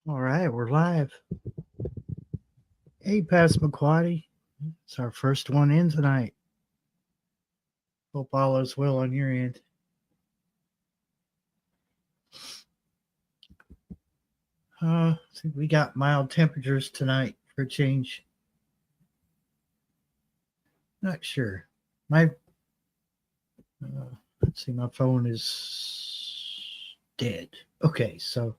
All right, we're live. Hey, Pass McQuaddy. It's our first one in tonight. Hope all is well on your end. We got mild temperatures tonight for a change. Not sure. My let's see, my phone is dead. Okay, so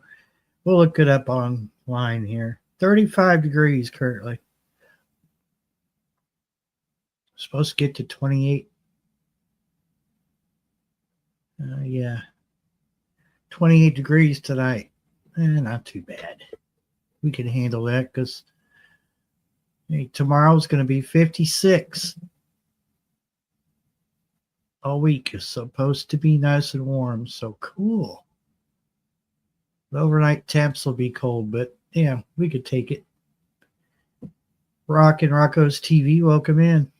we'll look it up online here. 35 degrees currently. Supposed to get to 28. Yeah, 28 degrees tonight. Not too bad. We can handle that because tomorrow's going to be 56. All week is supposed to be nice and warm, so cool. The overnight temps will be cold, but yeah, we could take it. Rock and Rocco's TV, welcome in.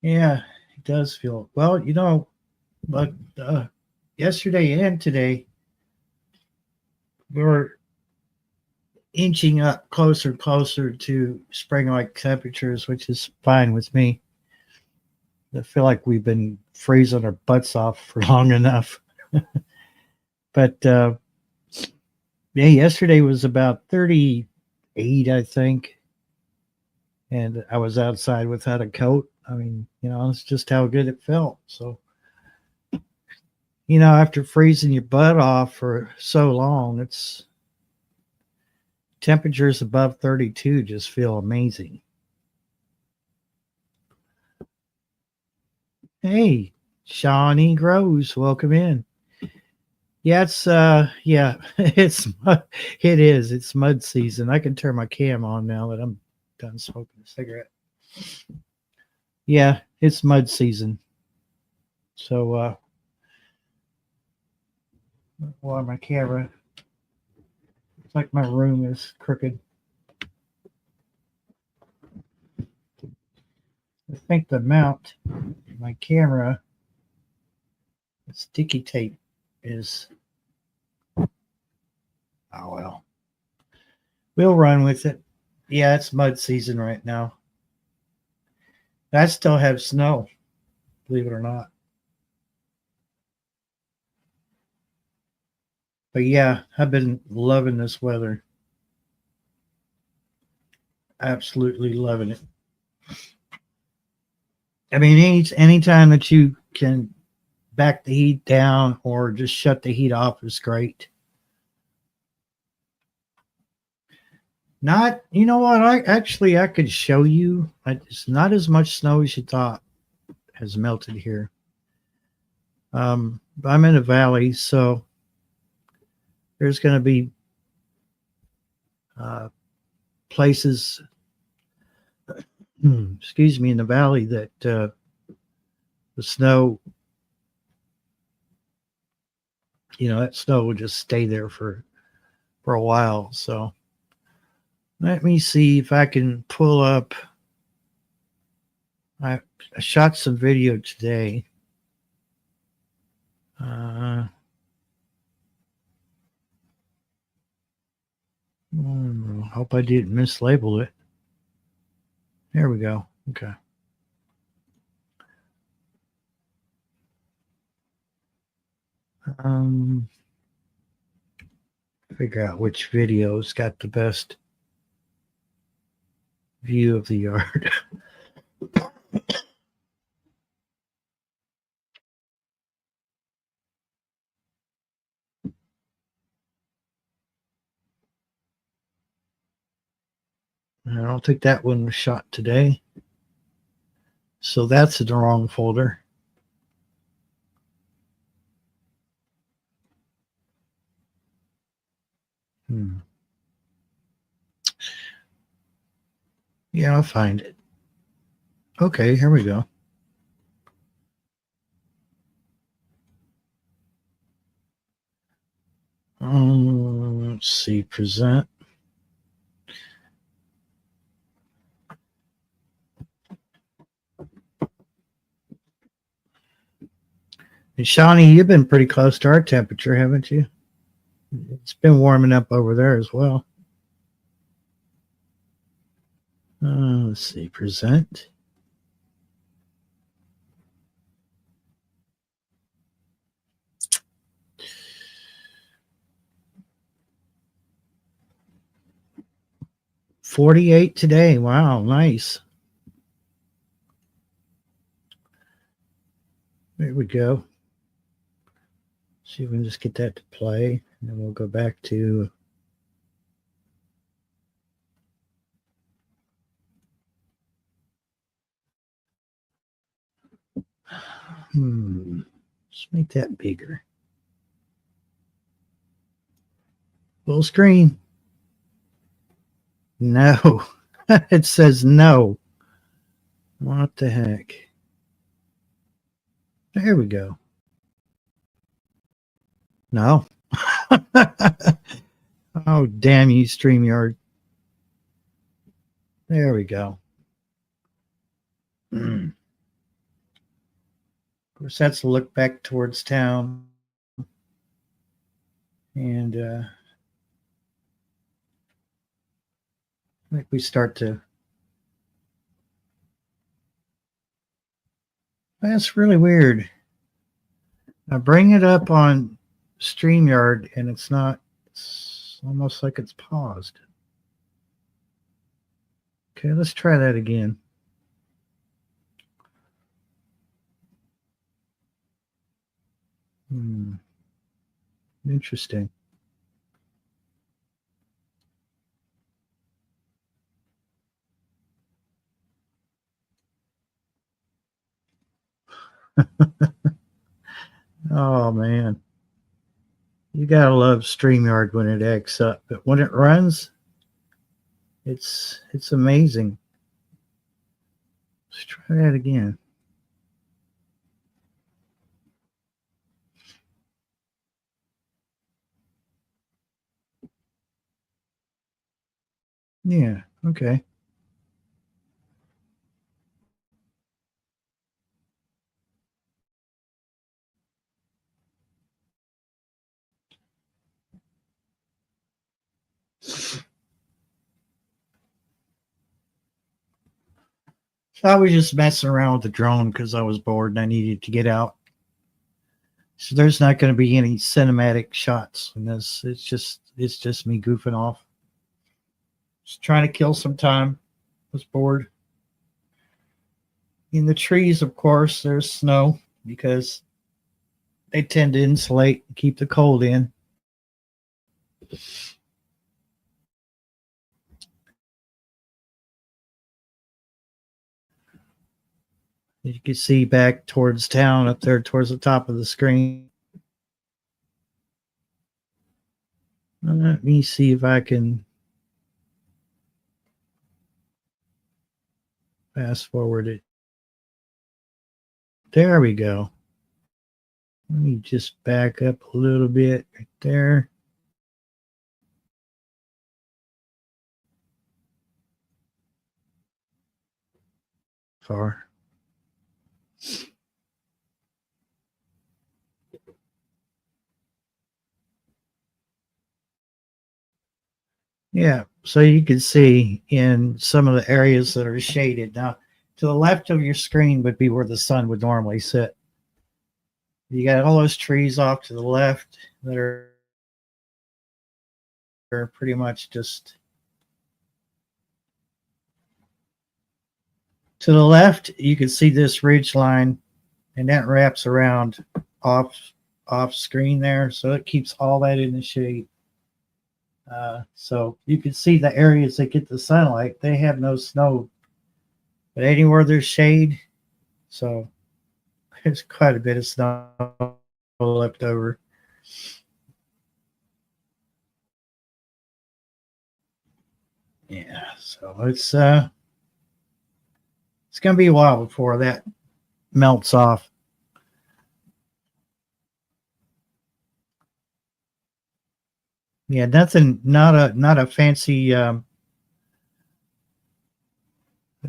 Yeah, it does feel well, but yesterday and today we were inching up closer and closer to spring like temperatures, which is fine with me. I feel like we've been freezing our butts off for long enough. But yeah, yesterday was about 38, I think. And I was outside without a coat. I mean, it's just how good it felt. So, after freezing your butt off for so long, it's temperatures above 32 just feel amazing. Hey, Shawnee Groves, welcome in. Yeah, it is. It's mud season. I can turn my cam on now that I'm done smoking a cigarette. Yeah, it's mud season. So while my camera, it's like my room is crooked. I think the mount, my camera, the sticky tape is. Oh well, we'll run with it. Yeah, it's mud season right now. I still have snow, believe it or not. But yeah, I've been loving this weather. Absolutely loving it. I mean, anytime that you can back the heat down or just shut the heat off is great. Not, you know what? I could show you. It's not as much snow as you thought has melted here. I'm in a valley, so there's going to be uh, places, excuse me, in the valley that the snow, that snow will just stay there for a while. So let me see if I can pull up. I shot some video today. Hope I didn't mislabel it. There we go. Okay. Um, Figure out which video's got the best view of the yard. I don't think that one was shot today. So that's in the wrong folder. Yeah, I'll find it. Okay, here we go. Let's see, present. And Shawnee, you've been pretty close to our temperature, haven't you? It's been warming up over there as well. Let's see, present. $48 today. Wow, nice. There we go. See if we can just get that to play, and then we'll go back to let's make that bigger. Full screen. No. It says no. What the heck? There we go. No. Oh, damn you, StreamYard. There we go. Of course, that's a look back towards town. And I think we start to. That's really weird. I bring it up on StreamYard and it's not. It's almost like it's paused. Okay, let's try that again. Interesting. Oh man, you gotta love StreamYard when it acts up, but when it runs, it's amazing. Let's try that again. Yeah, okay. So I was just messing around with the drone because I was bored and I needed to get out. So there's not going to be any cinematic shots in this. It's just me goofing off. Just trying to kill some time. I was bored. In the trees, of course, there's snow because they tend to insulate and keep the cold in. You can see back towards town up there towards the top of the screen. Let me see if I can fast forward it. There we go. Let me just back up a little bit right there. Far. Yeah, so you can see in some of the areas that are shaded. Now, to the left of your screen would be where the sun would normally sit. You got all those trees off to the left that are pretty much just to the left. You can see this ridge line, and that wraps around off screen there, so it keeps all that in the shade. So you can see the areas that get the sunlight, they have no snow, but anywhere there's shade, so there's quite a bit of snow left over. Yeah, so it's gonna be a while before that melts off. Yeah, nothing, not a fancy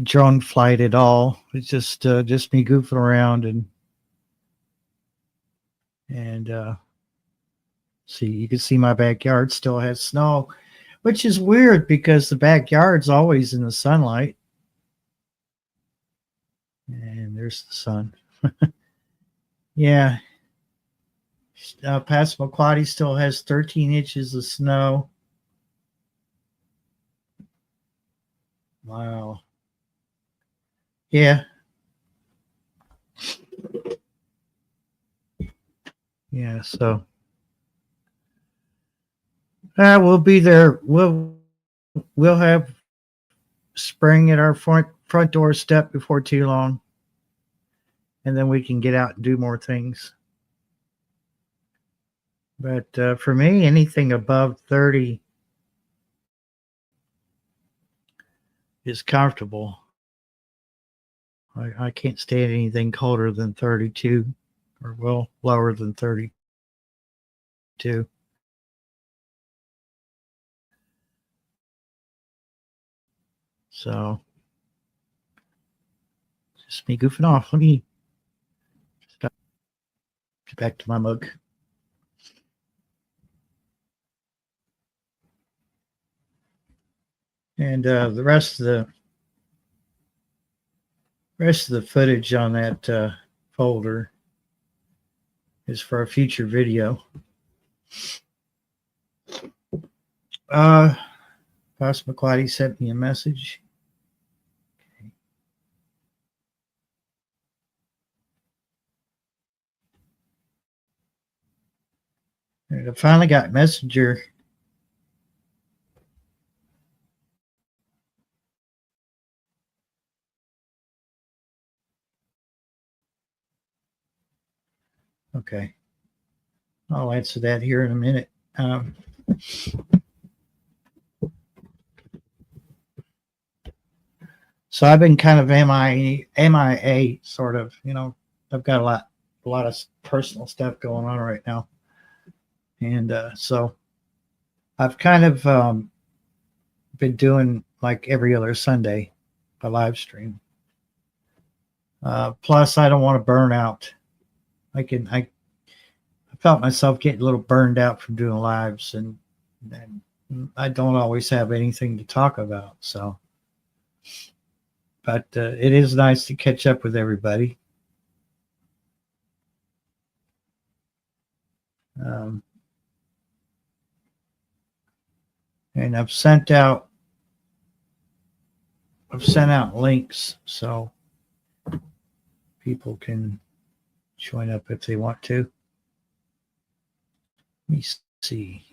drone flight at all. It's just me goofing around and And see, you can see my backyard still has snow, which is weird because the backyard's always in the sunlight. And there's the sun. Yeah. Passamaquoddy still has 13 inches of snow. Wow. Yeah. Yeah. So we'll be there. We'll have spring at our front doorstep before too long, and then we can get out and do more things. But for me, anything above 30 is comfortable. I can't stand anything colder than 32, or well, lower than 32. So just me goofing off. Let me get back to my mug. And the rest of the footage on that folder is for a future video. Passamaquoddy sent me a message. And I finally got Messenger. Okay. I'll answer that here in a minute. So I've been kind of MIA sort of, I've got a lot of personal stuff going on right now. And so I've kind of been doing like every other Sunday a live stream. Plus I don't want to burn out. I felt myself getting a little burned out from doing lives, and I don't always have anything to talk about. So, but it is nice to catch up with everybody. And I've sent out links so people can join up if they want to. Let me see.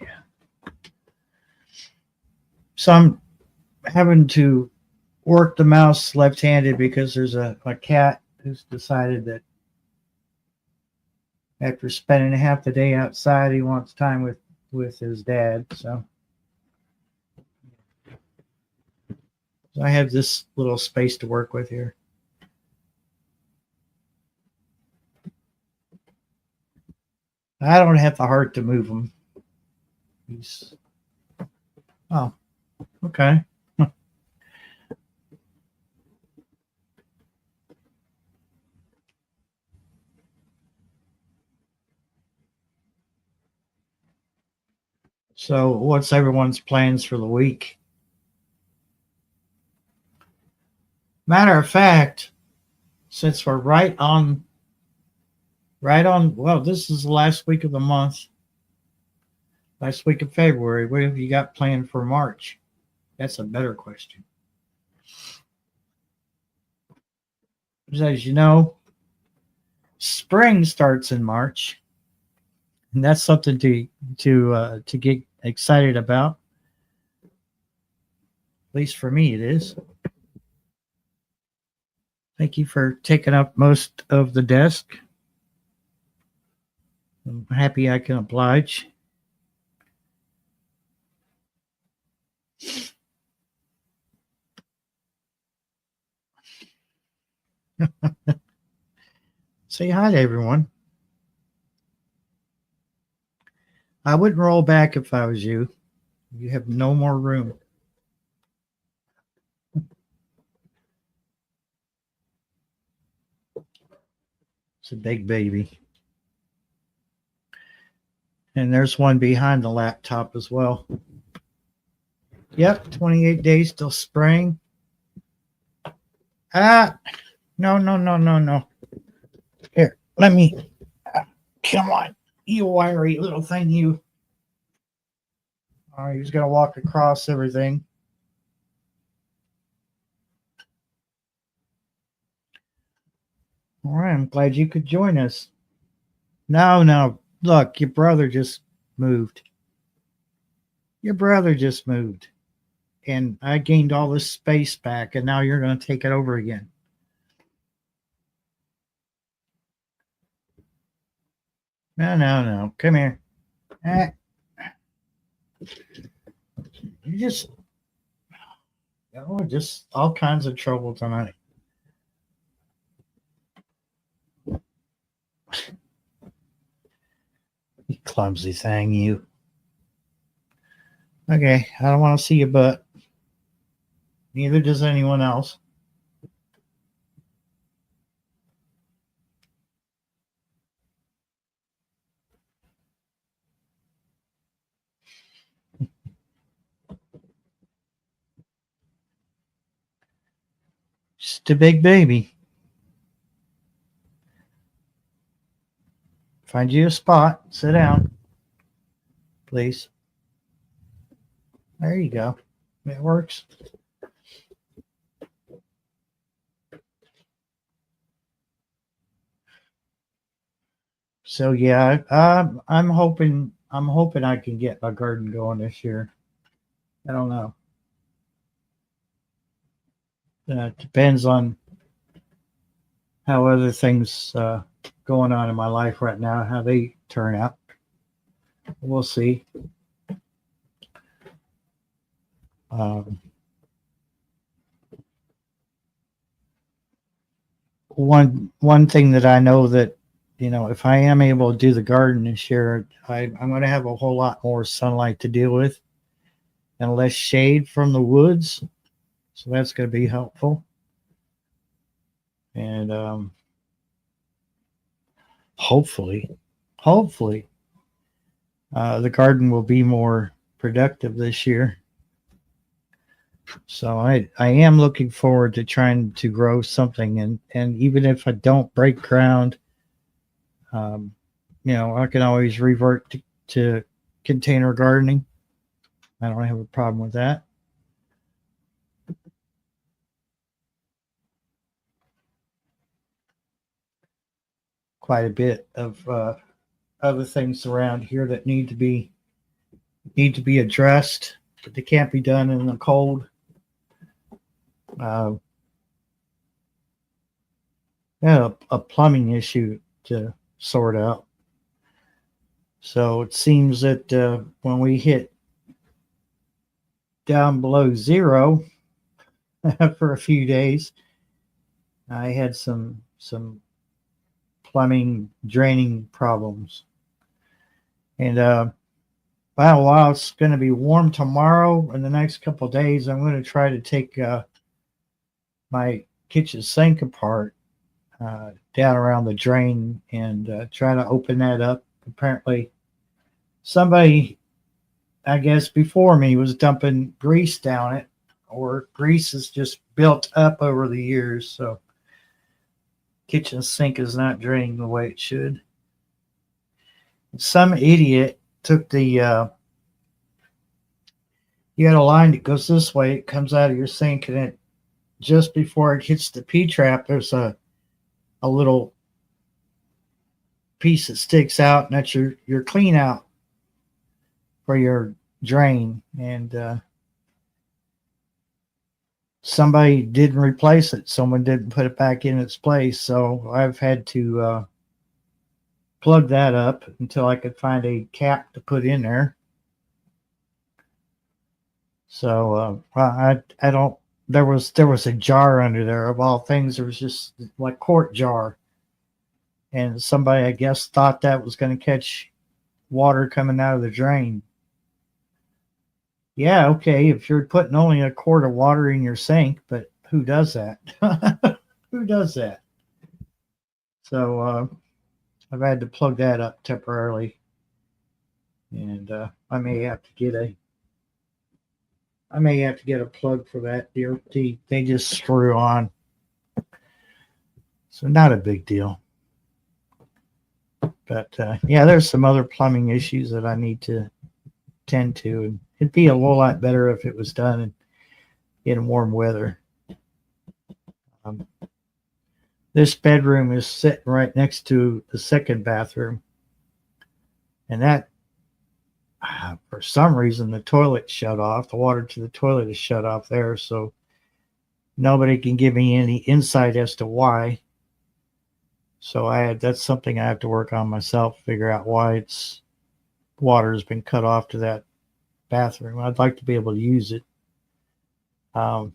Yeah. So I'm having to work the mouse left-handed because there's a cat who's decided that after spending half the day outside, he wants time with his dad. So I have this little space to work with here. I don't have the heart to move him. Oh, okay. So what's everyone's plans for the week? Matter of fact, since we're right on, well, this is the last week of the month, last week of February. What have you got planned for March? That's a better question. As you know, spring starts in March, and that's something to get excited about. At least for me, it is. Thank you for taking up most of the desk. I'm happy I can oblige. Say hi to everyone. I wouldn't roll back if I was you. You have no more room. It's a big baby. And there's one behind the laptop as well. Yep, 28 days till spring. Ah, no, no, no, no, no. Here, let me. Come on, you wiry little thing, you. All right, he's going to walk across everything. All right, I'm glad you could join us. No, no, look, your brother just moved. Your brother just moved. And I gained all this space back, and now you're going to take it over again. No, no, no. Come here. You just, just all kinds of trouble tonight. You clumsy thing, you. Okay, I don't want to see your butt. Neither does anyone else. Just a big baby. Find you a spot. Sit down, please. There you go. It works. So yeah, I'm hoping I can get my garden going this year. I don't know. It depends on how other things going on in my life right now, how they turn out. We'll see. One thing that I know that, if I am able to do the garden this year, I'm going to have a whole lot more sunlight to deal with and less shade from the woods. So that's going to be helpful. And hopefully, the garden will be more productive this year. So I am looking forward to trying to grow something, and even if I don't break ground, I can always revert to container gardening. I don't have a problem with that. Quite a bit of other things around here that need to be addressed, but they can't be done in the cold. A plumbing issue to sort out. So it seems that when we hit down below zero for a few days, I had some plumbing draining problems. And while it's going to be warm tomorrow and the next couple of days, I'm going to try to take my kitchen sink apart down around the drain and try to open that up. Apparently, somebody, I guess, before me was dumping grease down it, or grease is just built up over the years. So kitchen sink is not draining the way it should. Some idiot took the you got a line that goes this way, it comes out of your sink, and it just before it hits the P-trap, there's a little piece that sticks out, and that's your clean out for your drain. And somebody didn't replace it. Someone didn't put it back in its place. So I've had to plug that up until I could find a cap to put in there. So I don't. There was a jar under there. Of all things, there was just like quart jar, and somebody, I guess, thought that was going to catch water coming out of the drain. Yeah, okay, if you're putting only a quart of water in your sink, but who does that? Who does that? So I've had to plug that up temporarily, and I may have to get a plug for that. They just screw on, so not a big deal. But yeah, there's some other plumbing issues that I need to tend to, and it'd be a whole lot better if it was done in warm weather. Um, this bedroom is sitting right next to the second bathroom, and that for some reason the toilet shut off. The water to the toilet is shut off there, so nobody can give me any insight as to why. So that's something I have to work on myself, figure out why it's water has been cut off to that bathroom. I'd like to be able to use it. Um,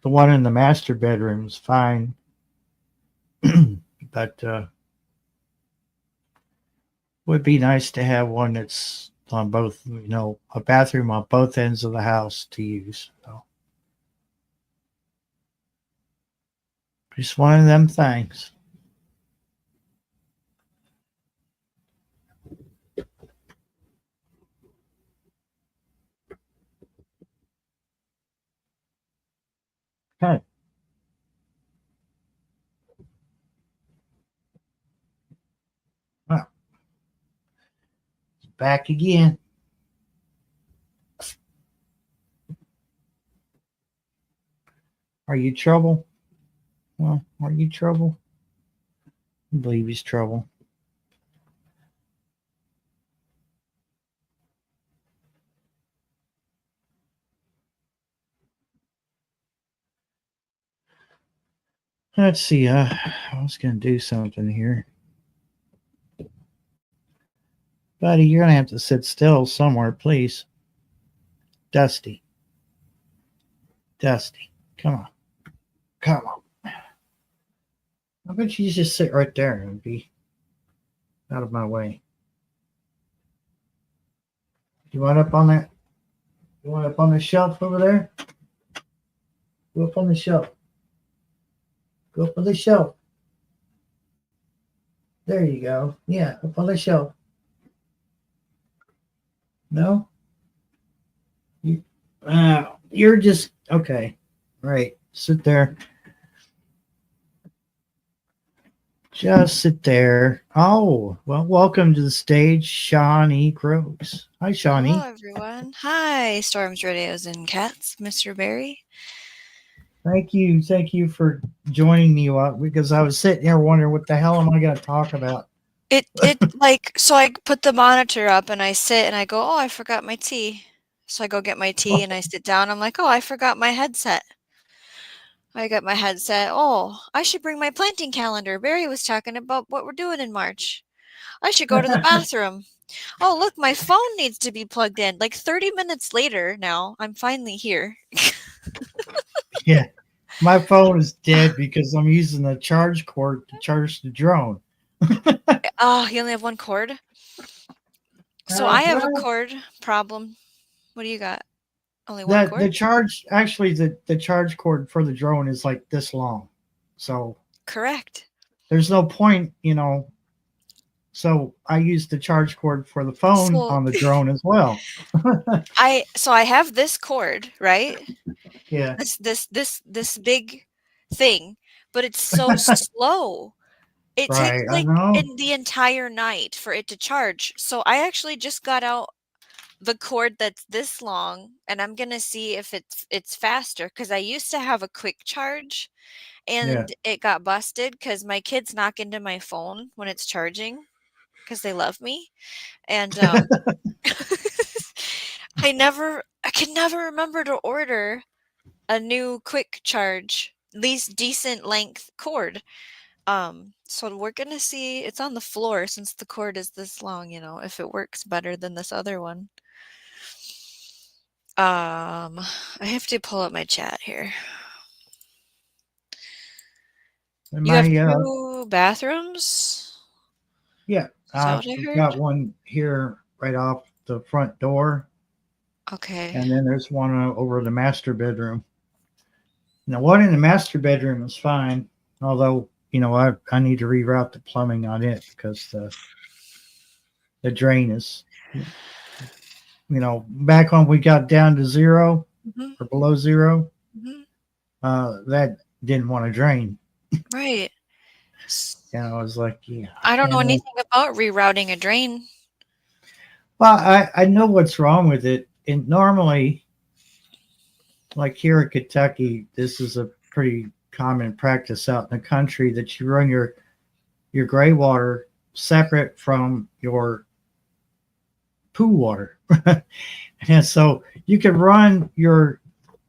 the one in the master bedroom is fine, but would be nice to have one that's on both, a bathroom on both ends of the house to use. So just one of them things. Okay. Well, back again. Are you trouble? Well, are you trouble? I believe he's trouble. Let's see. I was going to do something here. Buddy, you're going to have to sit still somewhere, please. Dusty. Dusty. Come on. Come on. I bet you just sit right there and be out of my way. You want up on that? You want up on the shelf over there? Go up on the shelf. Go up on the shelf. There you go. Yeah, up on the shelf. No? You're just okay. Right. Sit there. Just sit there. Oh, well, welcome to the stage, Shawnee Groves. Hi, Shawnee. Hello, everyone. Hi, Storms, Radios, and Cats, Mr. Barry. Thank you. Thank you for joining me because I was sitting here wondering what the hell am I going to talk about? So I put the monitor up and I sit and I go, oh, I forgot my tea. So I go get my tea and I sit down. I'm like, oh, I forgot my headset. I got my headset. Oh, I should bring my planting calendar. Barry was talking about what we're doing in March. I should go to the bathroom. Oh, look, my phone needs to be plugged in. Like 30 minutes later now, I'm finally here. Yeah. My phone is dead because I'm using the charge cord to charge the drone. Oh, you only have one cord? So I have a Well, cord problem. What do you got? Only one cord? the charge actually the charge cord for the drone is like this long. So Correct. there's no point, So I use the charge cord for the phone So on the drone as well. I have this cord, right? Yeah. This big thing, but it's so slow. It takes Right. I like know. in the entire night for it to charge. So I actually just got out the cord that's this long and I'm gonna see if it's faster because I used to have a quick charge Yeah. and it got busted because my kids knock into my phone when it's charging because they love me. And I can never remember to order a new quick charge, least decent length cord. So we're gonna see. It's on the floor since the cord is this long, if it works better than this other one. I have to pull up my chat here. You have My two bathrooms? yeah, Is that I've what I heard? got one here right off the front door, Okay. and then there's one over the master bedroom. Now, one in the master bedroom is fine, although I need to reroute the plumbing on it because the drain is, back when we got down to zero Mhm, or below zero, mhm. that didn't want to drain. Right. S And I was like, yeah. I don't know And anything about rerouting a drain. well, I know what's wrong with it. And normally, like here in Kentucky, this is a pretty common practice out in the country that you run your gray water separate from your pool water. And so you can run your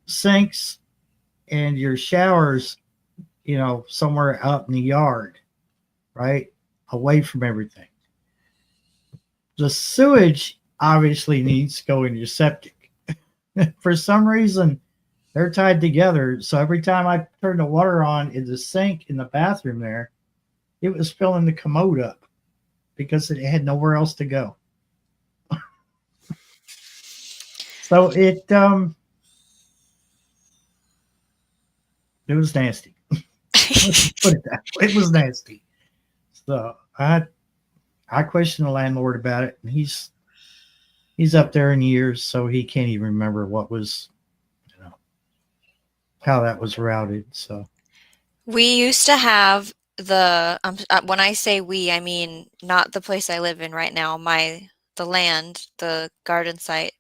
sinks and your showers, somewhere out in the yard, right? Away from everything. The sewage obviously needs to go in your septic. For some reason, they're tied together. So every time I turned the water on in the sink in the bathroom there, it was filling the commode up because it had nowhere else to go. So it was nasty. Let's put it that way. It was nasty. So I questioned the landlord about it, and he's up there in years, so he can't even remember what was, you know, how that was routed. So We used to have when I say we, I mean not the place I live in right now, the land, the garden site.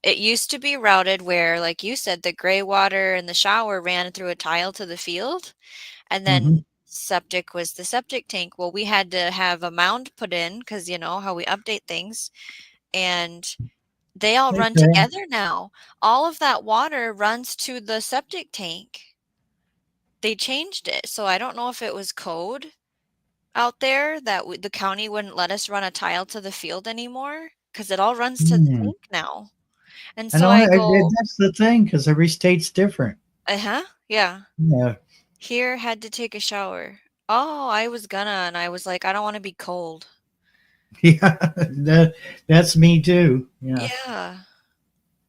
It used to be routed where, like you said, the gray water and the shower ran through a tile to the field, and then hmm septic was the septic tank. Well, we had to have a mound put in because you know how we update things, and they all run okay. together now. All of that water runs to the septic tank. They changed it, so I don't know if it was code out there that the county wouldn't let us run a tile to the field anymore because it all runs to the Hmm. tank now. And I so know I go, that's the thing because every state's different. uh-huh, yeah. Yeah, Here, had to take a shower. Oh, I was gonna, and I was like, I don't want to be cold. yeah, that's me too. Yeah. Yeah.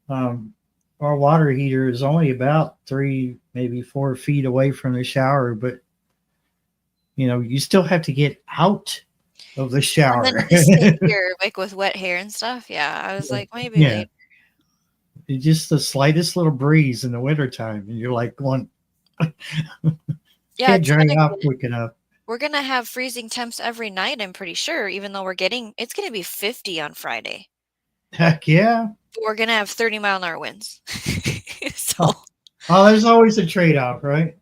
Um, our water heater is only about 3, maybe 4 feet away from the shower, but you still have to get out of the And then shower. to sit here, like with wet hair and stuff. Yeah. I was like, maybe Yeah, later. it's just the slightest little breeze in the wintertime, and you're like going, Yeah, can't dry off quick enough. we're gonna have freezing temps every night, I'm pretty sure, even though it's gonna be 50 on Friday. Heck yeah. We're gonna have 30-mile-an-hour winds. So, Oh, oh, there's always a trade off, right?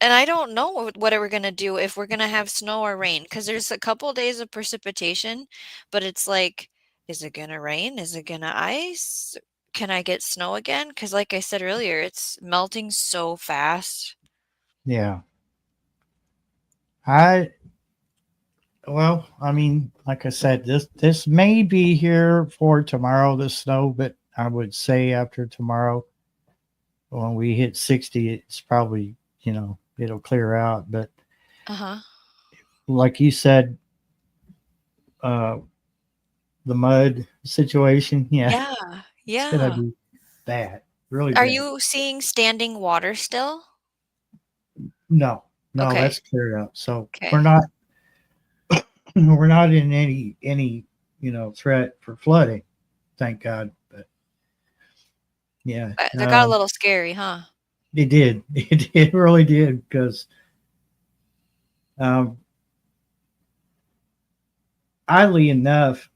and I don't know what we're gonna do if we're gonna have snow or rain because there's a couple days of precipitation, but it's like, is it gonna rain? Is it gonna ice? Can I get snow again? Because like I said earlier, it's melting so fast. Yeah. I Well, I mean, like I said, this may be here for tomorrow, the snow, but I would say after tomorrow, when we hit 60, it's probably, it'll clear out. But Uh-huh. like you said, uh, the mud situation, yeah, Yeah, it's gonna yeah. be bad, really Are bad. you seeing standing water still? No, no, Okay, that's cleared out. So we're okay. not we're not in any threat for flooding, thank God. But yeah, That got a little scary, huh? it did. It really did because um, oddly enough,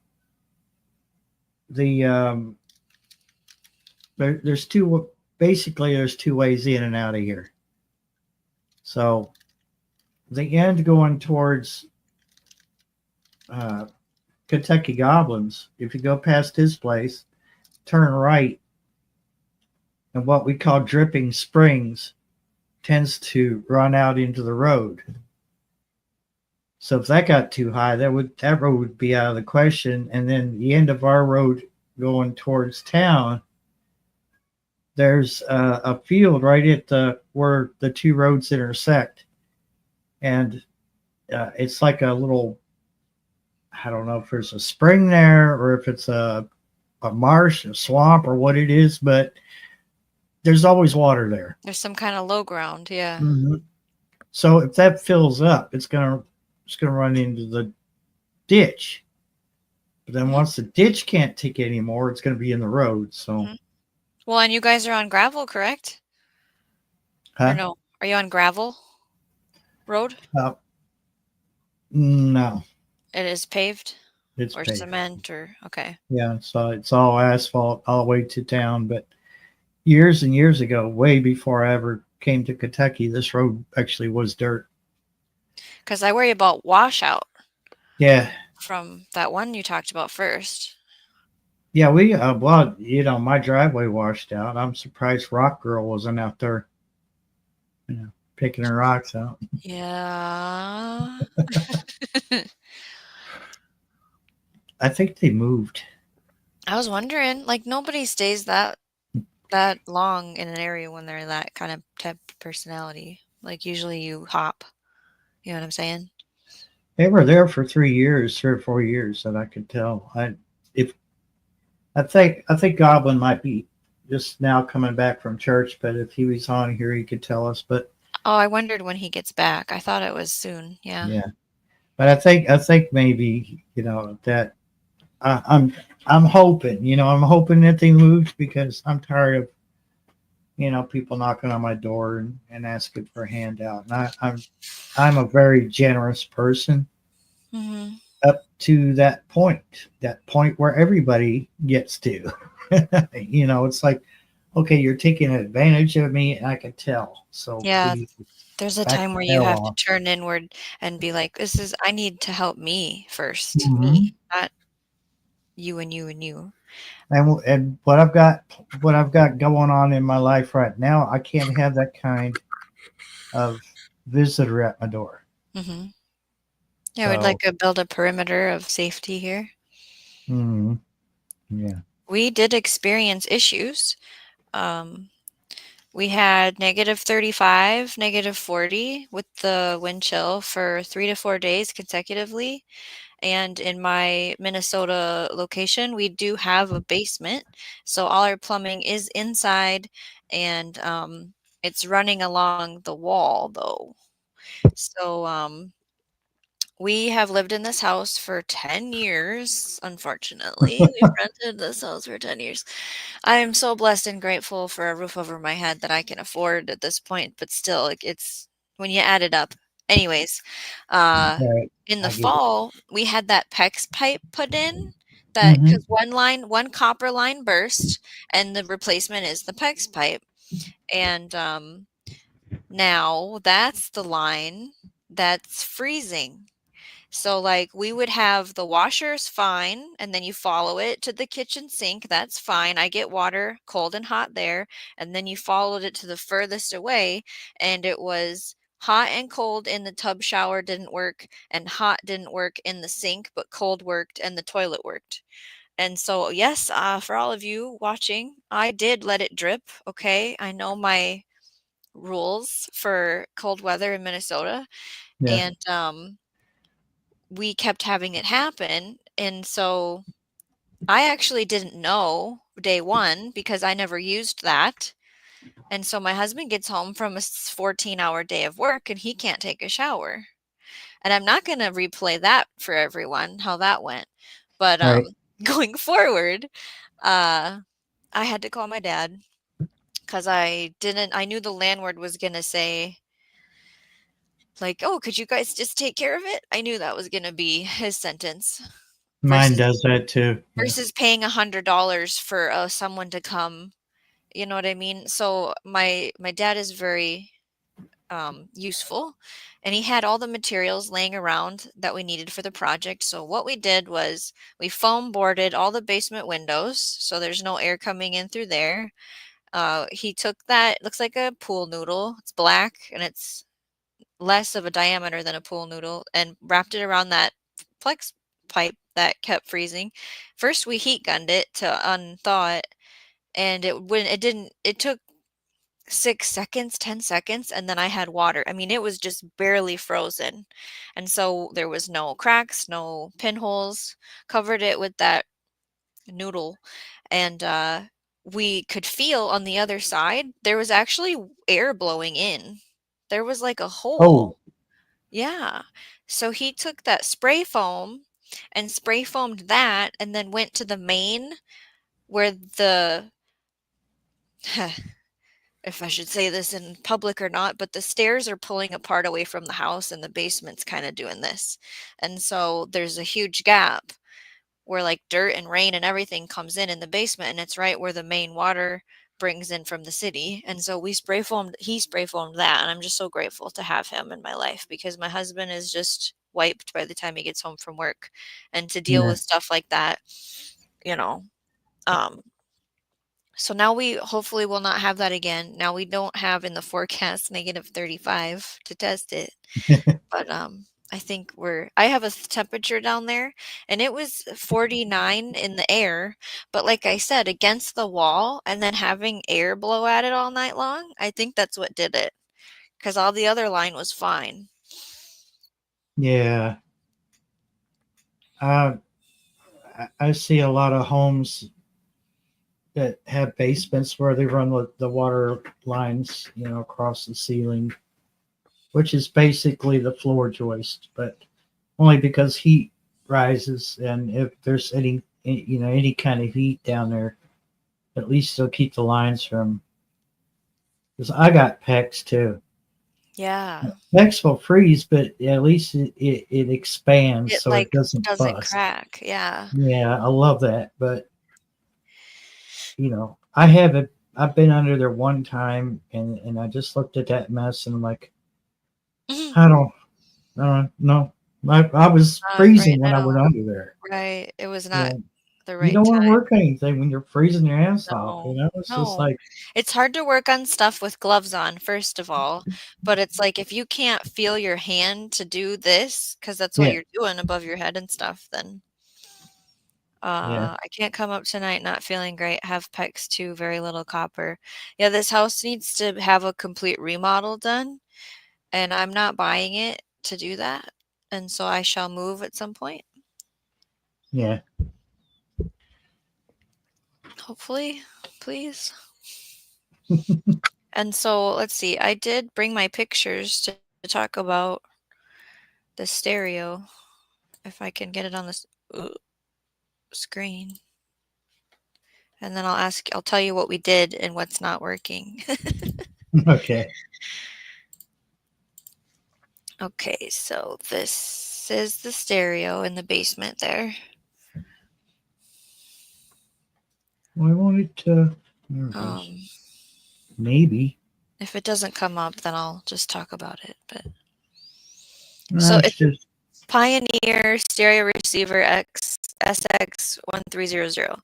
the there's two basically there's two ways in and out of here. So the end going towards uh, Kentucky Goblins, if you go past his place, turn right, and what we call Dripping Springs tends to run out into the road. So if that got too high, that road would be out of the question. And then the end of our road going towards town, there's a field right at where the two roads intersect, and it's like a little. I don't know if there's a spring there or if it's a marsh, a swamp, or what it is, but there's always water there. There's some kinda low ground, yeah. hmm So if that fills up, it's gonna run into the ditch. But then Mhm, once the ditch can't take it anymore, it's gonna be in the road. So, mhm. Well, and you guys are on gravel, correct? Or huh? no? Are you on gravel road? Uh, no, It is paved it's or paved. cement or okay. Yeah, so it's all asphalt all the way to town. But years and years ago, way before I ever came to Kentucky, this road actually was dirt. Because I worry about washout Yeah, from that one you talked about first. yeah. We well, my driveway washed out. I'm surprised Rock Girl wasn't out there, you know, picking her rocks out. Yeah. I think they moved. I was wondering, like nobody stays that long in an area when they're that kind of type of personality. Like usually you hop. You know what I'm saying? They were there for 3 years, 3 or 4 years that I could tell. If I think Goblin might be just now coming back from church, but if he was on here, he could tell us. But Oh, I wondered when he gets back. I thought it was soon. Yeah. yeah, but I think maybe that I'm hoping I'm hoping that they moved because I'm tired of people knocking on my door and asking for a handout. And I'm a very generous person Mhm. up to that point where everybody gets to. It's like, okay, you're taking advantage of me, and I can tell. So Yeah, please there's a back time where the you hell have to off. turn inward and be like, "This is I need to help me first. Me, Hmm. not you and you and you." And what I've got going on in my life right now, I can't have that kind of visitor at my door. Mhm. Yeah, we'd So, like to build a perimeter of safety here. mm, yeah, We did experience issues. Um, we had -35, -40 with the wind chill for 3 to 4 days consecutively. And in my Minnesota location, we do have a basement. So all our plumbing is inside and it's running along the wall though. So we have lived in this house for 10 years, unfortunately. We've rented this house for 10 years. I am so blessed and grateful for a roof over my head that I can afford at this point, but still, like, it's when you add it up. Anyways, uh, right. in the I get it. fall, we had that PEX pipe put in that Hmm. because one copper line burst, and the replacement is the PEX pipe. And now that's the line that's freezing. So, like, we would have the washers fine, and then you follow it to the kitchen sink, that's fine. I get water cold and hot there, and then you followed it to the furthest away, and it was hot and cold in the tub shower didn't work, and hot didn't work in the sink, but cold worked and the toilet worked. And so, yes, for all of you watching, I did let it drip, okay? I know my rules for cold weather in Minnesota, Yeah. and we kept having it happen. And so I actually didn't know day one because I never used that. And so my husband gets home from a 14-hour day of work and he can't take a shower. And I'm not going to replay that for everyone, how that went. But Right. going forward, uh, I had to call my dad because I knew the landlord was going to say, like, oh, could you guys just take care of it? I knew that was going to be his sentence Mine versus does that too. Yeah. paying $100 for, someone to come, you know what I mean? So my dad is very, useful, and he had all the materials laying around that we needed for the project. So what we did was we foam boarded all the basement windows, so there's no air coming in through there. He took that, looks like a pool noodle. It's black and it's less of a diameter than a pool noodle, and wrapped it around that Plex pipe that kept freezing. First, we heat gunned it to unthaw it, and it didn't. It took 6 seconds, 10 seconds, and then I had water. I mean, it was just barely frozen, and so there was no cracks, no pinholes. Covered it with that noodle, and we could feel on the other side there was actually air blowing in There was like a Oh, hole. Yeah. So he took that spray foam and spray foamed that and then went to the main where the if I should say this in public or not, but the stairs are pulling apart away from the house and the basement's kind of doing this. And so there's a huge gap where like dirt and rain and everything comes in the basement, and it's right where the main water brings in from the city. And so he spray foamed that, and I'm just so grateful to have him in my life because my husband is just wiped by the time he gets home from work, and to deal yeah. with stuff like that, you know. Um so now we hopefully will not have that again. Now we don't have in the forecast -35 to test it. But, I think I have a temperature down there, and it was 49 in the air, but like I said, against the wall and then having air blow at it all night long, I think that's what did it. Because all the other line was fine. Yeah. Uh, I see a lot of homes that have basements where they run the water lines, across the ceiling, which is basically the floor joist, but only because heat rises, and if there's any kind of heat down there, at least they'll keep the lines from. Because I got PEX too. Yeah. PEX will freeze, but at least it expands It, so it like, doesn't doesn't bust. crack, yeah. Yeah, I love that, but I haven't. I've been under there one time, and I just looked at that mess, and I'm like, Mhm. I don't, know. I was Not right freezing when I now. went under there. Right, it was You not know, the you right don't want to time. work anything when you're freezing your ass off. No, It's just no. like, It's hard to work on stuff with gloves on, first of all, but it's like if you can't feel your hand to do this, because that's what yeah, you're doing above your head and stuff, then, yeah, I can't come up tonight not feeling great, have PEX 2, very little copper. Yeah, this house needs to have a complete remodel done, and I'm not buying it to do that, and so I shall move at some point, yeah. hopefully, please. And so, let's see, I did bring my pictures to talk about the stereo, if I can get it on this screen. And then I'll tell you what we did and what's not working. Okay. Okay, so this is the stereo in the basement there. Well, I wanted to. There it is. Um, Maybe. if it doesn't come up, then I'll just talk about it. But so That's it's a just. Pioneer stereo receiver X SX1300.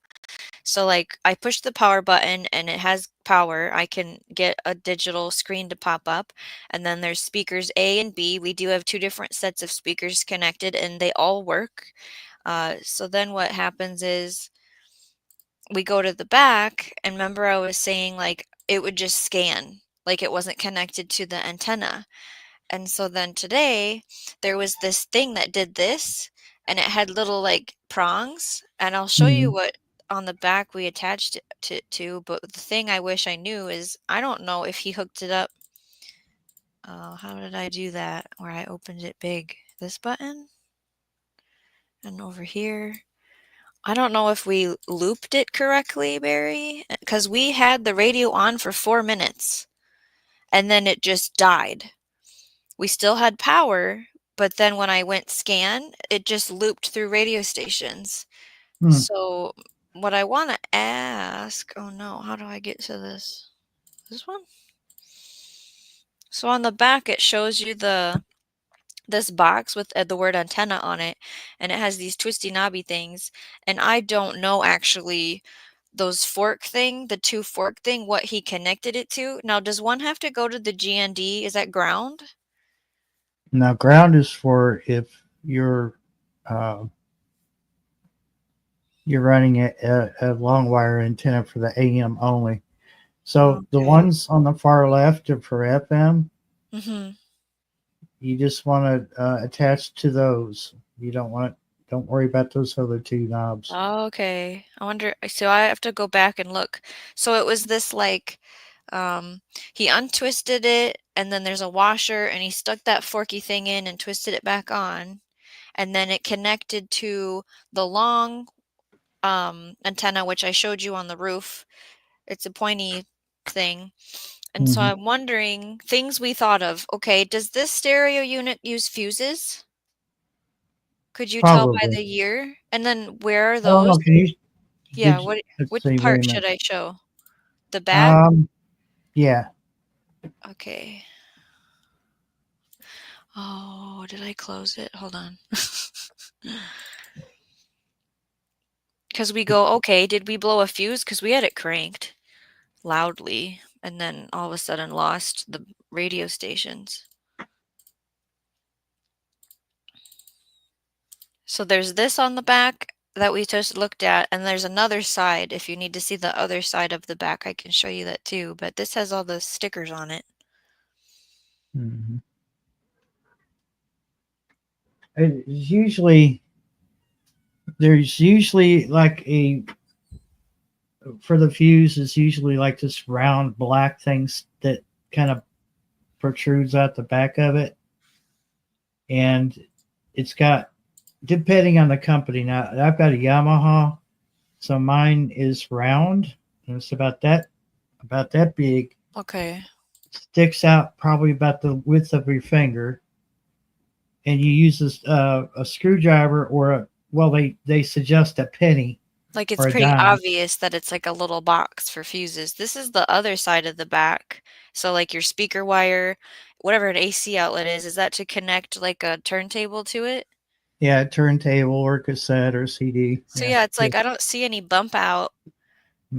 So like I push the power button and it has power. I can get a digital screen to pop up, and then there's speakers A and B. We do have two different sets of speakers connected and they all work. So then what happens is we go to the back, and remember I was saying like it would just scan like it wasn't connected to the antenna. And so then today there was this thing that did this, and it had little like prongs, and I'll show you Mhm. what on the back we attached it to, but the thing I wish I knew is I don't know if he hooked it up. How did I do that where I opened it big? This button? And over here. I don't know if we looped it correctly, Barry, because we had the radio on for 4 minutes and then it just died. We still had power, but then when I went scan, it just looped through radio stations. Hmm. So what I want to ask, oh no, how do I get to this? This one? So on the back it shows you this box with the word antenna on it, and it has these twisty knobby things, and I don't know actually the two fork thing, what he connected it to. Now, does one have to go to the GND? Is that ground? Now, ground is for if uh, you're running a long wire antenna for the AM only. So the Okay. ones on the far left are for FM. Mhm. You just want to attach to those. You don't worry about those other two knobs. Okay. I wonder, so I have to go back and look. So it was this like, um, he untwisted it and then there's a washer, and he stuck that forky thing in and twisted it back on, and then it connected to the long antenna, which I showed you on the roof. It's a pointy thing. And so Hmm. I'm wondering things we thought of. Okay, does this stereo unit use fuses? Could you tell by Probably. the year? And then where are I don't those? know. Can you? Yeah, Did you, what let's which see. Wait part a should minute. I show? The back? Yeah. Okay. Oh, did I close it? Hold on. Because we go, okay, did we blow a fuse? Because we had it cranked loudly and then all of a sudden lost the radio stations. So there's this on the back that we just looked at, and there's another side. If you need to see the other side of the back, I can show you that too. But this has all the stickers on it. Hmm. It's usually there's usually like a for the fuse is usually like this round black things that kind of protrudes out the back of it, and it's got depending on the company. Now I've got a Yamaha, so mine is round and it's about that big, Okay. sticks out probably about the width of your finger, and you use this, a screwdriver or a well they suggest a penny Like it's or a pretty dime. obvious that it's like a little box for fuses. This is the other side of the back. So like your speaker wire, whatever an AC outlet is that to connect like a turntable to it? Yeah, turntable or cassette or CD. So Yeah, yeah, it's like good. I don't see any bump out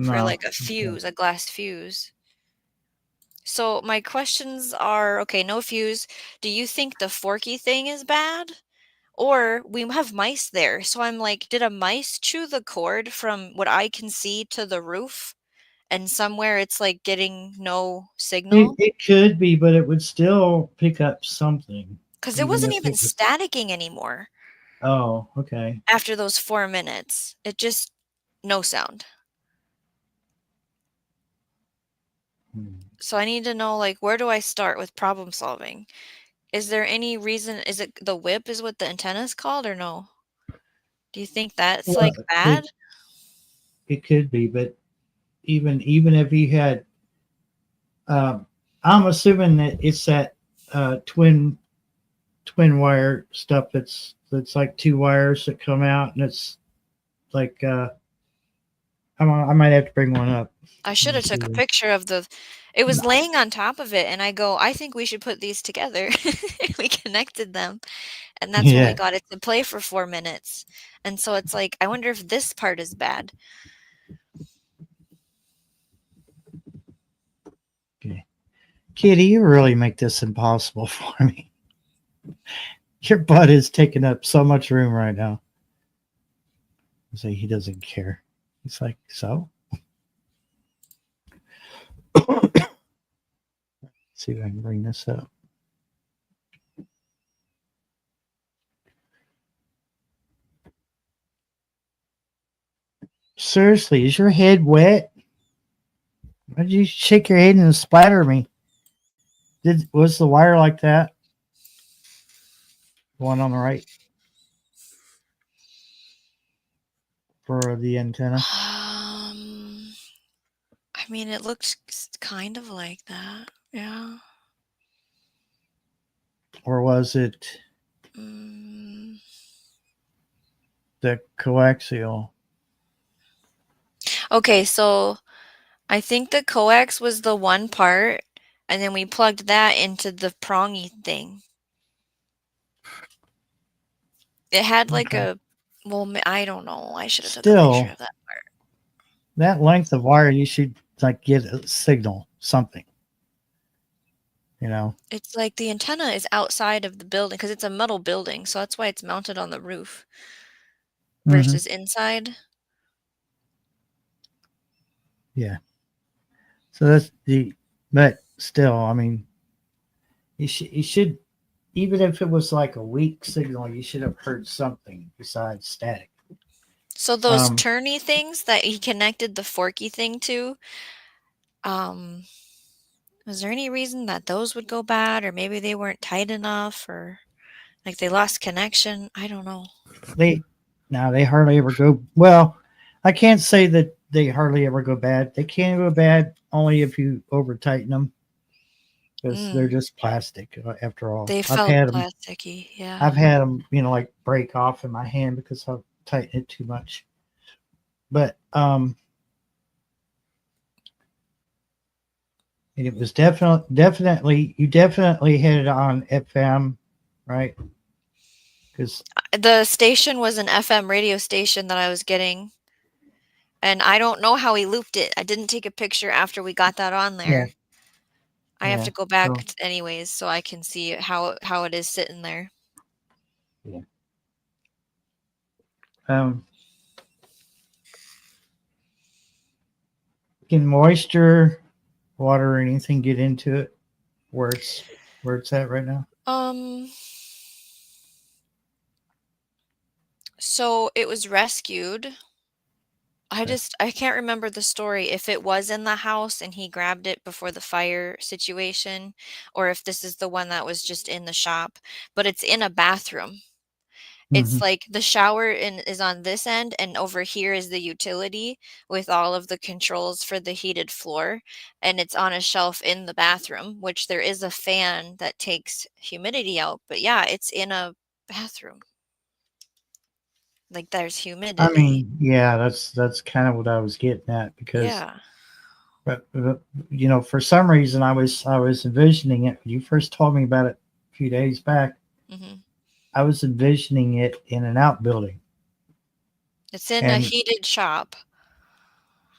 for No. like a Okay. fuse, a glass fuse. So my questions are, okay, no fuse. Do you think the forky thing is bad? Or we have mice there. So I'm like, did a mice chew the cord from what I can see to the roof? And somewhere it's like getting no signal? It could be, but it would still pick up something, Because it even wasn't if even it was. staticking anymore Oh, okay. after those 4 minutes. It just, no sound. Hmm. So I need to know, like, where do I start with problem solving? Is there any reason, is it the whip is what the antenna is called or no? Do you think that's Well, like bad? it could be, but even if he had, um, I'm assuming that it's that twin wire stuff that's like two wires that come out, and it's like I might have to bring one up. I Let should me have took a see. picture of the it was laying on top of it and I go, "I think we should put these together." We connected them, and that's when we Yeah. got it to play for 4 minutes. And so it's like, I wonder if this part is bad. Okay. Kitty, you really make this impossible for me. Your butt is taking up so much room right now. Say he doesn't care. He's like, so? See if I can bring this up. Seriously, is your head wet? Why did you shake your head and splatter me? Was the wire like that? The one on the right for the antenna, Um, I mean, it looks kind of like that. Yeah. or was it Mm. the coaxial? Okay, so I think the coax was the one part, and then we plugged that into the prongy thing. It had like Okay. a, well, I don't know. I should have took a picture Still, of that part. that length of wire, you should like get a signal, something. You know. It's like the antenna is outside of the building because it's a metal building, so that's why it's mounted on the roof Mm-hmm. versus inside. Yeah. So that's the. But still, I mean, you should even if it was like a weak signal, you should have heard something besides static. So those Um, turny things that he connected the forky thing to, um, Was there any reason that those would go bad, or maybe they weren't tight enough, or like they lost connection? I don't know. They they hardly ever go well. I can't say that they hardly ever go bad. They can go bad only if you over tighten them because they're Mm, just plastic after all. they felt plasticky. Yeah. I've had them, like break off in my hand because I've tightened it too much. But it was definitely you definitely had it on FM, right? Because The station was an FM radio station that I was getting, and I don't know how he looped it. I didn't take a picture after we got that on yeah, there. I have yeah, to go back so anyways so I can see how it is sitting there. yeah. Um, can moisture, water, or anything get into it where it's at right now? Um, so it was rescued. Okay. I can't remember the story if it was in the house and he grabbed it before the fire situation, or if this is the one that was just in the shop, but it's in a bathroom. It's Hmm. like the shower is on this end, and over here is the utility with all of the controls for the heated floor, and it's on a shelf in the bathroom, which there is a fan that takes humidity out. But yeah, it's in a bathroom. Like there's I humidity. mean, yeah, that's kind of what I was getting at because, Yeah. for some reason I was envisioning it when you first told me about it a few days back. Hmm. I was envisioning it in an outbuilding, It's in a and heated shop.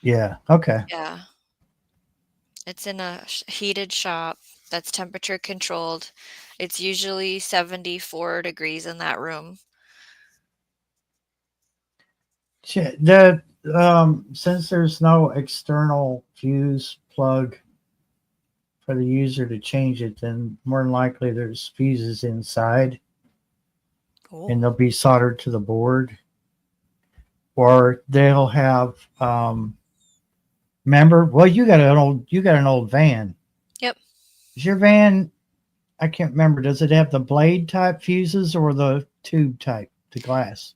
yeah, okay, Yeah. It's in a heated shop that's temperature controlled. It's usually 74 degrees in that room. shit. The since there's no external fuse plug for the user to change it, then more than likely there's fuses inside, Oh. and they'll be soldered to the board, or they'll have remember, well, you got an old van. Yep. Is your van? I can't remember. Does it have the blade type fuses or the tube type, the glass?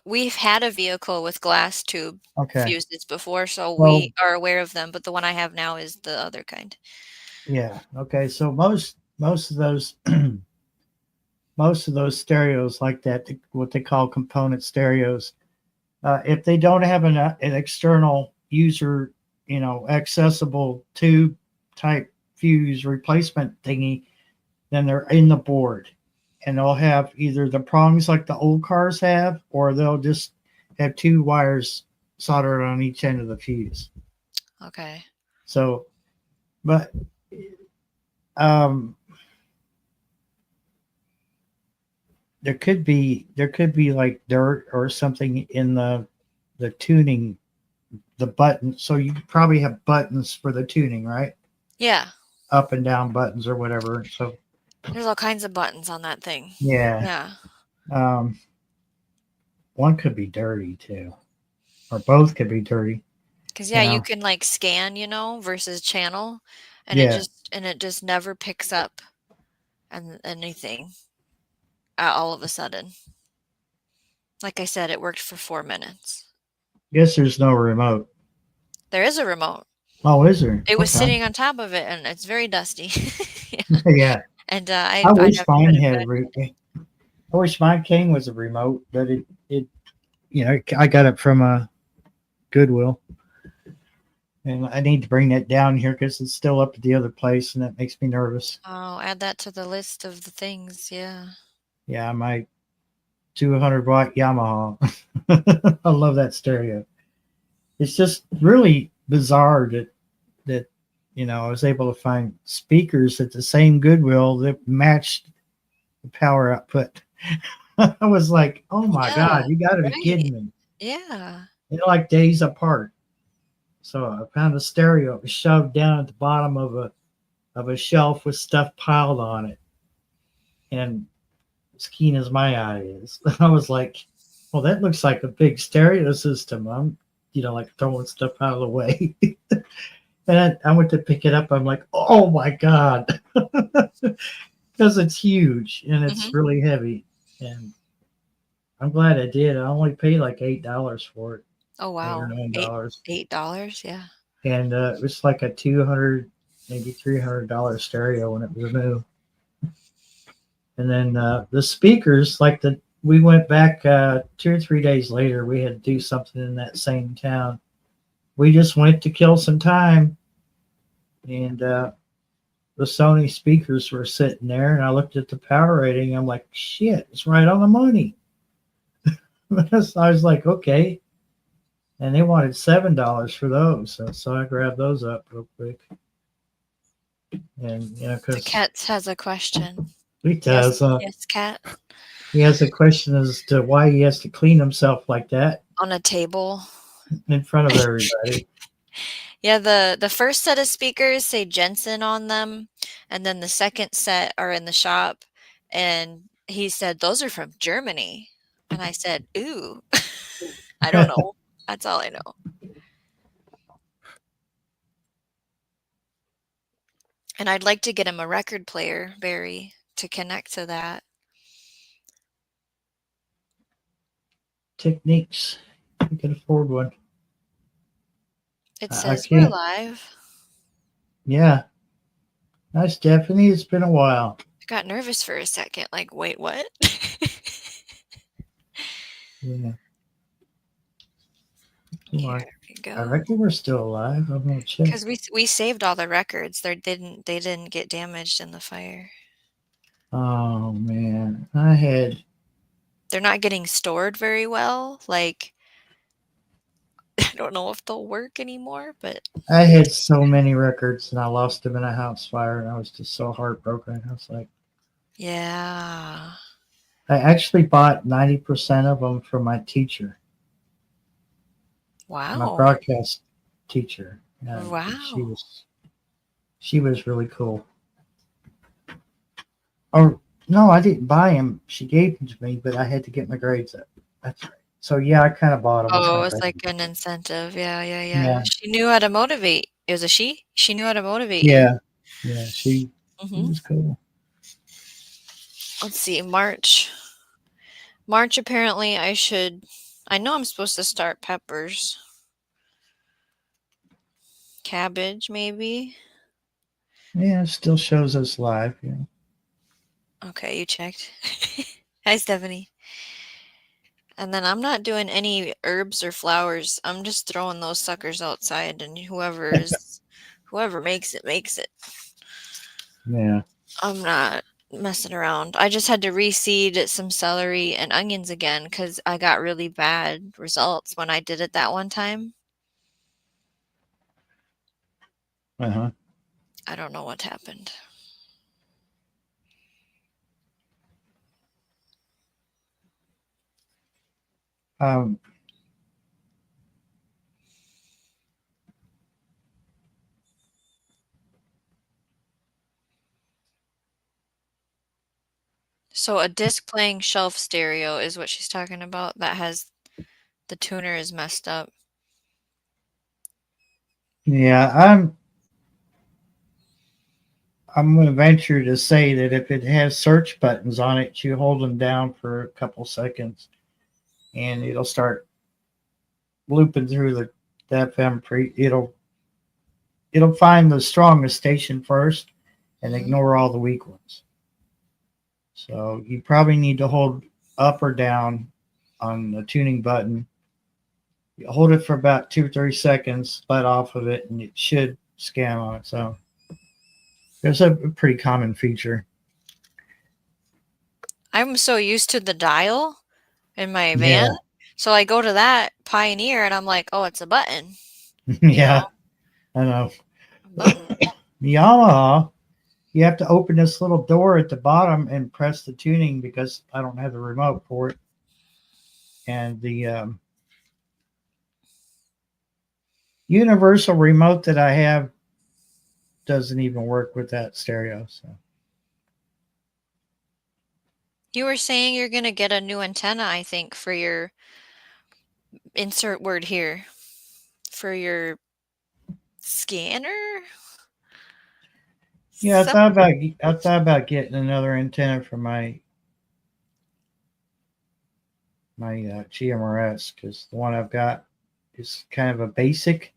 We've had a vehicle with glass tube Okay. fuses before, so Well, we are aware of them, but the one I have now is the other kind. yeah. Okay. So most of those most of those stereos like that, what they call component stereos, if they don't have an external user, accessible tube type fuse replacement thingy, then they're in the board, and they'll have either the prongs like the old cars have, or they'll just have two wires soldered on each end of the fuse. Okay. So, but um, there could be like dirt or something in the tuning, the button. So you probably have buttons for the tuning, right? Yeah. Up and down buttons or whatever. So There's all kinds of buttons on that thing. yeah, Yeah. um, one could be dirty too, or both could be dirty. Because You yeah, you know, can like scan, versus channel, and yeah. it just never picks up and anything all of a sudden. Like I said, it worked for 4 minutes. Guess there's no remote. There is a remote. Oh, is there? It was Okay. sitting on top of it, and it's very dusty. Yeah. Yeah. And I I'd wish have to put mine it had a back. I wish mine came with a remote, but I got it from a Goodwill, and I need to bring that down here because it's still up at the other place, and that makes me nervous. Oh, add that to the list of the things. Yeah. Yeah, my 200-watt Yamaha. I love that stereo. It's just really bizarre that I was able to find speakers at the same Goodwill that matched the power output. I was like, oh my Yeah. God, you got to be Right. kidding me. Yeah. They're like days apart. So I found a stereo. It was shoved down at the bottom of a shelf with stuff piled on it. And as keen as my eye is, I was like, well, that looks like a big stereo system. I'm, like throwing stuff out of the way. And I went to pick it up. I'm like, oh my God. Because it's huge and it's Mhm. really heavy. And I'm glad I did. I only paid like $8 for it, Oh, eight or wow. nine 8 dollars, $8? Yeah. and it was like a 200, maybe $300 stereo when it was new. And then the speakers, like the we went back 2 or 3 days later. We had to do something in that same town. We just went to kill some time, and the Sony speakers were sitting there, and I looked at the power rating. I'm like, shit, it's right on the money. I was like, okay. And they wanted $7 for those, so I grabbed those up real quick. And The because cat has a question. he Yes, does, yes, cat. he has a question as to why he has to clean himself like that On a table. in front of everybody. Yeah, the first set of speakers say Jensen on them, and then the second set are in the shop, and he said, "Those are from Germany." And I said, "Ooh." I don't know. That's all I know. And I'd like to get him a record player, Barry, to connect to that. Techniques. You can afford one. It I says we're can't. live. Yeah. Hi, Stephanie. It's been a while. I got nervous for a second, like, wait, what? Yeah. Here Well, we I go. reckon we're still alive. I'm gonna check. Because we saved all the records. They didn't get damaged in the fire. Oh man, I had They're not getting stored very well. Like, I don't know if they'll work anymore, but I had so many records and I lost them in a house fire and I was just so heartbroken. I was like, yeah. I actually bought 90% of them from my teacher, my Wow. broadcast teacher, and Wow. she was really cool. Or no, I didn't buy them. She gave them to me, but I had to get my grades up. That's right. So yeah, I kind of bought them with Oh, my it's grades. like an incentive. Yeah, yeah, yeah. Yeah, She knew how to motivate. It was a she? She knew how to motivate you. yeah, yeah. She Mhm. was cool. Let's see, March. March, apparently I know I'm supposed to start peppers. Cabbage, maybe? Yeah, it still shows us live. Yeah. Okay, you checked. Hi, Stephanie. And then I'm not doing any herbs or flowers. I'm just throwing those suckers outside, and whoever makes it makes it. Yeah. I'm not messing around. I just had to reseed some celery and onions again because I got really bad results when I did it that one time. Uh huh. I don't know what happened. Um, So a disc playing shelf stereo is what she's talking about. That has the tuner is messed up. yeah, I'm going to venture to say that if it has search buttons on it, you hold them down for a couple seconds, and it'll start looping through the FM pre. It'll find the strongest station first and Mhm. ignore all the weak ones. So you probably need to hold up or down on the tuning button. You hold it for about 2 or 3 seconds, let off of it, and it should scan on its own. It's a pretty common feature. I'm so used to the dial in my van. Yeah, So I go to that Pioneer and I'm like, "Oh, it's a button." You know, yeah, I know. a button. Yamaha, you have to open this little door at the bottom and press the tuning because I don't have the remote for it. And the universal remote that I have doesn't even work with that stereo. So You were saying you're gonna get a new antenna, I think, for your insert word here, for your scanner? Yeah, Some I thought about getting another antenna for my GMRS because the one I've got is kind of a basic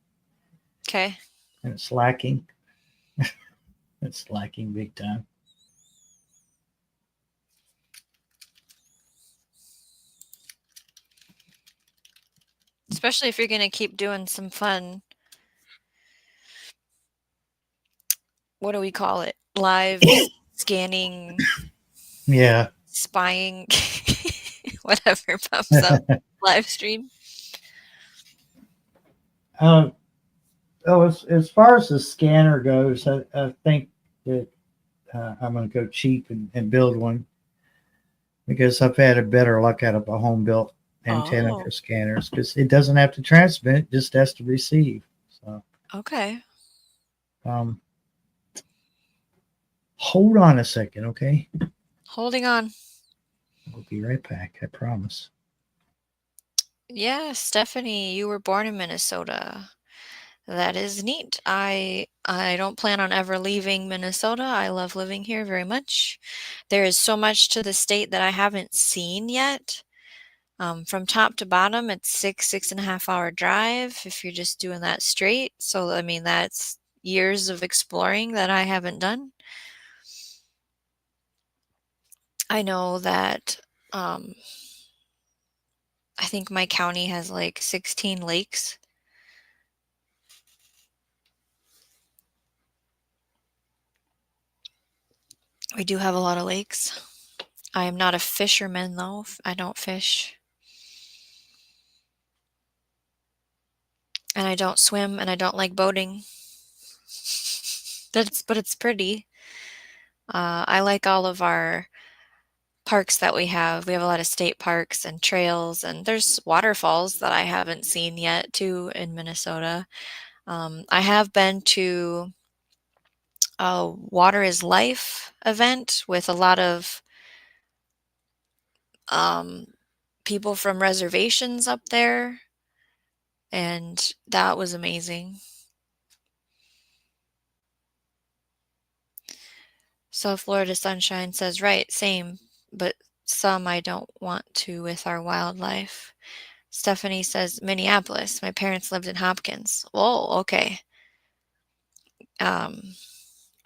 okay. and it's lacking. It's lacking big time. Especially if you're gonna keep doing some fun, what do we call it? Live scanning, Yeah. spying, whatever pops up. Live stream. Um, oh, as far as the scanner goes, I think that I'm going to go cheap and build one because I've had a better luck out of a home built antenna Oh, for scanners because it doesn't have to transmit, it just has to receive. So, okay. um, hold on a second, okay? Holding on. We'll be right back, I promise. Yeah, Stephanie, you were born in Minnesota. That is neat. I don't plan on ever leaving Minnesota. I love living here very much. There is so much to the state that I haven't seen yet. From top to bottom, it's 6.5 hour drive if you're just doing that straight. So, I mean, that's years of exploring that I haven't done. I know that um, I think my county has like 16 lakes. We do have a lot of lakes. I am not a fisherman though. I don't fish. And I don't swim and I don't like boating. But it's pretty. I like all of our parks that we have. We have a lot of state parks and trails, and there's waterfalls that I haven't seen yet too in Minnesota. I have been to a Water is Life event with a lot of um, people from reservations up there, and that was amazing. So Florida Sunshine says, right, same, but some I don't want to with our wildlife. Stephanie says, Minneapolis. My parents lived in Hopkins. Whoa, okay. Um,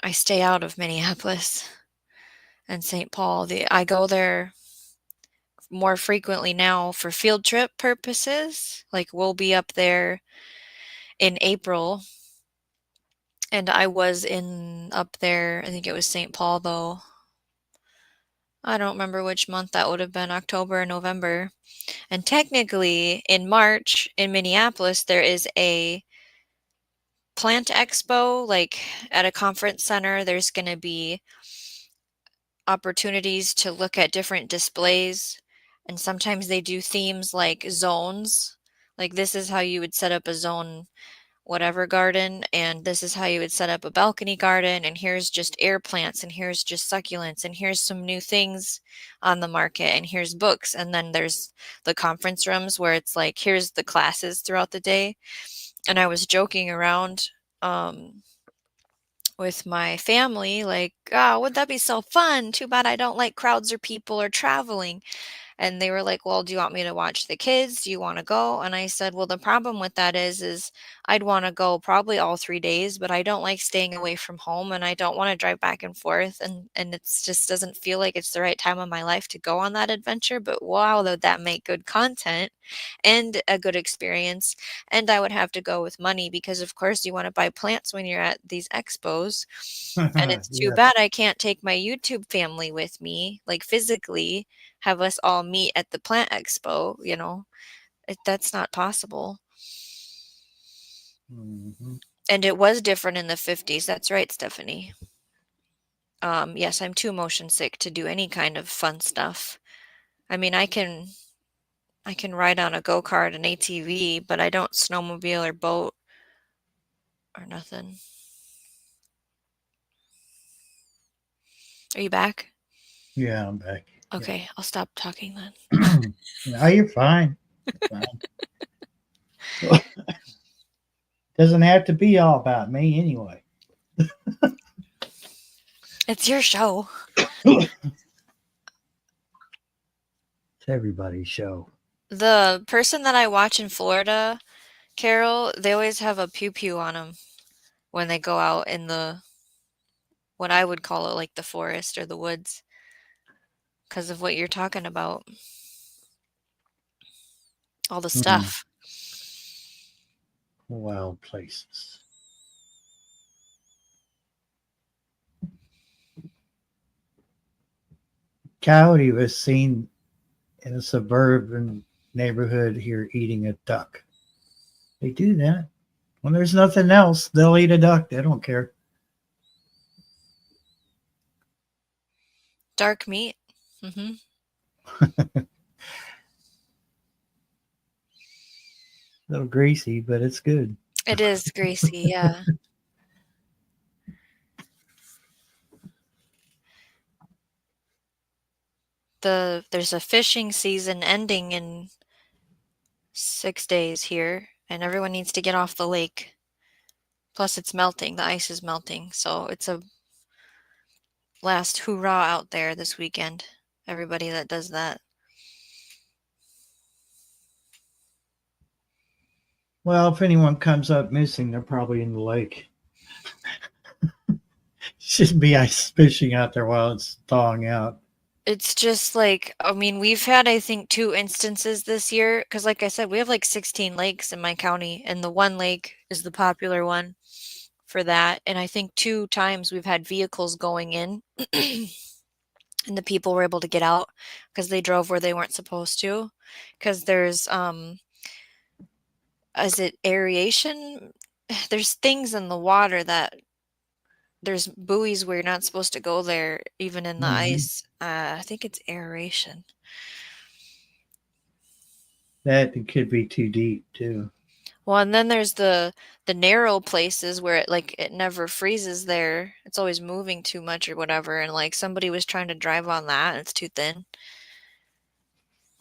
I stay out of Minneapolis and St. Paul. I go there more frequently now for field trip purposes. Like we'll be up there in April, and I was in up there. I think it was St. Paul though. I don't remember which month that would have been, October or November. And technically, in March in Minneapolis, there is a plant expo, like at a conference center. There's going to be opportunities to look at different displays. And sometimes they do themes like zones. Like this is how you would set up a zone whatever garden, and this is how you would set up a balcony garden, and here's just air plants, and here's just succulents, and here's some new things on the market, and here's books. And then there's the conference rooms where it's like, here's the classes throughout the day. And I was joking around um, with my family, like, oh, would that be so fun? Too bad I don't like crowds or people or traveling. And they were like, "Well, do you want me to watch the kids? Do you wanna go?" And I said, "Well, the problem with that is I'd wanna go probably all 3 days, but I don't like staying away from home, and I don't wanna drive back and forth, and it's just doesn't feel like it's the right time of my life to go on that adventure, but wow, would that make good content and a good experience, and I would have to go with money because, of course, you wanna buy plants when you're at these expos, and it's too Yes. bad I can't take my YouTube family with me, like, physically, have us all meet at the plant expo, you know? That's not possible. Hmm. And it was different in the 50s. That's right, Stephanie. Yes, I'm too motion sick to do any kind of fun stuff. I mean, I can ride on a go-kart, an ATV, but I don't snowmobile or boat or nothing. Are you back? Yeah, I'm back. Okay, I'll stop talking then. Yeah. No, you're fine. You're fine. Doesn't have to be all about me anyway. It's your show. It's everybody's show. The person that I watch in Florida, Carol, they always have a pew pew on them when they go out in the what I would call it like the forest or the woods because of what you're talking about, all the Mm, stuff. wild places. Coyote was seen in a suburban neighborhood here eating a duck. They do that. When there's nothing else, they'll eat a duck. They don't care. Dark meat. Hmm. A little greasy, but it's good. It is greasy, yeah. There's a fishing season ending in 6 days here, and everyone needs to get off the lake. Plus, it's melting. The ice is melting, so it's a last hoorah out there this weekend. Everybody that does that. Well, if anyone comes up missing, they're probably in the lake. Shouldn't be ice fishing out there while it's thawing out. It's just like, I mean, we've had, I think, 2 instances this year, because like I said, we have like 16 lakes in my county, and the one lake is the popular one for that. And I think 2 times we've had vehicles going in, and the people were able to get out because they drove where they weren't supposed to. Because there's, is it aeration? There's things in the water that there's buoys where you're not supposed to go there, even in the Hmm. ice. I think it's aeration. That could be too deep too. Well, and then there's the narrow places where it never freezes there. It's always moving too much or whatever, and like somebody was trying to drive on that, and it's too thin.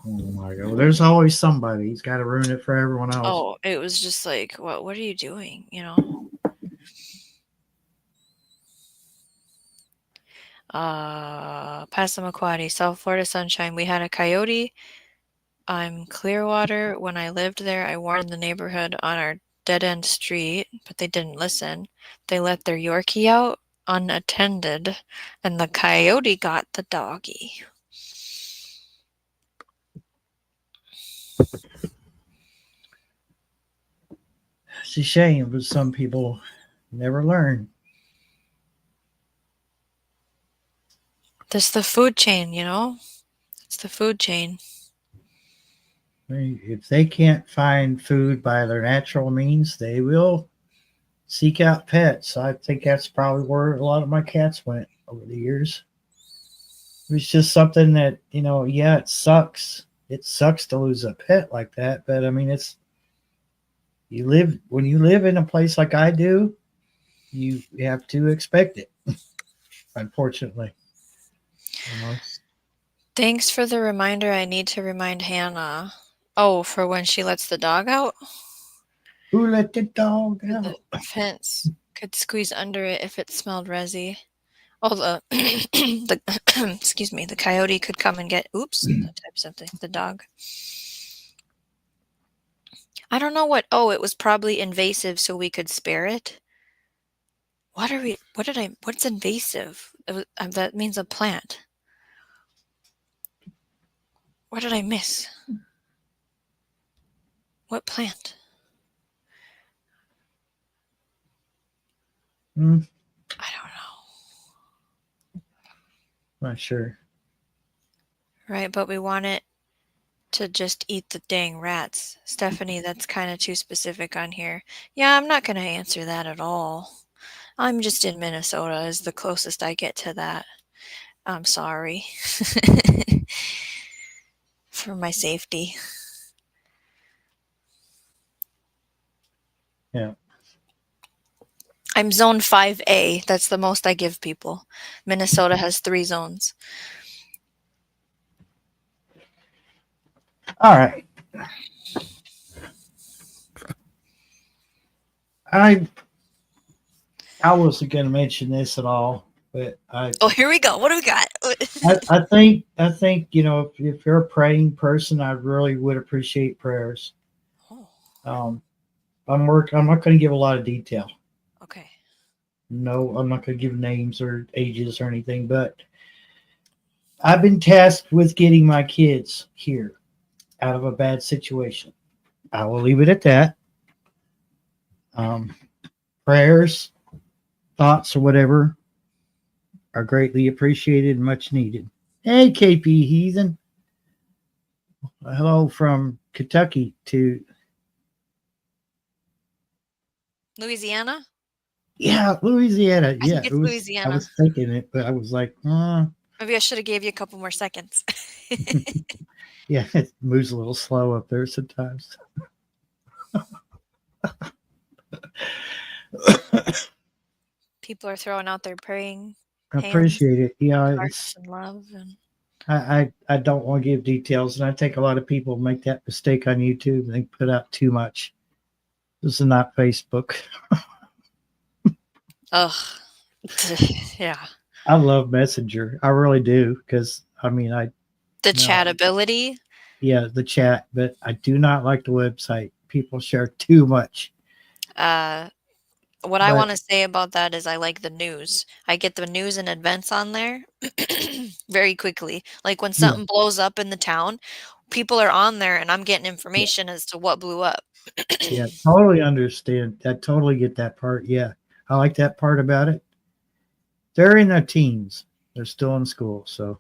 Oh my god! Well, there's always somebody. He's got to ruin it for everyone else. Oh, it was just like, what are you doing? You know? Passamaquoddy, South Florida Sunshine. We had a coyote. I'm Clearwater. When I lived there, I warned the neighborhood on our dead end street, but they didn't listen. They let their Yorkie out unattended, and the coyote got the doggy. It's a shame, but some people never learn. This the food chain, you know? It's the food chain. If they can't find food by their natural means, they will seek out pets. I think that's probably where a lot of my cats went over the years. It was just something that, yeah, it sucks. It sucks to lose a pet like that, but I mean, when you live in a place like I do, you have to expect it, unfortunately. You know, Thanks for the reminder. I need to remind Hannah. Oh, for when she lets the dog out? who let the dog The out? fence could squeeze under it if it smelled resi. Oh, the excuse me, the coyote could come and get. Oops, I typed something. The dog. I don't know what. Oh, it was probably invasive, so we could spare it. What are we? What did I? What's invasive? That means a plant. What did I miss? What plant? Hmm, I don't know. not sure. Right, but we want it to just eat the dang rats. Stephanie, that's kind of too specific on here. Yeah, I'm not going to answer that at all. I'm just in Minnesota, is the closest I get to that. I'm sorry for my safety. Yeah. I'm zone 5A. That's the most I give people. Minnesota has 3 zones. All right. I I wasn't going to mention this at all, but Oh, here we go. What do we got? I think if you're a praying person, I really would appreciate prayers. Oh, Um, I'm not going to give a lot of detail. okay. No, I'm not going to give names or ages or anything, but I've been tasked with getting my kids here out of a bad situation. I will leave it at that. Um, Prayers, thoughts, or whatever are greatly appreciated and much needed. Hey, KP Heathen. Hello from Kentucky to, Louisiana? yeah, Louisiana. I Yeah, think it it's was, I Louisiana. was thinking it, but I was like, Maybe I should have gave you a couple more seconds. yeah, it moves a little slow up there sometimes. People are throwing out their praying I hands, appreciate it. Yeah, hearts, and love. And I don't want to give details, and I think a lot of people make that mistake on YouTube and they put out too much. This is not Facebook. ugh, yeah. I love Messenger. I really do because I mean I The no chatability. yeah the chat, but I do not like the website. People share too much. Uh, what I But want to say about that is I like the news. I get the news in advance on there very quickly. Like when yeah, something blows up in the town, people are on there and I'm getting yeah, information as to what blew up. yeah, totally understand. I totally get that part. Yeah, I like that part about it. They're in their teens. They're still in school, so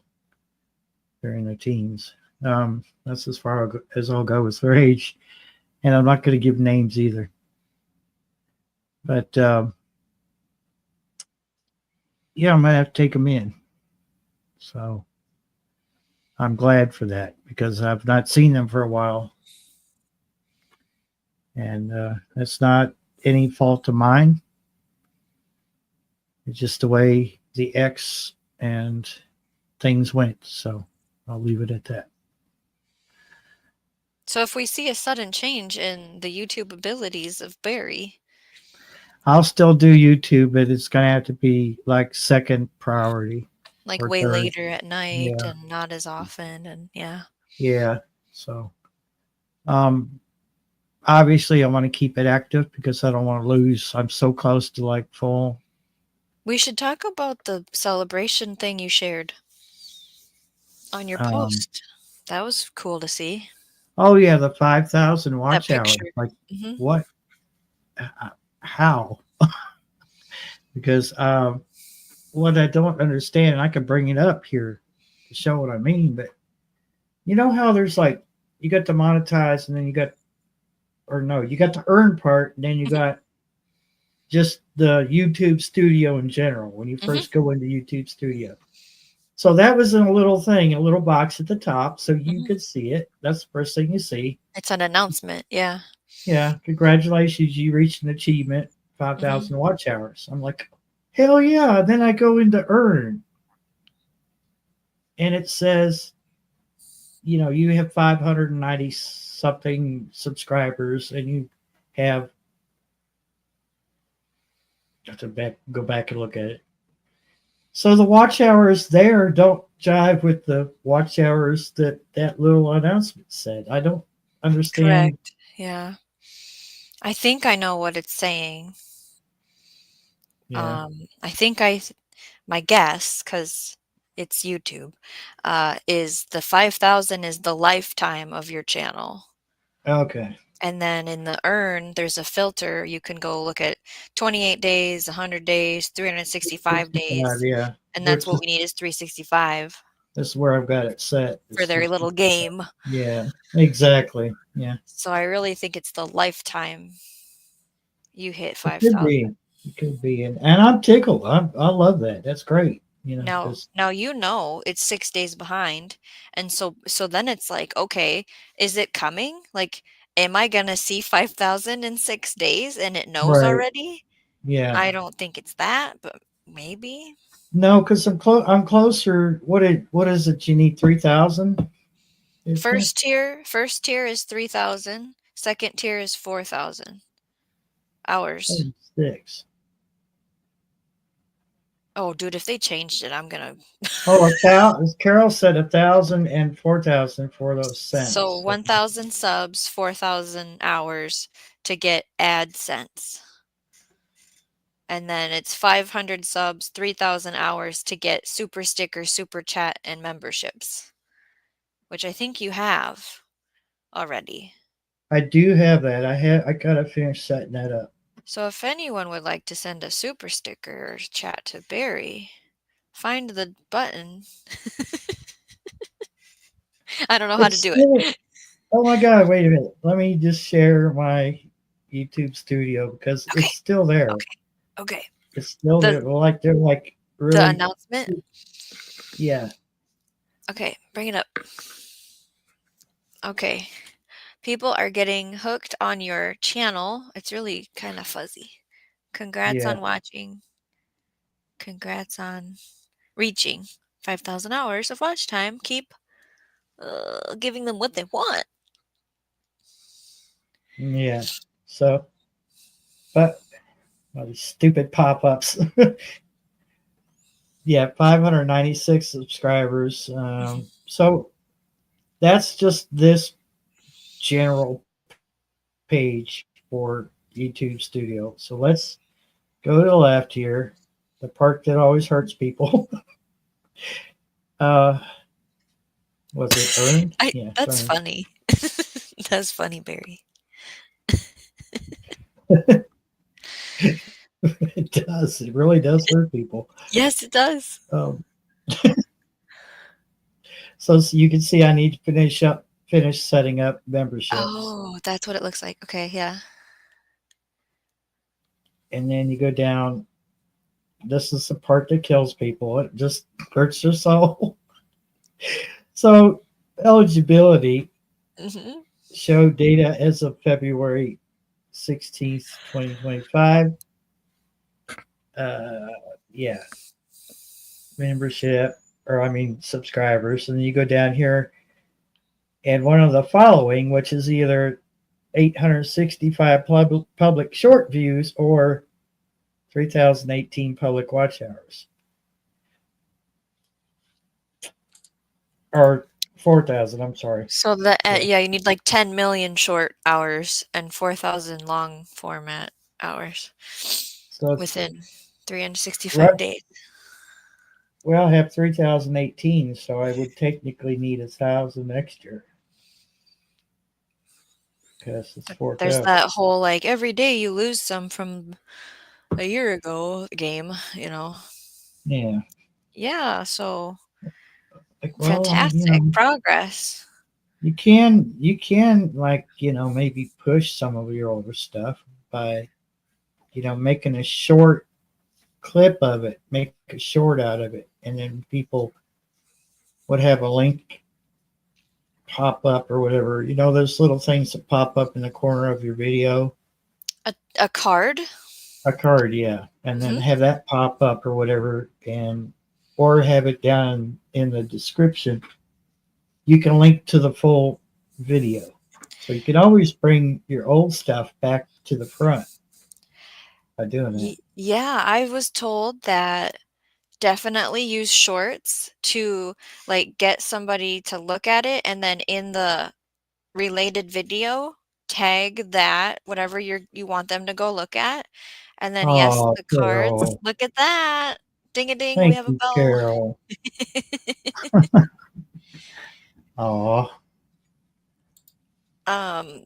they're in their teens. That's as far as I'll go with their age, and I'm not going to give names either. But yeah, I might have to take them in. So I'm glad for that because I've not seen them for a while, and that's not any fault of mine. It's just the way the X and things went. So I'll leave it at that. So if we see a sudden change in the YouTube abilities of Barry, I'll still do YouTube, but it's going to have to be like second priority like or way third. later at night Yeah, and not as often, and yeah. yeah. So um, obviously, I want to keep it active because I don't want to lose. I'm so close to like full. We should talk about the celebration thing you shared on your Um, post. That was cool to see. oh yeah, the 5,000 That watch hours. picture. Like Mhm. what? How? Because what I don't understand, and I can bring it up here to show what I mean, but you know how there's like you got to monetize and then you got or no, you got the earn part, and then you Mhm. got just the YouTube studio in general when you Mhm. first go into YouTube studio. So that was in a little thing, a little box at the top, so you Mhm. could see it. That's the first thing you see. It's an announcement, yeah. Yeah, congratulations, you reached an achievement, Mhm. 5,000 watch hours. I'm like, hell yeah. Then I go into earn, and it says, you have 590 something subscribers, and you have, I have to go back and look at it. So the watch hours there don't jive with the watch hours that little announcement said. I don't understand. Correct. Yeah. I think I know what it's saying. Yeah. I think my guess, because it's YouTube, is the 5,000 is the lifetime of your channel. Okay. And then in the earn, there's a filter. You can go look at 28 days, 100 days, 365 65, days. yeah. And that's Which what is we need is 365 this is where I've got it set. for It's their just little game. yeah. Exactly. Yeah. So I really think it's the lifetime you hit It could 5,000. be. It could be. And I'm tickled. I love that. That's great. Now, Because it's 6 days behind, and so then it's like, "Okay, is it coming? Like, am I gonna see 5,000 in 6 days and it knows right. already?" Yeah. I don't think it's that, but maybe. No, because I'm closer. What is it? You need 3,000, isn't it? First tier is 3,000, second tier is 4,000. hours. 6. Oh, dude, if they changed it, I'm gonna. Oh, Carol said 1,000 and 4,000 for those So cents. 1,000 subs, 4,000 hours to get AdSense. And then it's 500 subs, 3,000 hours to get super sticker, super chat, and memberships, which I think you have already. I do have that. I gotta finish setting that up. So if anyone would like to send a super sticker or chat to Barry, find the button. I don't know how to It's do still. it. Oh my God! Wait a minute. Let me just share my YouTube studio because Okay, it's still there. okay, okay. It's still The there. They're like the really. announcement. Yeah. Okay, bring it up. Okay. People are getting hooked on your channel. It's really kind of fuzzy. Congrats Yeah. on watching. Congrats on reaching 5,000 hours of watch time. Keep giving them what they want. Yeah. So, but all these stupid pop-ups. Yeah, 596 subscribers. So that's just this general page for YouTube Studio. So let's go to the left here, the part that always hurts people. uh, was it earned? Yeah, That's earned. funny. That's funny, Barry. It does. It really does hurt people. Yes, it does. Um, so you can see I need to finish setting up memberships. Oh, that's what it looks like. Okay, yeah. And then you go down. This is the part that kills people. It just hurts their soul. So eligibility Hmm. show data as of February 16th, 2025. Uh, yeah, membership, or I mean subscribers. And then you go down here and one of the following, which is either 865 public short views or 3,018 public watch hours. Or 4,000, I'm sorry. So that Yeah. yeah, you need like 10 million short hours and 4,000 long format hours So it's within 365 right. days. Well, I have 3,018, so I would technically need 1,000 next year because it's There's 4,000. that whole like every day you lose some from a year ago game, you know. Yeah. Yeah, so Like, well, fantastic progress. you can like, maybe push some of your older stuff by, making a short clip of it, make a short out of it, and then people would have a link pop up or whatever. Those little things that pop up in the corner of your video. A card? A card, yeah, and then Mhm. have that pop up or whatever, and or have it down in the description. You can link to the full video, so you can always bring your old stuff back to the front by doing that. Yeah, I was told that definitely use shorts to like get somebody to look at it and then in the related video tag that whatever you want them to go look at. And then yes, Oh, the cards. Carol, Look at that. Ding a ding, we thank have a you, bell. Carol. Oh,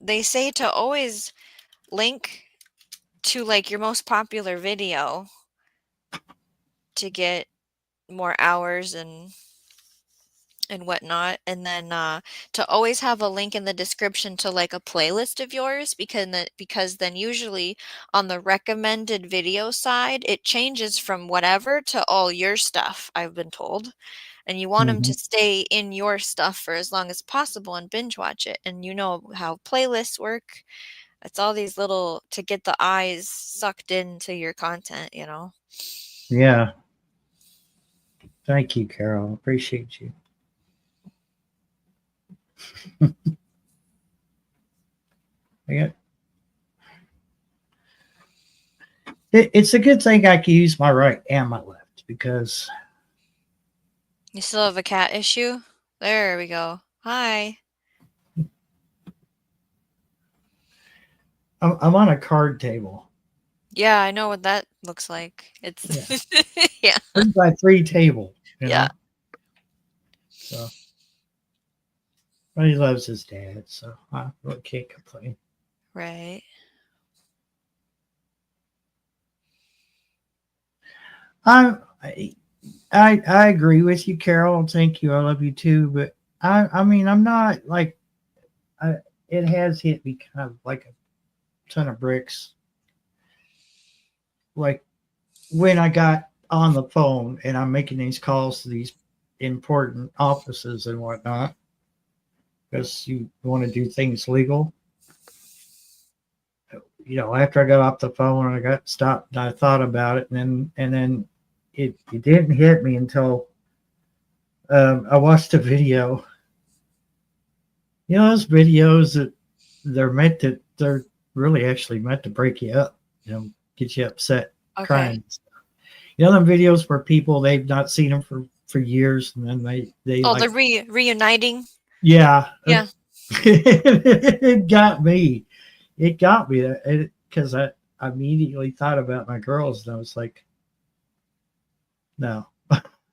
They say to always link to like your most popular video to get more hours and whatnot, and then to always have a link in the description to like a playlist of yours because then usually on the recommended video side it changes from whatever to all your stuff, I've been told, and you want them to hmm, stay in your stuff for as long as possible and binge watch it. And you know how playlists work. It's all these little to get the eyes sucked into your content, you know. yeah. Thank you, Carol. Appreciate you. I got it's a good thing I can use my right and my left because You still have a cat issue? There we go. Hi. I'm on a card table. Yeah, I know what that looks like. It's Yeah, yeah. 3 by 3 table. Yeah. So but he loves his dad, so I really can't complain. Right. I I agree with you, Carol. Thank you. I love you too. But I mean, I'm not like I, it has hit me kind of like a ton of bricks. Like when I got on the phone and I'm making these calls to these important offices and whatnot, because you want to do things legal. After I got off the phone, I got stopped and I thought about it, and then it didn't hit me until I watched a video. Those videos that they're really actually meant to break you up, get you upset, Okay. crying. Them videos where people they've not seen them for years, and then they Oh, the like, reuniting? yeah, Yeah. it got me. It got me because I immediately thought about my girls, and I was like, no,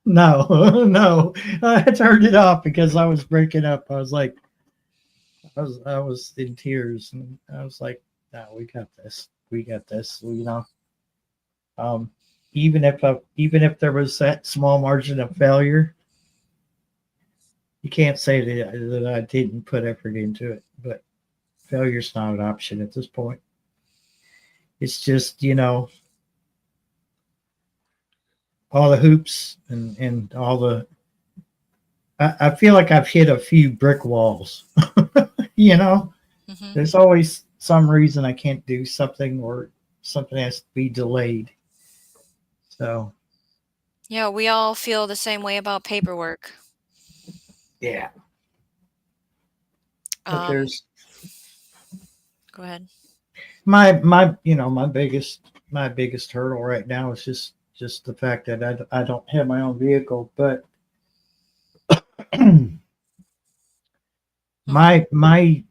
no, no. I turned it off because I was breaking up. I was like, I was in tears, and I was like, no, we got this. We got this. Um, even if there was that small margin of failure, you can't say that I didn't put effort into it. But failure's not an option at this point. It's just all the hoops and all the. I feel like I've hit a few brick walls. you know, Mhm. there's always some reason I can't do something or something has to be delayed. So Yeah, we all feel the same way about paperwork. yeah, but Um, there's Go ahead. my biggest hurdle right now is just the fact that I don't have my own vehicle, but Mhm. my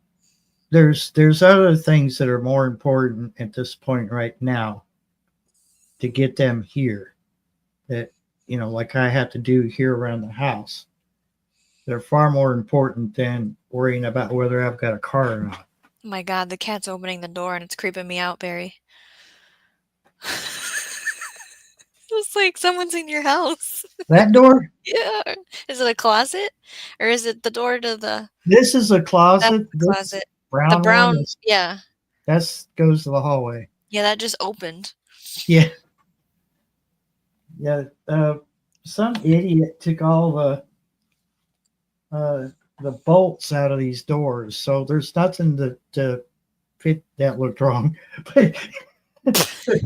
there's other things that are more important at this point right now to get them here that like I have to do here around the house. They're far more important than worrying about whether I've got a car or not. Oh my god, the cat's opening the door and it's creeping me out, Barry. It's like someone's in your house. That door, Yeah. Is it a closet? Or is it the door to the this is a that's closet. the This closet. The brown one brown is yeah. that's goes to the hallway. Yeah, that just opened. Yeah, yeah. Some idiot took all uh, the bolts out of these doors, so there's nothing to fit. That looked wrong, but there's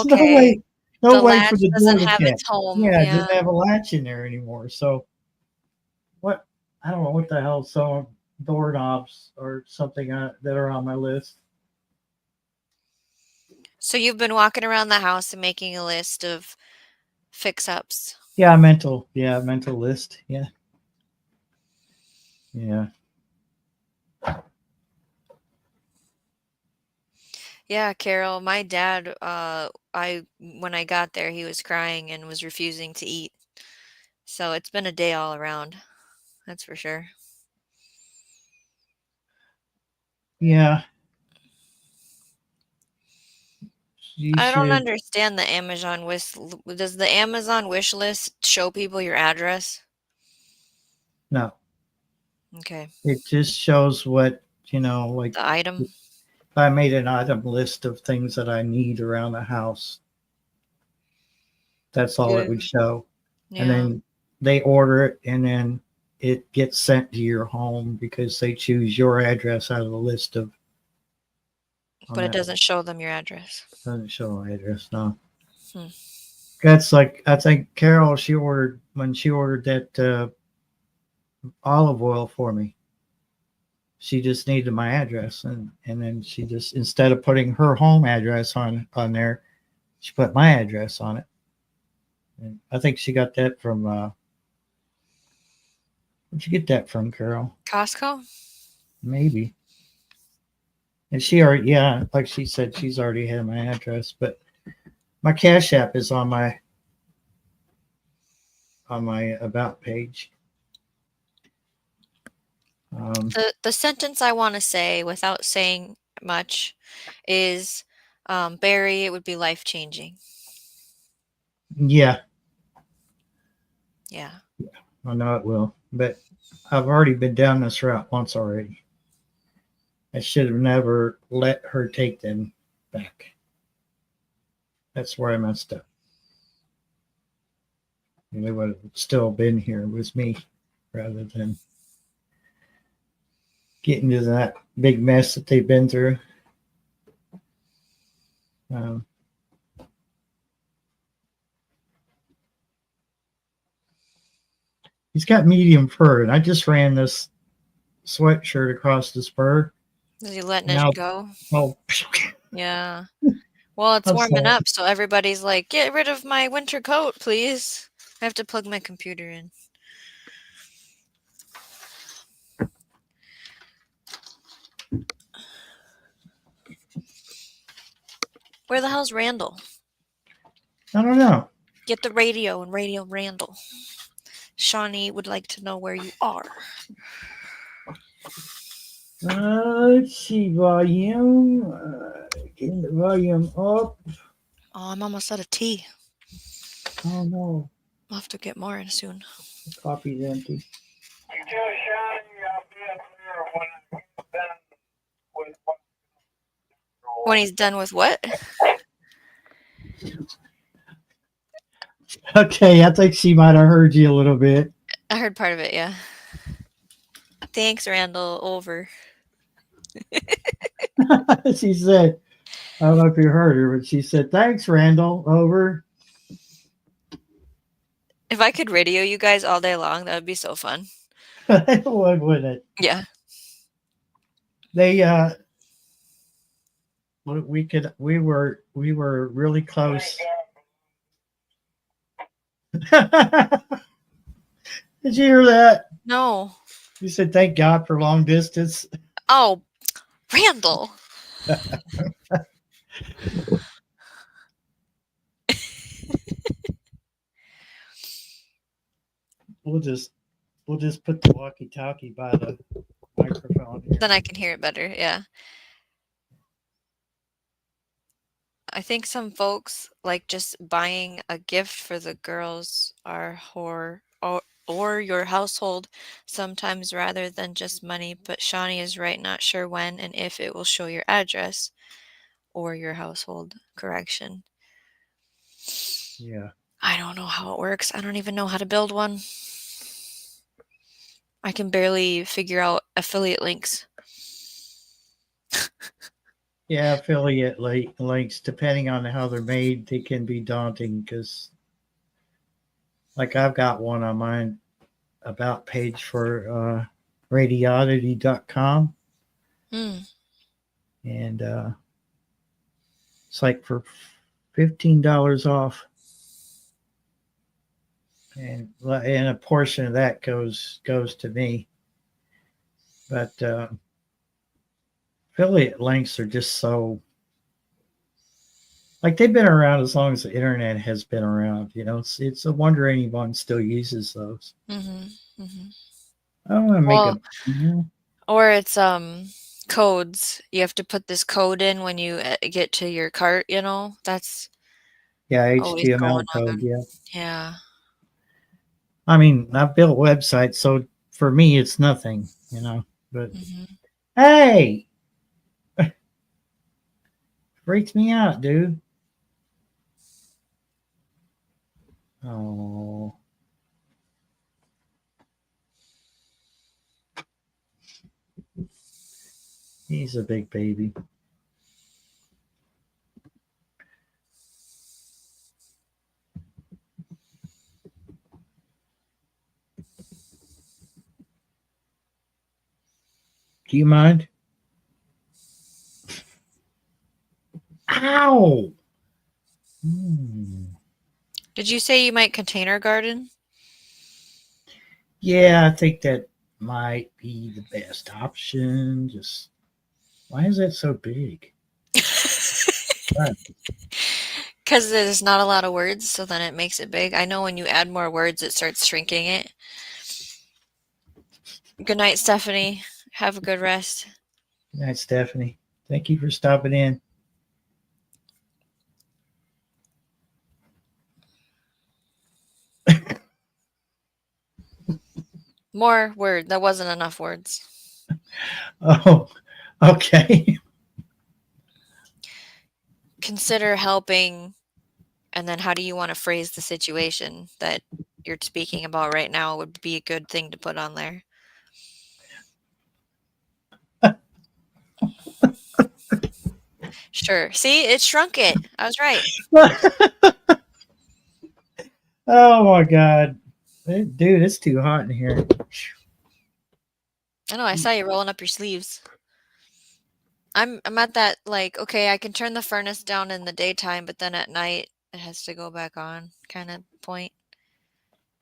no Okay. way, no The way for latch the door doesn't to have catch. its home, Yeah, it yeah. doesn't have a latch in there anymore. So what? I don't know what the hell some doorknobs or something that are on my list. So you've been walking around the house and making a list of fix-ups. Yeah, mental list. Yeah, yeah. Yeah, Carol, my dad, I when I got there, he was crying and was refusing to eat. So it's been a day all around. That's for sure. Yeah, you I don't should. understand the Amazon wish. Does the Amazon wish list show people your address? No, Okay. it just shows what, like The item? if I made an item list of things that I need around the house, that's all it Yeah. would show. And Yeah. then they order it and then it gets sent to your home because they choose your address out of the list of on But it that doesn't list. show them your address. Doesn't show an address, no. Hmm. That's like I think Carol when she ordered that olive oil for me. she just needed my address, and then she just, instead of putting her home address on there, she put my address on it. And I think she got that from where'd you get that from, Carol? Costco? Maybe. And she already, yeah, like she said, she's already had my address, but my Cash App is on my about page. The sentence I want to say without saying much is Barry, it would be life changing. Yeah, Yeah. I know it will, but I've already been down this route once already. I should have never let her take them back. That's where I messed up. And they would have still been here with me rather than getting into that big mess that they've been through. Um, he's got medium fur, and I just ran this sweatshirt across the spur. Is he letting Now, it go? oh, Yeah. Well, it's I'm warming sorry. up, so everybody's like, get rid of my winter coat, please. I have to plug my computer in. Where the hell's Randall? I don't know. Get the radio and radio Randall. Shawnee would like to know where you are. Let's see, volume. Getting the volume up. Oh, I'm almost out of tea. Oh no, I'll have to get more in soon. the coffee's empty. When he's done with what? Okay, I think she might have heard you a little bit. I heard part of it, yeah. Thanks, Randall. Over. She said, I don't know if you heard her, but she said, "Thanks, Randall." Over. If I could radio you guys all day long, that would be so fun. What would it? Yeah. They we were really close. Did you hear that? No. You said thank God for long distance. Oh, Randall. We'll just put the walkie-talkie by the microphone here. Then I can hear it better, yeah. I think some folks like just buying a gift for the girls or your household sometimes rather than just money, but Shawnee is right, not sure when and if it will show your address or your household. Correction. Yeah. I don't know how it works. I don't even know how to build one. I can barely figure out affiliate links. Yeah, affiliate links, depending on how they're made, they can be daunting because, like, I've got one on mine about page for radiodity.com, Hmm. and it's like for $15 off, and a portion of that goes to me. But affiliate links are just so, like, they've been around as long as the internet has been around. It's a wonder anyone still uses those. Mm-hmm. Mm-hmm. I don't want to make Well, or it's codes. You have to put this code in when you get to your cart, That's yeah, always going HTML on. code. Yeah, Yeah. I mean, I've built websites, so for me, it's nothing. But Mm-hmm. hey, freaks me out, dude. Oh, he's a big baby. Do you mind? Ow! Hmm. Did you say you might container garden? Yeah, I think that might be the best option. Just why is that so big? Right. Because there's not a lot of words, so then it makes it big. I know when you add more words, it starts shrinking it. Good night, Stephanie. Have a good rest. Good night, Stephanie. Thank you for stopping in. More word. That wasn't enough words. Oh, okay. Consider helping, and then how do you want to phrase the situation that you're speaking about right now would be a good thing to put on there. Sure. See, it shrunk it. I was right. Oh my God, dude, it's too hot in here. I know. I saw you rolling up your sleeves. I'm at that like, okay, I can turn the furnace down in the daytime, but then at night it has to go back on kind of point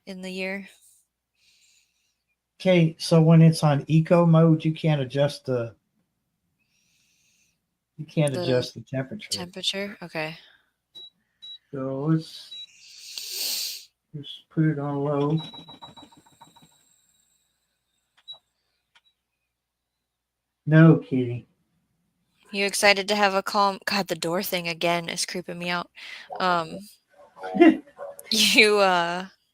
in the year. Okay, so when it's on eco mode, you can't The adjust the temperature. temperature. Okay. So let's just put it on low. No, Kitty. You excited to have a calm? God, the door thing again is creeping me out. Um, you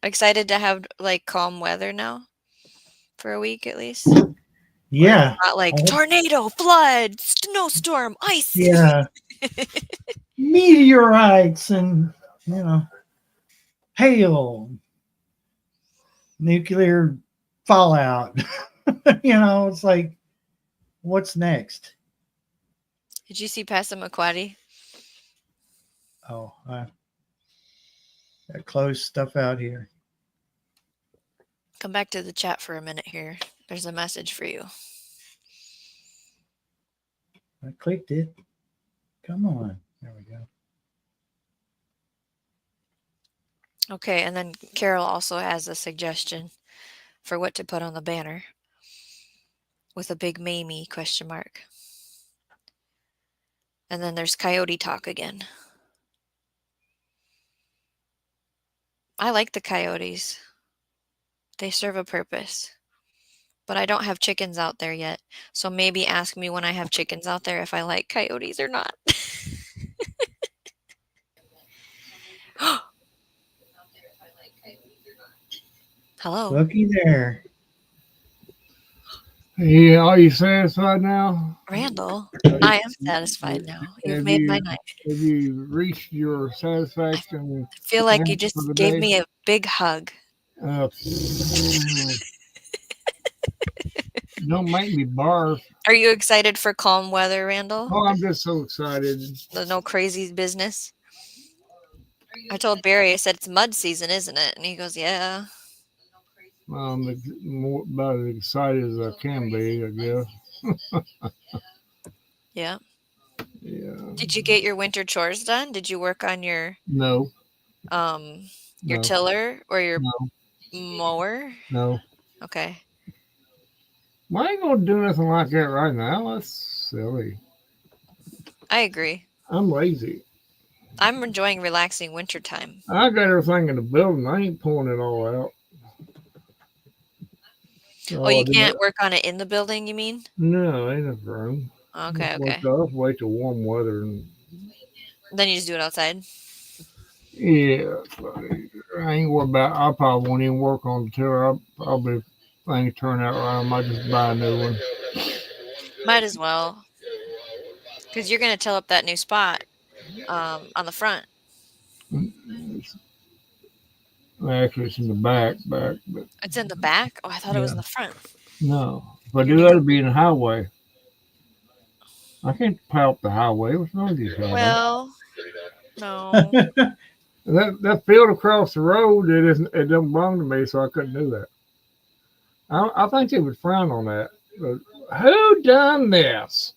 excited to have like calm weather now for a week at least? Where it's Yeah. not like Oh, tornado, flood, snowstorm, ice. yeah. Meteorites and you know hail, nuclear fallout. It's like, what's next? Did you see Passamaquoddy? Oh, I closed stuff out here. Come back to the chat for a minute here. There's a message for you. I clicked it. Come on. There we go. Okay, and then Carol also has a suggestion for what to put on the banner with a big Mamie question mark. And then there's Coyote Talk again. I like the coyotes. They serve a purpose. But I don't have chickens out there yet. So maybe ask me when I have chickens out there if I like coyotes or not. Hello, Looky there. Yeah, are you satisfied now? Randall. Have I am satisfied now. You've made my night. you reached your satisfaction I feel like you for the just gave day? me a big hug. Uh, don't make me barf. Are you excited for calm weather, Randall? Oh, I'm just so excited. No crazy business? I told Barry, I said, it's mud season, isn't it? And he goes, yeah. I'm more about as excited as I can be, I guess. Yeah. Yeah. Did you get your winter chores done? Did you work on No, your no, tiller or your no, mower? no. Okay. Well, I ain't gonna do nothing like that right now. That's silly. I agree. I'm lazy. I'm enjoying relaxing winter time. I got everything in the building. I ain't pulling it all out. Oh, Oh, you can't work on it in the building, you mean? no, ain't enough room. Okay, okay. Wait till warm weather and Then you just do it outside. yeah. I ain't worried about. I probably won't even work on the tiller. I'll probably things turn out right. I might just buy a new one. Might as well. Because you're going to till up that new spot on the front. Actually, it's in the back, but It's in the back? Oh, I thought it was yeah, in the front. no. If I Your do new that, it'd be in the highway. I can't power up the highway. What's wrong with you, highway? Well, no. That field across the road, it doesn't belong to me, so I couldn't do that. I think they would frown on that. But who done this?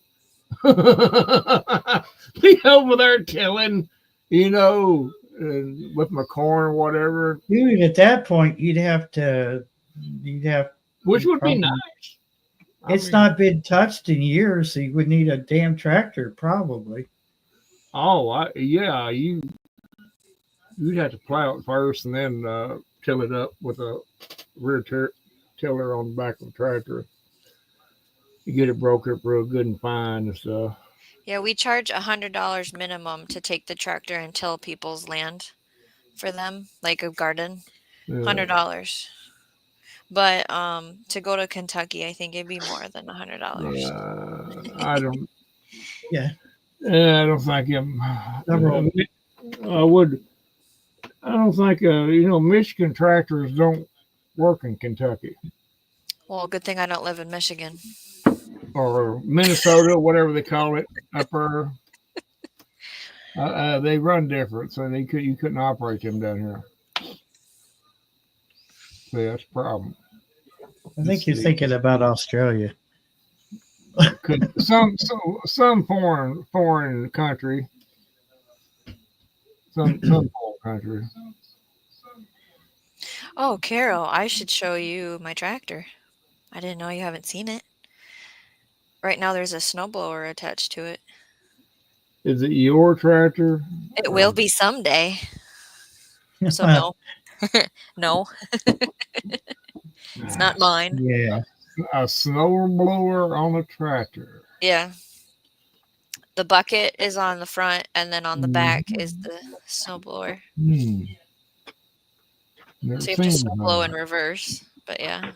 Be over there tilling, with my corn or whatever, Dude, at that point, you'd have, which would be probably, nice. it's not been touched in years, so you would need a damn tractor, probably. Oh, yeah, you'd have to plow it first and then till it up with a rear tiller on the back of the tractor. You get it broke up real good and fine and stuff. Yeah, we charge $100 minimum to take the tractor and till people's land for them, like a garden. Yeah. $100. But to go to Kentucky, I think it'd be more than $100. I don't. Yeah. I don't think Several. I would. I don't think Michigan tractors don't work in Kentucky Well, good thing I don't live in Michigan. or Minnesota, whatever they call it up there. They run different, so you couldn't operate them down here. So that's a problem. I think you're thinking about Australia. Some foreign country, some foreign country. Oh, Carol, I should show you my tractor. I didn't know you haven't seen it. Right now, there's a snowblower attached to it. Is it your tractor? It will be someday. So no. No. It's not mine. Yeah. A snow blower on a tractor. Yeah. The bucket is on the front, and then on the back is the snowblower. Never So you have to seen snowblow one. in reverse. But yeah.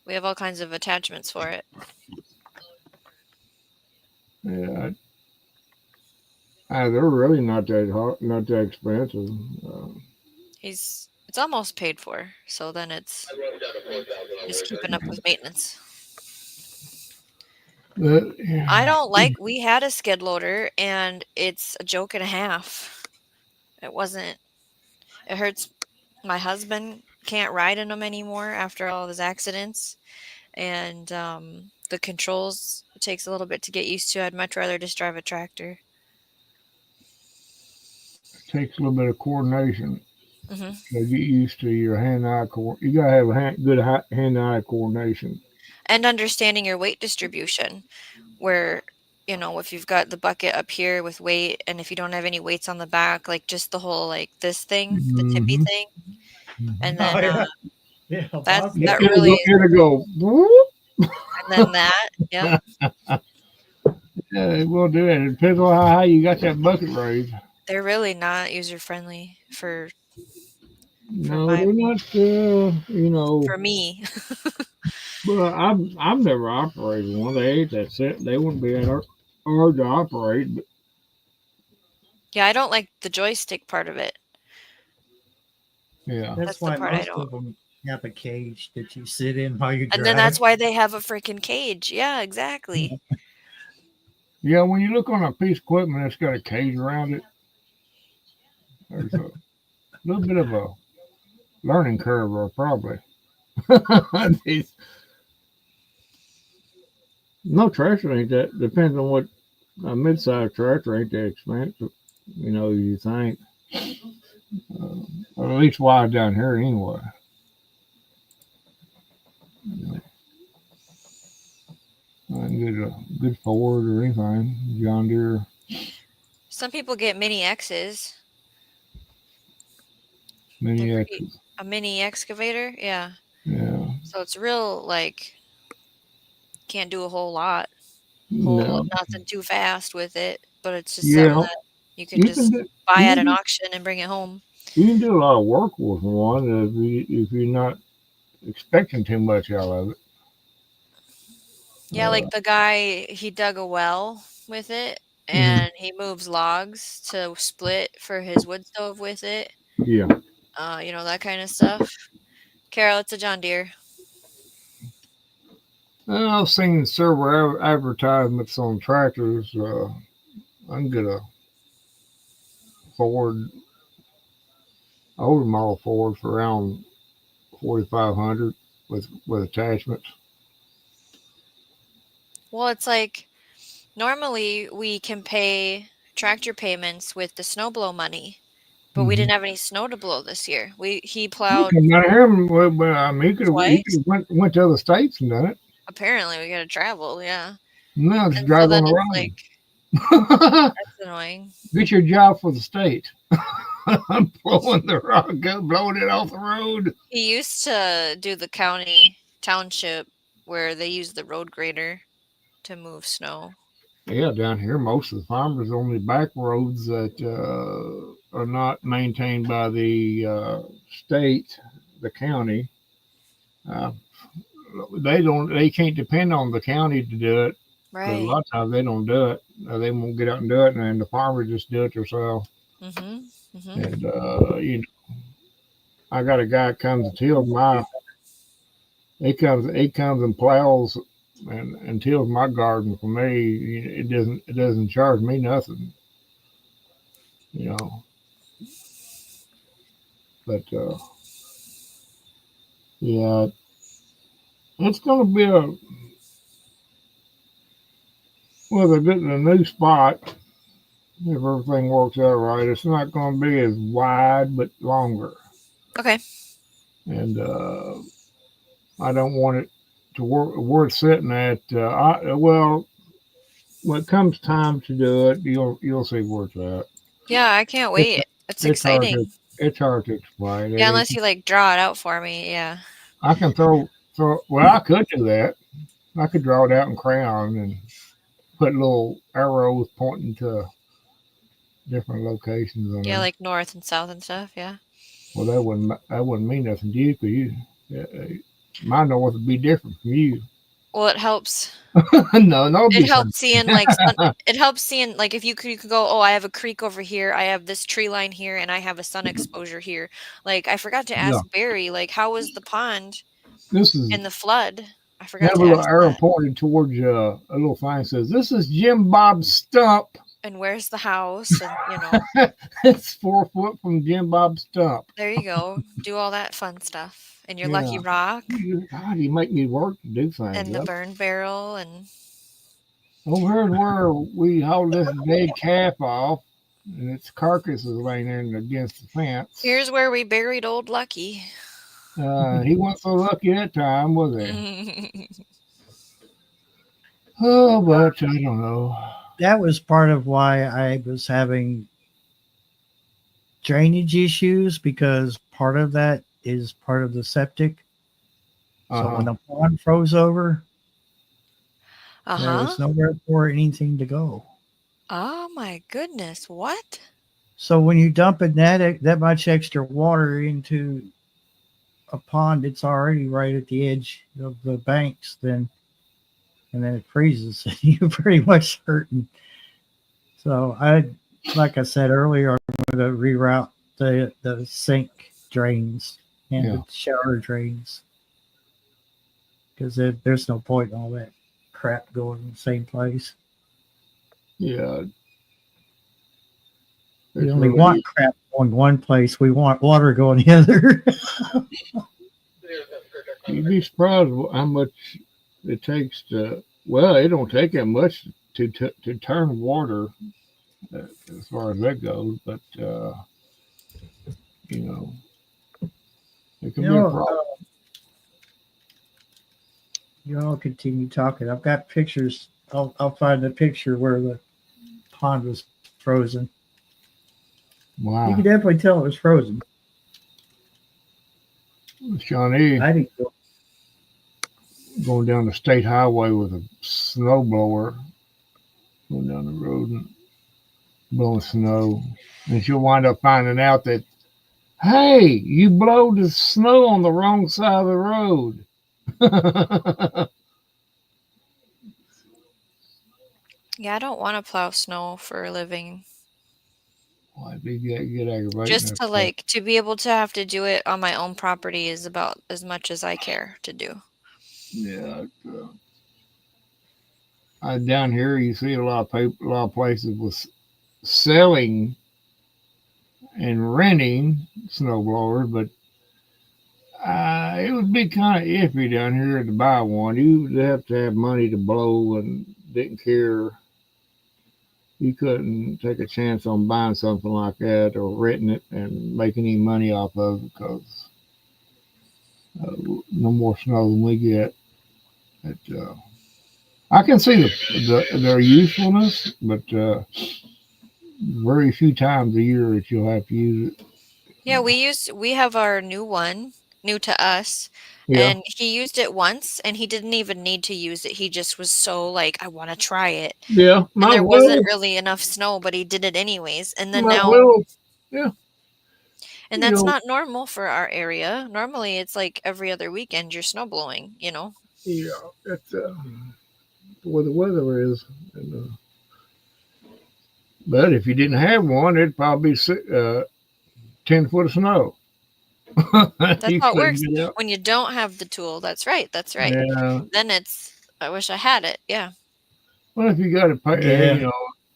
We have all kinds of attachments for it. Yeah. They're really not that expensive. It's almost paid for, so then it's just keeping up with maintenance. I don't like. We had a skid loader, and it's a joke and a half. It wasn't. It hurts. My husband can't ride in them anymore after all of his accidents, and the controls takes a little bit to get used to. I'd much rather just drive a tractor. Takes a little bit of coordination Hmm. to get used to your hand-eye You gotta have good hand-eye coordination. And understanding your weight distribution, where if you've got the bucket up here with weight, and if you don't have any weights on the back, like just the whole this thing, the tippy Mm-hmm. thing, and Oh, then yeah. Yeah. that really, It'll go. Whoop. and then that, yep. Yeah, it will do it. It depends on how high you got that bucket raised. They're really not user friendly for No, my they're not. for me. But I've never operated one. They ain't that set. They wouldn't be hard to operate. But Yeah, I don't like the joystick part of it. yeah, That's That's the why part I most don't. of them have a cage that you sit in while you drive. And then that's why they have a freaking cage. Yeah, exactly. yeah. When you look on a piece of equipment that's got a cage around it, there's a little bit of a learning curve, or probably. No tractor ain't that. Depends on what a mid-sized tractor ain't that expensive. You think. Or at least wide down here anyway. I can get a good Ford or anything. John Deere. Some people get mini X's. Mini X's. A mini excavator, yeah. Yeah. So it's real can't do a whole lot. No. Nothing too fast with it, but it's just Yeah. something that you can just buy at an auction and bring it home. You can do a lot of work with one if you're not expecting too much out of it. Yeah, like the guy, he dug a well with it, and he moves logs to split for his wood stove with it. Yeah. That kind of stuff. Carol, it's a John Deere. I've seen several advertisements on tractors. I can get a Ford, older model Ford, for around $4,500 with attachments. Well, it's like normally we can pay tractor payments with the snow blow money, but we Mhm. didn't have any snow to blow this year. He You plowed come down here, but I mean, he could twice. have went to other states and done it. Apparently, we gotta travel, yeah. No, just And so drive then on it's the like road. that's annoying. Get your job for the state. I'm blowing the rock, blowing it off the road. He used to do the county township where they use the road grader to move snow. Yeah, down here, most of the farmers on the back roads that are not maintained by the state, the county. Uh, they can't depend on the county to do it. But a Right. lot of times they don't do it. They won't get out and do it, and then the farmers just do it themselves. Mhm. Mhm. And I got a guy that comes and tills my. He comes and plows and tills my garden for me. It doesn't charge me nothing, you know. But yeah, it's going to be they're getting a new spot if everything works out right. It's not going to be as wide but longer, Okay. and I don't want it to worth sitting at. When it comes time to do it, you'll see where it's at. Yeah, I can't It's wait. It's it's hard to exciting. it's hard to explain. Yeah, unless you like draw it out for me. Yeah. I can throw. Well, I could do that. I could draw it out in crayon and put little arrows pointing to different locations on Yeah, there. like north and south and stuff. Yeah. Well, that wouldn't mean nothing to you, because my north would be different from you. Well, it helps. No, no, it'd It be fun. helps seeing like it helps seeing like if you could go, oh, I have a creek over here, I have this tree line here, and I have a sun exposure here. Like I forgot to Yeah, ask Barry, like how was the pond this is in the flood? I have forgot a to little ask arrow that. pointed towards a little thing that says, "This is Jim Bob's stump." And where's the house? And It's 4 foot from Jim Bob's stump. there you go. Do all that fun stuff. And your lucky Yeah. rock God, you make me work to do things. and the burn barrel and Over here is where we hauled this dead calf off, and its carcass is laying there against the fence. here's where we buried old Lucky. He wasn't so lucky that time, was he? Oh, but I don't know. That was part of why I was having drainage issues, because part of that is part of the septic. So when Uh-huh. the pond froze over, there Uh-huh. was nowhere for anything to go. Oh my goodness. What? So when you dump that much extra water into a pond, it's already right at the edge of the banks, then and then it freezes, and you're pretty much hurting. So like I said earlier, I'm going to reroute the sink drains and Yeah. the shower drains, because there's no point in all that crap going in the same place. Yeah. We It's only really, want crap going one place. We want water going the other. you'd be surprised how much it takes to. Well, it don't take that much to turn water, as far as that goes. But you know, it can You be a know, problem. you all continue talking. I've got pictures. I'll find the picture where the pond was frozen. You Wow, can definitely tell it was frozen. Shawnee I didn't go. going down the state highway with a snowblower, going down the road and blowing snow, and she'll wind up finding out that, hey, you blowed the snow on the wrong side of the road. Yeah, I don't want to plow snow for a living. Well, it'd be get aggravating. Just to like to be able to have to do it on my own property is about as much as I care to do. Yeah. Down here, you see a lot of people, a lot of places with selling and renting snowblowers, but It would be kind of iffy down here to buy one. You would have to have money to blow and didn't care. You couldn't take a chance on buying something like that or renting it and making any money off of it because no more snow than we get. But, I can see their usefulness, but very few times a year that you'll have to use it. Yeah, we have our new one, new to us, Yeah, and he used it once and he didn't even need to use it. He just was so like, I want to try it. yeah. And there wasn't really enough snow, but he did it anyways. And then My now, little, yeah. and You that's know, not normal for our area. Normally it's like every other weekend you're snow blowing, you know? yeah. That's the way the weather is. And, but if you didn't have one, it'd probably be 10 foot of snow. That's You how it couldn't works. get out. When you don't have the tool, that's right. That's right. Yeah. Then it's, I wish I had it. Yeah. Well, if you got to pay, Yeah. you know,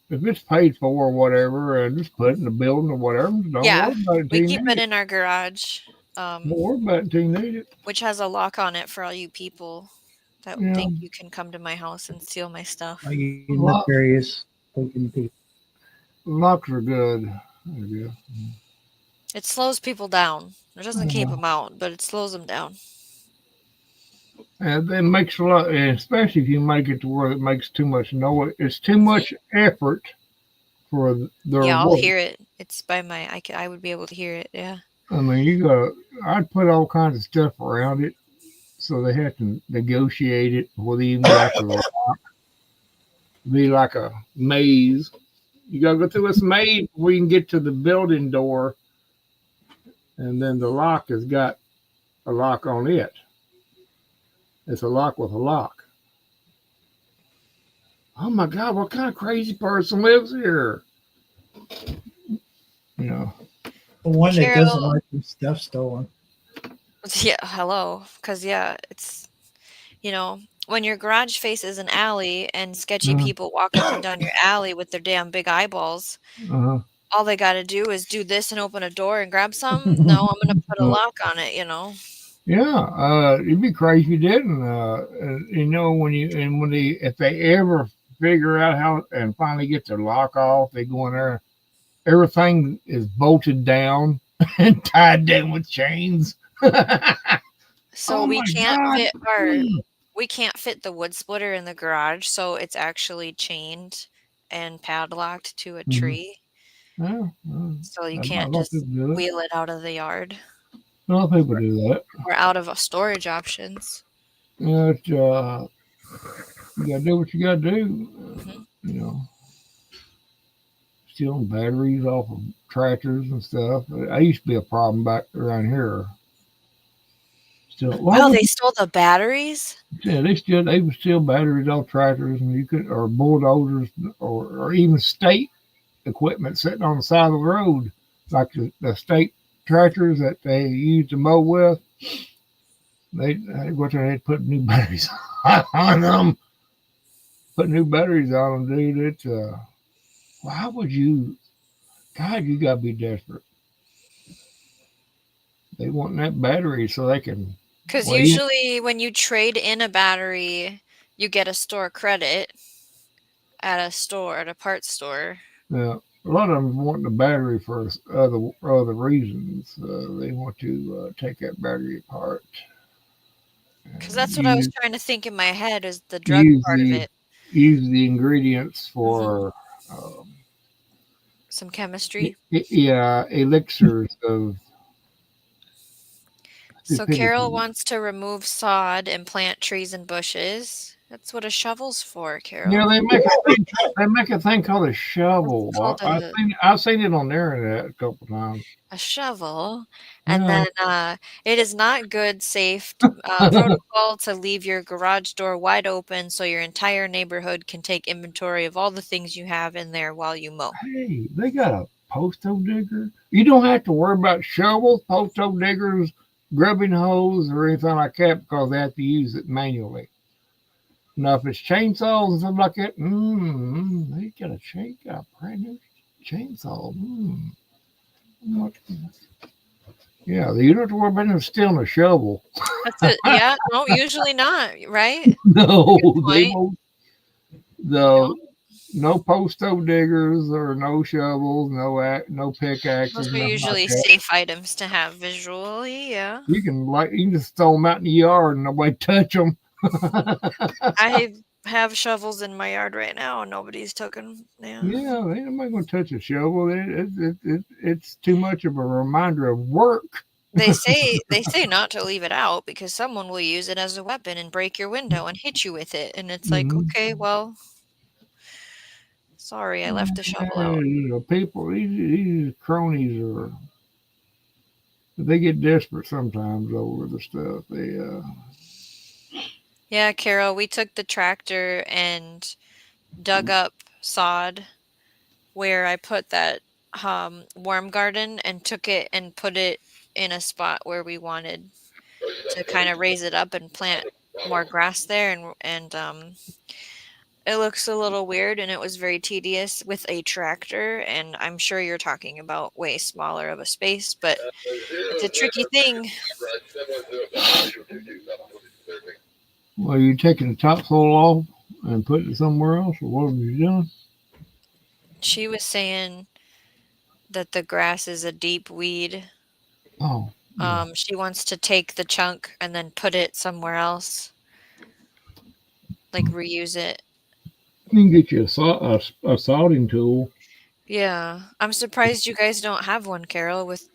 if it's paid for or whatever, just put it in the building or whatever. Don't Yeah. worry about it until We you keep need it it. in our garage, Don't worry about it until you need it. which has a lock on it for all you people that Yeah. think you can come to my house and steal my stuff. Are you Lock, nefarious looking people? locks are good. I guess. It slows people down. It doesn't keep Yeah. them out, but it slows them down. And it makes a lot, and especially if you make it to where it makes too much noise. It's too much effort for their Yeah, I'll work. hear it. It's by my I would be able to hear it. Yeah. I mean, you got. I'd put all kinds of stuff around it, so they have to negotiate it before they even get out to the lock. Be like a maze. You gotta go through this maze before you can get to the building door, and then the lock has got a lock on it. It's a lock with a lock. Oh my God! What kind of crazy person lives here? You know. The one that doesn't Carol, like his stuff stolen. yeah, hello. Because, yeah, it's, when your garage faces an alley and sketchy Uh, people walk up and down your alley with their damn big eyeballs, uh, all they got to do is do this and open a door and grab some. No, I'm going to put a uh, lock on it. yeah, it'd be crazy if you didn't. You know, when they if they ever figure out how and finally get their lock off, they go in there. Everything is bolted down and tied down with chains. So Oh we my can't God! fit we can't fit the wood splitter in the garage, so it's actually chained and padlocked to a Mhm. tree. Yeah, So you a can't lot of just people do it. wheel it out of the yard. A lot of people do that. We're out of storage options. But, you gotta do what you gotta do. Mhm. You know, stealing batteries off of tractors and stuff. I used to be a problem back around here. Still, why Wow, would they stole the batteries? yeah, they would steal batteries off tractors and you could or bulldozers or even state equipment sitting on the side of the road, like the state tractors that they used to mow with. They'd put new batteries on them. Put new batteries on them, dude. Why would you? God, you gotta be desperate. They want that battery so they can. Because Well, yeah, usually when you trade in a battery, you get a store credit at a parts store. now, a lot of them want the battery for other reasons. They want to take that battery apart Because and that's what I was trying to think in my head is the drug use part of the it. use the ingredients Mhm. for um, Some chemistry. yeah elixirs of So Carol stupidity. wants to remove sod and plant trees and bushes. That's what a shovel's for, Yeah, Carol. they make a thing called a It's shovel. called I've seen it on the internet a couple times. a shovel. And Yeah. then it is not good, safe protocol to leave your garage door wide open so your entire neighborhood can take inventory of all the things you have in there while you mow. Hey, they got a post-hole digger. You don't have to worry about shovels, post-hole diggers, grubbing hoes, or anything like that because they have to use it manually. Now, if it's chainsaws and stuff like that, they got a brand new chainsaw. Yeah, you don't have to worry about them stealing a shovel. That's it. Yeah, no, usually not, right? No, they Point. won't. No, The no posto diggers or no shovels, no pickaxes, those are nothing like usually that. safe items to have visually. Yeah, You can just throw them out in the yard and nobody touch them. I have shovels in my yard right now, and nobody's taken. Yeah, Yeah, ain't nobody gonna touch a shovel. It's too much of a reminder of work. they say not to leave it out because someone will use it as a weapon and break your window and hit you with it, and it's like, Mhm. okay, well, sorry, I left the shovel out. People, these cronies are. They get desperate sometimes over the stuff. Yeah, Carol, we took the tractor and dug up sod where I put that worm garden and took it and put it in a spot where we wanted to kind of raise it up and plant more grass there, and it looks a little weird and it was very tedious with a tractor, and I'm sure you're talking about way smaller of a space, but it's a tricky thing. Well, you taking the topsoil off and putting it somewhere else, or what have you done? She was saying that the grass is a deep weed. Oh, yeah. She wants to take the chunk and then put it somewhere else, like reuse it. You can get you a sodding tool. Yeah, I'm surprised you guys don't have one, Carol, with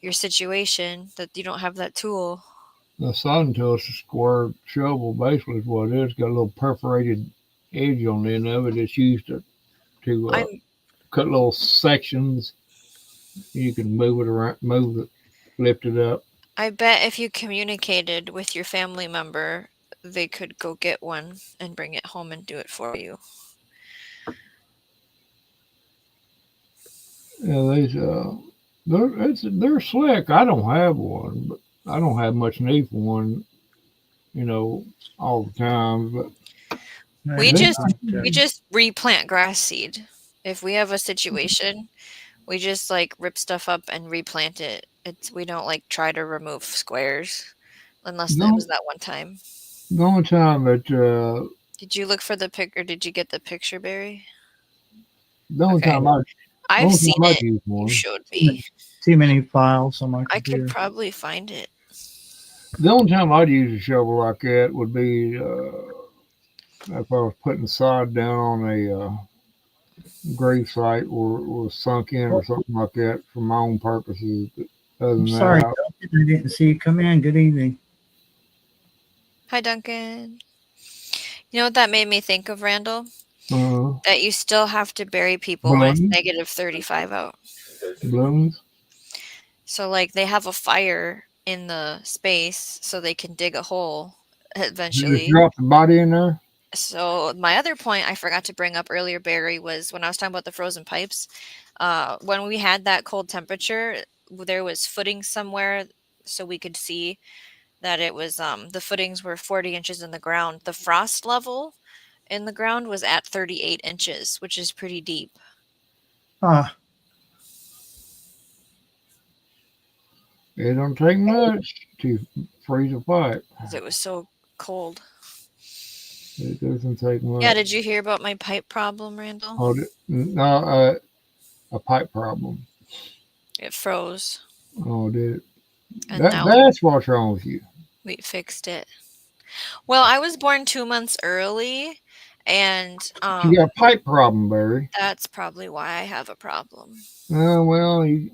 your situation, that you don't have that tool. A sodding tool is a square shovel, basically, is what it is. It's got a little perforated edge on the end of it. It's used to I'm cut little sections. You can move it around, move it, lift it up. I bet if you communicated with your family member, they could go get one and bring it home and do it for you. Yeah, they're slick. I don't have one, but I don't have much need for one, you know, all the time. But We they, just replant grass seed. If we have a situation, we just like rip stuff up and replant it. We don't like try to remove squares unless that no, was that one time. the only time that Did you look for the pic or did you get the picture, Barry? the only Okay. time I the I've only seen time I'd it. use You one. showed me. Too many files on my I could computer. probably find it. The only time I'd use a shovel like that would be if I was putting sod down on a grave site or was sunk in or Oh, something like that for my own purposes. But other I'm than sorry, that, Duncan, I didn't see you come in. Good evening. Hi, Duncan. You know what that made me think of, Randall? uh, That you still have to bury people when it's balloons, negative 35 out. balloons. So, like, they have a fire in the space so they can dig a hole You just eventually. drop the body in there. So, my other point I forgot to bring up earlier, Barry, was when I was talking about the frozen pipes. When we had that cold temperature, there was footing somewhere so we could see that it was the footings were 40 inches in the ground. The frost level in the ground was at 38 inches, which is pretty deep. Ah, It don't take much to freeze a pipe. Because it was so cold. It doesn't take Yeah, much. did you hear about my pipe problem, Randall? Oh, no, a pipe problem. It froze, Oh, did it? and now That's what's wrong with you. we fixed it. Well, I was born 2 months early, and You got a pipe problem, Barry. that's probably why I have a problem. Well, we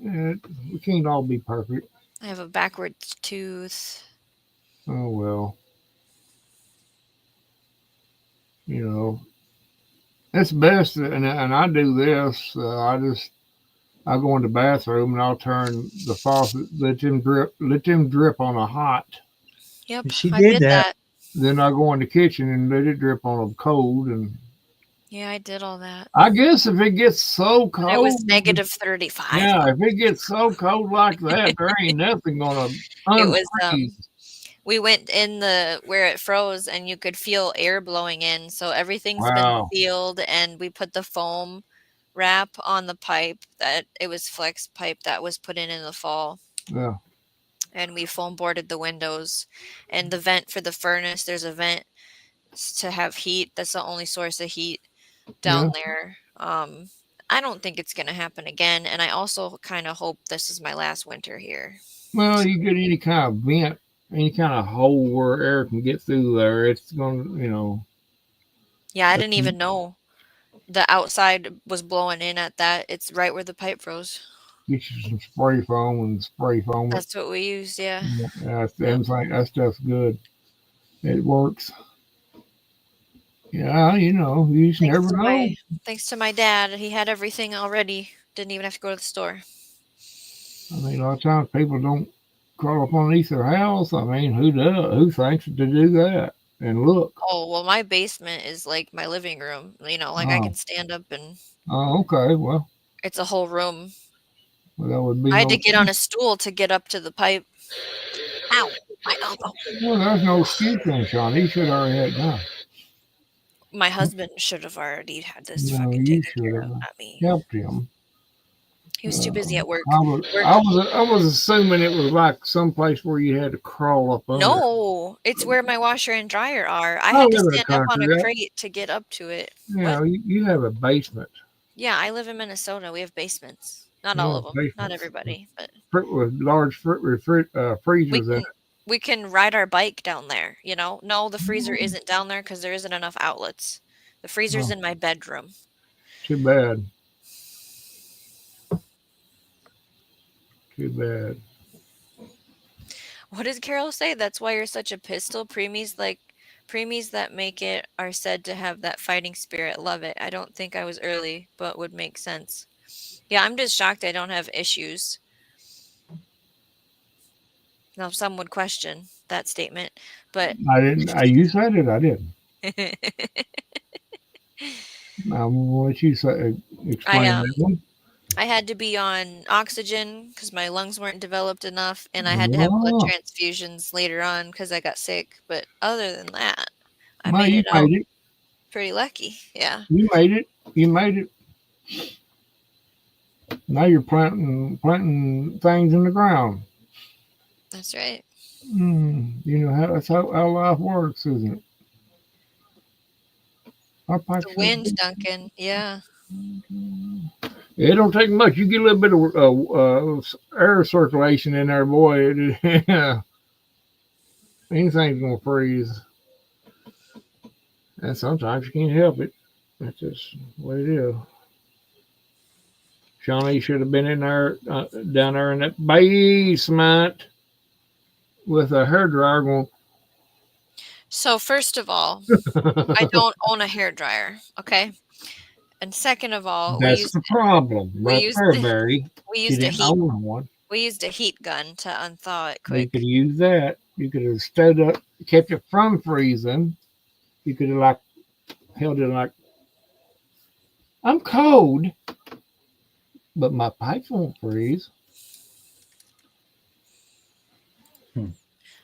can't all be perfect. I have a backwards tooth. Oh well, you know it's best, and I do this. I go in the bathroom and I'll turn the faucet, let them drip on a hot. Yep, she I did did that. that. Then I go in the kitchen and let it drip on a cold. And Yeah, I did all that. I guess if it gets so And it was cold, negative 35. yeah, if it gets so cold like that, there ain't nothing gonna It was unfreeze. we went in the where it froze and you could feel air blowing in, so everything's been Wow. sealed, and we put the foam wrap on the pipe. That it was flex pipe that was put in the fall. Yeah. and we foam boarded the windows. And the vent for the furnace, there's a vent to have heat. That's the only source of heat Yeah. down there. I don't think it's gonna happen again, and I also kind of hope this is my last winter here. Well, you get any kind of vent, any kind of hole where air can get through there, it's gonna. Yeah, I didn't even know the outside was blowing in at that. It's right where the pipe froze. Get you some spray foam and spray foam it. That's what we used. Yeah. Yeah, Yep. that stuff's good. It works. Yeah, you just Thanks never to know. my dad. He had everything already. Didn't even have to go to the store. I mean, a lot of times people don't crawl up underneath their house. I mean, who does? Who thinks to do that? And look. Oh, well, my basement is like my living room. Like I Oh, can stand up and okay. Well, it's a whole room. that would be I had to no. get on a stool to get up to the pipe. Ow, my elbow. Well, there's no excuse then, Sean. He should already had it done. My husband should have already had this No, fucking you taken should care have of, not me. helped him. He was too busy at work. I was, I was, I was assuming it was like someplace where you had to crawl up under. No, it's where my washer and dryer are. I I had to live in the stand up on country. a That, crate to get up to it. you you have a basement. Yeah, I live in Minnesota. We have basements. Not You all have of them. Not basements everybody, but with large we freezers in can it. we can ride our bike down there, you know? No, the freezer isn't down there because there isn't enough outlets. The freezer's Oh, in my bedroom. too bad. Too bad. What does Carol say? That's why you're such a pistol. Preemies that make it are said to have that fighting spirit. Love it. I don't think I was early, but would make sense. Yeah, I'm just shocked I don't have issues. Now, some would question that statement, but I didn't. You said it. I didn't. I'm gonna let you say, I explain that one. I had to be on oxygen because my lungs weren't developed enough, and I had to have blood Oh, transfusions later on because I got sick. But other than that, I well, made you it out made it. pretty lucky. Yeah, You made it. You made it. Now you're planting things in the ground. that's right. That's how life works, isn't it? Our The pipes so wind, big. Duncan. Yeah, It don't take much. You get a little bit of air circulation in there, boy. Anything's gonna freeze, and sometimes you can't help it. That's just the way it is. Shawnee should have been in there, down there in that basement with a hairdryer going. So first of all, I don't own a hair dryer. Okay, and second of all, That's the problem we right used there, Barry. we She used a didn't heat own one. we used a heat gun to unthaw it You could quick. use that. You could have stood up, kept it from freezing. You could have like held it like, I'm cold, but my pipes won't freeze. I'm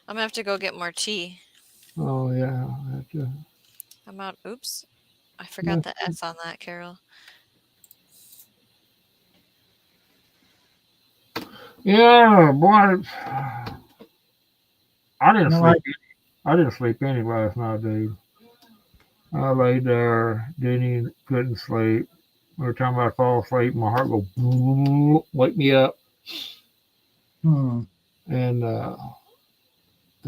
gonna have to go get more tea. Oh yeah, I'm out. Oops, I forgot the S on that, Carol. yeah, boy. I didn't No, sleep. I didn't sleep any last night, dude. I laid there, couldn't sleep. Every time I fall asleep, my heart go wake me up. Hmm. And the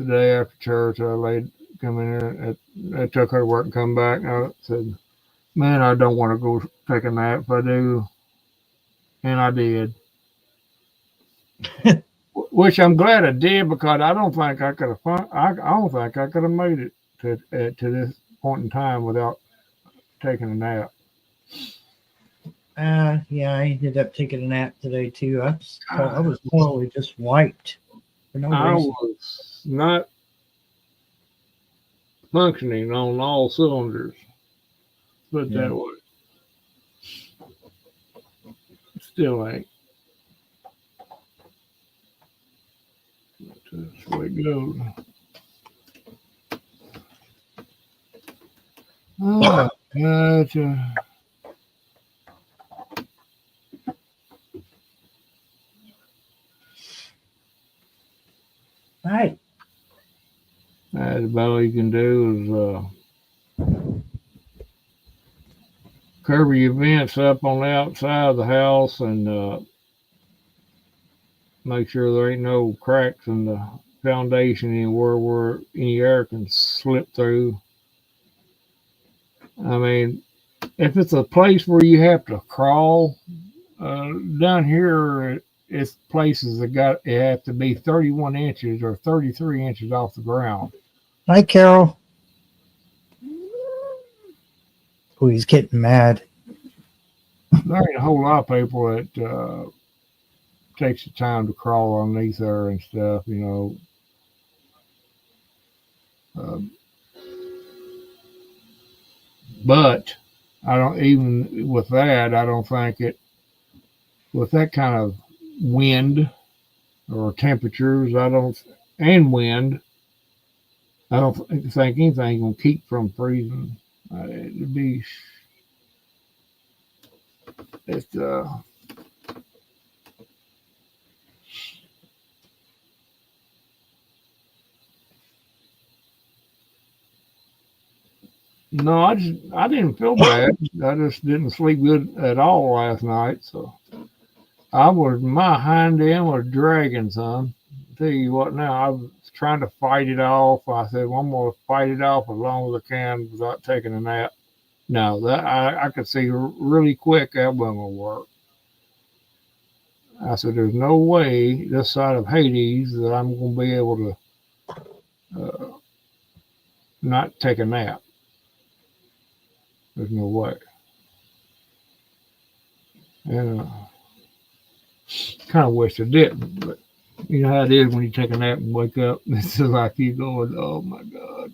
day after church, come in here. I took her to work and come back. And I said, "Man, I don't want to go take a nap. If I do," and I did. Which I'm glad I did because I don't think I could have. I don't think I could have made it to this point in time without taking a nap. Yeah, I ended up taking a nap today too. I was totally just wiped for no I reason. was not functioning on all cylinders. Put it Yeah. that way. Still ain't. That's the way it goes. Oh, gotcha. That's about all you can do is cover your vents up on the outside of the house and make sure there ain't no cracks in the foundation anywhere where any air can slip through. I mean, if it's a place where you have to crawl, down here, it's places that got it have to be 31 inches or 33 inches off the ground. Hi, Carol. Oh, he's getting mad. There ain't a whole lot of people that takes the time to crawl underneath there and stuff, you know. Um, but I don't even with that. I don't think it with that kind of wind or temperatures. I don't and wind. I don't think anything will keep from freezing. It'd be it's no, I didn't feel bad. I just didn't sleep good at all last night. So my hind end was dragging, son. Tell you what, now I was trying to fight it off. I said, well, I'm gonna fight it off as long as I can without taking a nap. No, that I could see really quick that wasn't gonna work. I said, there's no way this side of Hades that I'm gonna be able to not take a nap. There's no way. And kind of wish I didn't, but you know how it is when you take a nap and wake up. It's just like you going, oh my God.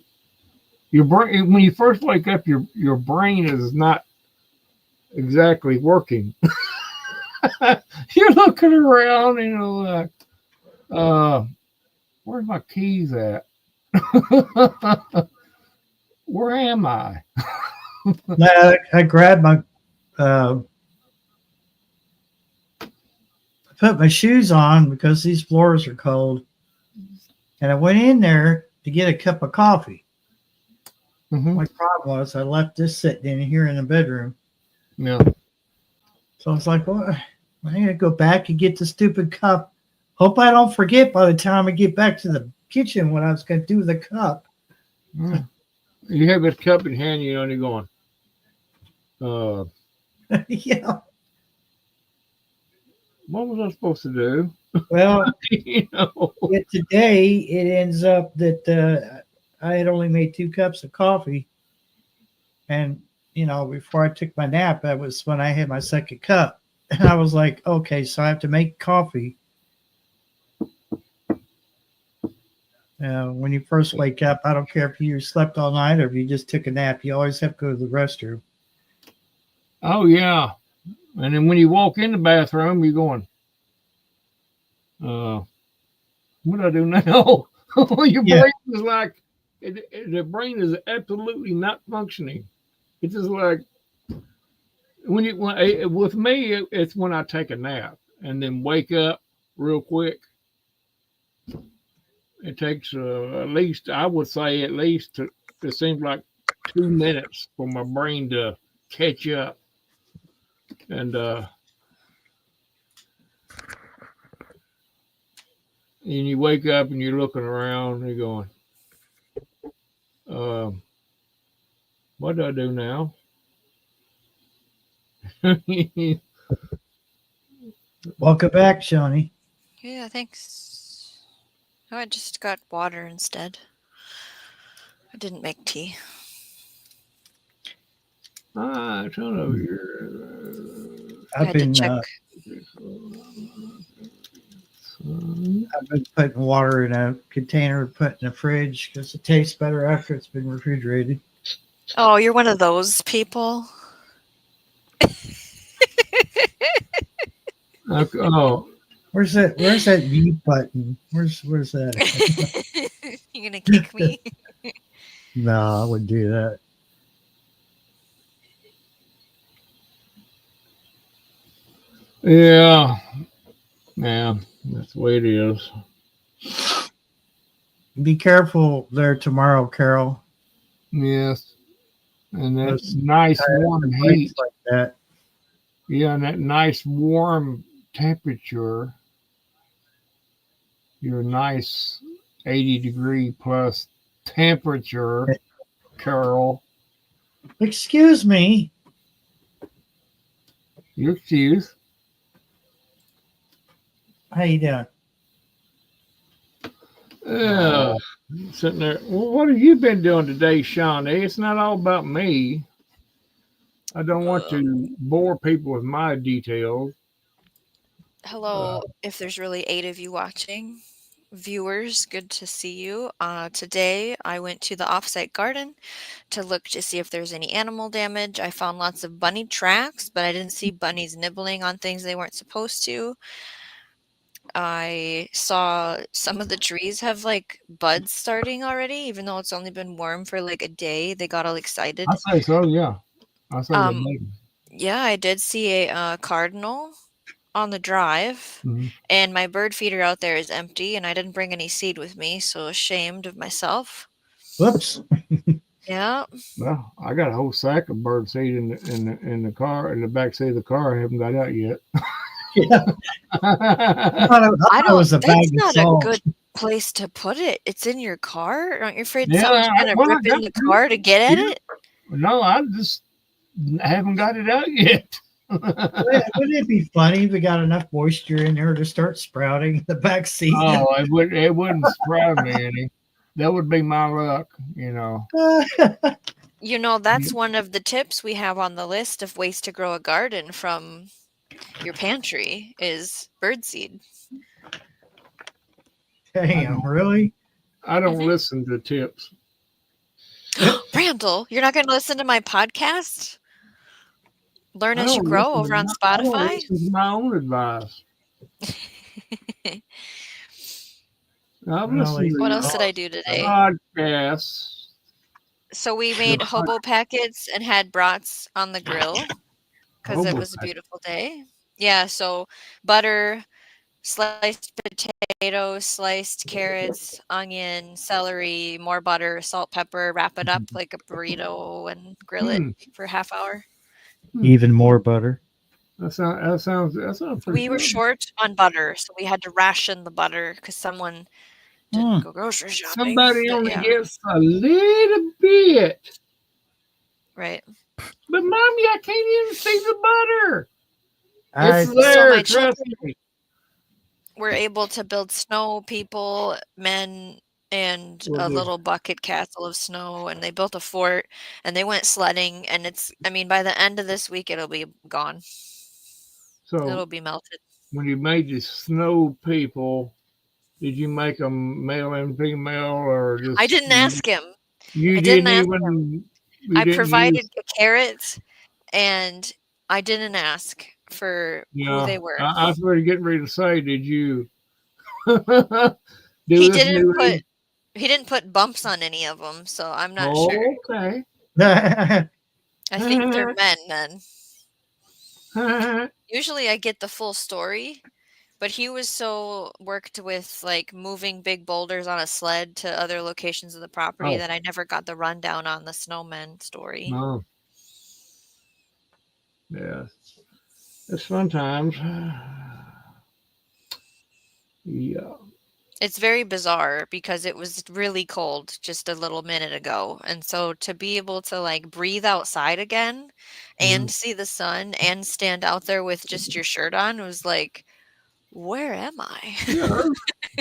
Your brain, when you first wake up, your brain is not exactly working. You're looking around, you know, like, where's my keys at? Where am I? I grabbed my, I put my shoes on because these floors are cold, and I went in there to get a cup of coffee. Mm-hmm. My problem was I left this sitting in here in the bedroom. Yeah. So I was like, well, I'm going to go back and get the stupid cup. Hope I don't forget by the time I get back to the kitchen what I was going to do with the cup. Mm. You have a cup in hand, you know, and you're going, Yeah. what was I supposed to do? Well, You know. today it ends up that I had only made 2 cups of coffee. And, you know, before I took my nap, that was when I had my second cup. And I was like, okay, so I have to make coffee. When you first wake up, I don't care if you slept all night or if you just took a nap, you always have to go to the restroom. Oh yeah. And then when you walk in the bathroom, you're going, what do I do now? Your brain is like, the brain is absolutely not functioning. It's just like with me, it's when I take a nap and then wake up real quick. It takes at least, I would say, it seems like 2 minutes for my brain to catch up. And you wake up and you're looking around and you're going, what do I do now? Welcome back, Shawnee. Yeah, thanks. Oh, I just got water instead. I didn't make tea. I don't know. I had to check. I've been putting water in a container, put in the fridge because it tastes better after it's been refrigerated. Oh, you're one of those people. Oh, Where's that mute button? Where's that? You're gonna kick me? No, I wouldn't do that. yeah, that's the way it is. Be careful there tomorrow, Carol. Yes. And that Those nice warm heat. lights like that. Yeah, and that nice warm temperature. Your nice 80-degree plus temperature, Carol. Excuse me. Your excuse. How you doing? Uh, Sitting there. Well, what have you been doing today, Shawnee? It's not all about me. I don't want to bore people with my details. Hello, if there's really 8 of you watching. Viewers, good to see you. Today I went to the offsite garden to look to see if there's any animal damage. I found lots of bunny tracks, but I didn't see bunnies nibbling on things they weren't supposed to. I saw some of the trees have like buds starting already, even though it's only been warm for like a day. They got all excited. I say so, yeah. I say Um, that. Yeah, I did see a cardinal on the drive, Mm-hmm. and my bird feeder out there is empty, and I didn't bring any seed with me, so ashamed of myself. Whoops. Yeah. Well, I got a whole sack of bird seed in the car, in the back seat of the car. I haven't got out yet. Yeah. I thought it was a That's bag of not a salt. good place to put it. It's in your car. Aren't you afraid Yeah, someone's gonna well, I rip in got the car to get at Yeah. it? No, I just haven't got it out yet. Wouldn't it be funny if we got enough moisture in there to start sprouting in the back seat? Oh, it wouldn't surprise me any. That would be my luck, you know. You know, that's one of the tips we have on the list of ways to grow a garden from your pantry is birdseed. Damn, really? I don't listen to tips. Randall, you're not going to listen to my podcast? Learn I as you don't grow listen over to on my- I don't Spotify? listen to my own advice. I've listened to What else did I do today? podcasts. So we made hobo packets and had brats on the grill because it Hobo was a beautiful day. Yeah, so butter, sliced potatoes, sliced carrots, onion, celery, more butter, salt, pepper, wrap it up like a burrito and grill it for a half hour. Even more butter. That sounds pretty We were good. short on butter, so we had to ration the butter because someone didn't go grocery shopping. Somebody only gets a little bit. Right. But mommy, I can't even see the butter. It's So there, my trust children me. were able to build snow people, men, and Well, a good. little bucket castle of snow, and they built a fort, and they went sledding, and by the end of this week, it'll be gone. So It'll be melted. when you made the snow people, did you make them male and female, or just? I didn't ask him. You I didn't didn't ask even. him. You I didn't provided use. a carrot, and I didn't ask for who they were. I was really getting ready to say, did you do He this didn't new? He didn't put bumps on any of them, so I'm not Oh, sure. okay. I think they're men then. Usually I get the full story, but he was so worked with like moving big boulders on a sled to other locations of the property that I never got the rundown on the snowman story. No. Yeah. It's fun times. Yeah. It's very bizarre because it was really cold just a little minute ago. And so to be able to like breathe outside again and see the sun and stand out there with just your shirt on was like, where am I? Yeah,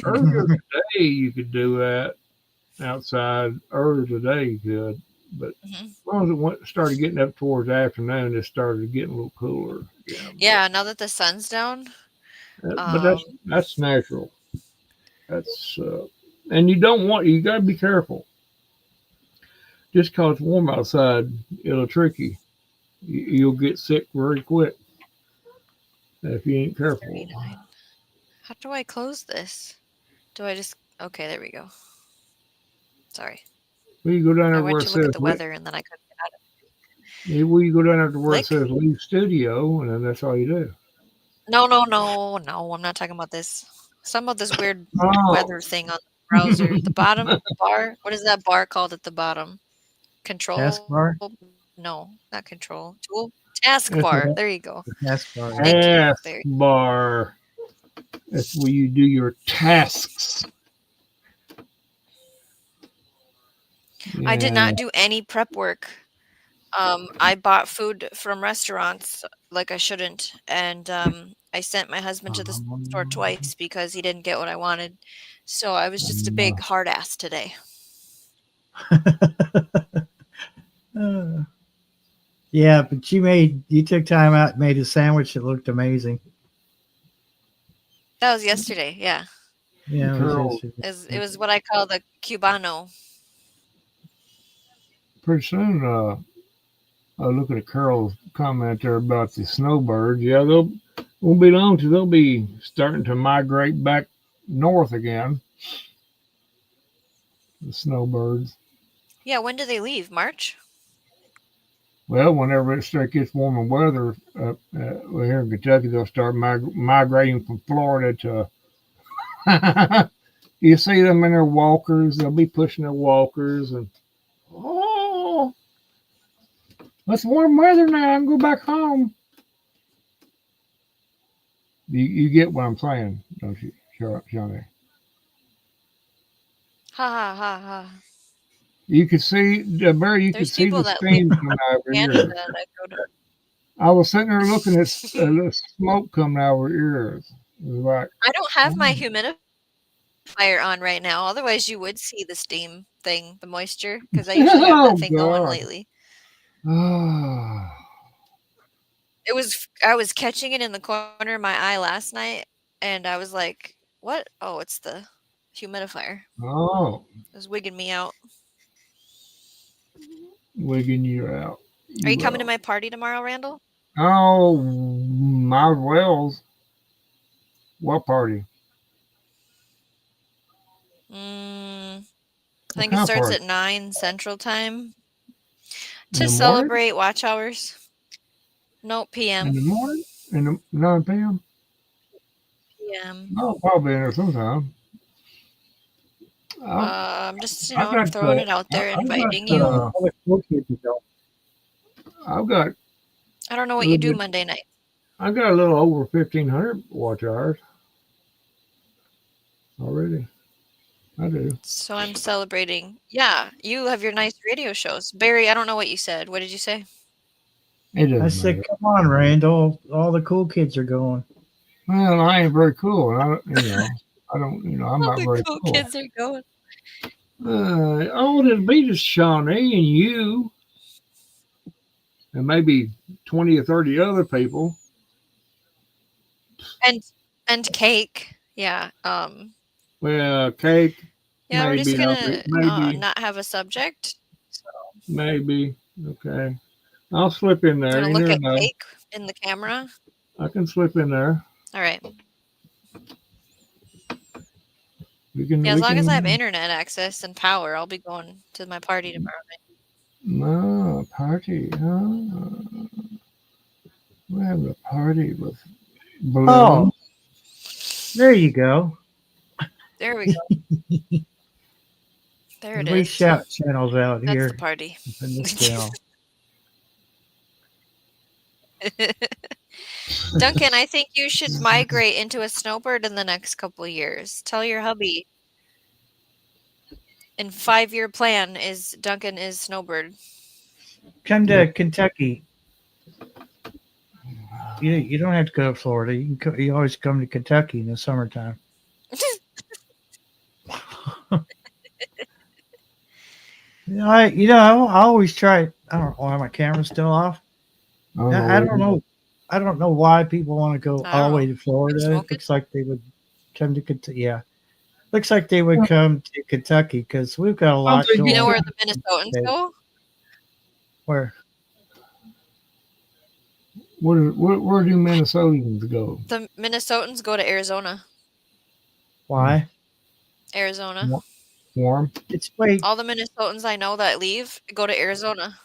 earlier today you could do that outside. Earlier today you could, but as long as it started getting up towards the afternoon, it started getting a little cooler. Yeah, now that the sun's down. But that's natural. That's and you got to be careful. Just because it's warm outside, it'll trick you. You'll get sick very quick if you ain't careful. 39. How do I close this? Do I just... Okay, there we go. Sorry. Well, you go down there I where went it to look says at the weather and then I couldn't get out of it. Well, you go down there to where it says leave studio, and then that's all you do. No, I'm not talking about this. Some of this weird weather thing on the browser. The bottom bar. What is that bar called at the bottom? Control? Taskbar? No, not control. Tool. Task It's a bar. There you go. Taskbar. Thank you. task There. bar. That's where you do your tasks. I did not Yeah. do any prep work. I bought food from restaurants like I shouldn't, and I sent my husband to the store twice because he didn't get what I wanted. So I was just a big hard ass today. Uh, yeah, but you took time out and made a sandwich that looked amazing. That was yesterday. Yeah, Yeah, Girl. it was what I call the cubano. Pretty soon, I look at Carol's comment there about the snowbirds. Yeah, they'll won't be long till they'll be starting to migrate back north again. The snowbirds. Yeah, when do they leave? March? Well, whenever it starts gets warmer weather well, here in Kentucky, they'll start migrating from Florida to. You see them in their walkers. They'll be pushing their walkers, and oh, it's warm weather now. I can go back home. You get what I'm saying, don't you, Johnny? Ha ha ha ha. You could see, Barry, you could There's see people the that live steam coming out of her Canada ears. that go to. I was sitting there looking at the smoke coming out of her ears. It was like, I don't have my humidifier on right now. Otherwise, you would see the steam thing, the moisture, because I usually have oh, that thing going God. lately. Oh, I was catching it in the corner of my eye last night, and I was like, "What? Oh, it's the humidifier." oh, It was wigging me out. wigging you out. Are you coming to my party tomorrow, Randall? Oh, my wells. What party? I What think it kind of starts party? at 9 Central Time In to the morning? celebrate watch hours. No, In PM. the morning? In the 9 p.m.? PM. No, probably in there sometime. I'm just, I've got throwing it out there, inviting you. All the cool kids are going. I've got I don't know a what you little do bit. Monday night. I got a little over 1,500 watch hours already. I do. So I'm celebrating. Yeah, you have your nice radio shows. Barry, I don't know what you said. What did you say? It I doesn't said, matter. come on, Randall. All the cool kids are going. Well, I ain't very cool. And I don't, I'm All not the very cool cool. kids are going. It'll be just Shawnee and you, and maybe 20 or 30 other people. And cake. Yeah. Well, cake, Yeah, we're just maybe, gonna maybe, not have a subject. So maybe. Okay. I'll slip in I'm there. gonna You look never at know. cake in the camera. I can slip in there. All right. We can. Yeah, as We long as I have can. internet access and power, I'll be going to my party tomorrow night. No party. Oh, we're having a party with balloons. Oh, there you go. There we go. There it We is. shout channels out That's here the party. in this channel. Duncan, I think you should migrate into a snowbird in the next couple of years. Tell your hubby. And 5-year plan is Duncan is snowbird. Come to Kentucky. You don't have to go to Florida. You always come to Kentucky in the summertime. I always try. I don't know why my camera's still off. I don't know. I don't know why people want to go I all don't the way know. to Florida. It Smoking? looks like they would come to Kentucky. Yeah, looks like they would come to Kentucky because we've got a lot think going. You know where on. the Minnesotans go? Where? Where do Minnesotans go? The Minnesotans go to Arizona. Why? Arizona. Warm. It's way. All the Minnesotans I know that leave go to Arizona.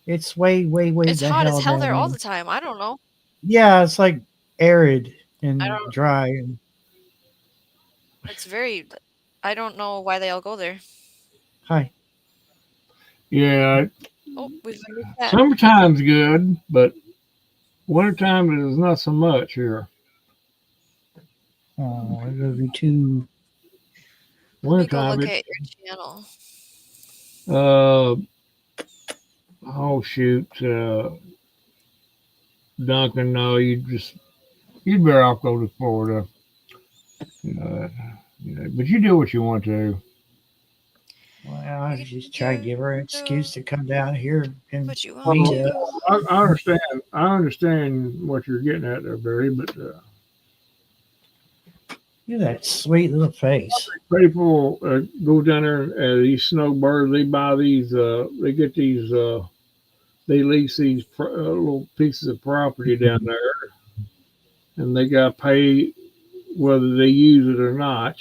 It's way It's the hot hell as hell down there all there. the time. I don't know. Yeah, it's like arid and I don't- dry and It's very I don't know why they all go there. Hi. Yeah, Oh, we've got a cat. summertime's good, but wintertime is not so much here. Oh, I love you too. Let me go Wintertime, look it, at your channel. uh, oh shoot, Duncan, no, you'd better off go to Florida. Uh, but you do what you want to. Well, I just try to give her an excuse to come down here and What you want meet Well, to us. do? I understand. I understand what you're getting at there, Barry. But Look at that sweet little face. people go down there and these snowbirds. They buy these. They get these. They lease these little pieces of property down there, and they got to pay whether they use it or not.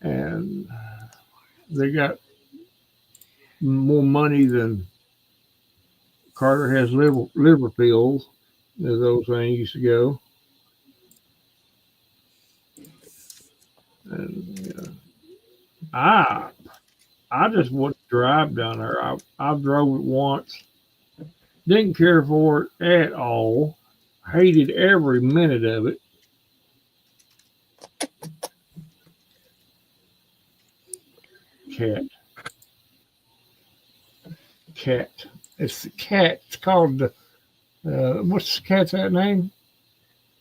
And they got more money than Carter has liver pills, as those things used to go. And I just wouldn't drive down there. I drove it once, didn't care for it at all, hated every minute of it. Cat, cat. It's the cat. It's called the. What's the cat's that name?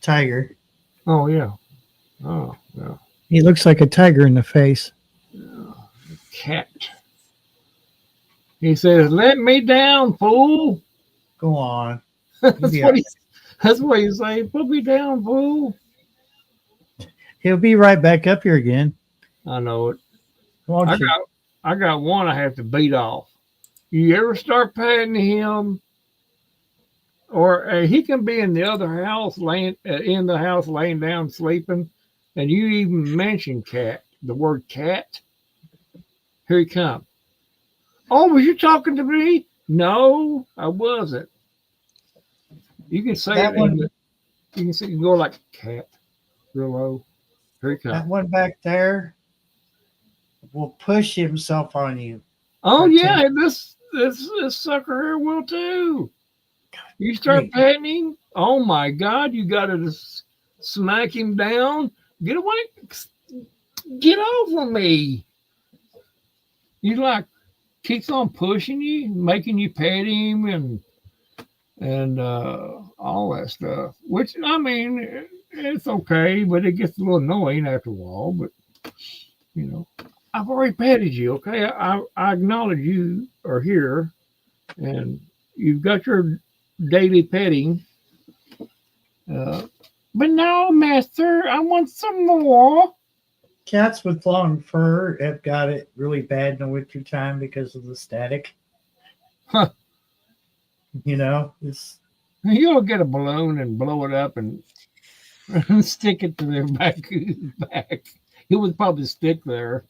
Tiger. Oh yeah. Oh yeah. He looks like a tiger in the face. Cat. He says, "Let me down, fool." Go on. that's Yeah. what he. That's what he say. Put me down, fool. He'll be right back up here again. I know it. Won't you? I got one I have to beat off. You ever start patting him, or he can be in the other house, laying in the house, laying down sleeping, and you even mention cat, the word cat. Here he comes. Oh, was you talking to me? No, I wasn't. You can say That it. one, You can go like cat, real low. Here he that comes. one back there will push himself on you. Oh Right yeah, there. this sucker here will too. You start Great. petting him. Oh my God, you got to smack him down. Get away. Get off of me. He like keeps on pushing you, making you pet him and all that stuff. Which I mean, it's okay, but it gets a little annoying after a while. But you know, I've already petted you. Okay, I acknowledge you are here, and you've got your daily petting. Uh, but no, Master, I want some more. Cats with long fur have got it really bad in the winter time because of the static. Huh. You know, it's You'll get a balloon and blow it up and stick it to their back. It would probably stick there.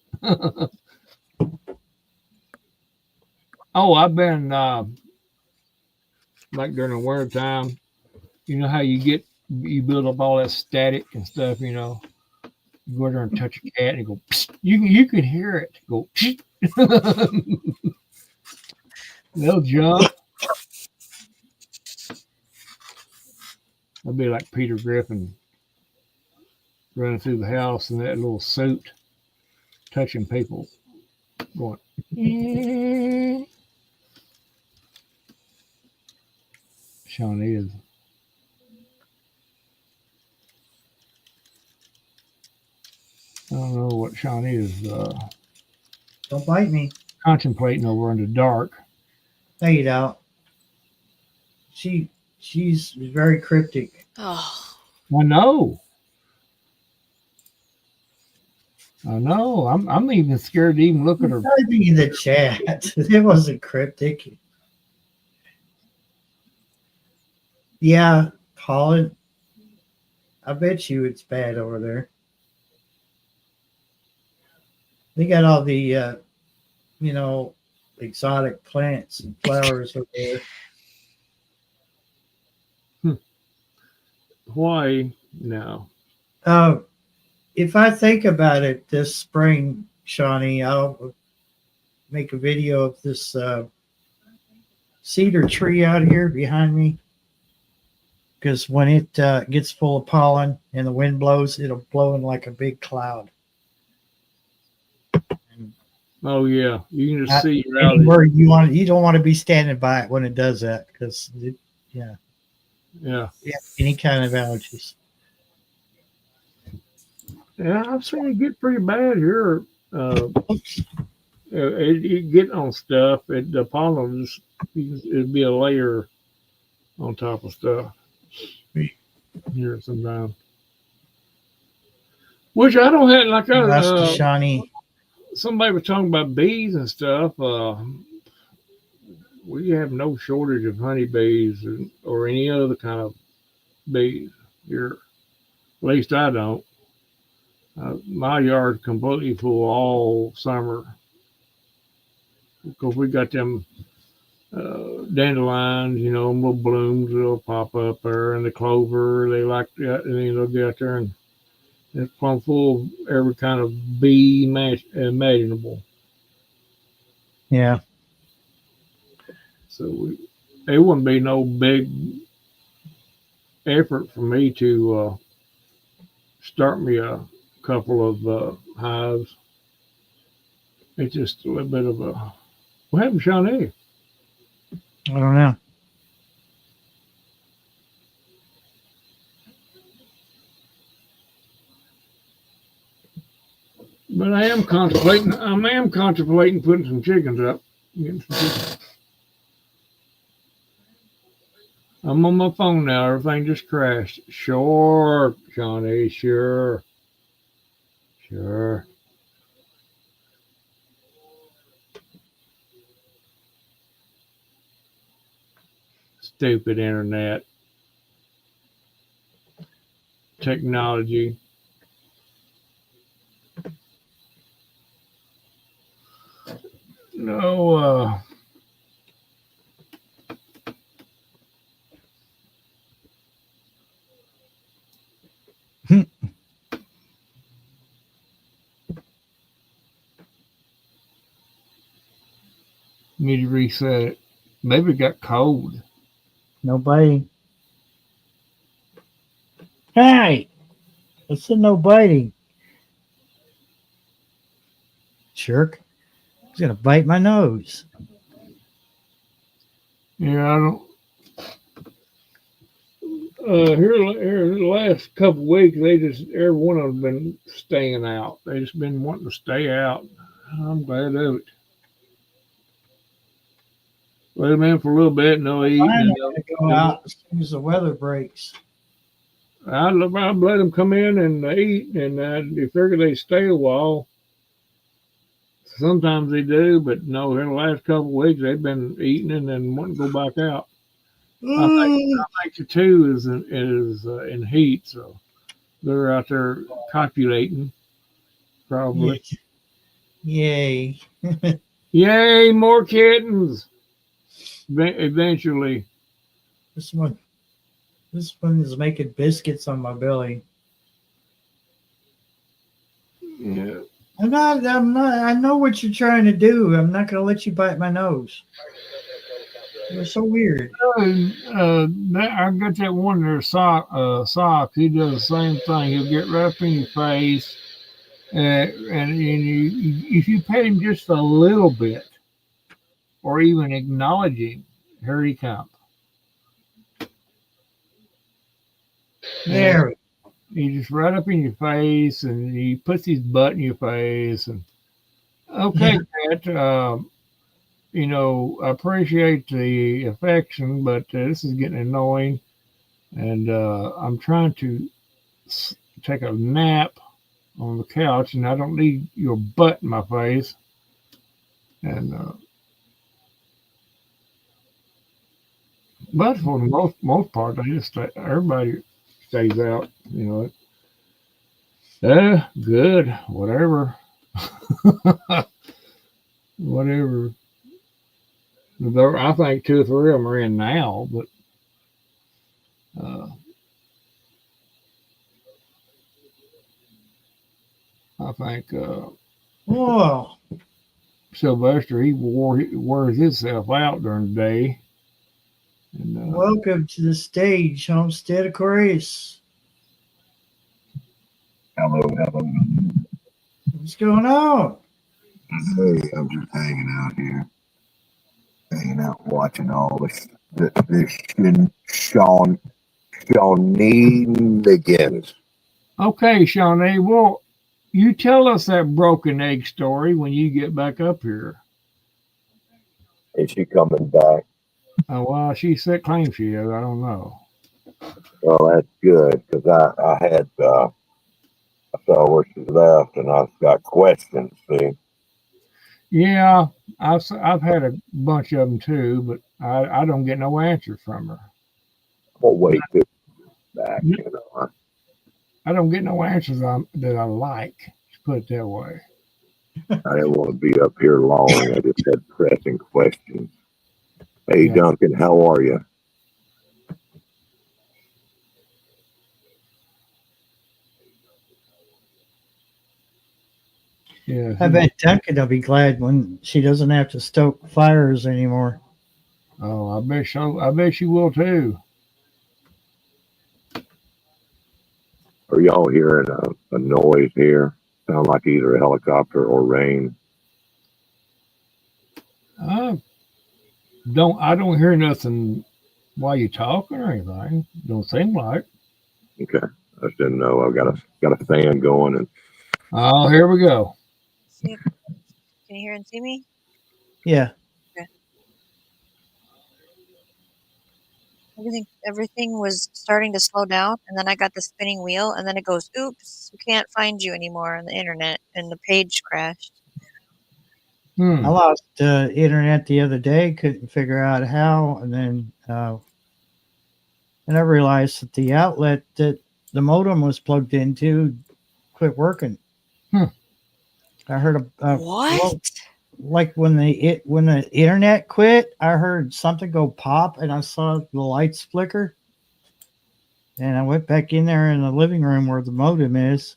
Oh, I've been like during the winter time. You know how you build up all that static and stuff. You know, you go there and touch a cat and go. Psst. You can hear it go. They'll jump. I'll be like Peter Griffin running through the house in that little suit, touching people, going. Sean is. I don't know what Sean is don't bite me. contemplating over in the dark. No, you don't. She's very cryptic. Oh, I know. I know. I'm even scared to even look at her. Typing in the chat. It wasn't cryptic. Yeah, Colin. I bet you it's bad over there. They got all the you know, exotic plants and flowers over there. Why? No. Oh, if I think about it this spring, Shawnee, I'll make a video of this cedar tree out here behind me. Because when it gets full of pollen and the wind blows, it'll blow in like a big cloud. Oh yeah, you can just see you're out. Anywhere you don't want to be standing by it when it does that because yeah, any kind of allergies. Yeah, I've seen it get pretty bad here. It get on stuff. The pollen it'd be a layer on top of stuff here sometimes. Which I don't have like Shawnee. Somebody was talking about bees and stuff. We have no shortage of honeybees or any other kind of bees here. At least I don't. My yard's completely full all summer because we got them dandelions, little blooms that'll pop up there, and the clover. They like that, and they'll get out there and it's plumb full of every kind of bee imaginable. Yeah. So it wouldn't be no big effort for me to start me a couple of hives. It's just a little bit of a. What happened, Shawnee? I don't know. But I am contemplating putting some chickens up. Getting some chickens. I'm on my phone now. Everything just crashed. Sure, Shawnee. Sure. Stupid internet. Technology. No, need to reset it. Maybe it got cold. Nobody. Hey, I said no biting. Jerk. He's gonna bite my nose. Yeah, I don't. Here the last couple of weeks, every one of them been staying out. They just been wanting to stay out. I'm glad of it. Let them in for a little bit and they'll eat. I'm gonna go out as soon as the weather breaks. I'd let them come in and eat, and if they stay a while. Sometimes they do, but no. In the last couple of weeks, they've been eating and then wanting to go back out. I think the two is in heat, so they're out there copulating, probably. Yay! Yay! More kittens. Eventually. This one is making biscuits on my belly. Yeah. I'm not. I know what you're trying to do. I'm not going to let you bite my nose. You're so weird. I got that one there, Sock. He does the same thing. He'll get right up in your face, and if you pet him just a little bit, or even acknowledge him, here he comes. There. He just right up in your face, and he puts his butt in your face, and okay, Cat. I appreciate the affection, but this is getting annoying, and I'm trying to take a nap on the couch, and I don't need your butt in my face. And but for the most part, everybody stays out. Good, whatever, whatever. I think 2 or 3 of them are in now, but I think Whoa. Sylvester he wears himself out during the day. And Welcome to the stage, Homestead Aquarius. Hello, hello. What's going on? Hey, I'm just hanging out, watching all this shenanigans. okay, Shawnee, well, you tell us that broken egg story when you get back up here. Is she coming back? Oh, well, she said claims she is. I don't know. Well, that's good because I saw where she left, and I've got questions. See, Yeah, I've had a bunch of them too, but I don't get no answers from her. we'll wait till she's back. I don't get no answers that I like. Let's put it that way. I didn't want to be up here long. I just had pressing questions. Hey, Yeah. Duncan, how are you? Yeah. I bet Duncan will be glad when she doesn't have to stoke fires anymore. Oh, I bet so. I bet she will too. Are y'all hearing a noise here? Sound like either a helicopter or rain. I don't hear nothing while you talking or anything. Don't seem like. Okay, I just didn't know. I've got a fan going, and Oh, here we go. See, can you hear and see me? Yeah. Everything was starting to slow down, and then I got the spinning wheel, and then it goes, "Oops, we can't find you anymore on the internet," and the page crashed. I lost internet the other day, couldn't figure out how, and then and I realized that the outlet that the modem was plugged into quit working. Hmm. I heard What? like when the internet quit, I heard something go pop, and I saw the lights flicker. And I went back in there in the living room where the modem is,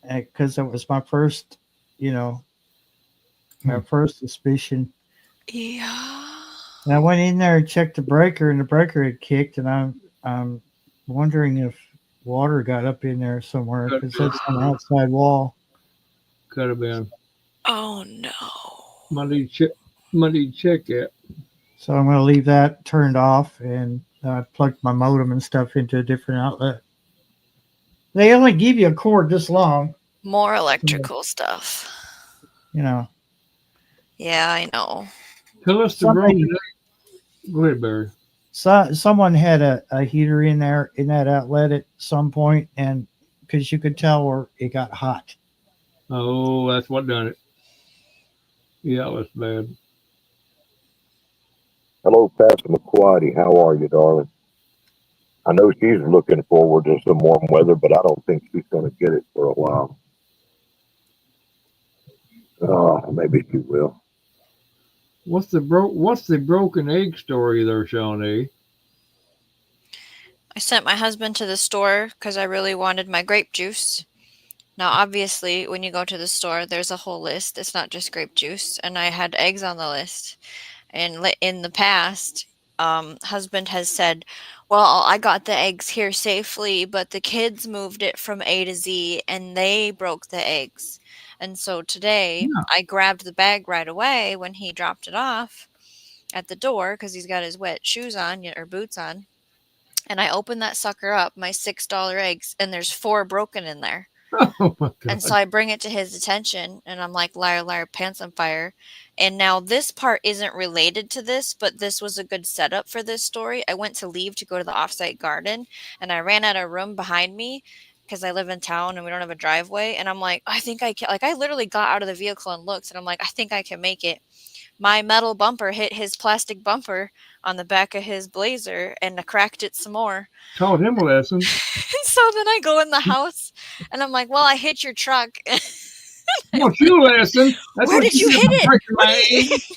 because it was my first, my first suspicion. Yeah. And I went in there and checked the breaker, and the breaker had kicked, and I'm wondering if water got up in there somewhere because that's on the outside wall. Could have been. Oh no. Monday check it. So I'm going to leave that turned off and plugged my modem and stuff into a different outlet. They only give you a cord this long, More electrical stuff. Yeah, I know. Tell us the broken egg. Go ahead, Barry. Someone had a heater in there in that outlet at some point, and because you could tell where it got hot. Oh, that's what done it. Yeah, that's bad. hello, Pastor McQuaddy. How are you, darling? I know she's looking forward to some warm weather, but I don't think she's going to get it for a while. Maybe she will. What's the broken egg story there, Shawnee? I sent my husband to the store because I really wanted my grape juice. Now, obviously, when you go to the store, there's a whole list. It's not just grape juice. And I had eggs on the list. And in the past, husband has said, well, I got the eggs here safely, but the kids moved it from A to Z and they broke the eggs. And so today Yeah. I grabbed the bag right away when he dropped it off at the door because he's got his wet shoes on or boots on. And I opened that sucker up, my $6 eggs, and there's 4 broken in there. Oh my God. And so I bring it to his attention, and I'm like, liar, liar, pants on fire. And now this part isn't related to this, but this was a good setup for this story. I went to leave to go to the offsite garden, and I ran out of room behind me because I live in town and we don't have a driveway. And I'm like, I think I can. Like, I literally got out of the vehicle and looked, and I'm like, I think I can make it. My metal bumper hit his plastic bumper on the back of his Blazer, and I cracked it some more. Taught him a lesson. So then I go in the house, and I'm like, well, I hit your truck. Taught you a lesson. That's Where what did you get hit for it? breaking my eggs.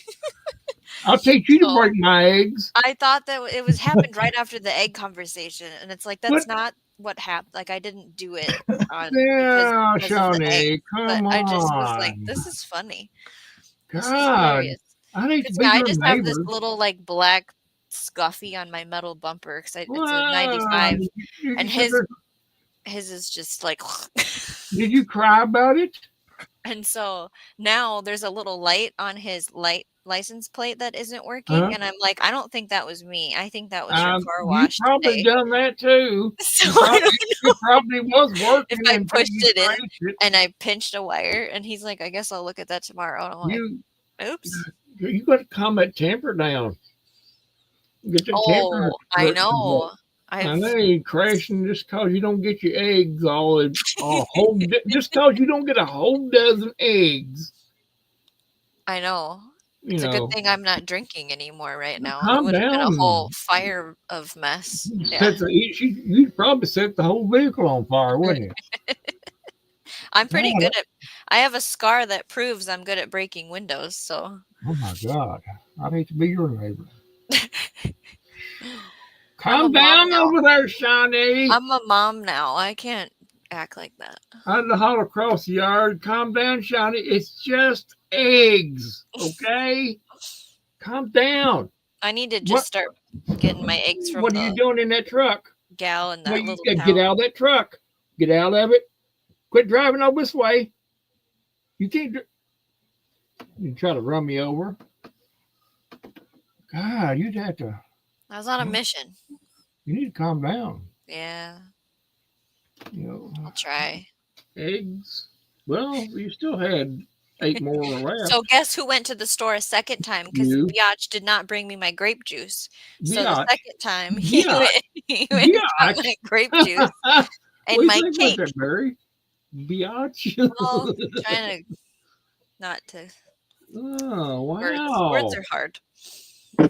I'll teach you to break my eggs. I thought that it was happened right after the egg conversation, and it's like that's What? not what happened. Like I didn't do it on Yeah, because of the egg, Shawnee, but come I just was like, on. this is funny. This is God, hilarious. I hate to 'Cause, be yeah, I your just have this neighbor. little like black scuffy on my metal bumper because it's a Wow. 95, Did and you sit there? his is just like. Did you cry about it? And so now there's a little light on his license plate that isn't working, Huh? and I'm like, I don't think that was me. I think that was your car You wash probably today. done that too. So You I probably, don't it know probably was if working I until pushed you it in crashed it. and I pinched a wire, and he's like, I guess I'll look at that tomorrow. And I'm like, You oops. you got to calm that temper down. Get the temper. Oh, I know. I I've know you crashing just cause you don't get your eggs all just cause you don't get a whole dozen eggs. I know. You It's a good know, thing I'm not drinking anymore right now. It calm would have been a whole down. fire of mess. Yeah. You'd probably set the whole vehicle on fire, wouldn't you? I'm pretty God, good at I have a scar that proves I'm good at breaking windows, so oh my God. I'd hate to be your neighbor. I'm a Calm mom down now. over there, Shawnee. I'm a mom now. I can't act like that. I had to haul across the yard. Calm down, Shawnee. It's just eggs, okay? Calm down. I need to What just start getting my eggs from What are you the doing in that truck? gal in Well, that you little gotta get town. out of that truck. Get out of it. Quit driving over this way. You can't. You try to run me over. God, you'd have to. I was on a mission. You need to calm down. Yeah, You know, I'll try. eggs. Well, you still had 8 more left. So guess who went to the store a second time? Because You, Biatch did not bring me my grape juice. So the biatch, second time biatch, he went and got my biatch. grape juice What and do you my think about cake. that, Barry? Biatch. Well, trying to not to Oh words. Words wow! are hard.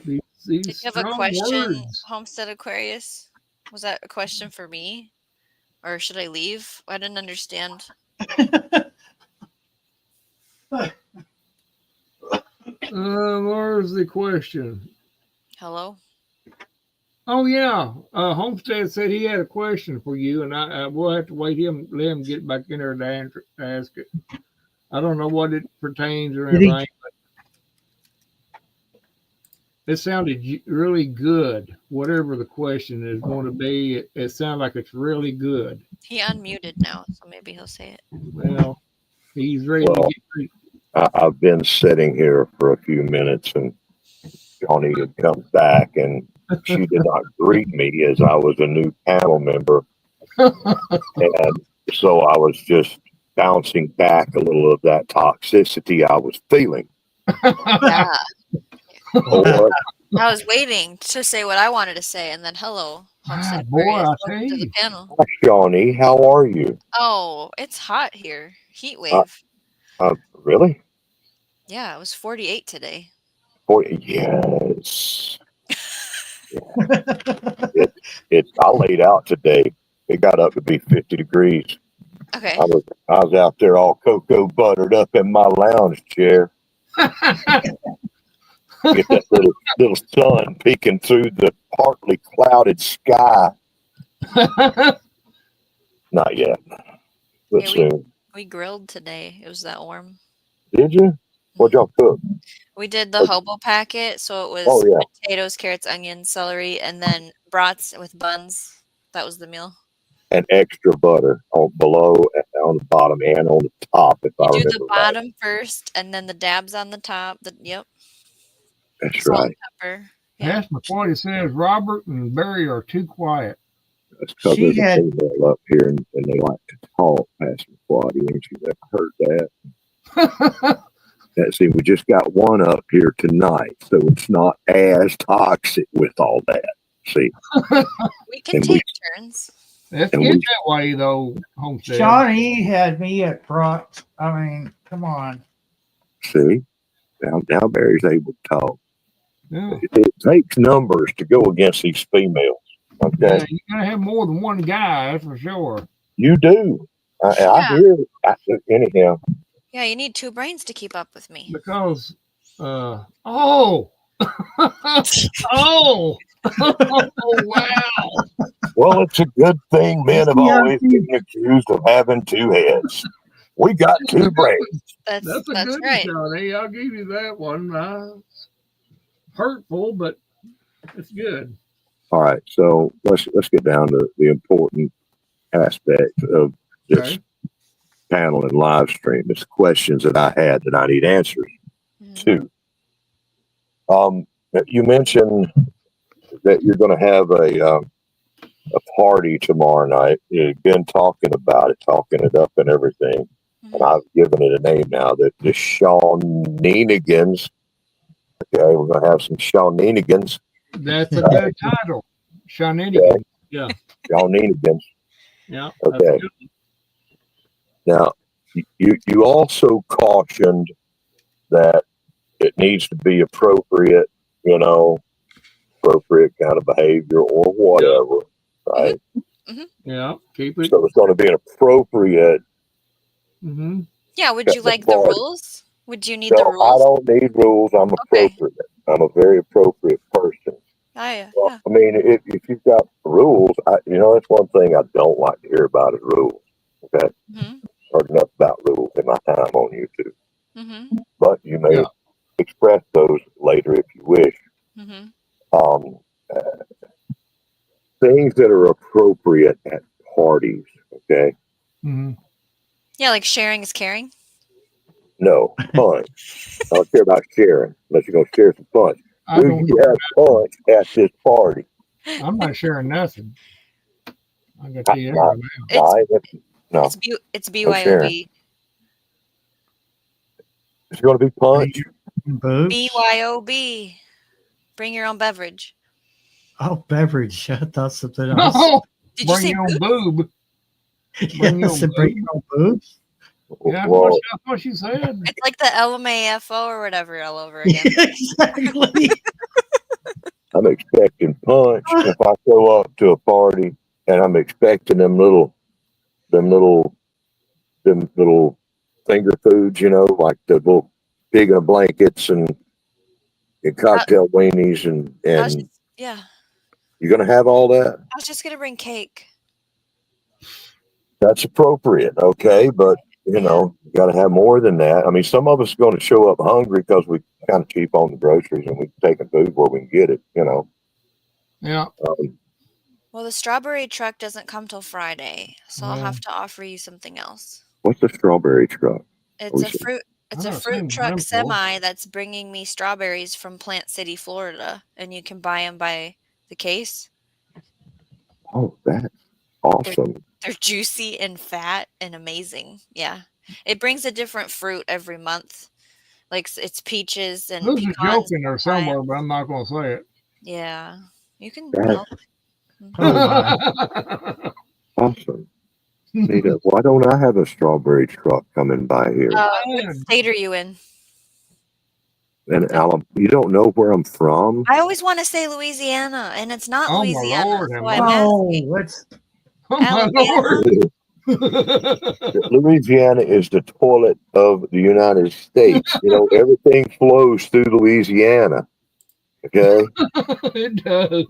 These Did you have a strong question, words. Homestead Aquarius? Was that a question for me? Or should I leave? I didn't understand. Where's the question? Hello? Oh yeah, Homestead said he had a question for you, and I we'll have to let him get back in there to ask it. I don't know what it pertains or Did he- anything. It sounded really good. Whatever the question is going to be, it sounds like it's really good. He unmuted now, so maybe he'll say it. Well, he's ready to Well, get. I've been sitting here for a few minutes, and Johnny had come back, and she did not greet me as I was a new panel member. And so I was just bouncing back a little of that toxicity I was feeling. Yeah. Or I was waiting to say what I wanted to say, and then hello, Homestead Boy, Aquarius. I Welcome to the see. panel. Johnny, how are you? Oh, it's hot here. Heat wave. Really? Yeah, it was 48 today. Yes. I laid out today. It got up to be 50 degrees. Okay. I was out there all cocoa buttered up in my lounge chair. Get that little sun peeking through the partly clouded sky. Not yet, but Yeah, soon. We grilled today. It was that warm. Did you? What'd y'all cook? We did the hobo packet, so it was Oh yeah, potatoes, carrots, onions, celery, and then brats with buns. That was the meal. and extra butter on below, on the bottom, and on the top. If I You do remember the right. bottom first, and then the dabs on the top. Yep. That's Salt right. and pepper. Yeah. Pastor McCoy says Robert and Barry are too quiet. That's because She there's a had- female up here, and they like to talk. Pastor Quaddy, ain't you ever heard that? See, we just got one up here tonight, so it's not as toxic with all that. See, We can And take turns. Let's And get we- that way though, Homestead. Shawnee had me at procs. I mean, come on. see, now Barry's able to talk. Yeah. It takes numbers to go against these females. Okay, Yeah, you're gonna have more than one guy, that's for sure. you do. I Yeah. hear. Anyhow, Yeah, you need two brains to keep up with me. Because Oh. Oh, wow. Well, it's a good thing men have always been accused of having two heads. We got two brains. That's That's a good right. one, Johnny. I'll give you that one. Hurtful, but it's good. All right, so let's get down to the important aspect of this Okay. panel and live stream. It's questions that I had that I need answers Mhm. to. You mentioned that you're going to have a party tomorrow night. You've been talking about it, talking it up and everything. And Mhm. I've given it a name now, the Shawneenigans. Okay, we're going to have some Shawneenigans. That's a good title. Shenanigans. Yeah. Shawneenigans. Yeah. That's Okay. good. Now, you also cautioned that it needs to be appropriate, appropriate kind of behavior or whatever, right? Yeah. Keep it. So it's going to be an appropriate. Mm-hmm. Yeah, would you like the party. rules? Would you need the No, I rules? don't need rules. I'm Okay. appropriate. I'm a very appropriate person. Yeah. Well, I mean, if you've got rules, that's one thing I don't like to hear about is rules. Okay, Mm-hmm. heard enough about rules in my time on YouTube, Mm-hmm. but you may Yeah. express those later if you wish. Mm-hmm. Um, things that are appropriate at parties. Okay, Mm-hmm. Yeah, like sharing is caring. no punch. I don't care about sharing unless you're gonna share some punch. I Do don't. you have punch at this party? I'm not sharing nothing. I got to tell you that Not, right now. I, no, It's no sharing. BYOB. It's going to be punch. Boobs. BYOB. Bring your own beverage. Oh, beverage. I thought something else. Oh, Did you bring say your own boob? boob. Bring your Yes, own and bring boob. your own boobs. Yeah, Well, that's what she said. It's like the LMAFO or whatever all over again. Exactly. I'm expecting punch if I show up to a party and I'm expecting them little finger foods, like the little pig in a blankets and cocktail weenies and Yeah. you're gonna have all that. I was just gonna bring cake. That's appropriate, okay, but you got to have more than that. I mean, some of us are going to show up hungry because we kind of cheap on the groceries and we taking food where we can get it. Yeah. Well, the strawberry truck doesn't come till Friday, so I'll have to offer you something else. What's the strawberry truck? It's a fruit. It's a I've fruit seen truck them before. semi that's bringing me strawberries from Plant City, Florida, and you can buy them by the case. Oh, that's awesome. They're juicy and fat and amazing. Yeah, it brings a different fruit every month. Like it's peaches and There's a pecans. joke in there somewhere, but I'm not going to say it. Yeah, you can. That's Oh my. awesome. Nita, why don't I have a strawberry truck coming by here? What state are you in? And Alabama, you don't know where I'm from? I always want to say Louisiana, and it's not Oh, my Louisiana. Lord, So am I'm I? Oh, asking. what's Oh, my Alabama? Lord. Louisiana is the toilet of the United States. Everything flows through Louisiana. Okay? It does.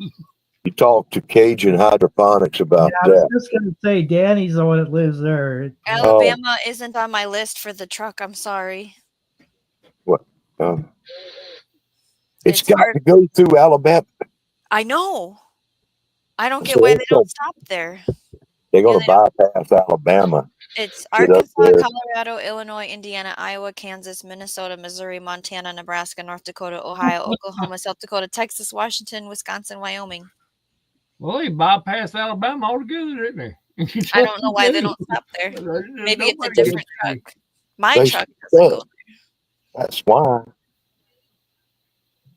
You talk to Cajun hydroponics about I was that. just gonna say Danny's the one that lives there. Alabama isn't on my list for the truck. I'm sorry. What? It's It's got hard. to go through Alabama. I know. I don't get So why it's they don't stop there. They're going to they don't. bypass Alabama. It's Get up Arkansas, there. Colorado, Illinois, Indiana, Iowa, Kansas, Minnesota, Missouri, Montana, Nebraska, North Dakota, Ohio, Oklahoma, South Dakota, Texas, Washington, Wisconsin, Wyoming. Well, he bypassed Alabama altogether, didn't he? I don't know why they don't stop there. Maybe it's a different truck. My They truck doesn't go suck. That's why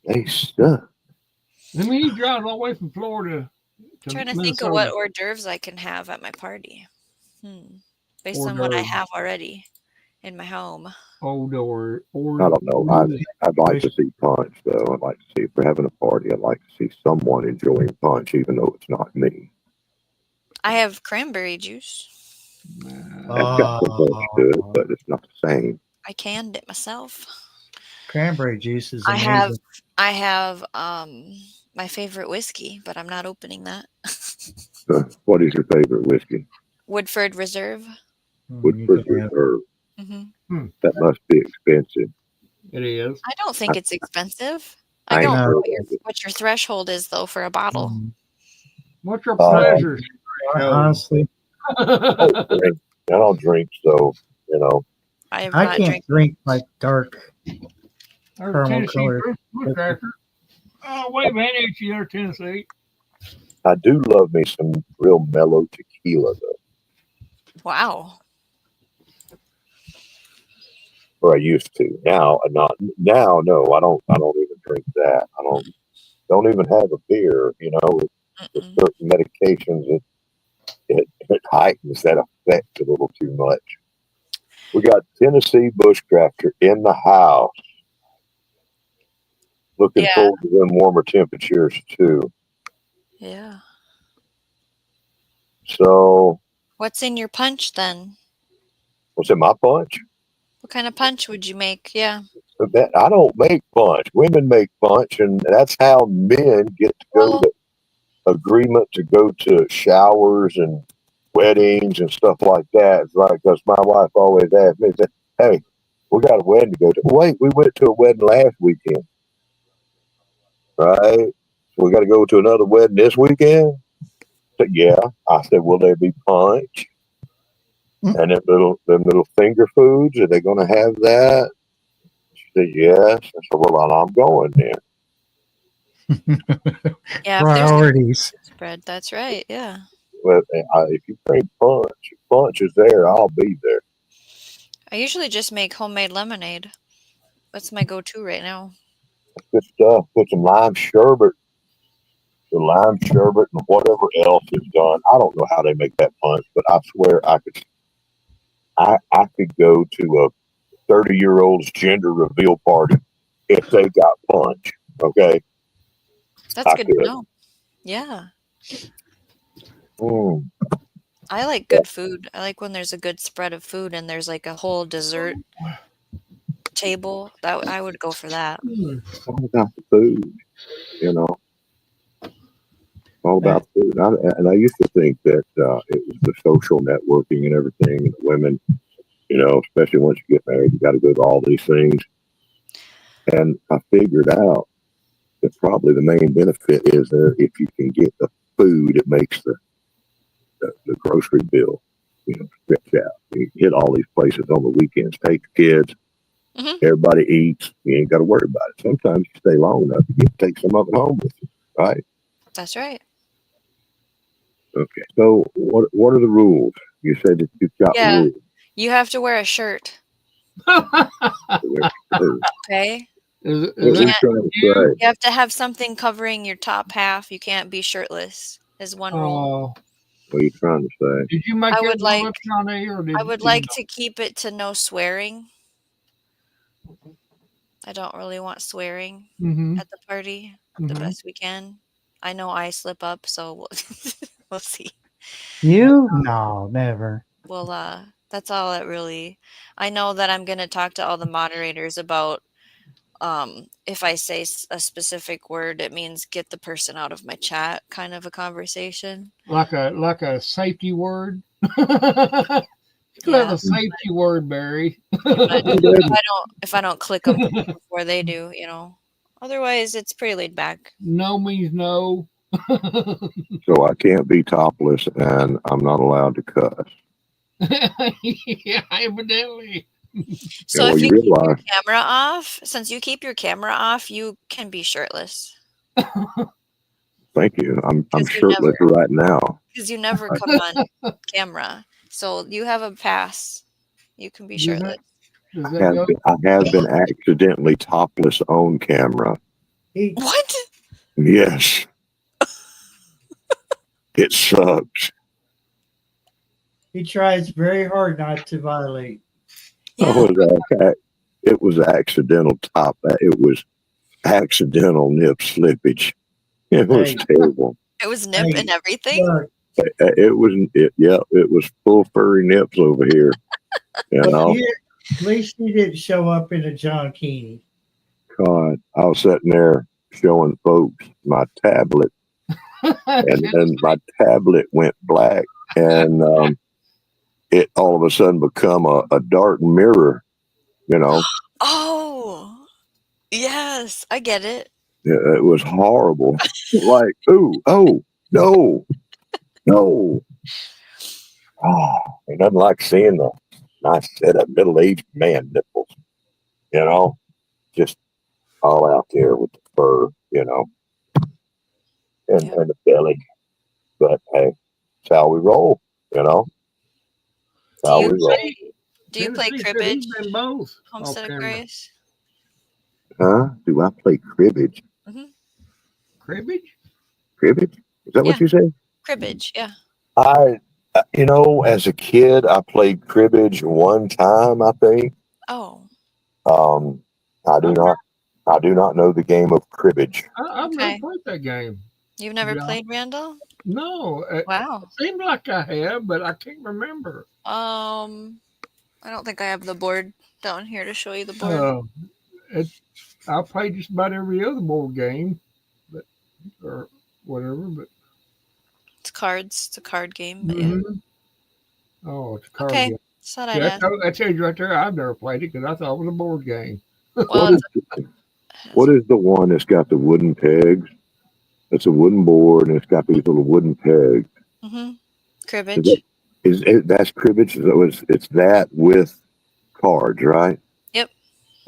they suck. I mean, he drives all the way from Florida to trying to Minnesota. think of what hors d'oeuvres I can have at my party. Based Hors on what I d'oeuvres. have already in my home. Or I don't know. I'd like to see punch, though. I'd like to see, if we're having a party, I'd like to see someone enjoying punch, even though it's not me. I have cranberry juice. That's got some punch to it, but it's not the same. I canned it myself. cranberry juice is I amazing. have my favorite whiskey, but I'm not opening that. What is your favorite whiskey? Woodford Reserve. You Woodford can have Reserve. Hmm. That must be expensive. It is. I don't think it's expensive. I I ain't don't know heard what your threshold is though for a bottle. What's your Uh, pleasure? honestly, I don't drink. I don't drink, so you know. I have I not can't drank. drink like dark There's caramel Tennessee colored Christmas liquor. cracker. Oh, wait a minute, it's your Tennessee. I do love me some real mellow tequila though, Wow. or I used to. Now, not now. No, I don't. I don't even drink that. I don't even have a beer. You know, with Mm-mm. certain medications, it heightens that effect a little too much. We got Tennessee bushcracker in the house. Looking Yeah. forward to them warmer temperatures too. Yeah. So, What's in your punch then? what's in my punch? What kind of punch would you make? Yeah. That I don't make punch. Women make punch, and that's how men get to go Well, to agreement to go to showers and weddings and stuff like that. It's like, because my wife always asks me, said, "Hey, we got a wedding to go to." Wait, we went to a wedding last weekend, right? So we got to go to another wedding this weekend. I said, yeah. I said, will there be punch and them little finger foods? Are they going to have that? She said, yes. I said, well, I'm going then. yeah, if there's priorities. spread, that's right. Yeah. Well, if you bring punch, if punch is there, I'll be there. I usually just make homemade lemonade. That's my go-to right now. Good stuff. Put some lime sherbet, the lime sherbet, and whatever else is done. I don't know how they make that punch, but I swear I could go to a 30-year-old's gender reveal party if they got punch. Okay, That's I good to could. know. Yeah. Mm. I like good food. I like when there's a good spread of food and there's like a whole dessert table. That I would go for that. All about the food, you know. All about food. And I used to think that it was the social networking and everything, and the women, you know, especially once you get married, you got to go to all these things. And I figured out that probably the main benefit is that if you can get the food, it makes the grocery bill, you know, stretch out. You hit all these places on the weekends, take the kids, Hmm. everybody eats. You ain't got to worry about it. Sometimes you stay long enough, you get to take some of it home with you, right? That's right. Okay. So what are the rules? You said that you've got Yeah. rules. You have to wear a shirt. Okay. Is What are you that trying to you? say? You have to have something covering your top half. You can't be shirtless. Is one rule. Oh, What are you trying to say? did you make I it would like up, Johnny, or did I would did you like to keep it to no swearing. I don't really want swearing not? Mm-hmm. at the party the best we can. I know I slip up, so we'll see. You? No, never. Well, that's all it really. I know that I'm gonna talk to all the moderators about if I say a specific word, it means get the person out of my chat, kind of a conversation. Like a safety word. You have Yeah, a safety word, Barry. if I don't click them before they do, Otherwise, it's pretty laid back. No means no. So I can't be topless and I'm not allowed to cuss. Yeah, evidently. So Well, if you you keep your realize, camera off, since you keep your camera off, you can be shirtless thank you. I'm because shirtless right now. you never come on camera. So you have a pass. You can be Does shirtless. that does that go? I have been accidentally topless on camera. He What? Yes, it sucks. he tries very hard not to violate. Yeah. It was accidental It was accidental nip slippage. It was Hey, terrible. It was nip and hey, everything. look, It was full furry nips over here. You but know, at least he didn't show up in a John Keeney. God, I was sitting there showing folks my tablet, and my tablet went black, and it all of a sudden become a dark mirror. You know, Oh, yes, I get it. it was horrible. Like, ooh, oh, no, no. Oh, it doesn't like seeing the nice set of middle-aged man nipples. You know, just all out there with the fur. You know, and Yeah. and the belly. But hey, it's how we roll. You know, Do how you we roll. play? Do you play Tennessee said cribbage? he's been both off Homestead of camera. Grace. Huh? Do I play cribbage? Hmm. Cribbage? Cribbage? Is that Yeah. what you say? Cribbage. Yeah. I, as a kid, I played cribbage one time. I think. Oh, Um, I do I've, not. I do not know the game of cribbage. I've never okay. played that game. You've never Yeah. played Randall? No, it Wow. seemed like I have, but I can't remember. I don't think I have the board down here to show you the board. It, I play just about every other board game, but or whatever. But It's cards. It's a card game. But yeah. mhm. Oh, it's a card Okay. game. Just thought See, I'd that, ask. that tells you right there. I've never played it because I thought it was a board game. Well, What is the one that's got the wooden pegs? It's a wooden board and it's got these little wooden pegs. mm-hmm. Is Cribbage. it, that's cribbage? So it's that with cards, right? Yep.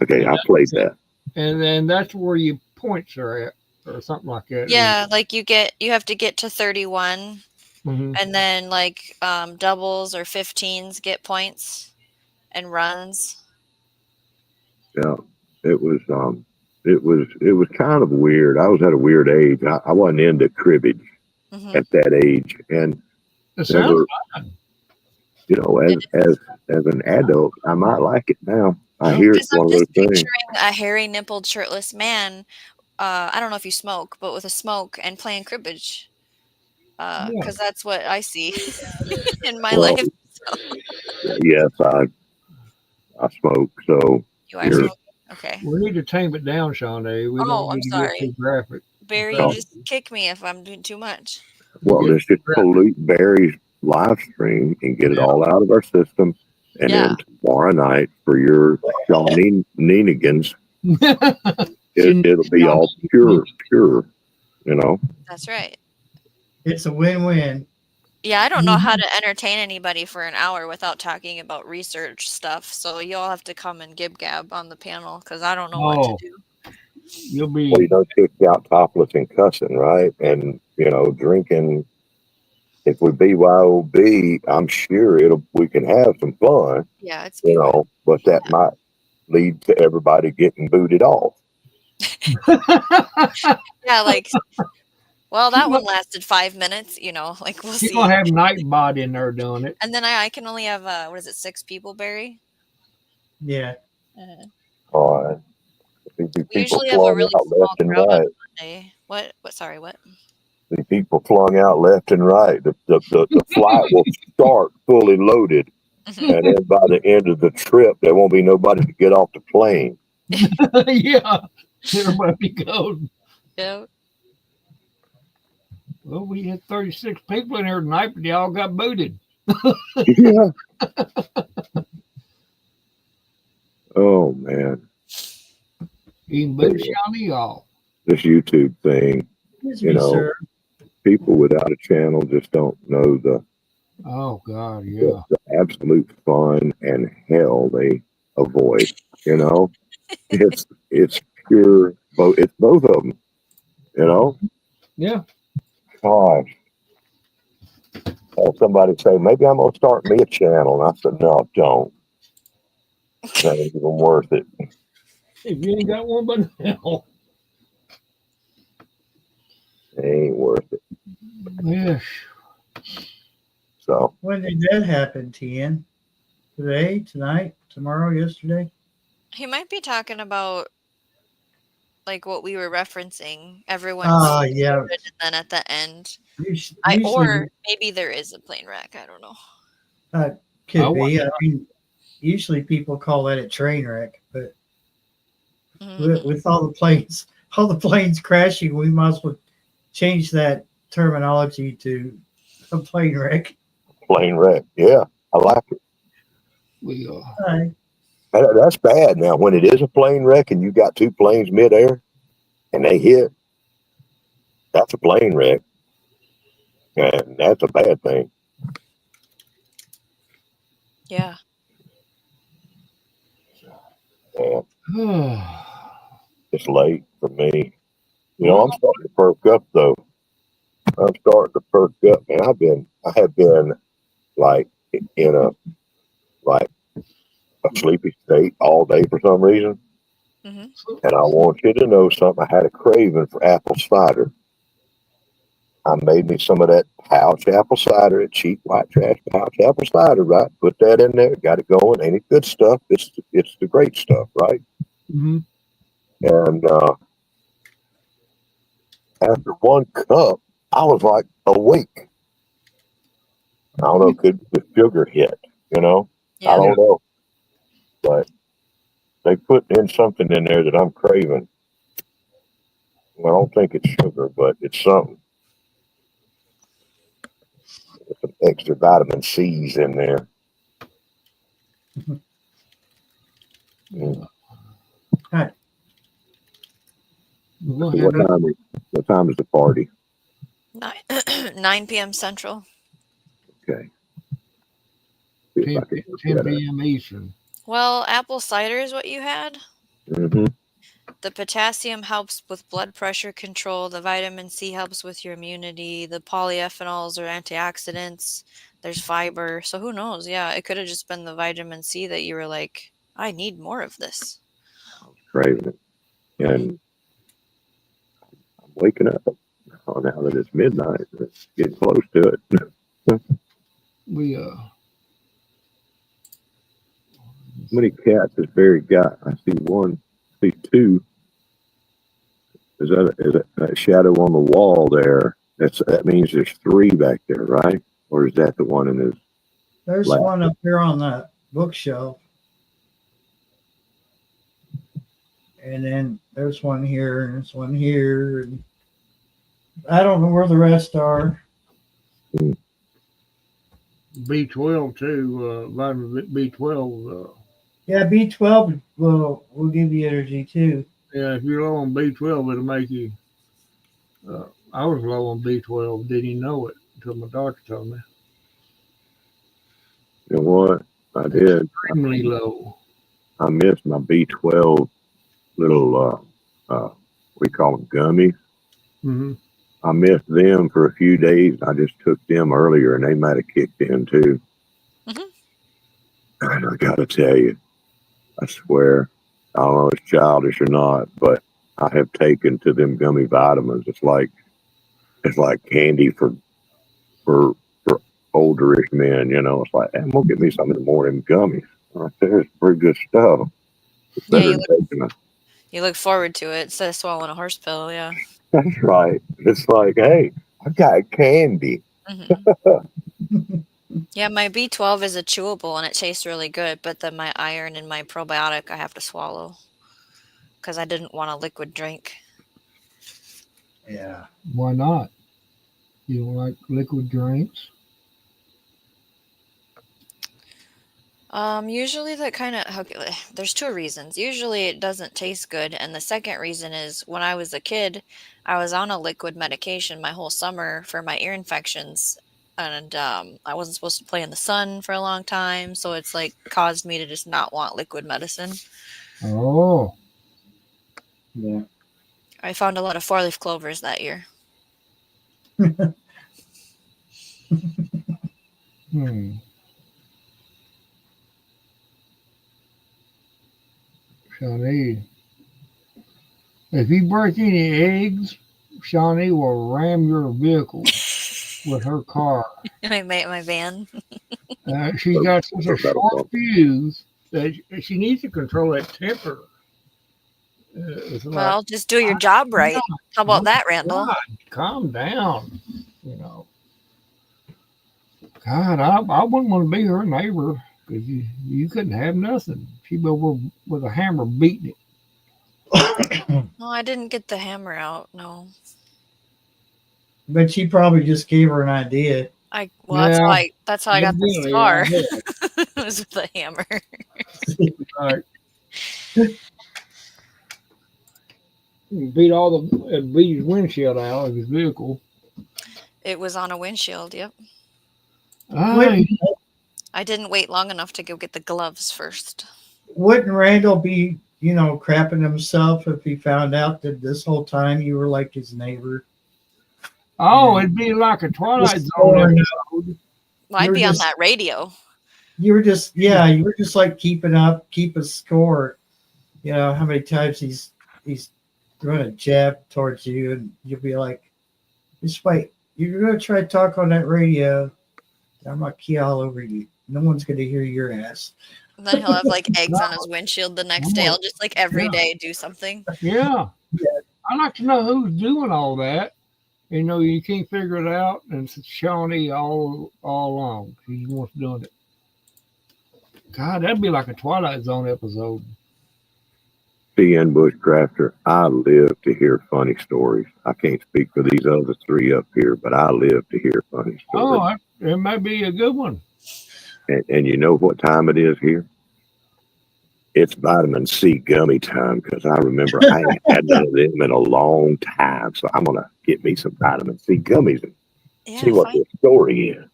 Okay, I played that. And then that's where your points are at, or something like that. Yeah, like you have to get to 31, Mm-hmm. and then like doubles or 15s get points, and runs. Yeah, it was kind of weird. I was at a weird age. I wasn't into cribbage Mm-hmm. at that age, and It sounds never, fun. as an adult, I might like it now. I hear it's I'm one of those just things. picturing a hairy nippled shirtless man. I don't know if you smoke, but with a smoke and playing cribbage. Because that's what I see in my Well, life. yes, I smoke, so You are you're- smoking? Okay. We need to tame it down, Shawnee. We Oh, don't I'm need to sorry. get too graphic. Barry, Oh. you just kick me if I'm doing too much. well, Yeah. let's just pollute Barry's live stream and get it all out of our system, and Yeah. then tomorrow night for your Shawnee Neenigans, it'll be all pure, you know. That's right. It's a win-win. Yeah, I don't know how to entertain anybody for an hour without talking about research stuff. So you'll have to come and gib gab on the panel because I don't know what to do. You'll be. Well, you know, kicked out topless and cussing, right? And drinking. If we BYOB, I'm sure we can have some fun, Yeah, it's but that might lead to everybody getting booted off. yeah, like well, that one lasted 5 minutes. Like we'll You're see. gonna have Nightbot in there doing it. And then I can only have 6 people, Barry. Yeah. We usually have a really small crowd on Monday. What? Sorry, what? The people flung out left and right. The flight will start fully loaded, and then by the end of the trip, there won't be nobody to get off the plane. Yeah, everybody goes. Yeah. Well, we had 36 people in here tonight, but they all got booted. Yeah. Oh man. Even booted Shawnee off. This YouTube thing, Sir. people without a channel just don't know the Oh God, yeah. absolute fun and hell they avoid. It's pure. It's both of them. Yeah. Gosh. Had somebody say, maybe I'm gonna start me a channel, and I said, no, don't. That ain't even worth it. If you ain't got one, but hell. It ain't worth it. Yes. So When did that happen, Tien? Today, tonight, tomorrow, yesterday? He might be talking about like what we were referencing. Everyone. Yeah. And then at the end, Usually, or maybe there is a plane wreck. I don't know. could be. I mean, usually people call that a train wreck, but with all the planes crashing. We might as well change that terminology to a plane wreck. Plane wreck. Yeah, I like it. We Right. That's bad. Now, when it is a plane wreck and you got two planes midair and they hit, that's a plane wreck, and that's a bad thing. Yeah. Yeah, it's late for me. You know, I'm starting to perk up though. I'm starting to perk up, and I have been like in like a sleepy state all day for some reason. Hmm. And I want you to know something. I had a craving for apple cider. I made me some of that pouch apple cider, a cheap white trash pouch apple cider, right? Put that in there, got it going. Ain't it good stuff? It's the great stuff, right? mm-hmm. And after one cup, I was like awake. I don't know, could the sugar hit, you know? I Yeah. don't know. But they put in something in there that I'm craving. Well, I don't think it's sugar, but it's something. There's some extra vitamin C's in there. Mm. Right. We'll So have it what time is the party? 9 p.m. Central. Okay. See if 10, I can look 10 that up. p.m. Eastern. Well, apple cider is what you had. Mm-hmm. The potassium helps with blood pressure control. The vitamin C helps with your immunity. The polyphenols are antioxidants. There's fiber. So who knows? Yeah, it could have just been the vitamin C that you were like, I need more of this. Craving it. And I'm waking up. Oh, now that it's midnight, it's getting close to it. We How many cats has Barry got? I see one, I see two. Is that shadow on the wall there? That means there's three back there, right? Or is that the one in his There's lap? one up here on the bookshelf. And then there's one here and there's one here. And I don't know where the rest are. B12 too. Vitamin B12. Yeah, B12 will give you energy too. Yeah, if you're low on B12, it'll make you. I was low on B12. Didn't even know it until my doctor told me. You know what? I did. Extremely low. I missed my B12 little, we call them gummies. Mm-hmm. I missed them for a few days. I just took them earlier and they might have kicked in too. Mhm. And I got to tell you, I swear, I don't know if it's childish or not, but I have taken to them gummy vitamins. It's like candy for olderish men, you know. It's like, I'm gonna get me some in the morning gummies. Right there, it's pretty good stuff. It's Yeah, better than taking a. you look forward to it instead of swallowing a horse pill. Yeah. That's right. It's like, hey, I got candy. Hmm. Yeah, my B12 is a chewable and it tastes really good, but then my iron and my probiotic I have to swallow because I didn't want a liquid drink. Yeah. Why not? You don't like liquid drinks? Usually that kind of okay, there's two reasons. Usually it doesn't taste good, and the second reason is when I was a kid, I was on a liquid medication my whole summer for my ear infections, and I wasn't supposed to play in the sun for a long time, so it's like caused me to just not want liquid medicine. Oh, Yeah. I found a lot of four-leaf clovers that year. hmm. Shawnee, if you break any eggs, Shawnee will ram your vehicle with her car. My van. She's got such a short fuse that she needs to control that temper. It's like, Well, just do your job right. How about that, Randall? God, calm down. You know, God, I wouldn't want to be her neighbor because you couldn't have nothing. She'd be over with a hammer beating it. No, I didn't get the hammer out. No, But she probably just gave her an idea. Yeah. That's how I got the Evidently, scar. yeah. It was with the hammer. Right. Beat his windshield out of his vehicle. It was on a windshield. Yep. Wouldn't, I didn't wait long enough to go get the gloves first. wouldn't Randall be, crapping himself if he found out that this whole time you were like his neighbor? Oh, Yeah. it'd be like a Twilight Just Zone scoring. episode. Well, I'd You were be on just- that radio. You were just like keep a score. How many times he's going to jab towards you, and you'll be like, just wait, you're going to try to talk on that radio. I'm going to key all over you. No one's going to hear your ass. And then he'll have like eggs on his windshield the next day. I'll just like every day do something. Yeah. I'd like to know who's doing all that. You can't figure it out, and it's Shawnee all along. He's the one doing it. God, that'd be like a Twilight Zone episode. P.N. Bushcrafter, I live to hear funny stories. I can't speak for these other three up here, but I live to hear funny stories. Oh, it might be a good one. And you know what time it is here? It's vitamin C gummy time, because I remember I ain't had none of them in a long time. So I'm going to get me some vitamin C gummies and see what the story is.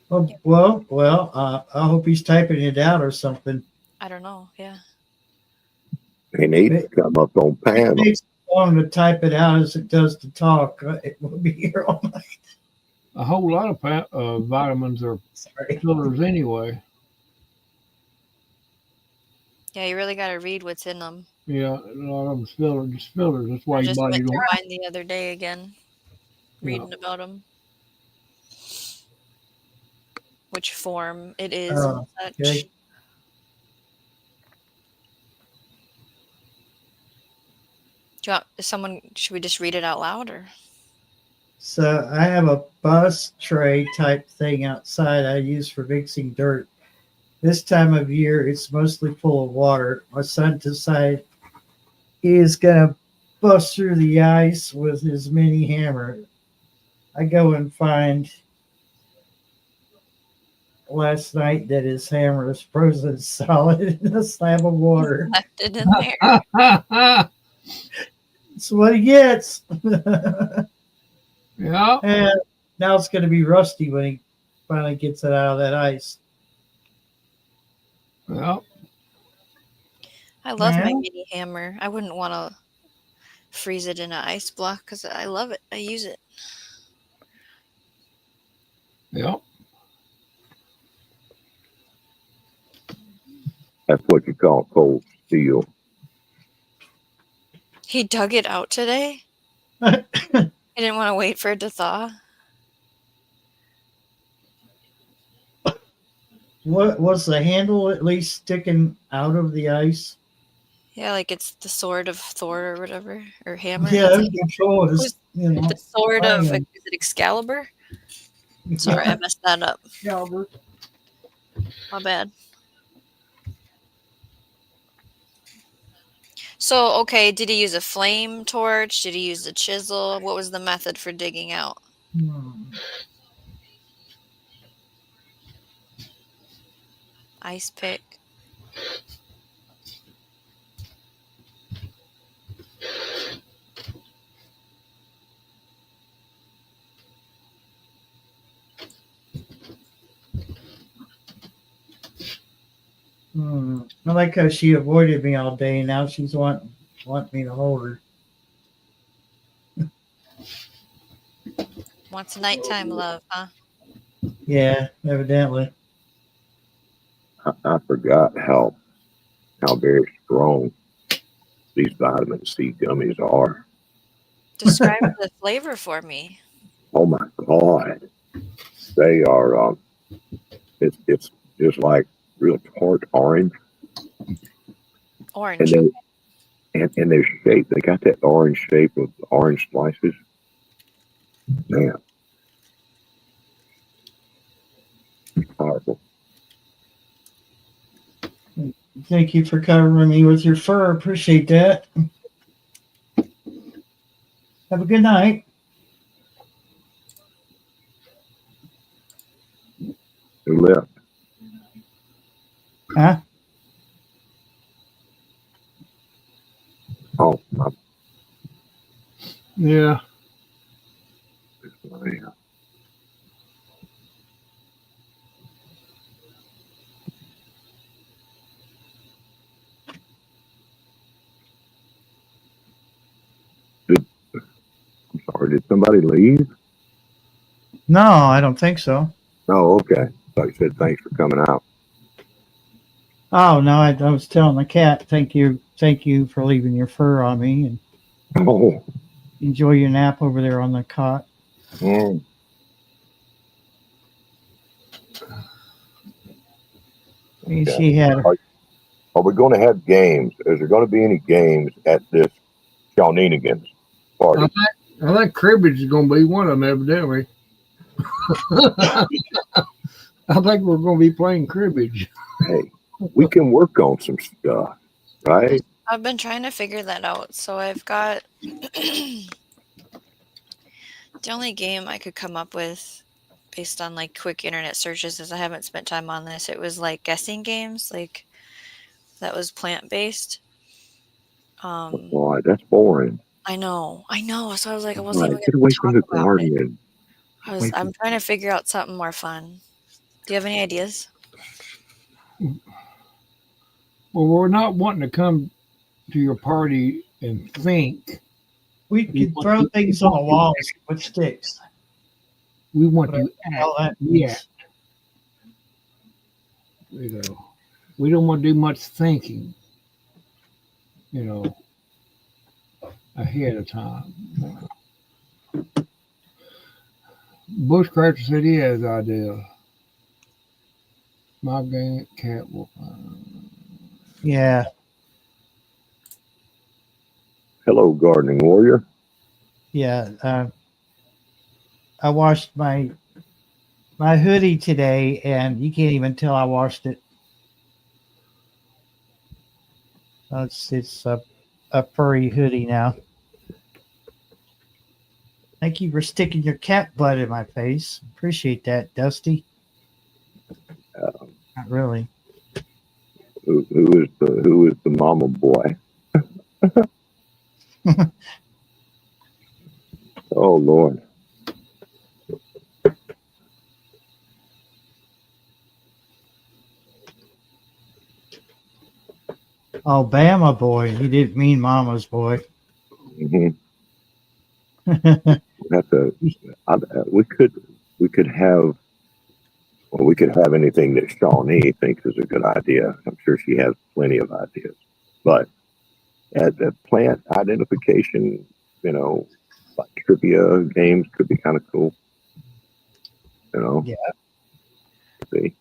Well, I hope he's typing it out or something. I don't know. Yeah. They need to come up on It panel. takes as long to type it out as it does to talk. It will be here all night. A whole lot of vitamins are Sorry. fillers anyway. Yeah, you really got to read what's in them. Yeah, a lot of them fillers. That's why I your just body went through don't. mine the other day again, reading about them, which form it is and such. Okay. Should we just read it out loud or? So I have a bus tray type thing outside I use for mixing dirt. This time of year, it's mostly full of water. My son decided he is going to bust through the ice with his mini hammer. I go and find last night that his hammer is frozen solid in a slab of water. Left it in there. That's what he gets. Yeah. And now it's going to be rusty when he finally gets it out of that ice. Well, I love my Yeah. mini hammer. I wouldn't want to freeze it in an ice block because I love it. I use it. yeah. That's what you call cold steel. He dug it out today. He didn't want to wait for it to thaw. What was the handle at least sticking out of the ice? Yeah, like it's the sword of Thor or whatever, or hammer. Yeah, It's control is, the sword of, iron. is it Excalibur? Sorry, I messed that up. Albert. My bad. So, okay, did he use a flame torch? Did he use a chisel? What was the method for digging out? Ice pick. I like how she avoided me all day. Now she's wanting me to hold her. Wants nighttime love, huh? Yeah, evidently. I forgot how very strong these vitamin C gummies are. Describe the flavor for me. Oh my God. They are, it's just like real tart orange. Orange. And their shape, they got that orange shape of orange slices. Man. Powerful. Thank you for covering me with your fur. Appreciate that. Have a good night. Who left? Huh? Oh, Yeah. yeah. I'm sorry. Did somebody leave? No, I don't think so. Oh, okay. Thought you said thanks for coming out. Oh no, I was telling the cat, thank you for leaving your fur on me, and Oh, enjoy your nap over there on the cot. mm. And Okay. she had Are we going to have games? Is there going to be any games at this Shawneenigan's party? I think cribbage is going to be one of them, evidently. I think we're going to be playing cribbage. Hey, we can work on some stuff, right? I've been trying to figure that out. So I've got the only game I could come up with based on like quick internet searches is I haven't spent time on this. It was like guessing games, like that was plant based. Boy, that's boring. I know. So I was like, I wasn't Right, even get gonna away from the talk about it. garden. I'm trying to figure out something more fun. Do you have any ideas? Well, we're not wanting to come to your party and think. we could throw things on the walls with sticks. We want Whatever to the hell act. that means. Yeah. We don't want to do much thinking, ahead of time. Bushcracker said he has idea. My cat will find. Yeah. Hello, gardening warrior. Yeah. I washed my hoodie today, and you can't even tell I washed it. It's a furry hoodie now. Thank you for sticking your cat butt in my face. Appreciate that, Dusty. Not really. Who is the mama boy? Oh Lord. Oh, Bama boy. He didn't mean Mama's boy. Mm-hmm. We could have anything that Shawnee thinks is a good idea. I'm sure she has plenty of ideas, but at the plant identification, like trivia games could be kind of cool. Yeah. See,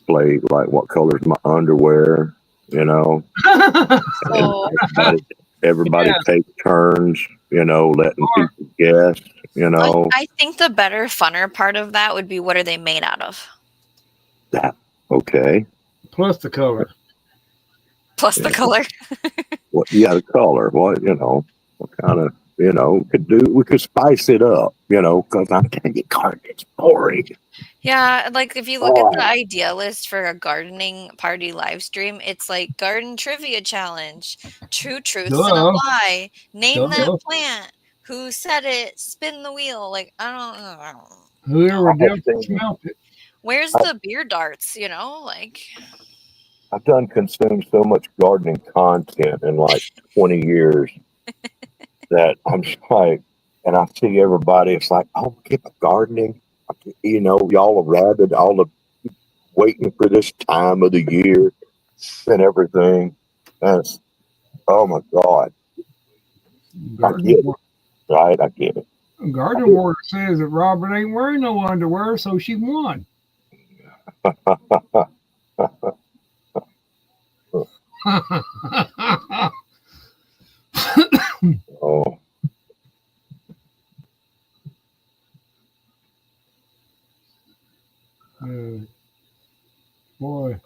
play like what color's my underwear, and So everybody Yeah. take turns, letting people guess, I think the better, funner part of that would be what are they made out of? that okay. Plus the color. Plus the Yeah. color. The color. What kind of, we could spice it up, because I'm telling you, gardening's boring. Yeah, like if you look at the idea list for a gardening party live stream, it's like garden trivia challenge, two truths and a Duh. lie, name that Duh. plant, who said it, spin the wheel. Like I don't know. Whoever I've dealt seen- smelt it. Where's the beer darts? Like I've done consumed so much gardening content in like 20 years that I'm just like, and I see everybody, it's like, oh, get gardening. Y'all are rabid, all of waiting for this time of the year and everything. And it's, oh my God. I get it, right? I get it. Garden Warrior says that Robert ain't wearing no underwear, so she won. Oh, Boy,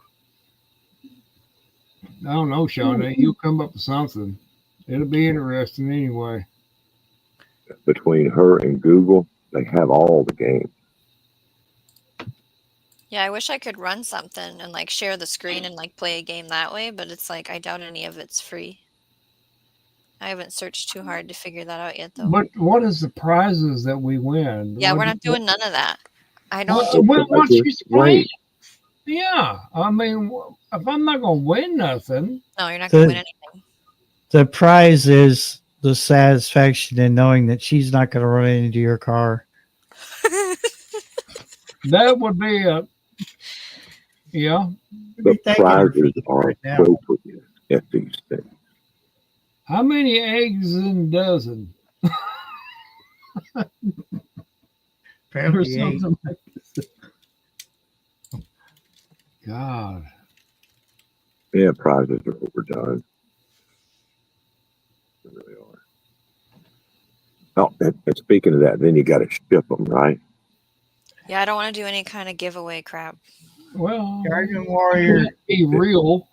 I don't know, Shawnee. You'll come up with something. It'll be interesting anyway. Between her and Google, they have all the games. Yeah, I wish I could run something and like share the screen and like play a game that way, but it's like I doubt any of it's free. I haven't searched too hard to figure that out yet, though. But what is the prizes that we win? Yeah, What- we're not doing none of that. I Well, don't. well, once Prizes, she's playing, wait. yeah. I mean, if I'm not gonna win nothing, No, you're not gonna win The, anything. the prize is the satisfaction in knowing that she's not going to run into your car. that would be a yeah. The You're thanking her prizes for are it now. appropriate at these things. How many eggs in a dozen? Or Apparently, eight. something like that. God. Yeah, prizes are overdone. They really are. Oh, and speaking of that, then you got to ship them, right? Yeah, I don't want to do any kind of giveaway crap. Well, Guardian Warrior. be real.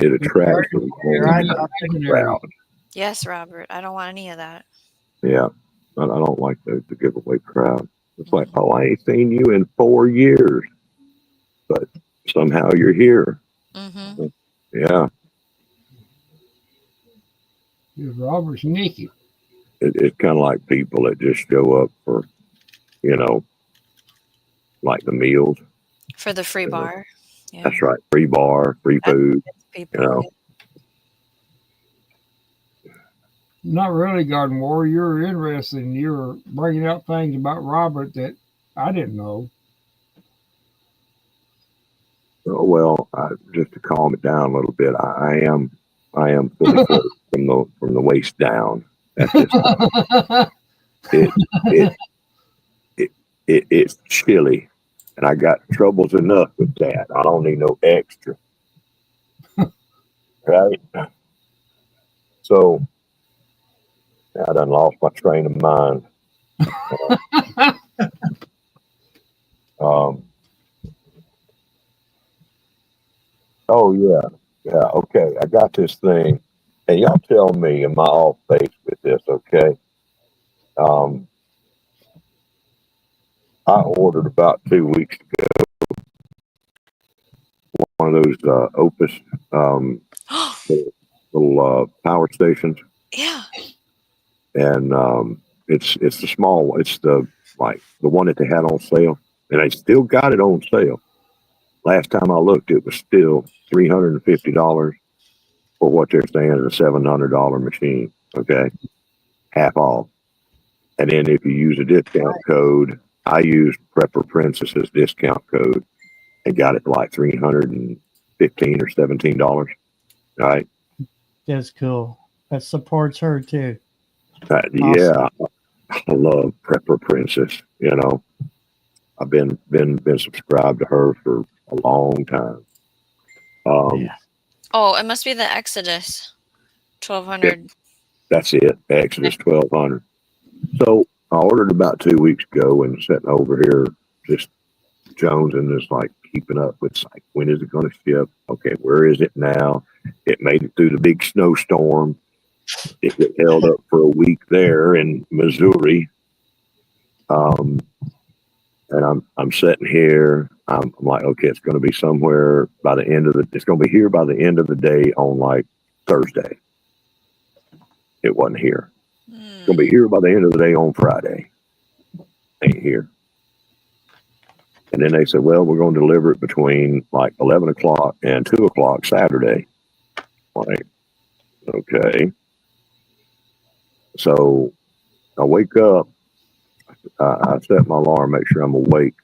It attracts a You're on whole topic. crowd. Yes, Robert. I don't want any of that. Yeah, I don't like the giveaway crowd. It's like, oh, I ain't seen you in 4 years, but somehow you're here. Mm-hmm. Yeah, Robert's Nicky. it's kind of like people that just show up for, you know, like the meals. For the free bar. Yeah. That's right, free bar, free food. People. You know. Not really, Garden Warrior. You're interested and you're bringing out things about Robert that I didn't know. Oh, well, just to calm it down a little bit, I am fully clothed from the waist down. At this time. It's chilly, and I got troubles enough with that. I don't need no extra, right? So I done lost my train of mind. Oh yeah, okay. I got this thing, and y'all tell me, am I off base with this? Okay. I ordered about 2 weeks ago one of those Opus little power stations, Yeah. and it's the small one. It's the one that they had on sale, and they still got it on sale. Last time I looked, it was still $350 for what they're saying is a $700 machine. Okay, half off. And then if you use a discount code, I used Prepper Princess's discount code and got it for like $315 or $17. All right. That's cool. That supports her too. Yeah, I love Prepper Princess. You know, I've been subscribed to her for a long time. Yeah. Oh, it must be the Exodus 1200. That's it. Exodus 1200. So I ordered about 2 weeks ago and sitting over here just jonesing, just like keeping up with like, when is it going to ship? Okay, where is it now? It made it through the big snowstorm. It got held up for a week there in Missouri. And I'm sitting here. I'm like, okay, it's going to be somewhere by the end of it's going to be here by the end of the day on like Thursday. It wasn't here. It's going to be here by the end of the day on Friday. Ain't here. And then they said, well, we're going to deliver it between like 11 o'clock and 2 o'clock Saturday. Like, okay. So I wake up. I set my alarm, make sure I'm awake,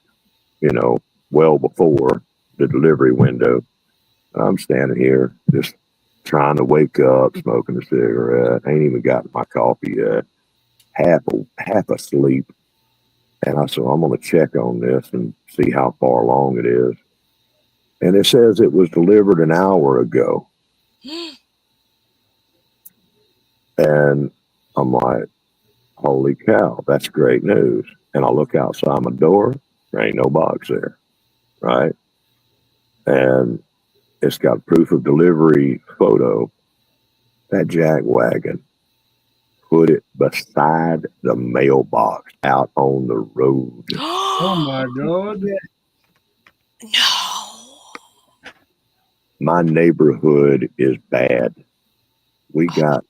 you know, well before the delivery window. I'm standing here just trying to wake up, smoking a cigarette. Ain't even gotten my coffee yet. Half asleep. And I said, I'm going to check on this and see how far along it is. And it says it was delivered an hour ago. And I'm like, holy cow, that's great news. And I look outside my door, there ain't no box there. Right. And It's got proof of delivery photo. That jack wagon put it beside the mailbox out on the road. Oh my God. No. My neighborhood is bad. We got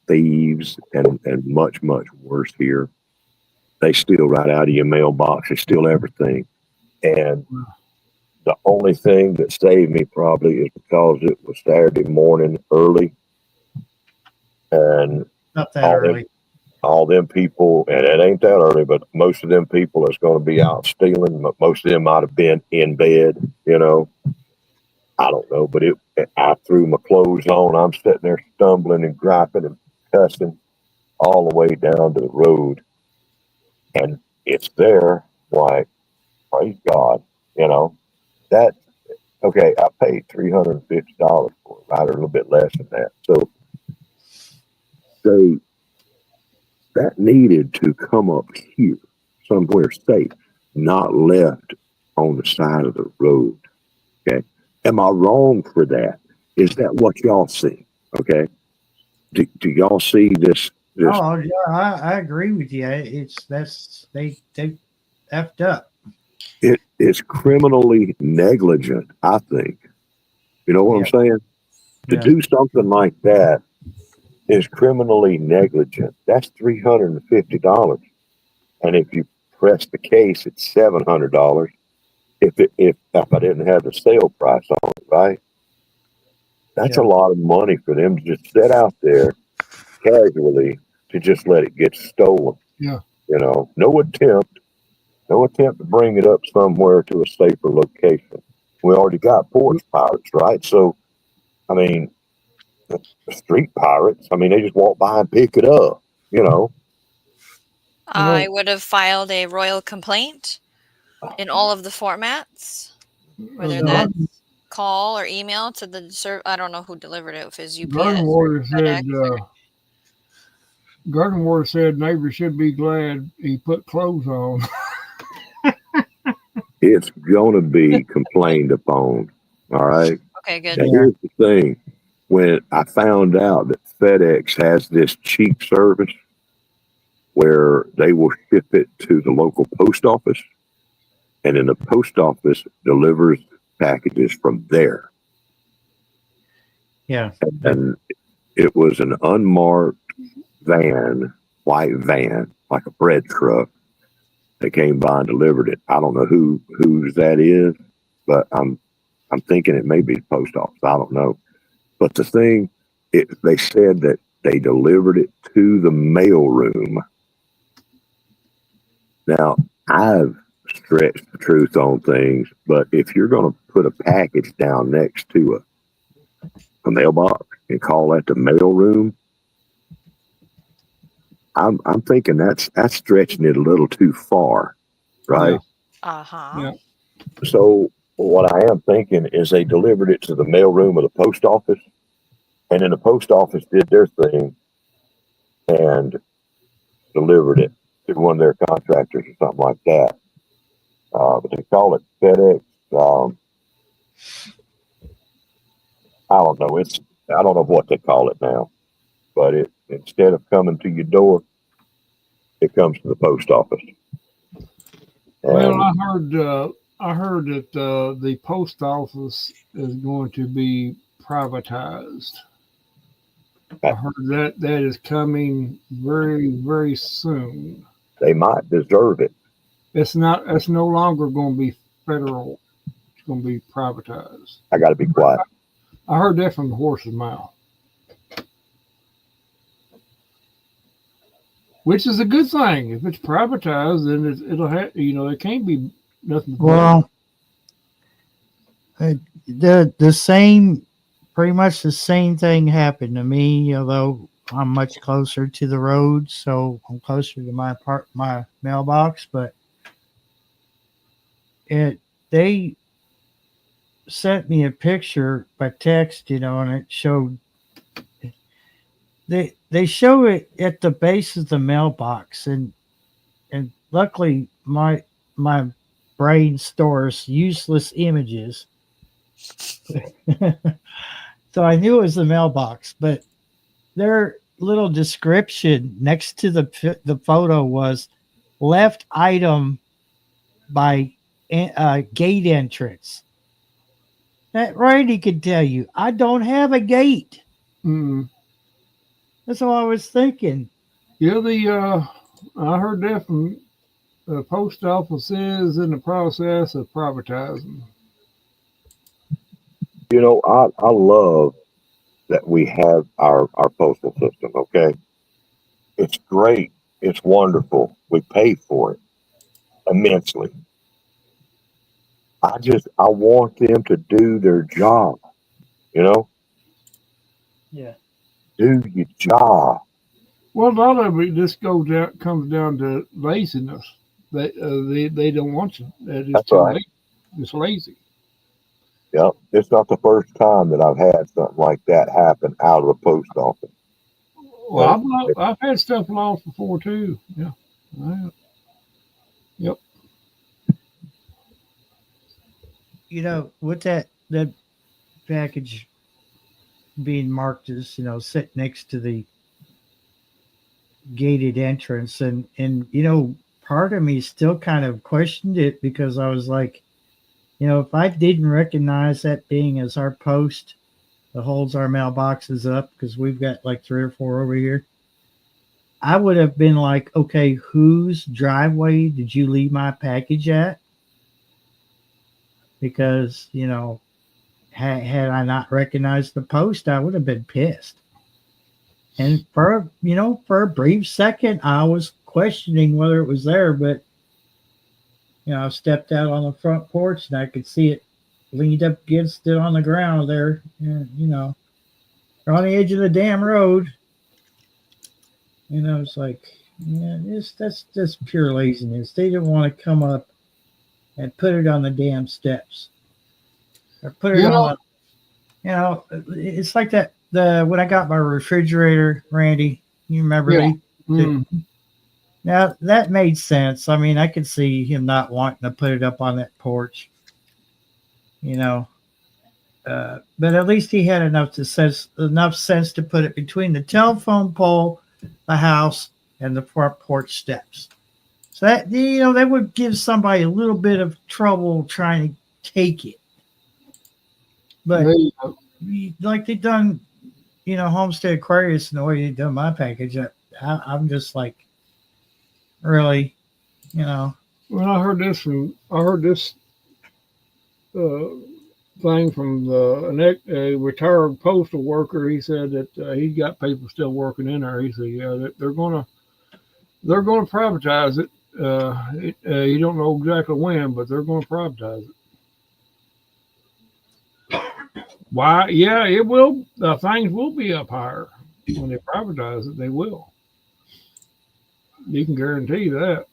thieves and much worse here. They steal right out of your mailbox. They steal everything. And the only thing that saved me probably is because it was Saturday morning early, and Not that all early. all them people, and it ain't that early, but most of them people that's going to be out stealing, most of them might have been in bed, you know. I don't know, but I threw my clothes on. I'm sitting there stumbling and griping and cussing all the way down to the road, and it's there. Like, praise God, you know. That okay, I paid $350 for it, right, or a little bit less than that. So they that needed to come up here somewhere safe, not left on the side of the road. Okay. Am I wrong for that? Is that what y'all see? Okay. Do y'all see this? Oh yeah, I agree with you. They effed up. It is criminally negligent, I think. You know what I'm saying? To Yeah. do something like that is criminally negligent. That's $350. And if you press the case, it's $700. If I didn't have the sale price on it, right? That's a lot of money for them to just sit out there casually to just let it get stolen. Yeah. You know, no attempt to bring it up somewhere to a safer location. We already got porch pirates, right? So, I mean, the street pirates, I mean, they just walk by and pick it up, you know. I would have filed a royal complaint in all of the formats, whether that's call or email to the I don't know who delivered it, if it's UPS Garden or Water said, FedEx or Garden Water said neighbors should be glad he put clothes on. It's going to be complained upon, all right? okay, good. Now, here's the thing. When I found out that FedEx has this cheap service where they will ship it to the local post office, and then the post office delivers packages from there. Yeah. And it was an unmarked van, white van, like a bread truck. They came by and delivered it. I don't know whose that is, but I'm thinking it may be the post office. I don't know. But the thing, they said that they delivered it to the mail room. Now, I've stretched the truth on things, but if you're going to put a package down next to a mailbox and call that the mail room, I'm thinking that's stretching it a little too far, right? Uh-huh. Yeah. So what I am thinking is they delivered it to the mail room of the post office, and then the post office did their thing and delivered it to one of their contractors or something like that. But they call it FedEx. I don't know. I don't know what they call it now, but instead of coming to your door, it comes to the post office. Well, And I heard that the post office is going to be privatized. I heard that is coming very, very soon. they might deserve it. It's no longer going to be federal. It's going to be privatized. I got to be quiet. I heard that from the horse's mouth, which is a good thing. If it's privatized, then it'll have, it can't be nothing. Well, the same, pretty much the same thing happened to me, although I'm much closer to the road, so I'm closer to my mailbox. But they sent me a picture by text, and it showed they show it at the base of the mailbox, and luckily my brain stores useless images. So I knew it was the mailbox, but their little description next to the photo was left item by gate entrance. That Randy could tell you, I don't have a gate. Mm. That's all I was thinking. Yeah, I heard that from the post office is in the process of privatizing. You know, I love that we have our postal system, okay? It's great. It's wonderful. We pay for it immensely. I want them to do their job, you know? Yeah. Do your job. Well, a lot of it just comes down to laziness. They don't want you. They're just That's too right. late. Just lazy. Yep. It's not the first time that I've had something like that happen out of the post office. Well, But I've had stuff lost before too. Yeah. Yep. You know, with that package being marked as, sit next to the gated entrance, and part of me still kind of questioned it, because I was like, if I didn't recognize that being as our post that holds our mailboxes up, because we've got like 3 or 4 over here, I would have been like, okay, whose driveway did you leave my package at? Because, had I not recognized the post, I would have been pissed. And for a brief second, I was questioning whether it was there, but I stepped out on the front porch and I could see it leaned up against it on the ground there, and, on the edge of the damn road. It's like, yeah, that's just pure laziness. They didn't want to come up and put it on the damn steps, or put it on it's like that. When I got my refrigerator, Randy, you remember? Yeah. Mm. Now that made sense. I mean, I could see him not wanting to put it up on that porch, but at least he had enough sense to put it between the telephone pole, the house, and the front porch steps. So that that would give somebody a little bit of trouble trying to take it. But like they done, Homestead Aquarius, and the way they done my package, I'm just like, really, Well, I heard this thing from a retired postal worker. He said that he got people still working in there. He said, yeah, that they're gonna privatize it. You don't know exactly when, but they're going to privatize it. Why? Yeah, it will. Things will be up higher when they privatize it. They will. You can guarantee that.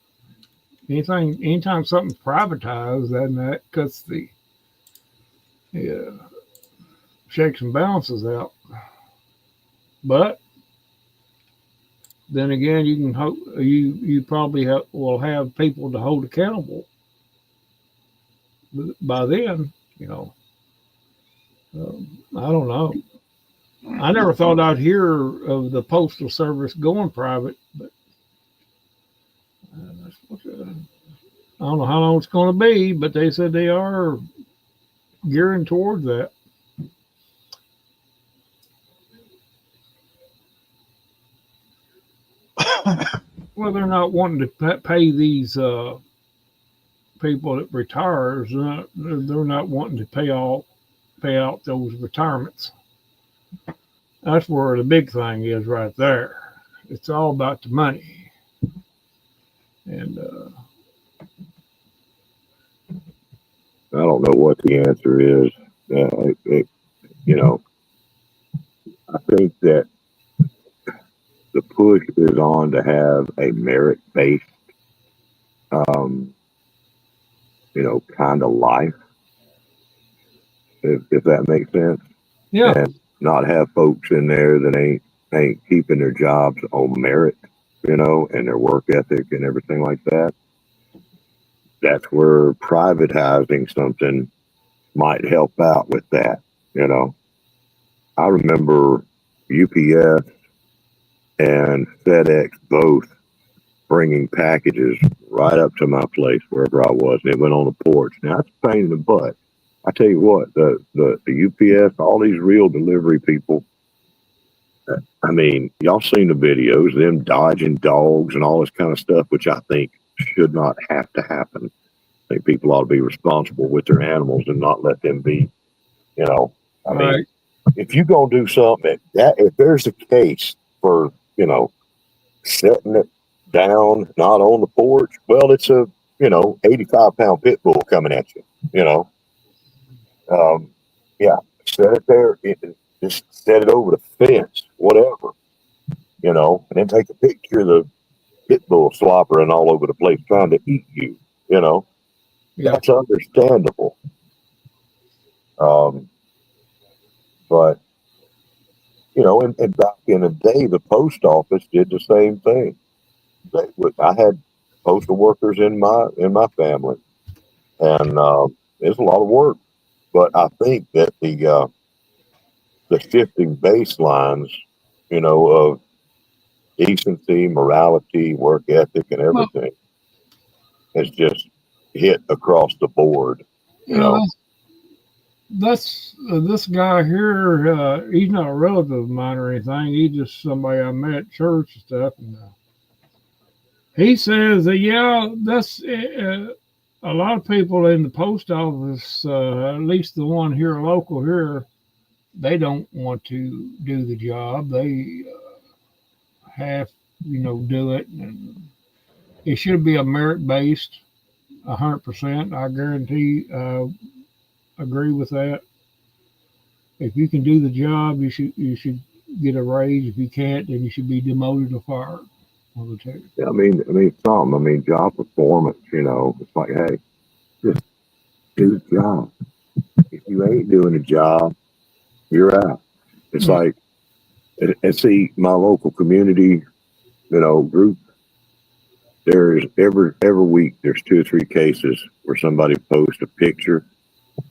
Anytime something's privatized, then that cuts the checks and balances out. But then again, you can hope you probably will have people to hold accountable by then. I don't know. I never thought I'd hear of the postal service going private, but that's what, I don't know how long it's going to be, but they said they are gearing towards that. Well, they're not wanting to pay these people that retires. They're not wanting to pay out those retirements. That's where the big thing is right there. It's all about the money. And I don't know what the answer is. I think that the push is on to have a merit-based, kind of life, if that makes sense. yeah, And not have folks in there that ain't keeping their jobs on merit, and their work ethic and everything like that. That's where privatizing something might help out with that. You know, I remember UPS and FedEx both bringing packages right up to my place wherever I was, and it went on the porch. Now it's a pain in the butt. I tell you what, the UPS, all these real delivery people. I mean, y'all seen the videos, them dodging dogs and all this kind of stuff, which I think should not have to happen. I think people ought to be responsible with their animals and not let them be, you know. I mean, Right. if you're gonna do something if there's a case for, you know, setting it down, not on the porch, well, it's a, you know, 85-pound pit bull coming at you, you know. Yeah, set it there, just set it over the fence, whatever, you know, and then take a picture of the pit bull slobbering all over the place trying to eat you, you know. Yeah. That's understandable. But, you know, and back in the day, the post office did the same thing. I had postal workers in my family, and it's a lot of work. But I think that the shifting baselines, you know, of decency, morality, work ethic, and Well, everything has just hit across the board. You you know, know, that's this guy here. He's not a relative of mine or anything. He's just somebody I met at church and stuff. And he says that yeah, that's a lot of people in the post office. At least the one here local here, they don't want to do the job. They have, you know, do it, and it should be a merit based, 100%. I guarantee. Agree with that. If you can do the job, you should get a raise. If you can't, then you should be demoted or fired. One of the two. I mean, job performance. You know, it's like, hey, just do the job. If you ain't doing the job, you're out. It's Yeah. like, and see, my local community, you know, group. There's every week there's 2 or 3 cases where somebody posts a picture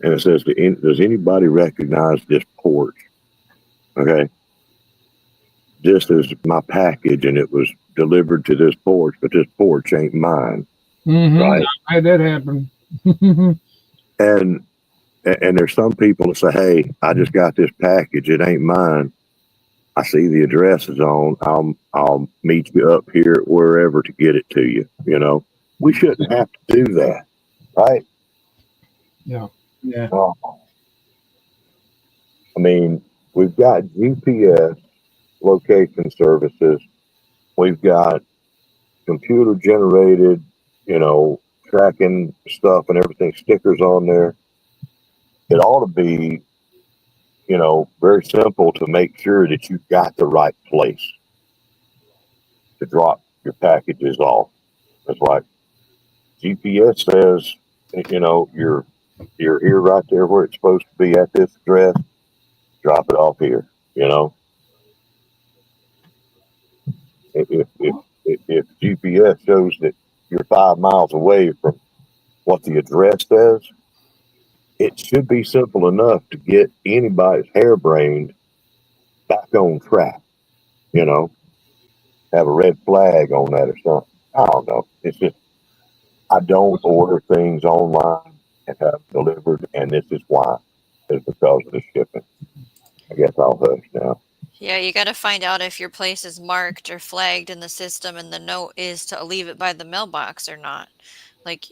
and it says, "Does anybody recognize this porch?" Okay, this is my package, and it was delivered to this porch, but this porch ain't mine, right? I had that happen. And there's some people that say, "Hey, I just got this package. It ain't mine. I see the address is on. I'll meet you up here at wherever to get it to you." You know, we shouldn't have to do that, right? Yeah. Yeah. I mean, we've got GPS location services. We've got computer generated, you know, tracking stuff and everything, stickers on there. It ought to be, you know, very simple to make sure that you've got the right place to drop your packages off. It's like GPS says, you know, you're here right there where it's supposed to be at this address. Drop it off here. You know, if GPS shows that you're 5 miles away from what the address says, it should be simple enough to get anybody's harebrained back on track. You know, have a red flag on that or something. I don't know. It's just I don't order things online and have them delivered, and this is why. It's because of the shipping. I guess I'll hush now. Yeah, you got to find out if your place is marked or flagged in the system and the note is to leave it by the mailbox or not. Like,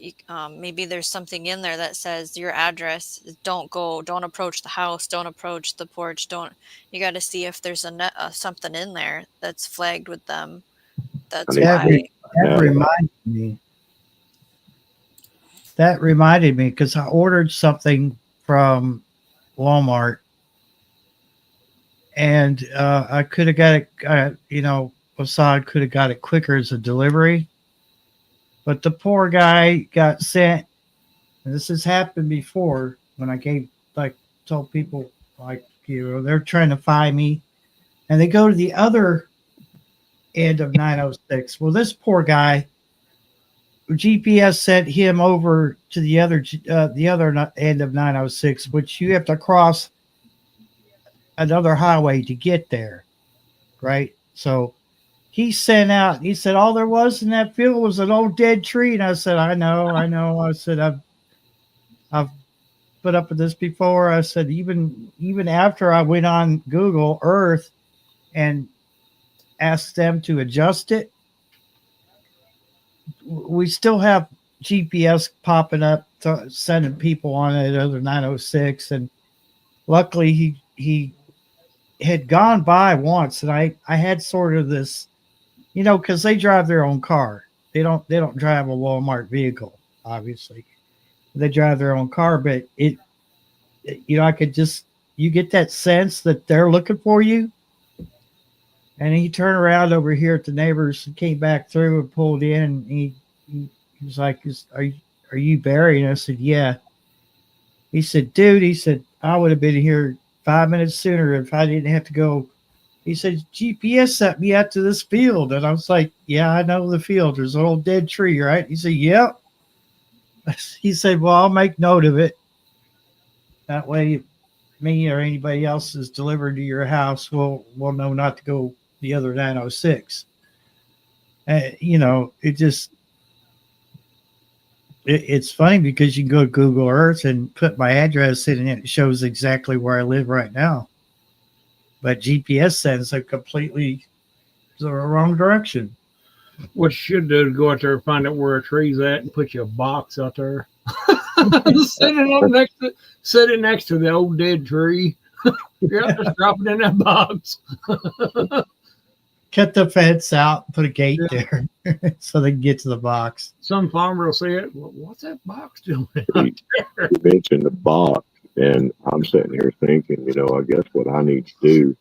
maybe there's something in there that says your address, don't approach the house, don't approach the porch, you got to see if there's something in there that's flagged with them. That's I need That, to why. that now. reminded me. That reminded me because I ordered something from Walmart, and I could have got it. Assad could have got it quicker as a delivery, but the poor guy got sent. And this has happened before when I told people they're trying to find me, and they go to the other end of 906. Well, this poor guy GPS sent him over to the other end of 906, which you have to cross another highway to get there, right? So he sent out. He said all there was in that field was an old dead tree, and I said, I know. I said I've put up with this before. I said even after I went on Google Earth and asked them to adjust it, we still have GPS popping up, sending people on it other 906, and luckily he had gone by once, and I had sort of this, because they drive their own car. They don't drive a Walmart vehicle, obviously. They drive their own car, but I could just, you get that sense that they're looking for you. And he turned around over here at the neighbors and came back through and pulled in. And he was like, are you Barry? And I said, yeah. He said, dude, I would have been here 5 minutes sooner if I didn't have to go. He said, GPS sent me out to this field. And I was like, yeah, I know the field. There's an old dead tree, right? He said, yep. He said, well, I'll make note of it. That way, me or anybody else is delivered to your house, we'll know not to go the other 906. It's funny because you can go to Google Earth and put my address in, and it shows exactly where I live right now. But GPS sends a completely the wrong direction. What you should do is go out there and find out where a tree's at and put you a box out there. Set it next to the old dead tree. Yeah, just drop it in that box. Cut the fence out, put a gate there so they can get to the box. Some farmer will say it. Well, what's that box doing? You mentioned the box, and I'm sitting here thinking, I guess what I need to do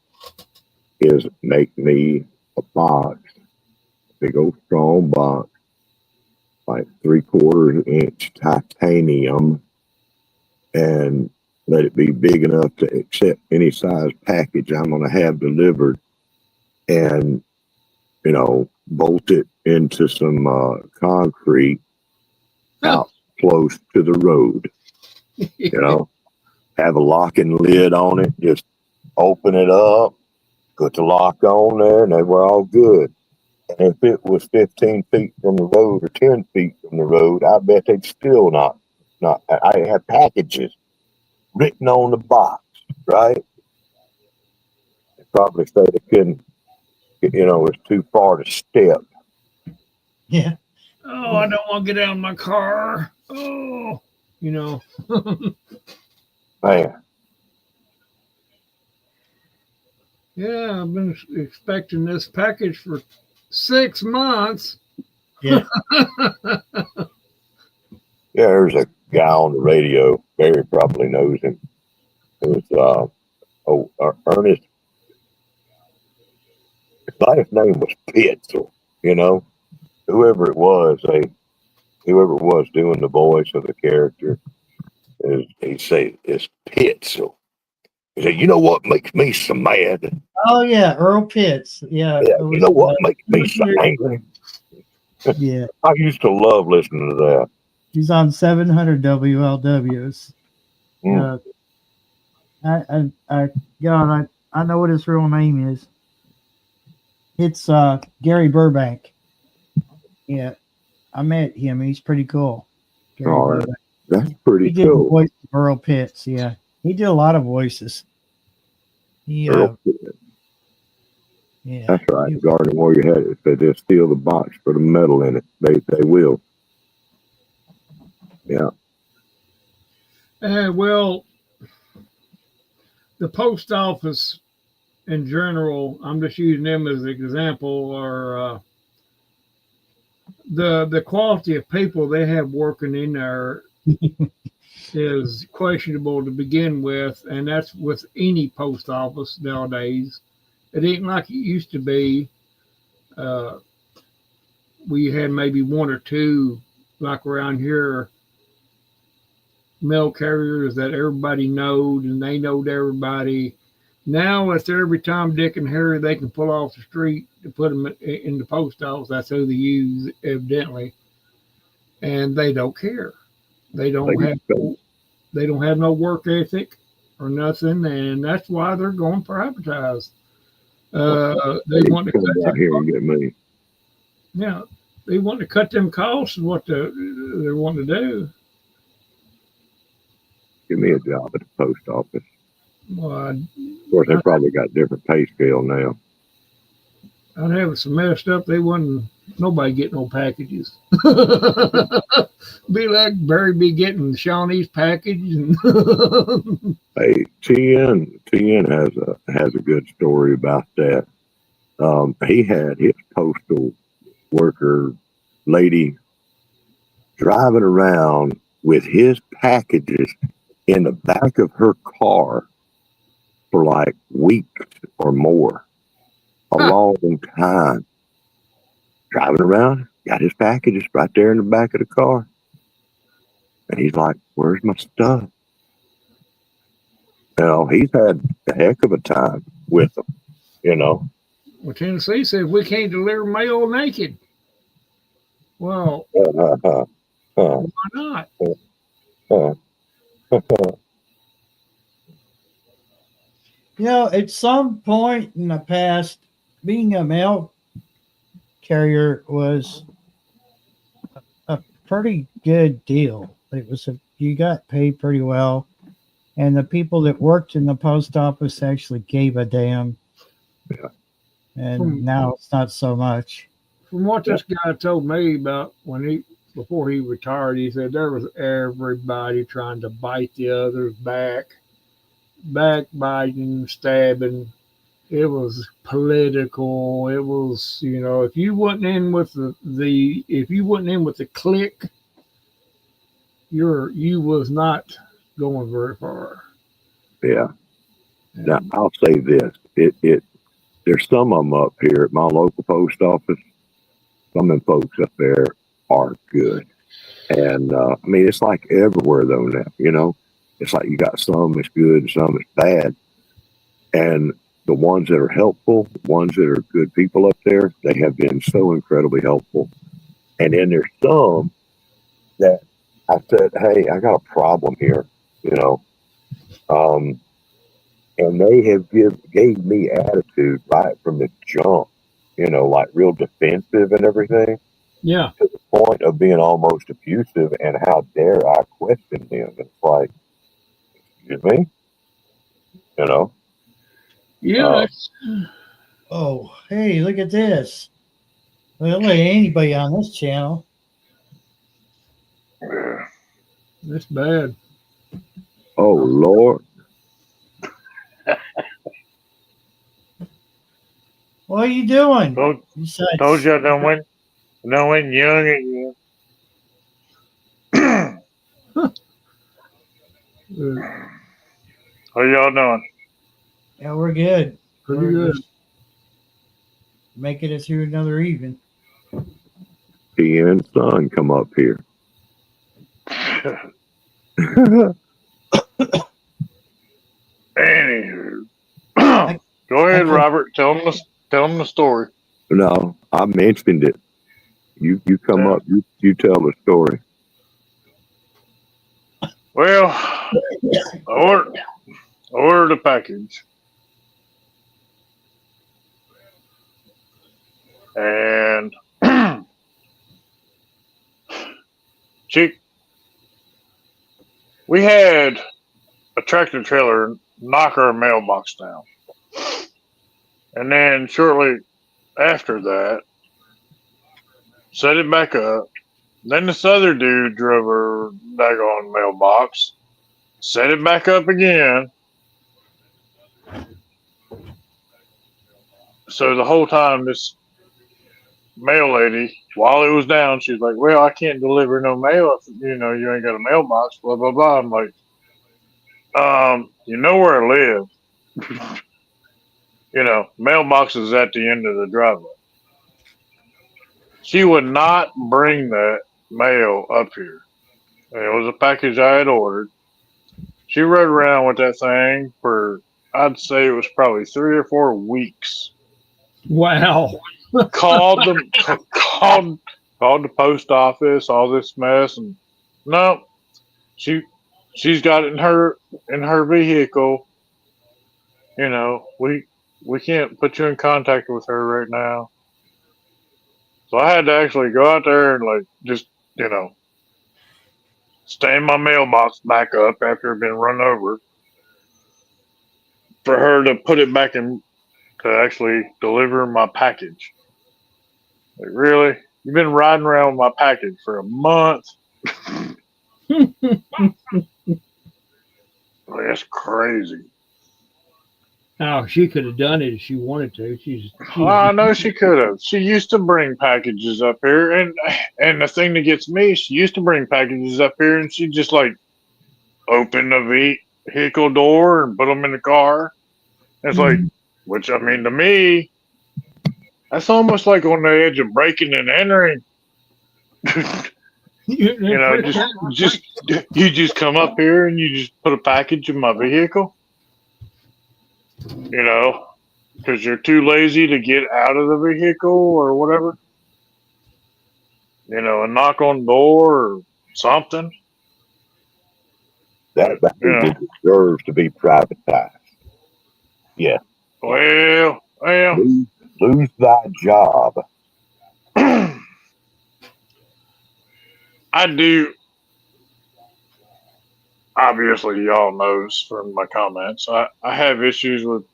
is make me a box, big old strong box, like 3/4 inch titanium, and let it be big enough to accept any size package I'm going to have delivered, and bolt it into some concrete out close to the road. Have a locking lid on it, just open it up, put the lock on there, and they were all good. And if it was 15 feet from the road or 10 feet from the road, I bet they'd still not. I have packages written on the box, right? They probably say they couldn't, it's too far to step. Yeah. Oh, I don't want to get out of my car. Oh, Man. Yeah, I've been expecting this package for 6 months. Yeah. Yeah, there's a guy on the radio. Barry probably knows him. It was Ernest. His last name was Pitzel. Whoever it was doing the voice of the character, he'd say it's Pitzel. He said, "You know what makes me so mad? Oh yeah, Earl Pitts. Yeah. You know what makes me so angry? Yeah. I used to love listening to that. He's on 700 WLWs. I know what his real name is. It's Gary Burbank. Yeah, I met him. He's pretty cool. Gary Burbank. That's pretty he did cool. The voice of Earl Pitts. Yeah, he did a lot of voices. Earl Pitts. Yeah, that's right. Garden Warrior had it. If they just steal the box, put a metal in it, they will. Yeah. Well, the post office in general, I'm just using them as an example, are the quality of people they have working in there is questionable to begin with, and that's with any post office nowadays. It ain't like it used to be. We had maybe one or two, like around here, mail carriers that everybody knowed, and they knowed everybody. Now it's every Tom, Dick, and Harry they can pull off the street to put them in the post office. That's who they use, evidently. and they don't care. They They don't have don't. they don't have no work ethic or nothing, and that's why they're going privatized. They They want to come cut out them, here and get me. yeah, they want to cut them costs. Is what they want to do. Give me a job at the post office. Well, Of course, they probably got different pay scale now. I'd have it so messed up they wouldn't nobody get no packages. Be like Barry be getting Shawnee's package and Hey, TN has a good story about that. He had his postal worker lady driving around with his packages in the back of her car for like weeks or more, a long time. Driving around, got his packages right there in the back of the car. And he's like, "Where's my stuff?" You know, he's had a heck of a time with them, you know. well, Tennessee said we can't deliver mail naked. Well, why not? You know, at some point in the past, being a mail carrier was a pretty good deal. You got paid pretty well, and the people that worked in the post office actually gave a damn. Yeah. And now it's not so much. From what this guy told me about before he retired, he said there was everybody trying to bite the others backbiting, stabbing. It was political. It was, if you wasn't in with the clique, you was not going very far. Yeah. Now I'll say this: there's some of them up here at my local post office. Some of them folks up there are good, and I mean it's like everywhere though now. You know, it's like you got some that's good, and some that's bad, and the ones that are helpful, ones that are good people up there, they have been so incredibly helpful. And then there's some that I said, "Hey, I got a problem here," you know. And they have gave me attitude right from the jump, you know, like real defensive and everything, Yeah. to the point of being almost abusive. And how dare I question them? It's like, excuse me, you know. Yeah. Oh, hey, look at this. Well, there ain't anybody on this channel. That's bad. Oh Lord, What are you doing? Told Besides, you I done went young again. How y'all doing? yeah, we're good. Pretty We're good. just making it through another evening. Ian and Son come up here. Anywho, go ahead, Robert. Tell them the story. No, I mentioned it. You come Yeah. up. You tell the story. Well, I ordered a package, and we had a tractor trailer knock our mailbox down, and then shortly after that, set it back up. Then this other dude drove her daggone mailbox, set it back up again. So the whole time, this mail lady, while it was down, she's like, "Well, I can't deliver no mail if you ain't got a mailbox." Blah blah blah. I'm like, you know where I live. Mailbox is at the end of the driveway. She would not bring that mail up here. And it was a package I had ordered. She rode around with that thing for, I'd say it was probably 3 or 4 weeks. Wow. Called called the post office, all this mess, and no, she's got it in her vehicle. You know, we can't put you in contact with her right now. So I had to actually go out there and like just, you know, stand my mailbox back up after it had been run over for her to put it back in to actually deliver my package. Like, really? You've been riding around with my package for a month? Like, that's crazy. Now she could have done it if she wanted to. Well, I know she could have. She used to bring packages up here, and the thing that gets me, she used to bring packages up here, and she just like open the vehicle door and put them in the car. It's like, which I mean, to me, that's almost like on the edge of breaking and entering. You know, just you just come up here and you just put a package in my vehicle. You know, because you're too lazy to get out of the vehicle or whatever. You know, and knock on the door or something. That Yeah. deserves to be privatized. Yeah. Well. Lose thy job. I do. Obviously, y'all knows from my comments. I have issues with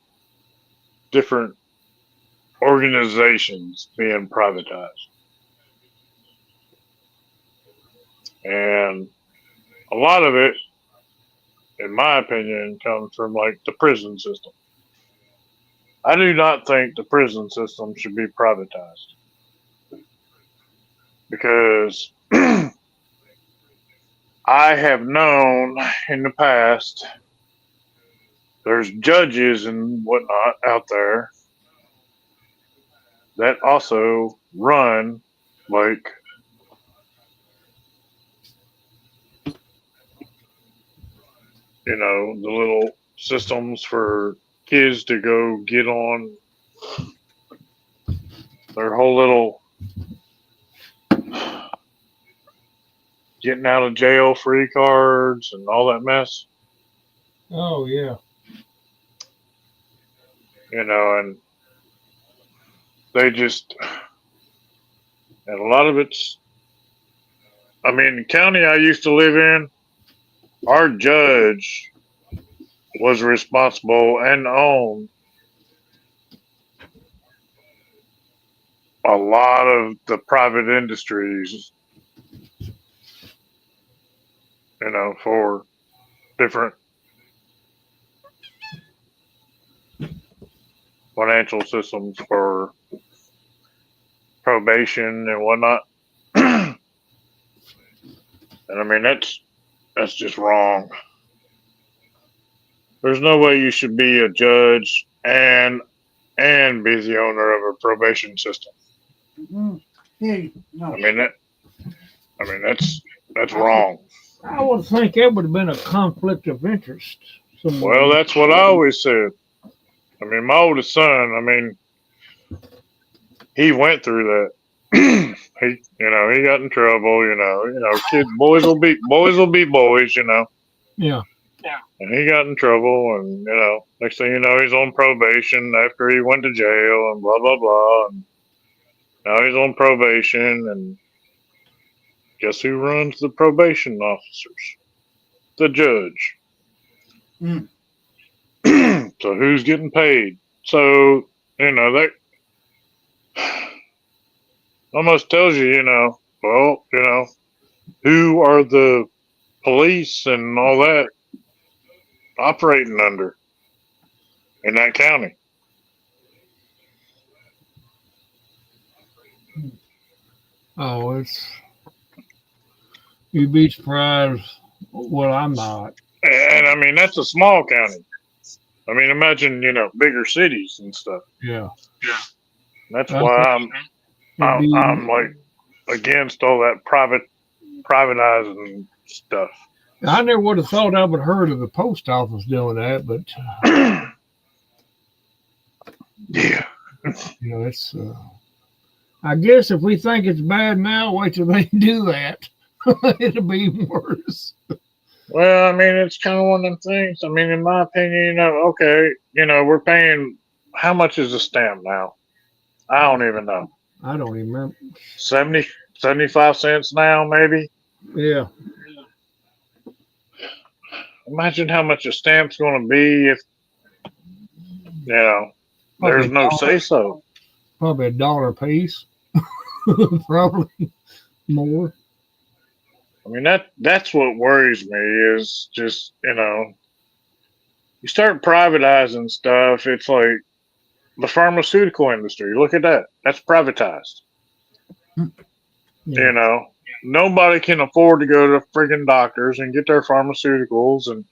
different organizations being privatized. And a lot of it, in my opinion, comes from like the prison system. I do not think the prison system should be privatized because I have known in the past there's judges and whatnot out there that also run like you know the little systems for kids to go get on their whole little getting out of jail free cards and all that mess. Oh yeah. You know, and they just and a lot of it's I mean the county I used to live in, our judge was responsible and owned a lot of the private industries, you know, for different financial systems for probation and whatnot. And I mean that's just wrong. There's no way you should be a judge and be the owner of a probation system. Hey, no. I mean that's wrong. I would think that would have been a conflict of interest. Well, that's what I always said. I mean, my oldest son, I mean, he went through that. He got in trouble, kids, boys will be boys, Yeah. and he got in trouble and, next thing you know, he's on probation after he went to jail and blah, blah, blah. And now he's on probation and guess who runs the probation officers? The judge. Mm. So who's getting paid? So, that almost tells you, who are the police and all that operating under in that county. Oh, you'd be surprised. Well, I'm not. And I mean, that's a small county. I mean, imagine, bigger cities and stuff. Yeah. That's why I'm like against all that privatizing stuff. I never would have thought I would have heard of the post office doing that, but yeah, it's. I guess if we think it's bad now, wait till they do that. It'll be even worse. Well, I mean, it's kind of one of them things. I mean, in my opinion, okay, we're paying. How much is a stamp now? I don't even know. I don't even remember. 70, 75 cents now, maybe. Yeah. Imagine how much a stamp's going to be if there's Probably no $1. say so. Probably $1 a piece. Probably more. I mean, that's what worries me is just, you start privatizing stuff. It's like the pharmaceutical industry. Look at that. That's privatized. Yeah. Nobody can afford to go to friggin' doctors and get their pharmaceuticals, and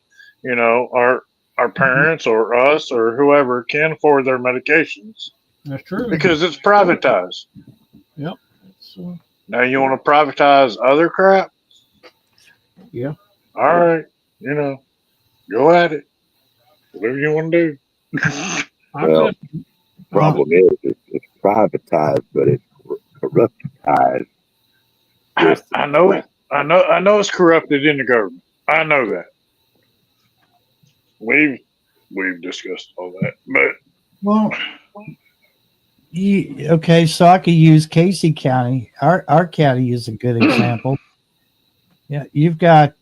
our parents or us or whoever can afford their medications That's true. because it's privatized. Yep. Now you want to privatize other crap? Yeah. All right, go at it. Whatever you want to do. Well, problem is it's privatized, but it's corruptized. I know it. I know it's corrupted in the government. I know that. We've discussed all that, but Well, okay, so I could use Casey County. Our county is a good example. Yeah, you've got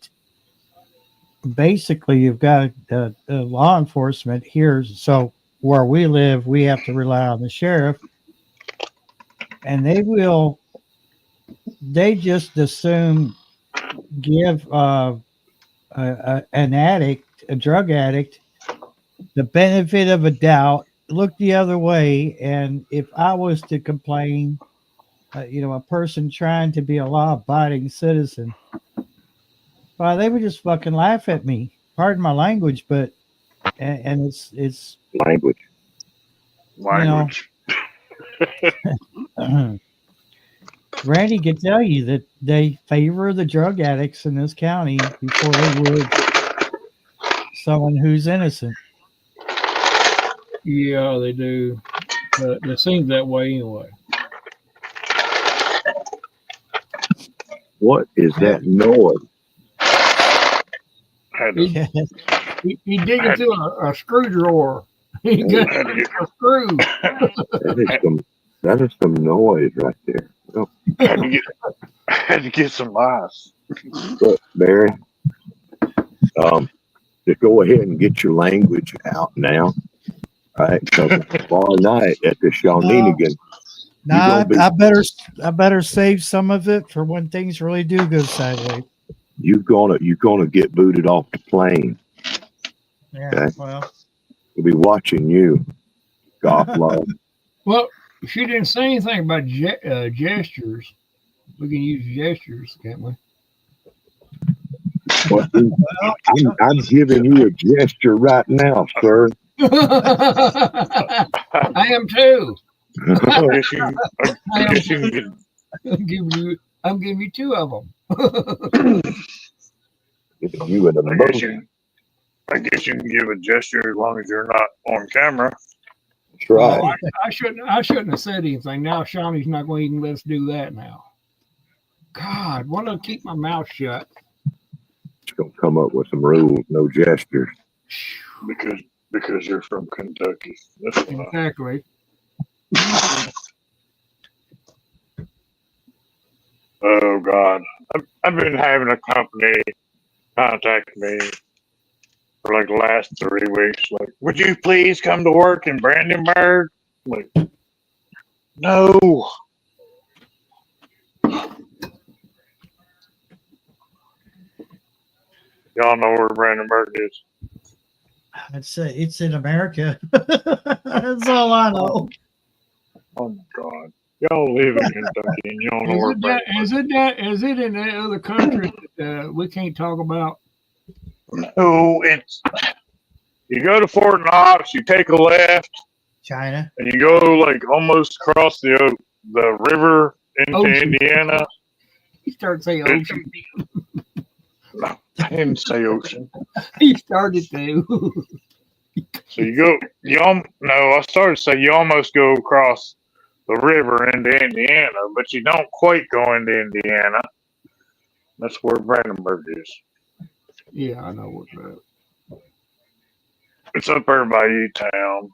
law enforcement here. So where we live, we have to rely on the sheriff, and they just assume give an addict, a drug addict, the benefit of a doubt, look the other way. And if I was to complain, a person trying to be a law-abiding citizen, well, they would just fucking laugh at me. Pardon my language, but and it's Language. Randy can tell you that they favor the drug addicts in this county before they would someone who's innocent. Yeah, they do. But it seems that way anyway. What is that noise? He dig into a screw drawer. He got a screw. That is some noise right there. Oh. I had to get some ice. Look, Barry, just go ahead and get your language out now. All right, because tomorrow night at the Shawneenigan. I better save some of it for when things really do go sideways. You're gonna get booted off the plane. Yeah, okay? well, We'll be watching you, golf love. Well, she didn't say anything about gestures. We can use gestures, can't we? Well, I'm giving you a gesture right now, sir. I am too. I'm giving you two of them. You an emotion. I guess you can give a gesture as long as you're not on camera. That's right. Well, I shouldn't have said anything. Now Shawnee's not going to even let us do that now. God, why don't I keep my mouth shut? It's gonna come up with some rules, no gestures. Because you're from Kentucky. Exactly. Oh God, I've been having a company contact me for like the last 3 weeks. Like, would you please come to work in Brandenburg? Like, no. Y'all know where Brandenburg is. I'd say it's in America. That's all I know. Oh my God. Y'all live in Kentucky and you don't know where Brandenburg is. Is it in that other country that we can't talk about? No, you go to Fort Knox, you take a left, China. and you go like almost across the river into Ocean. Indiana. He started saying ocean. No, I didn't say ocean. He started to. So I started to say you almost go across the river into Indiana, but you don't quite go into Indiana. That's where Brandenburg is. Yeah, I know what that. It's up there by U-Town.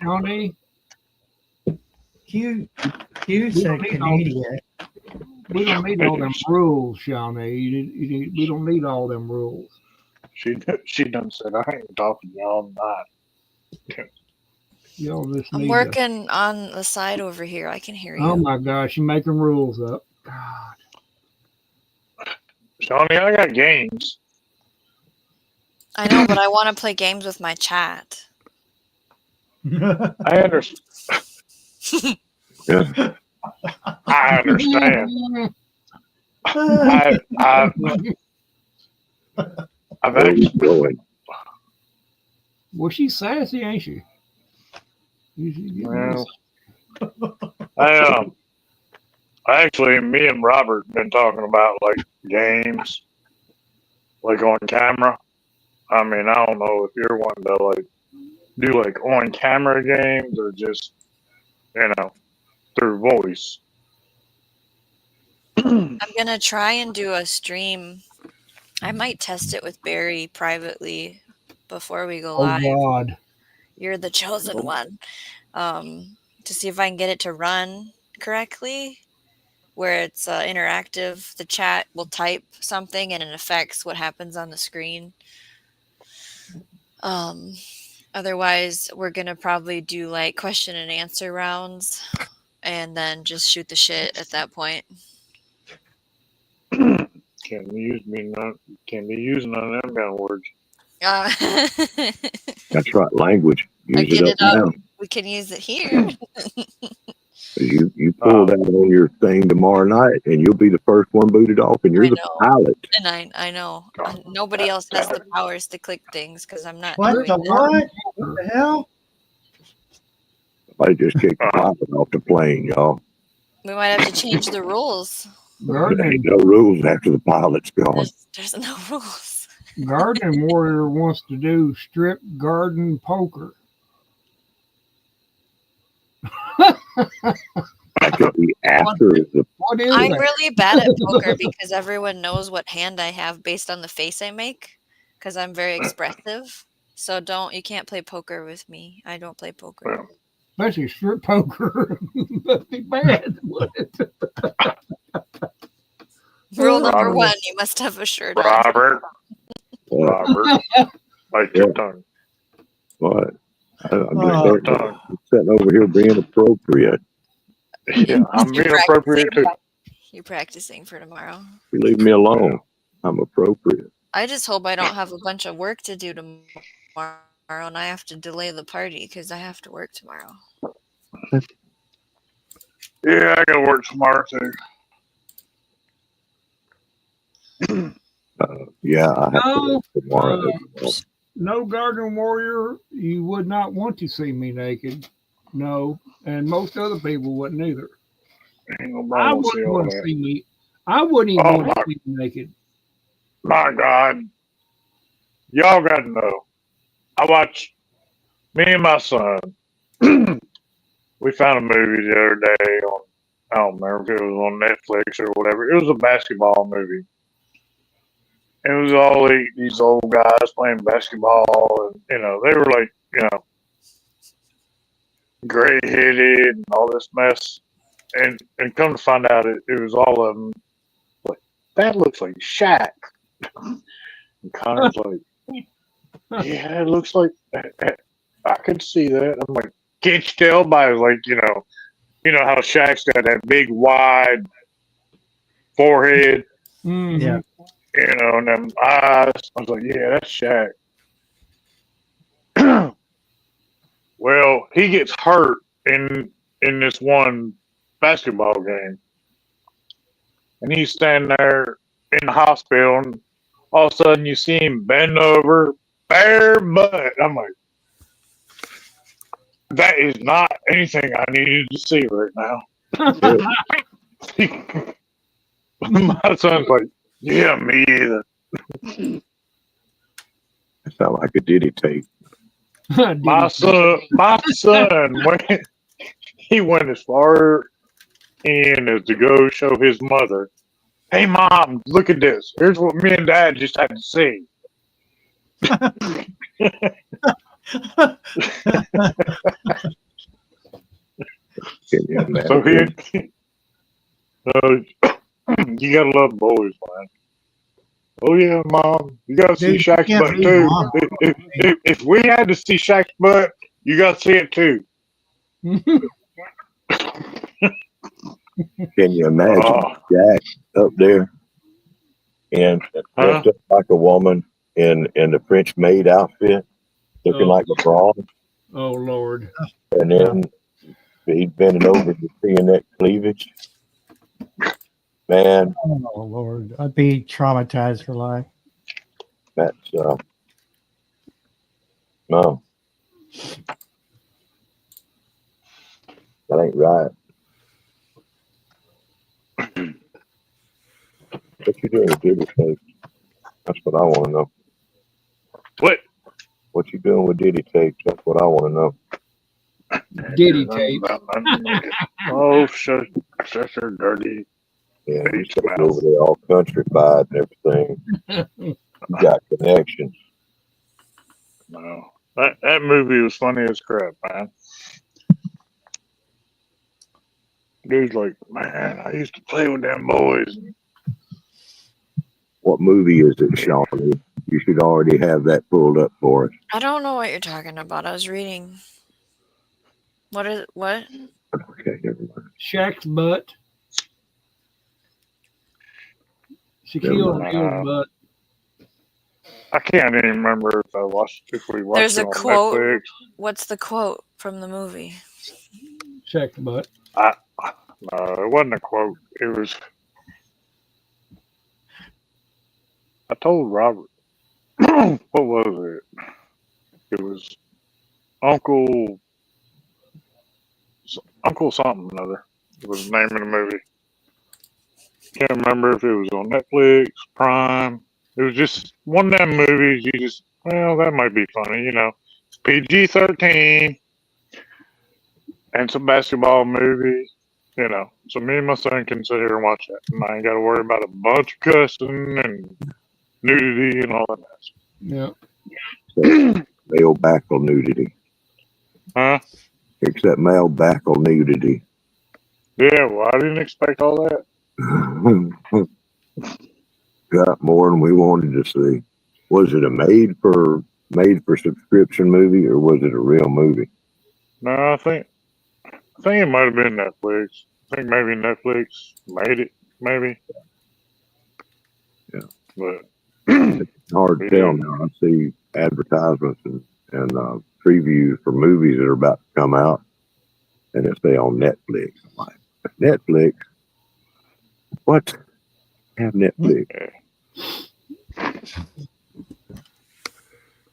Shawnee, Q we said don't need all, Canadian. we don't need all them rules, Shawnee. We don't need all them rules. She done said, I ain't talking to you all night. Y'all just I'm need to. working on the side over here. I can hear you. Oh my gosh, you're making rules up. God. Shawnee, I got games. I know, but I want to play games with my chat. I understand. Yeah. I understand. I've Where are you actually, going? Well, she's sassy, ain't she? well, actually, me and Robert been talking about like games, like on camera. I mean, I don't know if you're wanting to like do like on camera games or just, through voice. I'm going to try and do a stream. I might test it with Barry privately before we go Oh live. God. You're the chosen one. To see if I can get it to run correctly, where it's interactive. The chat will type something and it affects what happens on the screen. Otherwise, we're going to probably do like question and answer rounds and then just shoot the shit at that point. Can't be using none of them kind of words. That's right, language. I Use get it up now. We can use it here. You pull that on your thing tomorrow night, and you'll be the first one booted off, and you're the pilot. And I know. Nobody else has the powers to click things because I'm not What doing the it. what? What the hell? Somebody just kicked the pilot off the plane, y'all. We might have to change the rules. There ain't no rules after the pilot's gone. There's no rules. Garden Warrior wants to do strip garden poker. That could be after the. What is I'm that? really bad at poker because everyone knows what hand I have based on the face I make because I'm very expressive. So you can't play poker with me. I don't play poker. Especially strip poker. That'd be bad, wouldn't it? Rule number 1, you must have a shirt on. Robert, bite your tongue. What? I'm just sitting over here being appropriate. Yeah, I'm being appropriate too. You're practicing for tomorrow. You leave me alone. I'm appropriate. I just hope I don't have a bunch of work to do tomorrow and I have to delay the party because I have to work tomorrow. Yeah, I gotta work tomorrow too. Yeah, I have to work tomorrow. No Garden Warrior, you would not want to see me naked. No, and most other people wouldn't either. I wouldn't want to see me. I wouldn't even want to see me naked. My God, y'all got to know. I watched me and my son. We found a movie the other day on. I don't remember if it was on Netflix or whatever. It was a basketball movie. It was all these old guys playing basketball, and they were like, gray-headed and all this mess. And come to find out, it was all of them. Like, that looks like Shaq. And Connor's like, yeah, it looks like I could see that. I'm like, can't you tell by like how Shaq's got that big wide forehead. Mm-hmm. Yeah. And them eyes. I was like, yeah, that's Shaq. Well, he gets hurt in this one basketball game. And he's standing there in the hospital, and all of a sudden you see him bend over, bare butt. I'm like, that is not anything I needed to see right now. My son's like, yeah, me either. That sounds like a Diddy tape. My son went. He went as far in as to go show his mother, "Hey, mom, look at this. Here's what me and dad just had to see." Can you So imagine? you gotta love boys, man. Oh yeah, mom, you gotta see Dude, you Shaq's can't butt leave too. mom. If we had to see Shaq's butt, you gotta see it too. Can you imagine Oh, Jack up there and huh? dressed up like a woman in the French maid outfit, looking Oh. like a brawl, Oh Lord. and then he's bending over to seeing that cleavage? Man, Oh Lord, I'd be traumatized for life. that's no, that ain't right. What you doing with Diddy tape? That's what I want to know. What? What you doing with Diddy tape? That's what I want to know. Diddy tape. Oh, shut your dirty Yeah, you beach take mouth. over there all countrified and everything. You got connections. No, that movie was funny as crap, man. Dude's like, man, I used to play with them boys. What movie is it, Shawnee? You should already have that pulled up for us. I don't know what you're talking about. I was reading. What? Okay, never mind. Shaq's butt. Never Shaquille mind. O'Neal's butt. I can't even remember if we watched There's it a on quote. Netflix. What's the quote from the movie? Shaq's butt. No, it wasn't a quote. It was. I told Robert. What was it? It was Uncle Uncle something or other. Was the name of the movie. Can't remember if it was on Netflix, Prime. It was just one of them movies. You just, well, that might be funny, you know. It's PG-13, and it's a basketball movie, you know. So me and my son can sit here and watch that, and I ain't got to worry about a bunch of cussing and nudity and all that. Yeah. Male backle nudity. Huh? Except male backle nudity. Yeah. Well, I didn't expect all that. Got more than we wanted to see. Was it a made for subscription movie, or was it a real movie? No, I think it might have been Netflix. I think maybe Netflix made it. Maybe. Yeah. But It's hard to tell now. I see advertisements and previews for movies that are about to come out, and it say on Netflix. I'm like, Netflix? What? Have Netflix?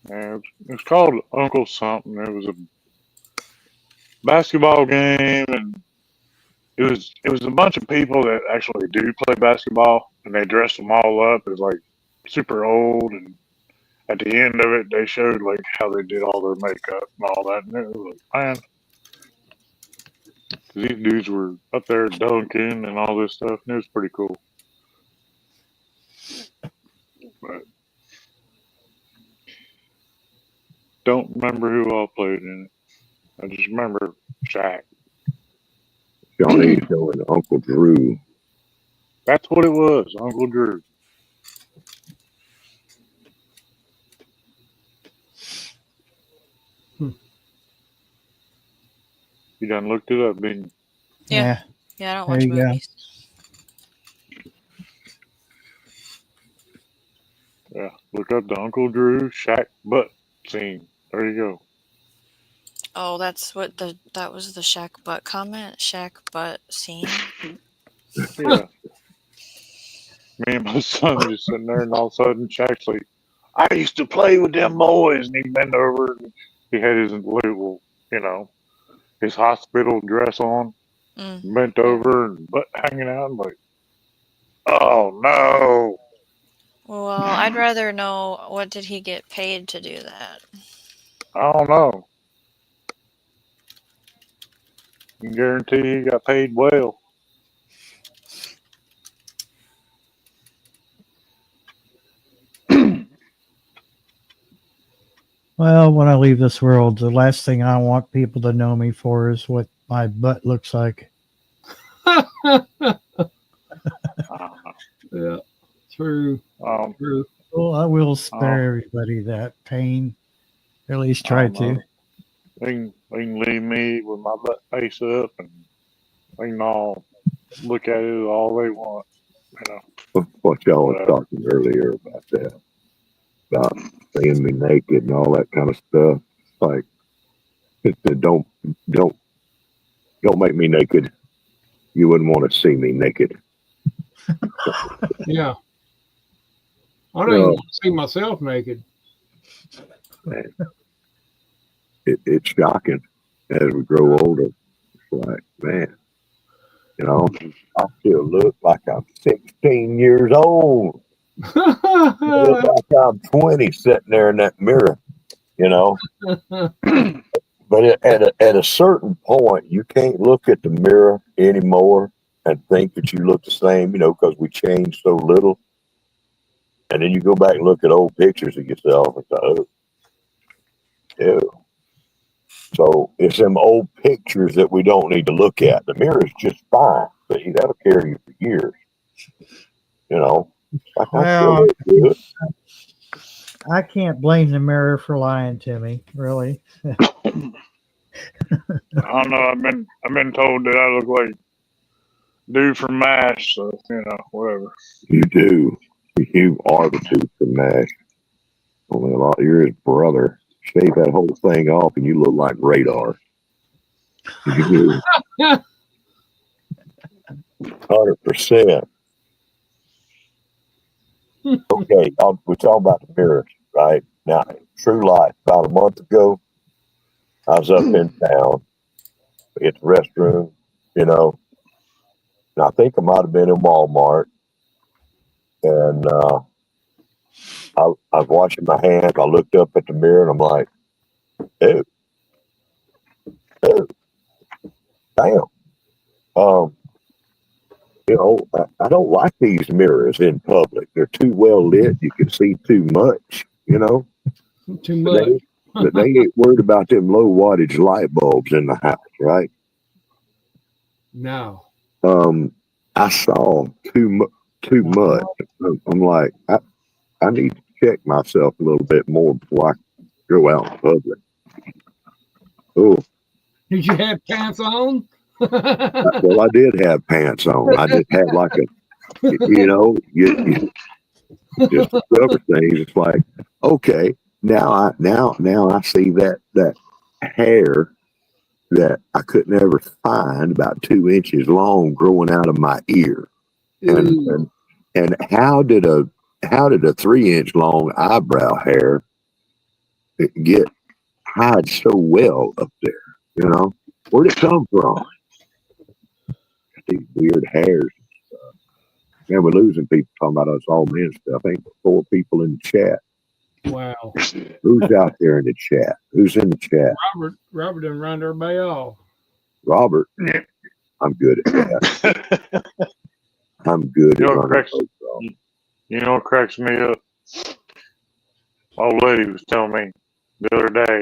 yeah, it's called Uncle Something. It was a basketball game, and it was a bunch of people that actually do play basketball, and they dressed them all up as like super old, and at the end of it, they showed like how they did all their makeup and all that, and it was like, man, these dudes were up there dunking and all this stuff, and it was pretty cool. But don't remember who all played in it. I just remember Shaq. Johnny showing Uncle Drew. That's what it was, Uncle Drew. You done looked it up, didn't you? Yeah. Yeah, I don't There watch you go. movies. Yeah, look up the Uncle Drew Shaq butt scene. There you go. Oh, that's what that was the Shaq butt comment. Shaq butt scene. Yeah. Me and my son just sitting there, and all of a sudden, Shaq's like, I used to play with them boys. And he bent over, and he had his little, you know, his hospital dress on, Mm. bent over, and butt hanging out. I'm like, oh no. Well, I'd rather know what did he get paid to do that. I don't know. I can guarantee he got paid well. Well, when I leave this world, the last thing I want people to know me for is what my butt looks like. Yeah, true. True. Well, I will spare everybody that pain. At least I try don't to. know. They can leave me with my butt face up, and they can all look at it all they want. You know, What y'all was whatever. talking earlier about that, about seeing me naked and all that kind of stuff. Like, don't make me naked. You wouldn't want to see me naked. Yeah. I don't even want to see myself naked. Man, it's shocking as we grow older. It's like, man, you know, I still look like I'm 16 years old. I look like I'm 20 sitting there in that mirror, you know. But at a certain point, you can't look at the mirror anymore and think that you look the same, you know, because we change so little. And then you go back and look at old pictures of yourself and say, oh, ew. So it's them old pictures that we don't need to look at. The mirror is just fine, but that'll carry you for years. You know, like I still Well, look good. I can't blame the mirror for lying to me, really. I don't know. I've been told that I look like dude from MASH, so you know, whatever. You do. You are the dude from MASH. Only a lot. You're his brother. Shave that whole thing off, and you look like Radar. You do. 100%. Okay, we're talking about the mirrors, right? Now, true life. About a month ago, I was up in town at the restroom, you know, and I think I might have been in Walmart, and I was washing my hands. I looked up at the mirror, and I'm like, ew, ew, damn. You know, I don't like these mirrors in public. They're too well lit. You can see too much, you know. Too much. But they ain't worried about them low wattage light bulbs in the house, right? No. I saw too much. I'm like, I need to check myself a little bit more before I go out in public. Oh, Did you have pants on? well, I did have pants on. I just had like a, you know, you just discover things. It's like, okay, now I see that hair that I could never find, about 2 inches long, growing out of my ear. And how did a 3-inch long eyebrow hair get hide so well up there? You know, where'd it come from? These weird hairs. Man, we're losing people talking about us all men stuff. Ain't but 4 people in the chat. Wow. Who's out there in the chat? Who's in the chat? Robert done run everybody off. Robert. Yeah. I'm good at that. I'm good at running folks off. You know what cracks me up? Old lady was telling me the other day.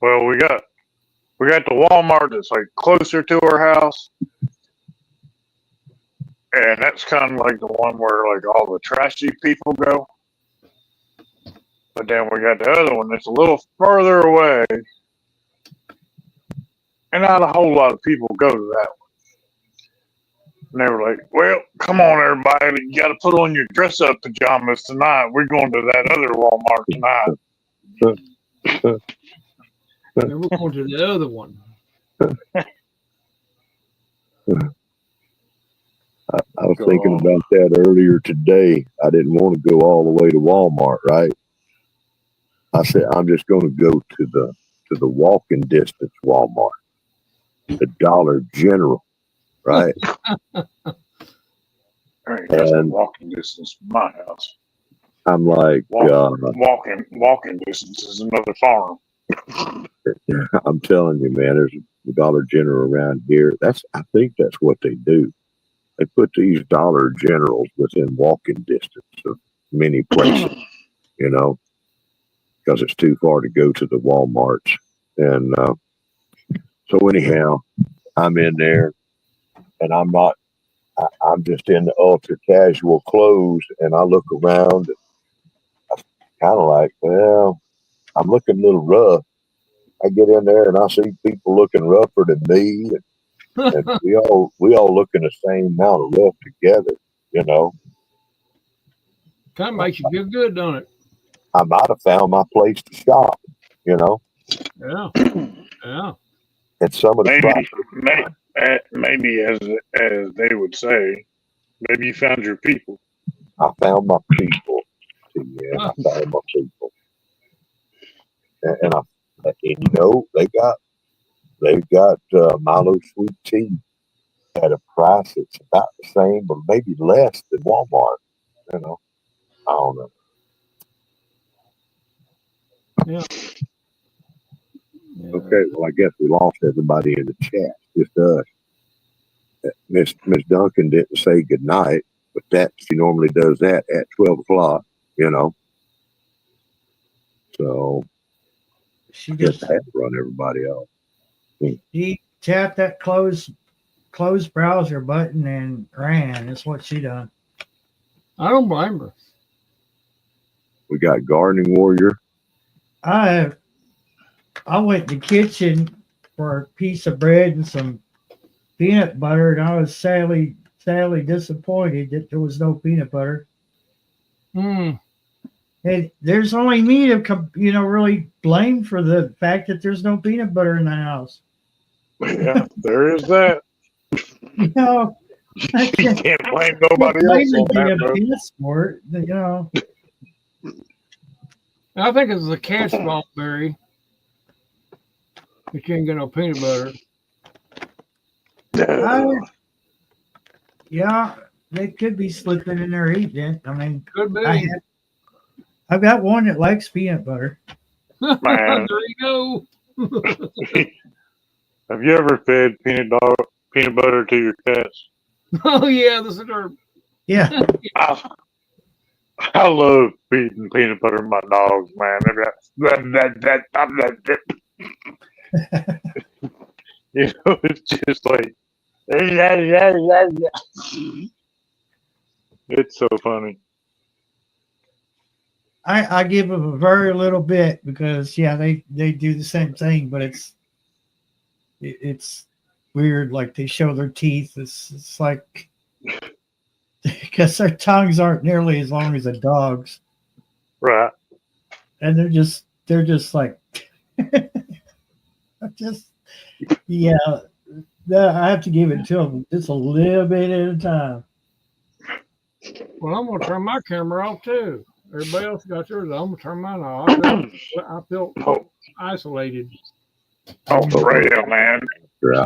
Well, we got the Walmart that's like closer to our house, and that's kind of like the one where like all the trashy people go. But then we got the other one that's a little further away, and not a whole lot of people go to that one. And they were like, "Well, come on, everybody, you got to put on your dress-up pajamas tonight. We're going to that other Walmart tonight." And we're going to the other one. I was thinking about that earlier today. I didn't want to go all the way to Walmart, right? I said, I'm just going to go to the walking distance Walmart, the Dollar General, right? That's a walking distance from my house. I'm like, walking distance is another farm. I'm telling you, man, there's a Dollar General around here. I think that's what they do. They put these Dollar Generals within walking distance of many places, you know, because it's too far to go to the Walmarts. And so anyhow, I'm in there, and I'm just in the ultra casual clothes, and I look around, and I'm kind of like, well, I'm looking a little rough. I get in there and I see people looking rougher than me, and we all looking the same amount of rough together, you know. Kind of makes you feel good, don't it? I might have found my place to shop, you know. Yeah. Yeah. And some of the maybe as they would say, maybe you found your people. I found my people. Yeah, I found my people. And you know, they've got Milo sweet tea at a price that's about the same or maybe less than Walmart. You know, I don't know. Yeah. Okay, well, I guess we lost everybody in the chat, just us. Miss Duncan didn't say good night, but she normally does that at 12 o'clock. You know, so She I guess just I had to run everybody off. she tapped that close browser button and ran. That's what she done. I don't blame her. We got Gardening Warrior. I went in the kitchen for a piece of bread and some peanut butter, and I was sadly disappointed that there was no peanut butter. Mm. And there's only me to really blame for the fact that there's no peanut butter in the house. Yeah, there is that. You know, You can't blame nobody else on that. Sport, you know. I think it's the cat's fault, Barry. You can't get no peanut butter. Yeah, they could be slipping in there eating it. I mean, Could be. I've got one that likes peanut butter. Man. There you go. Have you ever fed peanut butter to your cats? Oh yeah, this is her. Yeah. I love feeding peanut butter to my dogs, man. You know, it's just like it's so funny. I give them a very little bit because they do the same thing, but it's weird. Like they show their teeth. It's like because their tongues aren't nearly as long as a dog's, Right? And they're just like just I have to give it to them just a little bit at a time. Well, I'm gonna turn my camera off too. Everybody else got yours. I'm gonna turn mine off. I feel isolated. Oh, Fred, man. Fred,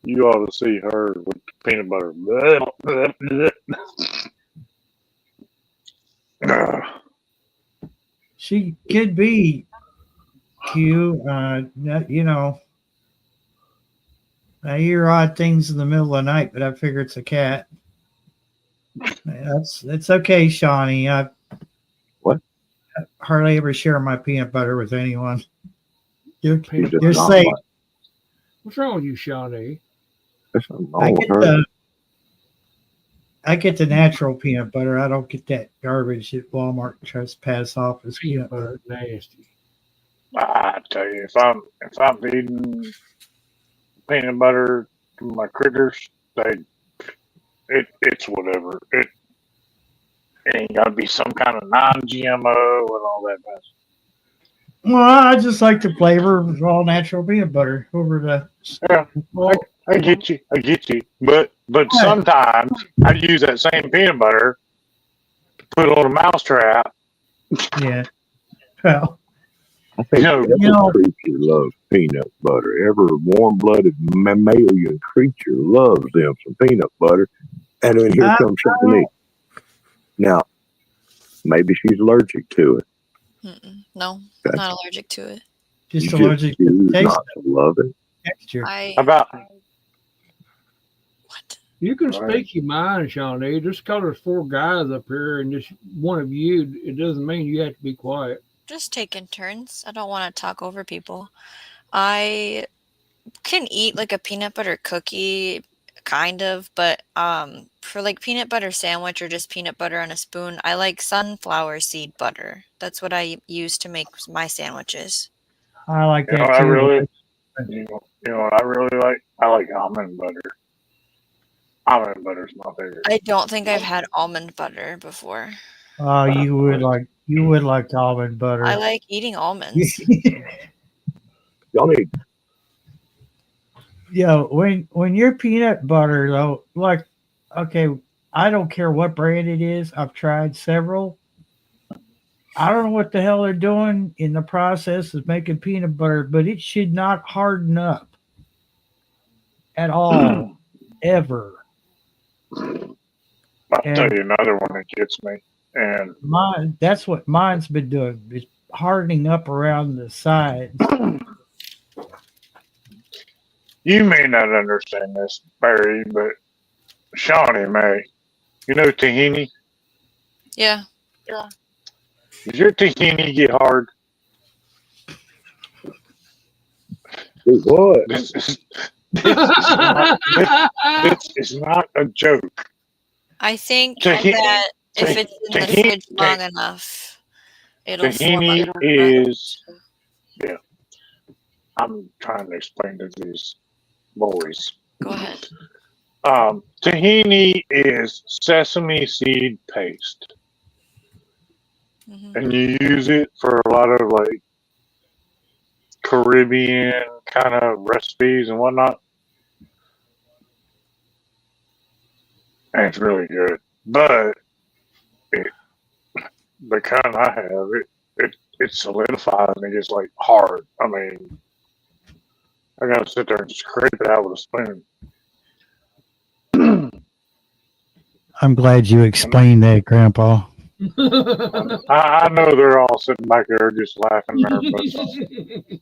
you ought to see her with peanut butter. She could be cute. You know, I hear odd things in the middle of the night, but I figure it's a cat. That's okay, Shawnee. What? I hardly ever share my peanut butter with anyone. You're Peanut safe. What's wrong with you, Shawnee? I get the natural peanut butter. I don't get that garbage that Walmart tries to pass off as peanut butter. Nasty. I tell you, if I'm eating peanut butter to my critters, it's whatever. It ain't got to be some kind of non-GMO and all that mess. Well, I just like the flavor of all natural peanut butter over the. Yeah, I get you. But sometimes I use that same peanut butter to put on a mousetrap. Yeah. Well, I think every creature loves peanut butter. Every warm-blooded mammalian creature loves them some peanut butter. And then here comes Shawnee. Now, maybe she's allergic to it. No, Okay. not allergic to it. Just You allergic to choose the taste not to love it. texture. How about What? You can Right. speak your mind, Shawnee. Just because there's 4 guys up here and just one of you, it doesn't mean you have to be quiet. Just taking turns. I don't want to talk over people. I can eat like a peanut butter cookie, kind of, but for like peanut butter sandwich or just peanut butter on a spoon, I like sunflower seed butter. That's what I use to make my sandwiches. I like you know? that I too. really, you know what I really like. I like almond butter. Almond butter is my favorite. I don't think I've had almond butter before. Oh, you would like almond butter. I like eating almonds. Y'all need when your peanut butter though, like, okay, I don't care what brand it is. I've tried several. I don't know what the hell they're doing in the process of making peanut butter, but it should not harden up at all, ever. I'll tell you another one that gets me, and That's what mine's been doing. It's hardening up around the sides. you may not understand this, Barry, but Shawnee may. You know tahini? Yeah. Does your tahini get hard? what? This is not a joke. I think Tahi- that if it's in the tahini- fridge long enough, it'll form Tahini a is, yeah. I'm trying to explain to these boys. Go ahead. Tahini is sesame seed paste, Hmm. and you use it for a lot of like Caribbean kind of recipes and whatnot. And it's really good, but the kind I have, it solidifies and it gets like hard. I mean, I gotta sit there and scrape it out with a spoon. I'm glad you explained that, Grandpa. I know they're all sitting back there just laughing there, but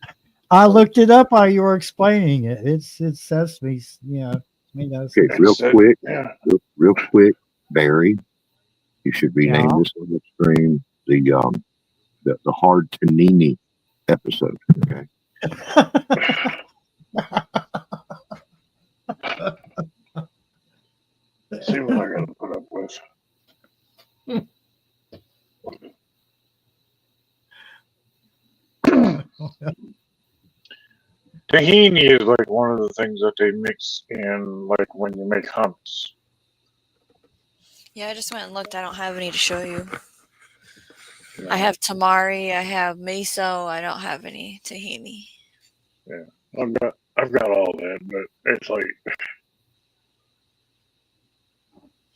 I looked it up while you were explaining it. It's sesame, Okay, real quick, yeah. real quick, Barry. You should rename Yeah. this on the stream the hard panini episode. Okay. See what I gotta put up with. Tahini is like one of the things that they mix in, like when you make hummus. Yeah, I just went and looked. I don't have any to show you. I have tamari. I have miso. I don't have any tahini. I've got all that, but it's like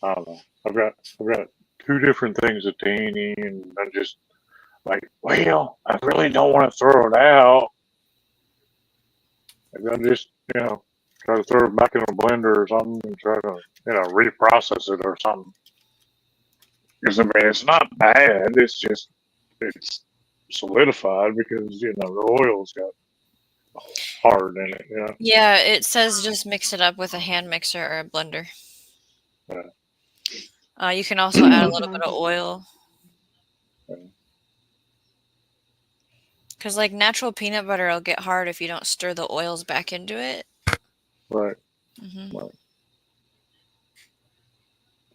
I don't know. I've got 2 different things of tahini, and I'm just like, well, I really don't want to throw it out. And then just try to throw it back in a blender or something and try to reprocess it or something. Because I mean, it's not bad. It's just it's solidified because the oil's got hard in it. Yeah, it says just mix it up with a hand mixer or a blender. You can also add a little bit of oil. Because like natural peanut butter will get hard if you don't stir the oils back into it. Right. Hmm. Right.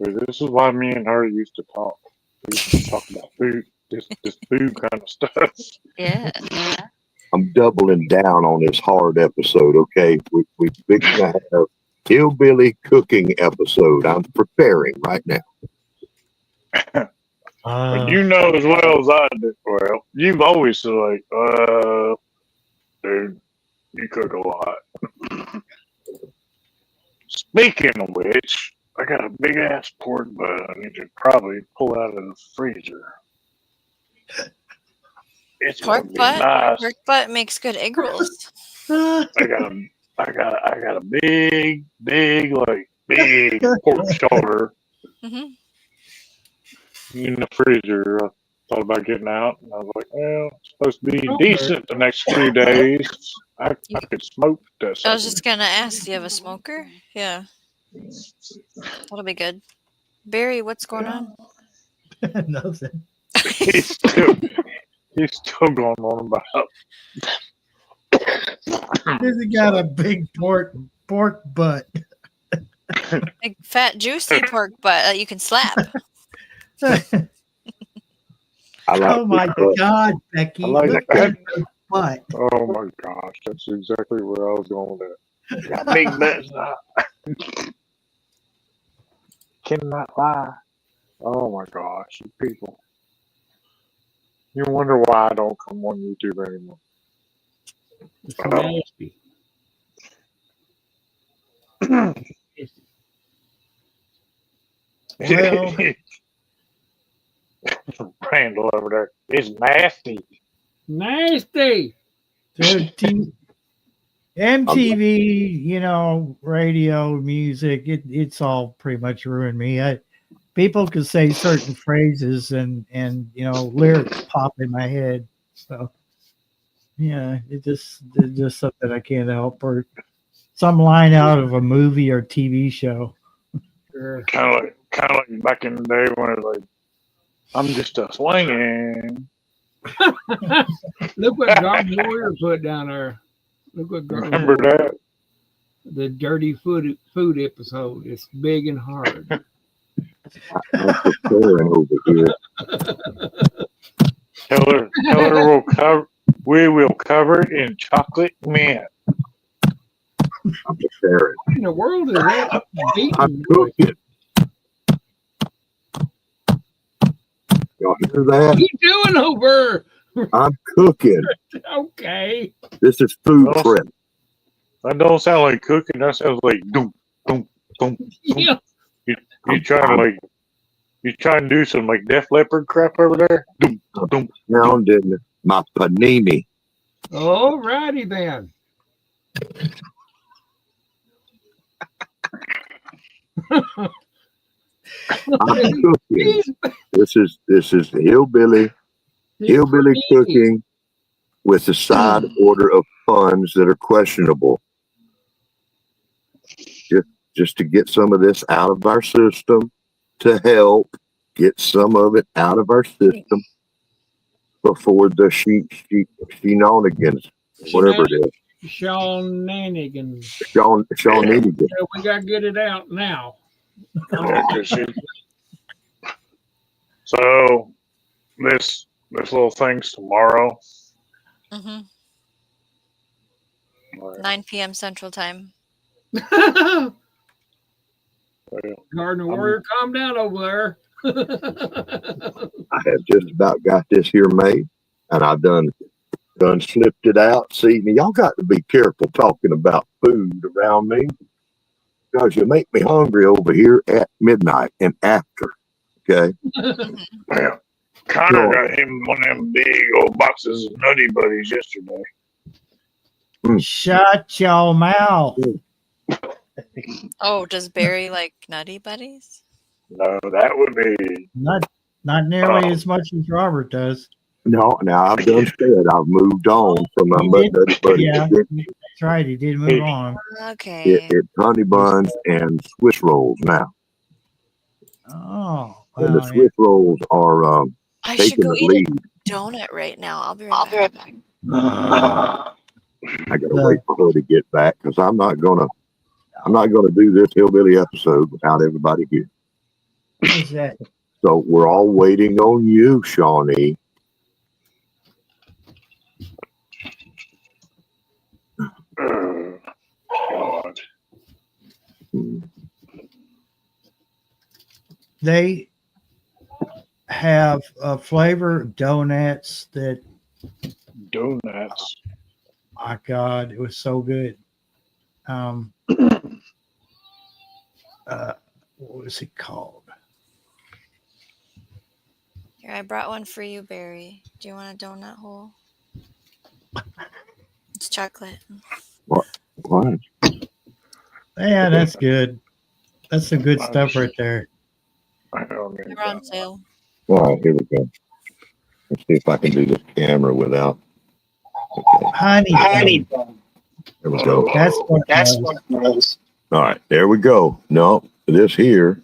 This is why me and her used to talk. We used to talk about food, this food kind of stuff. Yeah. I'm doubling down on this hard episode. Okay, we fixing to have a hillbilly cooking episode. I'm preparing right now. But you know as well as I do. Well, you've always said like, dude, you cook a lot. Speaking of which, I got a big ass pork butt I need to probably pull out of the freezer. It's Pork gonna be butt. nice. Pork butt makes good egg rolls. I got a big pork shoulder. Hmm. in the freezer. I thought about getting out, and I was like, well, it's supposed to be Okay. decent the next few days. I could smoke that. I was just gonna ask, do you have a smoker? Yeah, that'll be good. Barry, what's going on? Nothing. he's still going on about. He's got a big pork butt. Big fat juicy pork butt that you can slap. I like Oh my this, God, Becky! I like Look that. at the butt. Oh my gosh, that's exactly where I was going with that. Got big butts now. Cannot lie. Oh my gosh, you people. You wonder why I don't come on YouTube anymore. It's nasty. Well, Randall over there. It's nasty. Nasty. dude, MTV, you know, radio, music, it's all pretty much ruined me. People could say certain phrases and you know, lyrics pop in my head. So yeah, it's just something I can't help, or some line out of a movie or TV show. Sure. Kind of like back in the day when it was like, I'm just a swinging. Look what Garden Warrior put down there. Look what Garden Remember Warrior, that? the dirty food episode. It's big and hard. I'm preparing over here. Tell her we will cover it in chocolate mint. I'm preparing. What in the world is that? I'm cooking. Y'all hear What that? are you doing over? I'm cooking. Okay. This is food Well, prep. That don't sound like cooking. That sounds like doom, doom, doom. Yeah. You trying to do some like Def Leppard crap over there? Doom, doom. Pounding my panini. All righty then. I'm cooking. This is hillbilly cooking with a side order of puns that are questionable. Just to get some of this out of our system, to help get some of it out of our system before the shenanigans, whatever it is. Shenanigans. Sean Needigan. Yeah, we got to get it out now. So this little thing's tomorrow. Mm-hmm. 9 p.m. Central Time. Garden Warrior, calm down over there. I have just about got this here made, and I've done slipped it out. See, now y'all got to be careful talking about food around me, because you make me hungry over here at midnight and after. Okay. Yeah. Connor got him one of them big old boxes of Nutty Buddies yesterday. Shut your mouth. Oh, does Barry like Nutty Buddies? No, that would be Not nearly as much as Robert does. No, now I've done said I've moved on from my He did, Nutty Buddy. yeah, that's right. He did move on. Okay. It's honey buns and Swiss rolls now. Oh, And the wow, Swiss rolls are I should taking go the eat lead. a donut right now. I'll be right back. I gotta wait for her to get back, because I'm not gonna do this hillbilly episode without everybody here. What is that? So we're all waiting on you, Shawnee. God. They have a flavor of donuts that, Donuts. my God, it was so good. What was it called? Here, I brought one for you, Barry. Do you want a donut hole? It's chocolate. What? Yeah, that's good. That's some good stuff right there. I don't need They're on that. sale. All right, here we go. Let's see if I can do this camera without. Okay, Honey. there we go. That's what That's it was. what it is. All right, there we go. No, this here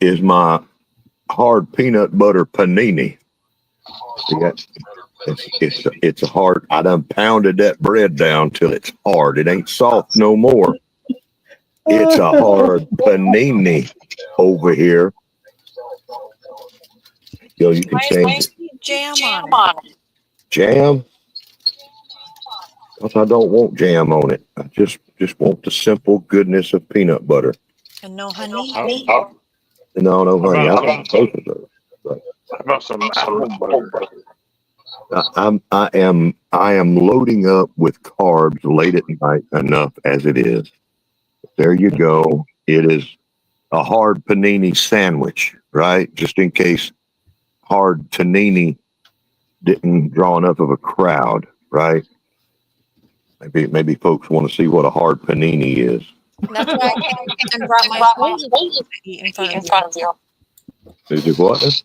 is my hard peanut butter panini. See that? It's a hard. I done pounded that bread down till it's hard. It ain't soft no more. It's a hard panini over here. Yo, you can Why change is it. there jam on it? Jam? Because I don't want jam on it. I just want the simple goodness of peanut butter. And no honey? How No, honey. I about want both of those. how about some apple butter? I am loading up with carbs late at night enough as it is. There you go. It is a hard panini sandwich, right? Just in case hard panini didn't draw enough of a crowd, right? Maybe folks want to see what a hard panini is. That's why I came and brought my whole to eat in front of you. Is it what?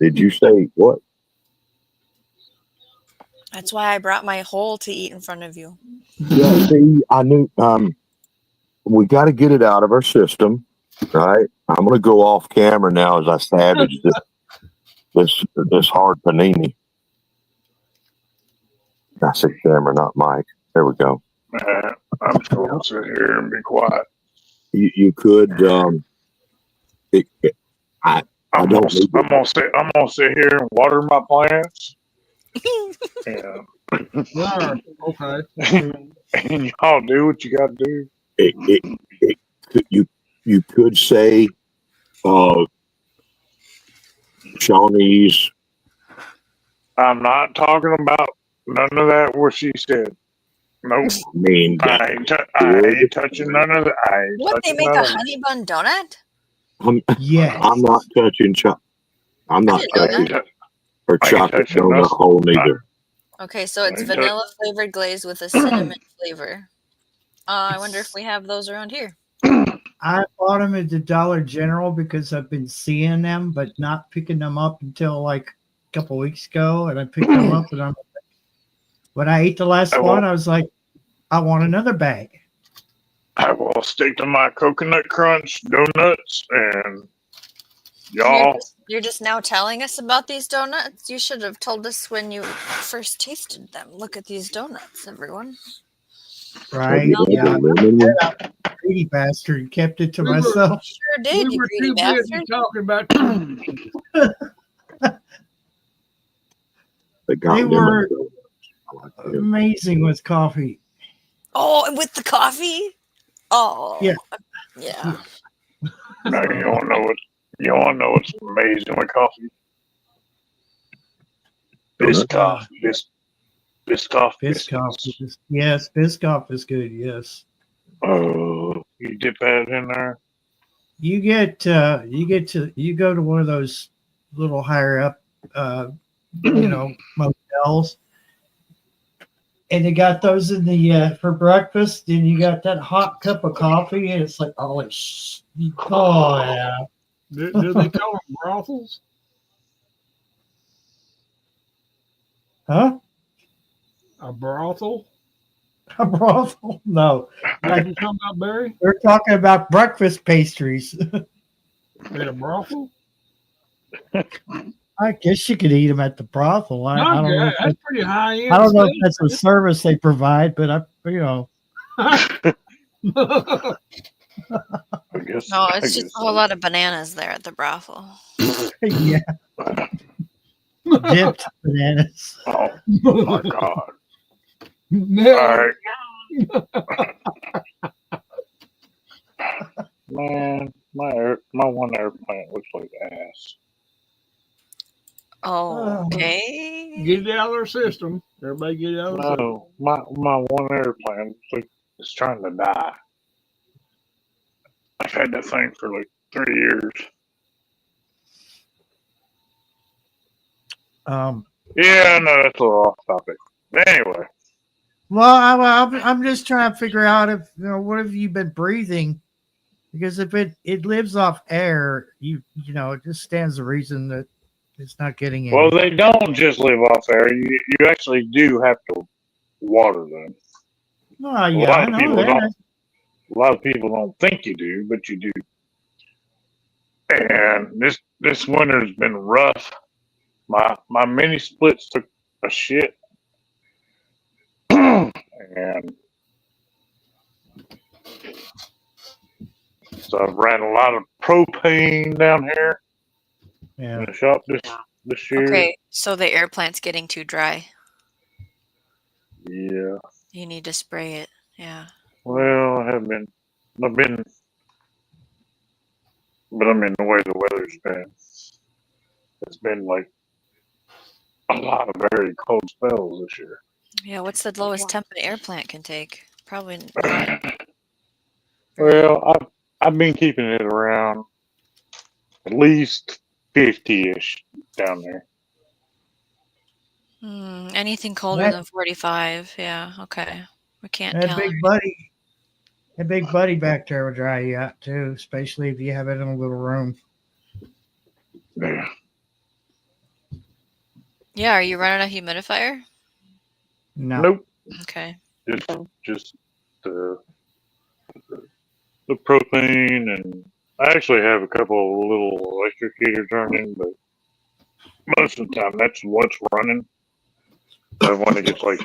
Did you say what? That's why I brought my whole to eat in front of you. Yeah, see, I knew we got to get it out of our system, right? I'm going to go off camera now as I savage this hard panini. I said camera, not mic. There we go. I'm just going to sit here and be quiet. You could. I'm don't gonna sit here and water my plants. Yeah. Yeah, okay. And y'all do what you got to do. You could say Shawnee's. I'm not talking about none of that what she said. Nope. I mean, I ain't touching none of that. What, they make a honey bun donut? Yes. I'm not touching I'm not didn't know touching that. her I ain't chocolate touching donut nothing. hole neither. Okay, so it's Ain't vanilla flavored glaze with a cinnamon flavor. I wonder if we have those around here. I bought them at the Dollar General because I've been seeing them, but not picking them up until like a couple weeks ago. And I picked them up, and when I ate the last one, I was like, I want another bag. I will stick to my coconut crunch donuts, and y'all. You're just now telling us about these donuts? You should have told us when you first tasted them. Look at these donuts, everyone. Right? Yeah. Greedy bastard, kept it to myself. Sure did, We you were greedy too busy bastard. talking about. They were amazing with coffee. Oh, and with the coffee? Oh, Yeah. Yeah. No, you want to know what's amazing with coffee? Biscoff. Biscoff. Biscoff. Yes, Biscoff is good. Yes. Oh, you dip that in there. You go to one of those little higher up, motels, and they got those in the for breakfast. And you got that hot cup of coffee, and it's like, oh yeah. Do they call them brothels? Huh? A brothel? A brothel? No. Like you talking about, Barry? We're talking about breakfast pastries. At a brothel? I guess you could eat them at the brothel. I don't know. That's pretty high end. I don't know if that's a service they provide, but I guess. No, it's just a whole lot of bananas there at the brothel. yeah. Dipped bananas. Oh my God. All right. Man, my one airplane looks like ass. Oh, okay. Get it out of their system. Everybody get it out of their system. No, my one airplane looks like it's trying to die. I've had that thing for like 3 years. Yeah, no, that's a little off topic. Anyway, Well, I'm just trying to figure out if what have you been breathing? Because if it lives off air, it just stands to reason that it's not getting Well, any. they don't just live off air. You actually do have to water them. Oh A yeah, lot I of know people don't. that. A lot of people don't think you do, but you do. And this winter's been rough. My mini splits took a shit, and so I've ran a lot of propane down here in Yeah. the shop this year. Okay, so the air plant's getting too dry. Yeah. You need to spray it. Yeah. Well, I've been, but I mean the way the weather's been, it's been like a lot of very cold spells this year. Yeah, what's the lowest temp an air plant can take? Probably not. Well, I've been keeping it around at least 50-ish down there. Anything colder That, than 45. Yeah, okay. We can't that tolerate. big buddy back there will dry you out too, especially if you have it in a little room. Yeah. Yeah, are you running a humidifier? No. Nope. Okay. Just the propane, and I actually have a couple of little electric heaters running, but most of the time that's what's running. But when it gets like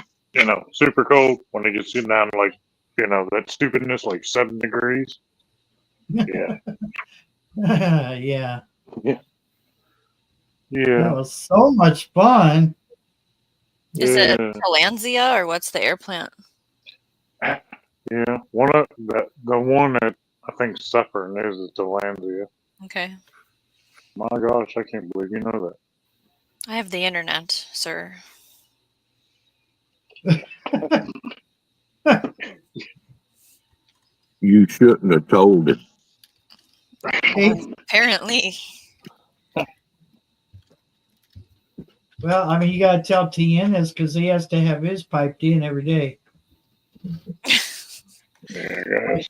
super cold, when it gets down to like that stupidness like 7 degrees. Yeah. Yeah. Yeah. That was so much fun. Is it Yeah. Talanzia or what's the air plant? Yeah. One of the one that I think suffering is the Delanzia. Okay. My gosh, I can't believe you know I have the internet, sir. You shouldn't have told us. Apparently. Well, I mean, you got to tell TN this because he has to have his piped in every day. Yeah, I gotta have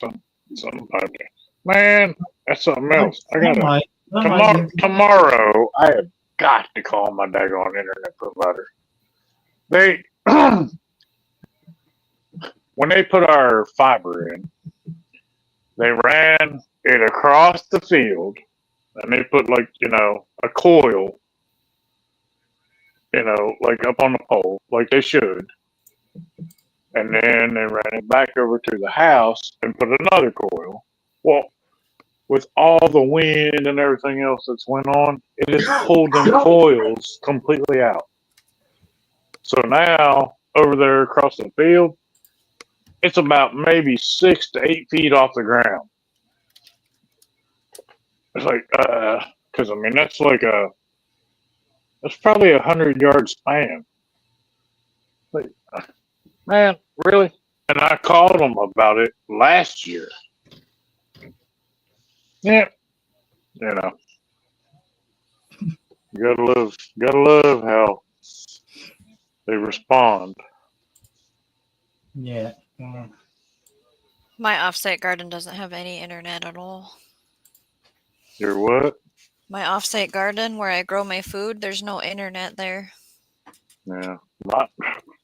something piped in. Man, that's something else. I gotta tomorrow. I have got to call my daggone internet provider. They when they put our fiber in, they ran it across the field, and they put like a coil, like up on the pole, like they should. And then they ran it back over to the house and put another coil. Well, with all the wind and everything else that's went on, it has pulled them coils completely out. So now, over there across the field, it's about maybe 6 to 8 feet off the ground. It's like, because I mean, that's probably 100-yard span. Like, man, really? And I called them about it last year. Yeah, you gotta love how they respond. Yeah. My offsite garden doesn't have any internet at all. Your what? My offsite garden where I grow my food, there's no internet there. Yeah,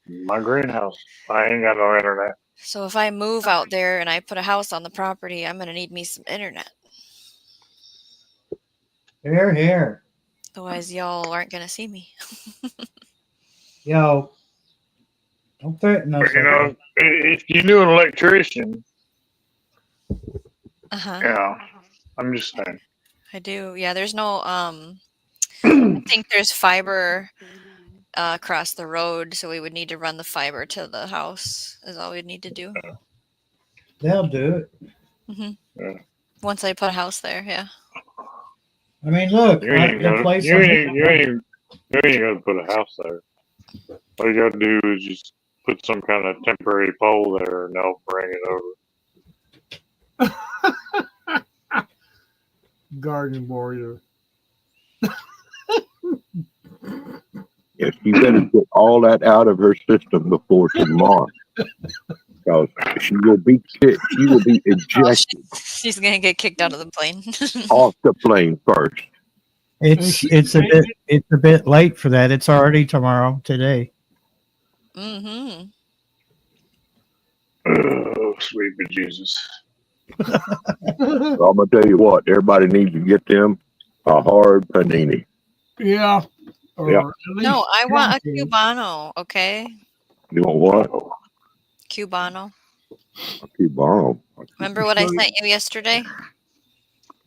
my greenhouse. I ain't got no internet. So if I move out there and I put a house on the property, I'm gonna need me some internet. Here. Otherwise, y'all aren't gonna see me. Yo, don't threaten us. But, if you knew an electrician, Uh-huh. I'm just saying. I do. Yeah, there's no I think there's fiber across the road, so we would need to run the fiber to the house is all we'd need to do. They'll do it. Yeah. Once I put a house there, yeah. I mean, look, You ain't gonna put a house there. All you gotta do is just put some kind of temporary pole there, and they'll bring it over. Garden warrior. Yes, you better get all that out of her system before tomorrow. Because she will be kicked. She will be ejected She's gonna get kicked out of the plane. off the plane first. It's a bit late for that. It's already today. Mm-hmm. Oh, sweet Jesus. So I'm gonna tell you what. Everybody needs to get them a hard panini. Yeah. Or Yeah. at least No, I want a try to. Cubano, okay? You want what? Cubano. I'll keep borrowing. Remember what I sent you yesterday?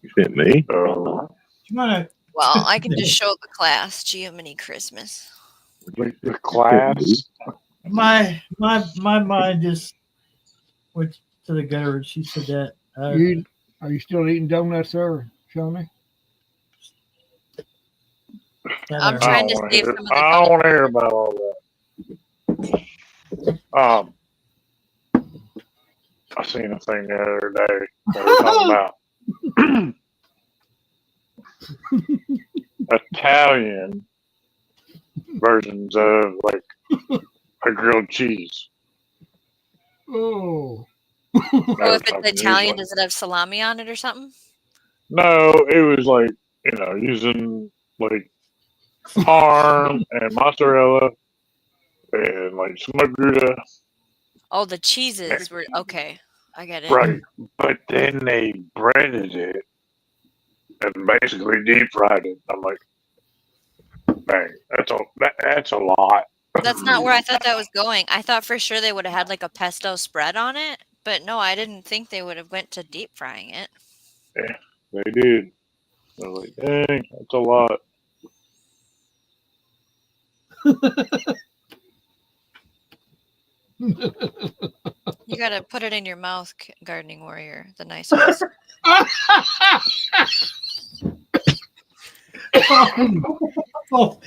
You sent me? Oh, Come on. Well, I can just show the class. Jiminy Christmas. the class. My mind just went to the gutter when she said that. Are you still eating donuts there, Shawnee? I'm I trying don't to want save to hear. some of the I don't want to hear about all that. I seen a thing the other day that was talking about Italian versions of like a grilled cheese. Oh. So Never if it's talking Italian, usually. does it have salami on it or something? No, it was like, using like parm and mozzarella and like smoked Gouda. Oh, the cheeses were okay. I get it. Right. But then they breaded it and basically deep fried it. I'm like, bang, that's a lot. That's not where I thought that was going. I thought for sure they would have had like a pesto spread on it, but no, I didn't think they would have went to deep frying it. They did. I was like, dang, that's a lot. You gotta put it in your mouth, gardening warrior. The nice ones. Oh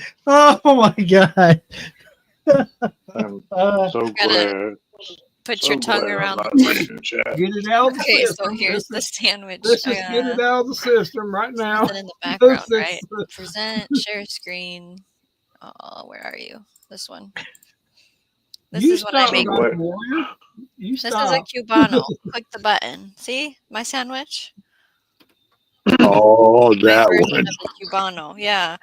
my god. I'm Uh, so glad. Put So your tongue glad I'm around not the reading chat. Get it out of the Okay, so system. here's the sandwich. Let's just get it out of the system right now. Something in the background, This right? is- Present, share screen. Oh, where are you? This one. This You is what I stop, make. Garden Warrior. You This stop. is a Cubano. Click the button. See my sandwich? Oh, My that version one. of a Cubano. Yeah.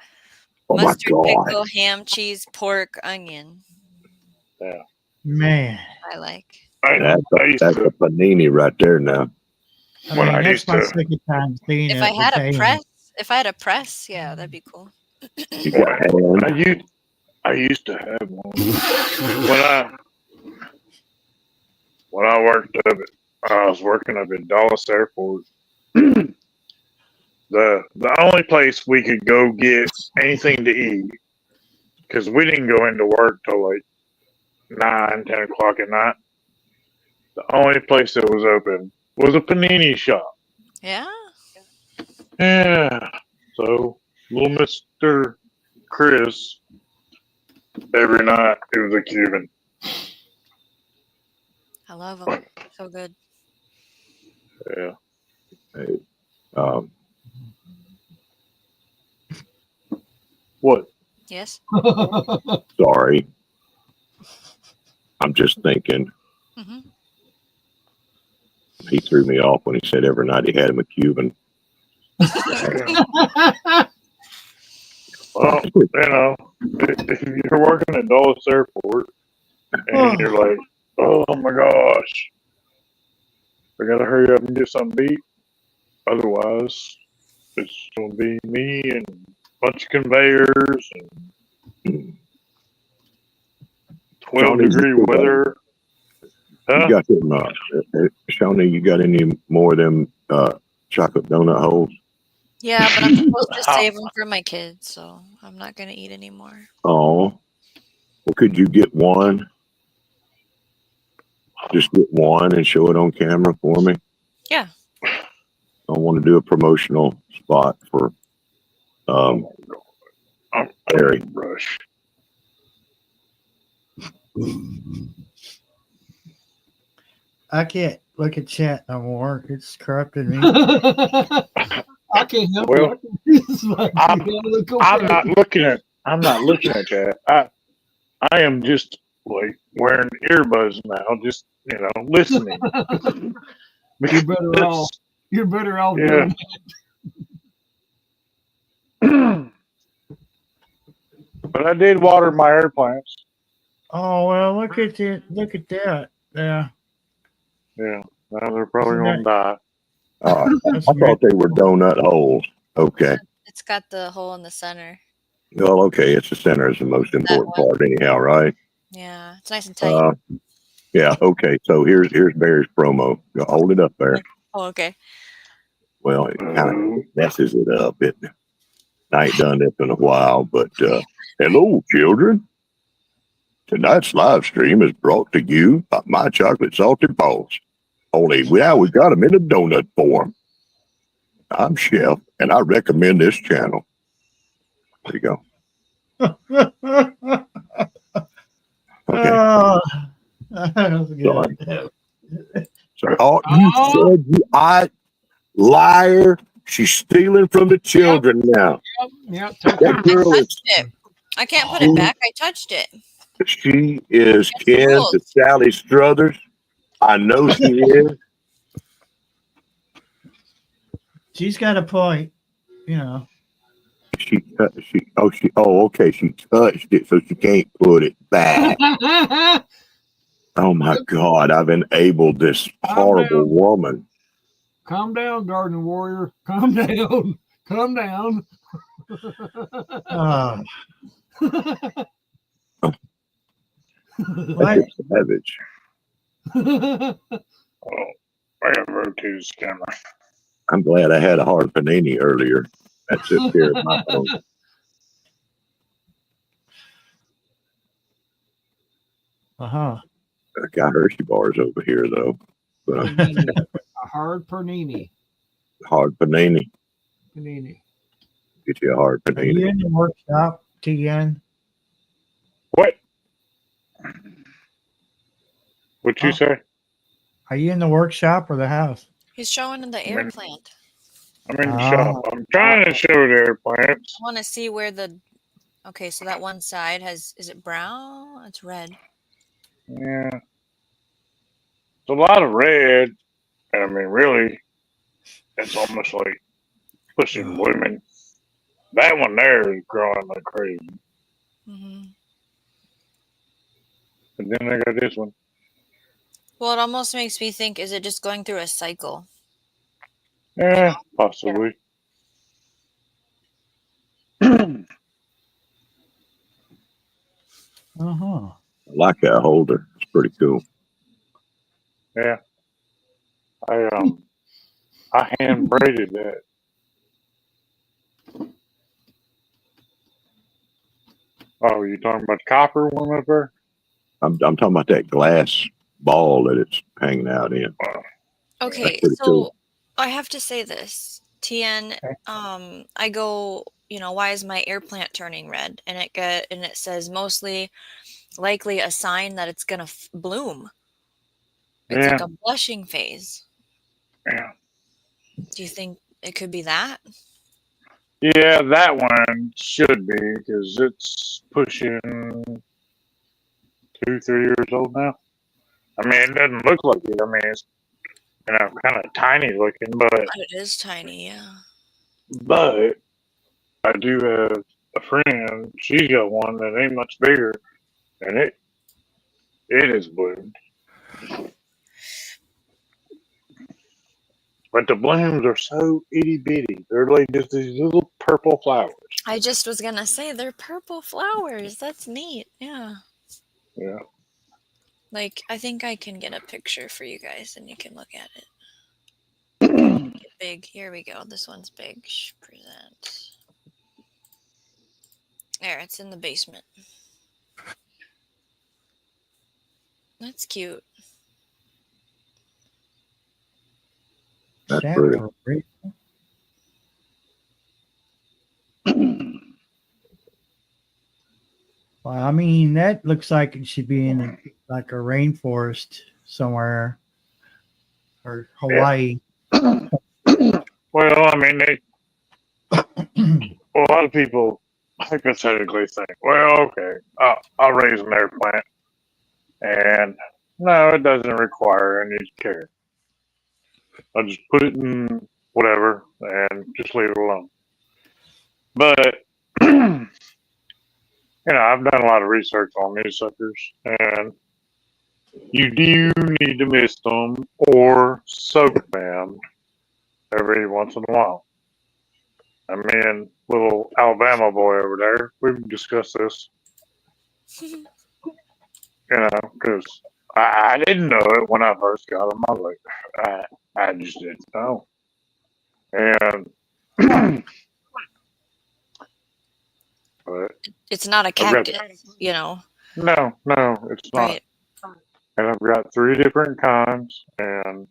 Oh my Mustard, God. pickle, ham, cheese, pork, onion. man. I like. That's a panini right there now. I When mean, I that's used my to- second time seeing If it. I had a Italian. press, yeah, that'd be cool. You got hand. I used to have one when I worked up at, I was working up at Dallas Airport. The only place we could go get anything to eat, because we didn't go into work till like 9, 10 o'clock at night. The only place that was open was a panini shop. Yeah. Yeah. So little Mr. Chris, every night it was a Cuban. I love them. So good. Yeah. Hey, What? Yes. sorry. I'm just thinking. Hmm. He threw me off when he said every night he had him a Cuban. Well, if you're working at Dulles Airport and you're like, oh my gosh, I gotta hurry up and get something to eat. Otherwise, it's gonna be me and a bunch of conveyors and 12-degree weather. Huh? You got them, Shawnee, you got any more of them chocolate donut holes? Yeah, but I'm supposed to save them for my kids, so I'm not gonna eat anymore. Oh. Well, could you get one? Just get one and show it on camera for me? Yeah. I want to do a promotional spot for I'm Harry. rush. I can't look at chat no more. It's corrupting me. I can't help Well, it. It's like, I'm you gotta look I'm away. not looking at that. I am just like wearing earbuds now, just listening. You're better off. You're better off Yeah. doing But I did water my air plants. Oh well, look at that. Yeah, Yeah. Now they're probably Isn't gonna die. I that's thought they were donut holes. Okay. It's got the hole in the center. Well, okay. It's the center is the most important part, anyhow, right? Yeah, it's nice and tight. Yeah. Okay. So here's Barry's promo. Go hold it up there. Oh, okay. Well, it kind of messes it up. I ain't done this in a while, but hello, children. Tonight's live stream is brought to you by My Chocolate Salted Balls. Only now we've got them in a donut form. I'm Chef, and I recommend this channel. There you go. Okay. that was good. So, you said liar. She's stealing from the children now. Yeah. That girl I is. touched it. I can't put it back. I touched it. She is It's the kin rules. to Sally Struthers. I know she is. She's got a point, you know. She okay. She touched it, so she can't put it back. Oh my God! I've enabled this horrible woman. Calm down, garden warrior. Calm down. Calm down. What? Savage. Oh, I got rotated his camera. I'm glad I had a hard panini earlier. That took care of my phone. I got Hershey bars over here though. But A hard panini. hard panini. Panini. Get you a hard Are you panini. in the workshop, TN? What? What'd you Oh. say? Are you in the workshop or the house? He's showing in the air plant. I'm in the shop. I'm trying to show the air plants. I want to see where the. Okay, so that one side has. Is it brown? It's red. Yeah. It's a lot of red. I mean, really, it's almost like pushing blooming. That one there is growing like crazy. Mm-hmm. And then I got this one. Well, it almost makes me think: is it just going through a cycle? Yeah, possibly. Uh-huh. I like that holder. It's pretty cool. Yeah. I hand braided that. Oh, you talking about the copper one up there? I'm talking about that glass ball that it's hanging out in. Okay, pretty so cool. I have to say this, TN. I go, why is my air plant turning red? And it says mostly likely a sign that it's gonna bloom. It's like a blushing phase. Yeah. Do you think it could be that? Yeah, that one should be because it's pushing 2-3 years old now. I mean, it doesn't look like it. I mean, it's kind of tiny looking, but It is tiny, yeah. But I do have a friend. She's got one that ain't much bigger, and it is bloomed. But the blooms are so itty bitty. They're like just these little purple flowers. I just was gonna say they're purple flowers. That's neat. Yeah. Yeah. Like, I think I can get a picture for you guys and you can look at it. Get big. Here we go. This one's big. Present. There, it's in the basement. That's cute. That's That pretty. for real? Well, I mean, that looks like it should be in like a rainforest somewhere or Hawaii. Well, I mean, a lot of people hypothetically think, well, okay, I'll raise an air plant And no, it doesn't require any care. I'll just put it in whatever and just leave it alone. But I've done a lot of research on these suckers, and you do need to mist them or soak them every once in a while. And me and little Alabama boy over there, we've discussed this, because I didn't know it when I first got them. I was like, I just didn't know. And, but It's not a I've got, cactus, you know. no, it's not. Right. And I've got 3 different kinds, and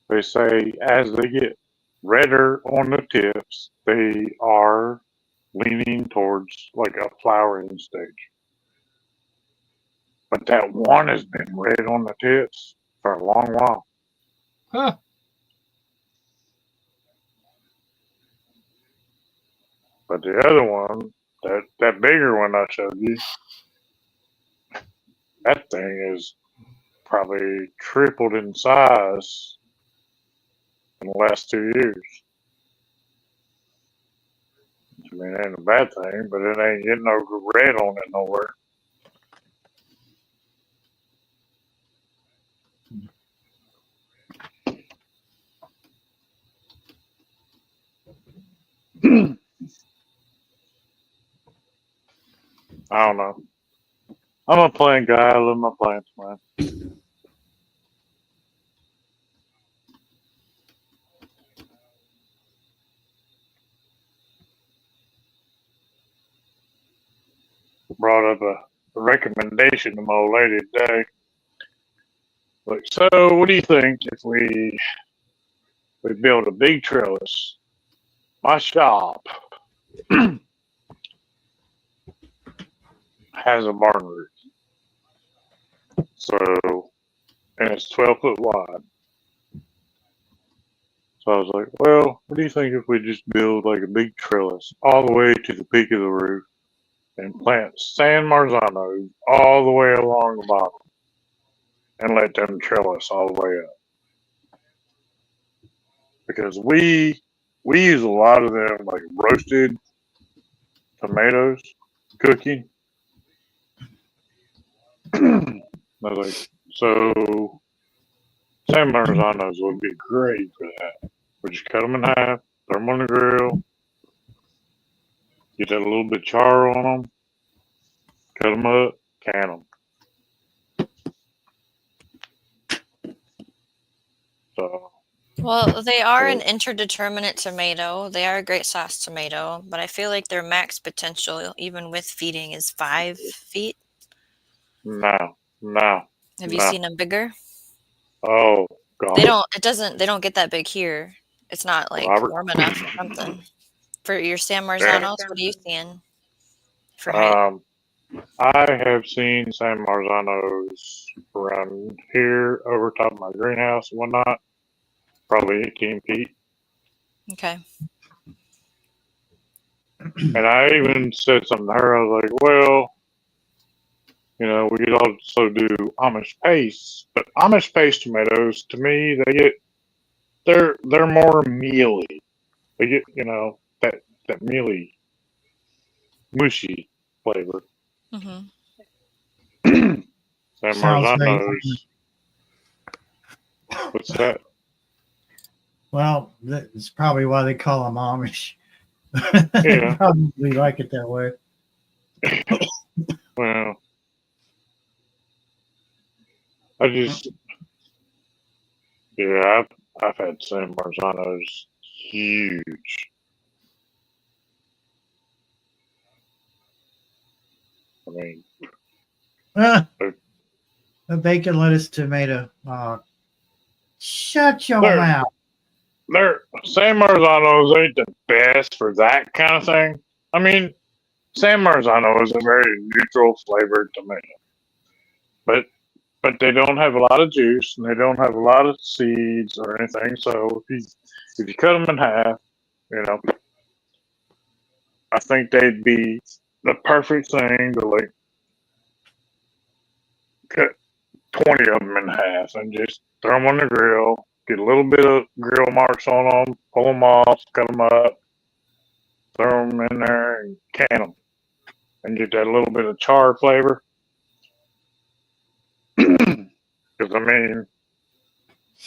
they say as they get redder on the tips, they are leaning towards like a flowering stage. But that one has been red on the tips for a long while. Huh. But the other one, that bigger one I showed you, that thing is probably tripled in size in the last 2 years. I mean, it ain't a bad thing, but it ain't getting no red on it nowhere. I don't know. I'm a plant guy. I love my plants, man. Brought up a recommendation to my old lady today. Like, so what do you think if we build a big trellis? My shop has a barn roof. So, and it's 12 foot wide. So I was like, well, what do you think if we just build like a big trellis all the way to the peak of the roof and plant San Marzanos all the way along the bottom and let them trellis all the way up? Because we use a lot of them like roasted tomatoes cooking. I was like, so San Marzanos would be great for that. We just cut them in half, throw them on the grill, get that little bit of char on them, cut them up, can them. So, Well, they are an interdeterminate tomato. They are a great sauce tomato, but I feel like their max potential, even with feeding, is 5 feet. no. Have you seen them bigger? Oh, God. They don't get that big here. It's not like Robert. warm enough or something. For your San Marzanos, what are you seeing for height? I have seen San Marzanos around here over top of my greenhouse and whatnot, probably 18 feet. Okay. And I even said something to her. I was like, well, we could also do Amish paste, but Amish paste tomatoes, to me, they're more mealy. They get, that mealy, mushy flavor. Mm-hmm. San Sounds very Marzanos. What's that? well. That's probably why they call them Amish. Yeah. They probably like it that way. Well, I just, yeah, I've had San Marzanos huge. I mean, A bacon, lettuce, tomato. Shut your There. mouth. San Marzanos ain't the best for that kind of thing. I mean, San Marzano is a very neutral flavored tomato, but they don't have a lot of juice and they don't have a lot of seeds or anything. So if you cut them in half, I think they'd be the perfect thing to like 20 of them in half and just throw them on the grill, get a little bit of grill marks on them, pull them off, cut them up, throw them in there and can them and get that little bit of char flavor. Because, I mean,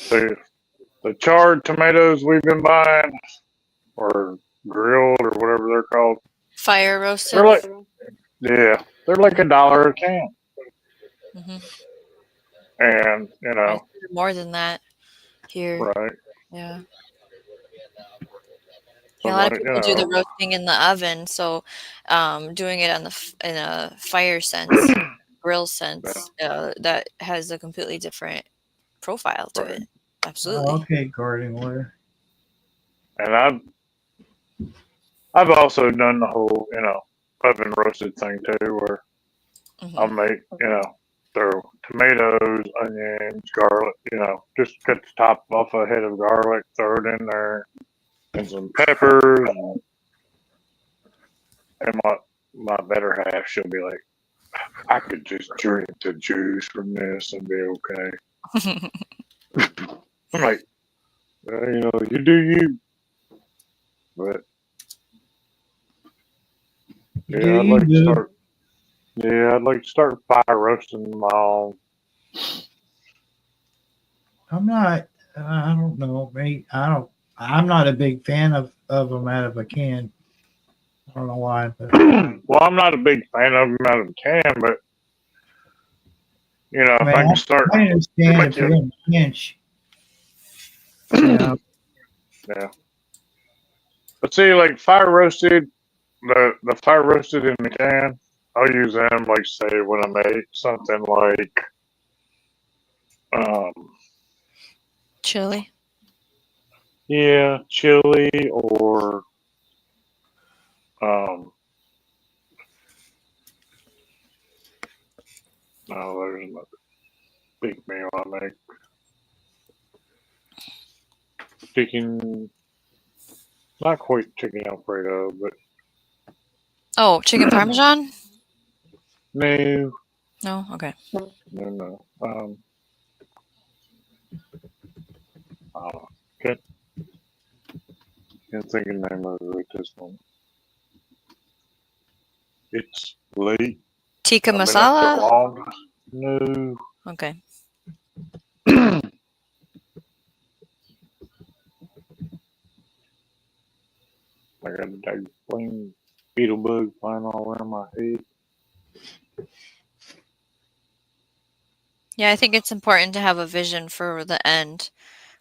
the charred tomatoes we've been buying, or grilled or whatever they're called, Fire roasted. they're like, yeah, they're like $1 a can. hmm And, you know, More than that here. right. Yeah. So Yeah, a lot of like, people do the roasting in the oven, so doing it on in a fire sense, grill sense, that has a completely different profile to Right. it. Absolutely. Okay, garden water. And I've also done the whole, you know, oven roasted thing too, where I'll hmm make, you know, throw tomatoes, onions, garlic, you know, just cut the top off a head of garlic, throw it in there, and some peppers. And my better half, she'll be like, I could just drink the juice from this and be okay. I'm like, you know, you do you. But yeah, I'd like to start fire roasting my own. I'm not. I don't know. Maybe I don't. I'm not a big fan of them out of a can. I don't know why, but Well, I'm not a big fan of them out of the can, but you know, I if mean, I can start I understand if you're making, in a pinch. You know, yeah. But see, like fire roasted, the fire roasted in the can, I'll use them like say when I make something like um Chili. yeah, chili or um no, there's another big meal I make. Chicken, not quite chicken Alfredo, but Oh, chicken parmesan? no, No? Okay. no. Can't, can't think of the name of it at this moment. It's late. Tikka I've been up that masala? long. No. Okay. I got a dang flame beetle bug flying all around my head. Yeah, I think it's important to have a vision for the end.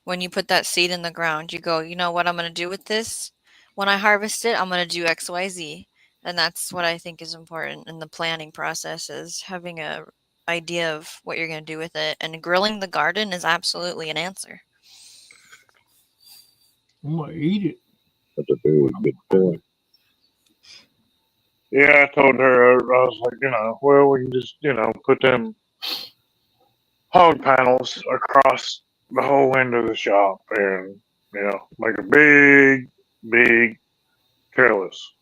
When you put that seed in the ground, you go, you know what I'm going to do with this? When I harvest it, I'm going to do X, Y, Z. And that's what I think is important in the planning process is having a idea of what you're going to do with it. And grilling the garden is absolutely an answer. I'm gonna eat it. That's a very good point. Yeah, I told her, I was like, you know, well, we can just, you know, put them hog panels across the whole end of the shop and, you know, make a big trellis.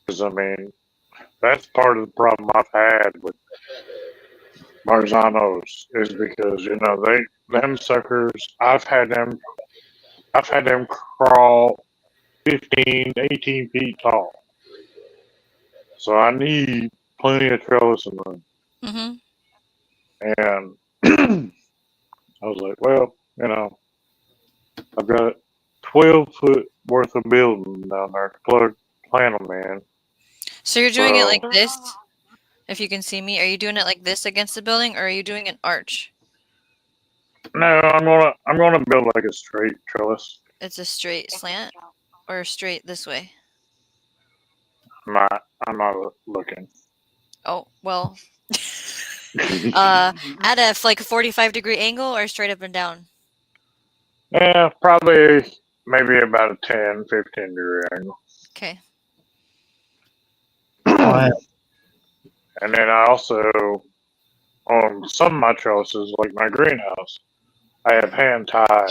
Because, I mean, that's part of the problem I've had with Marzanos is because, you know, them suckers, I've had them crawl 15, 18 feet tall. So I need plenty of trellis and room. Mm-hmm. And I was like, well, you know, I've got 12 foot worth of building down there to plant them in. So you're doing it So, like this, if you can see me. Are you doing it like this against the building or are you doing an arch? no, I'm gonna build like a straight trellis. It's a straight slant or straight this way? I'm not looking. Oh, well. At a like a 45-degree angle or straight up and down? Yeah, probably maybe about a 10, 15 degree angle. Okay. I, And then I also, on some of my trellises, like my greenhouse, I have hand tied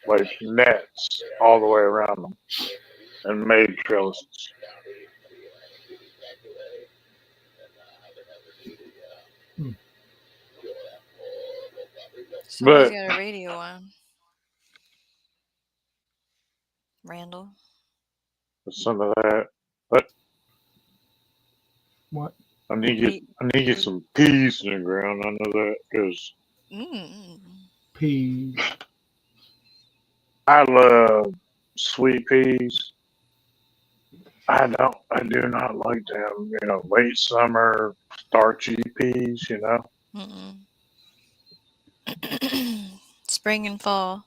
like nets all the way around them and made trellises. Somebody's But- got a radio on. Randall. some of that. But What? I need to get some peas in the ground. I know that because Mm. Peas. I love sweet peas. I do not like them, late summer starchy peas, Mm-mm. Spring and fall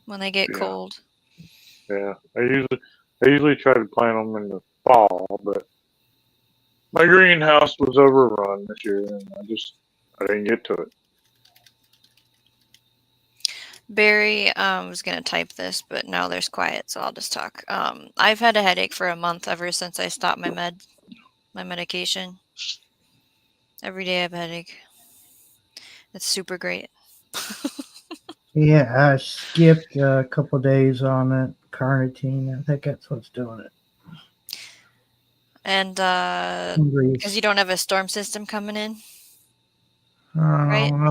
when they get Yeah. cold. Yeah. I usually try to plant them in the fall, but my greenhouse was overrun this year and I didn't get to it. Barry was gonna type this, but now there's quiet, so I'll just talk. I've had a headache for a month ever since I stopped my medication. Every day I have a headache. It's super great. Yeah, I skipped a couple days on it. Carnitine. I think that's what's doing it. And Hungry. because you don't have a storm system coming in, I right? don't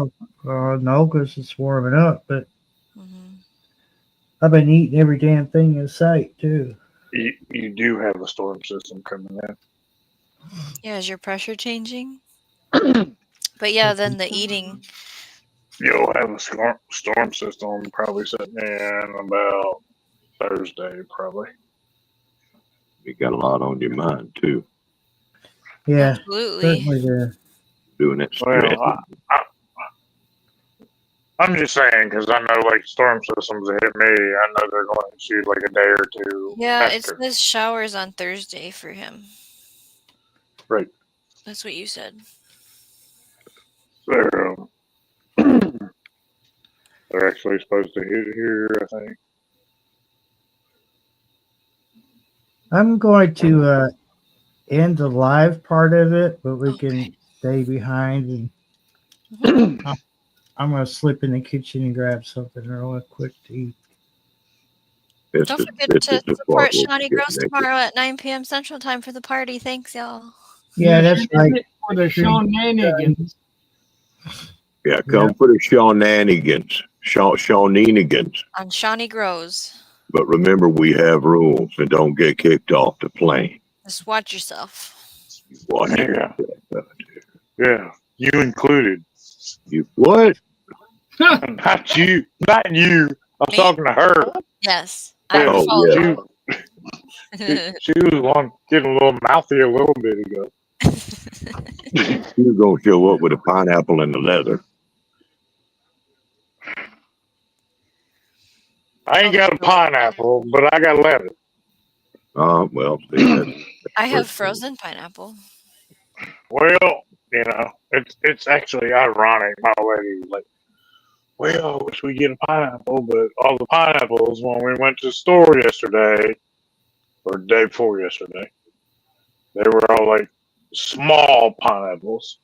know. No, because it's warming up, but Hmm. I've been eating every damn thing in sight, too. You do have a storm system coming in. Yeah, is your pressure changing? But yeah, then the eating. You'll have a storm system probably sitting in about Thursday, probably. You got a lot on your mind too, Yeah, Absolutely. certainly there. doing that stress. Well, I'm just saying because I know like storm systems that hit me. I know they're going to shoot like a day or two. Yeah, it after. says showers on Thursday for him. Right. That's what you said. So, they're actually supposed to hit here, I think. I'm going to end the live part of it, but we Okay. can stay behind. And Mhm. I'm going to slip in the kitchen and grab something real quick to eat. This Don't is- forget this to is the support part where we Shawnee get Gross naked. tomorrow at 9 p.m. Central Time for the party. Thanks, y'all. Yeah, that's right. For the shenanigans. Yeah, come for the shenanigans, shenanigans. On Shawnee Grows. But remember, we have rules, and don't get kicked off the plane. Just watch yourself. Watch it. Yeah. Yeah. You included. You what? Not you. Not you. I was Me? talking to her. Yes. Yeah, I Oh, followed yeah. She was the one getting a little mouthy a little bit ago. You're gonna show up with a pineapple and the leather. I ain't got a pineapple, but I got leather. Well, see, that's I have frozen pineapple. Well, it's actually ironic. My lady was like, well, I wish we get a pineapple, but all the pineapples when we went to the store yesterday, or the day before yesterday, they were all like small pineapples.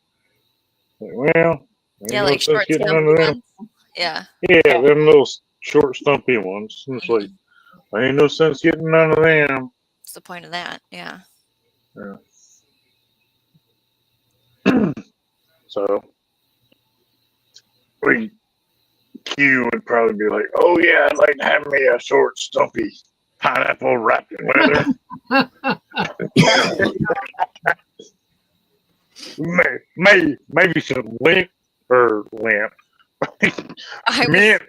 Like, well, Yeah, ain't like no sense short getting stumpy none of them. ones. Yeah. Yeah, them little short, stumpy ones. And it's like, ain't no sense getting none of them. What's the point of that? Yeah. Yeah. So, Q would probably be like, oh yeah, I'd like to have me a short, stumpy pineapple wrapped in leather. Maybe some lint or lamp. I Mint.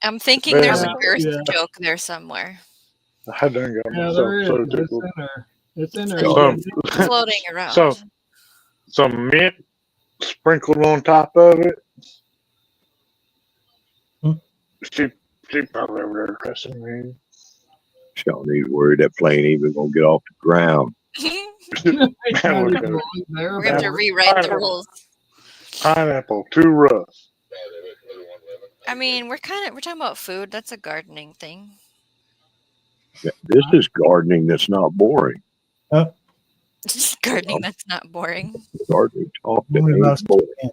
I'm thinking there's a Yeah, girth yeah. joke there somewhere. I done got Yeah, myself there is. so It's tickled. in there. It's in there. Some, Floating around. some mint sprinkled on top of it. Hmm. She probably over there cussing me. Shawnee's worried that plane ain't even gonna get off the ground. We're gonna have to rewrite the rules. Pineapple too rough. I mean, we're talking about food. That's a gardening thing. Yeah, this is gardening that's not boring. Just gardening. That's not boring. Gardening talk that Only ain't about boring.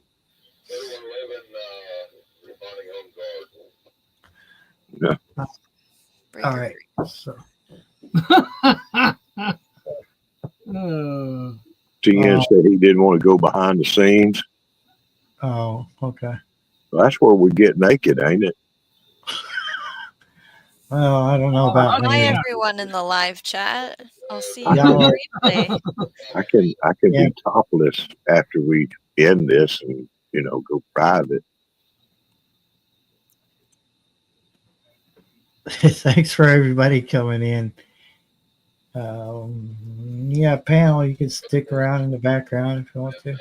Breaker All right. So, TN said he didn't want to go behind the scenes. oh, okay. That's where we get naked, ain't it? Well, I don't know about Hi, me. everyone in the live chat. I'll see you Yeah, on well, the replay. I can Yeah. be topless after we end this and go private. Thanks for everybody coming in. Yeah, panel, you can stick around in the background if you want to.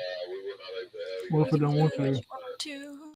What if I don't want to?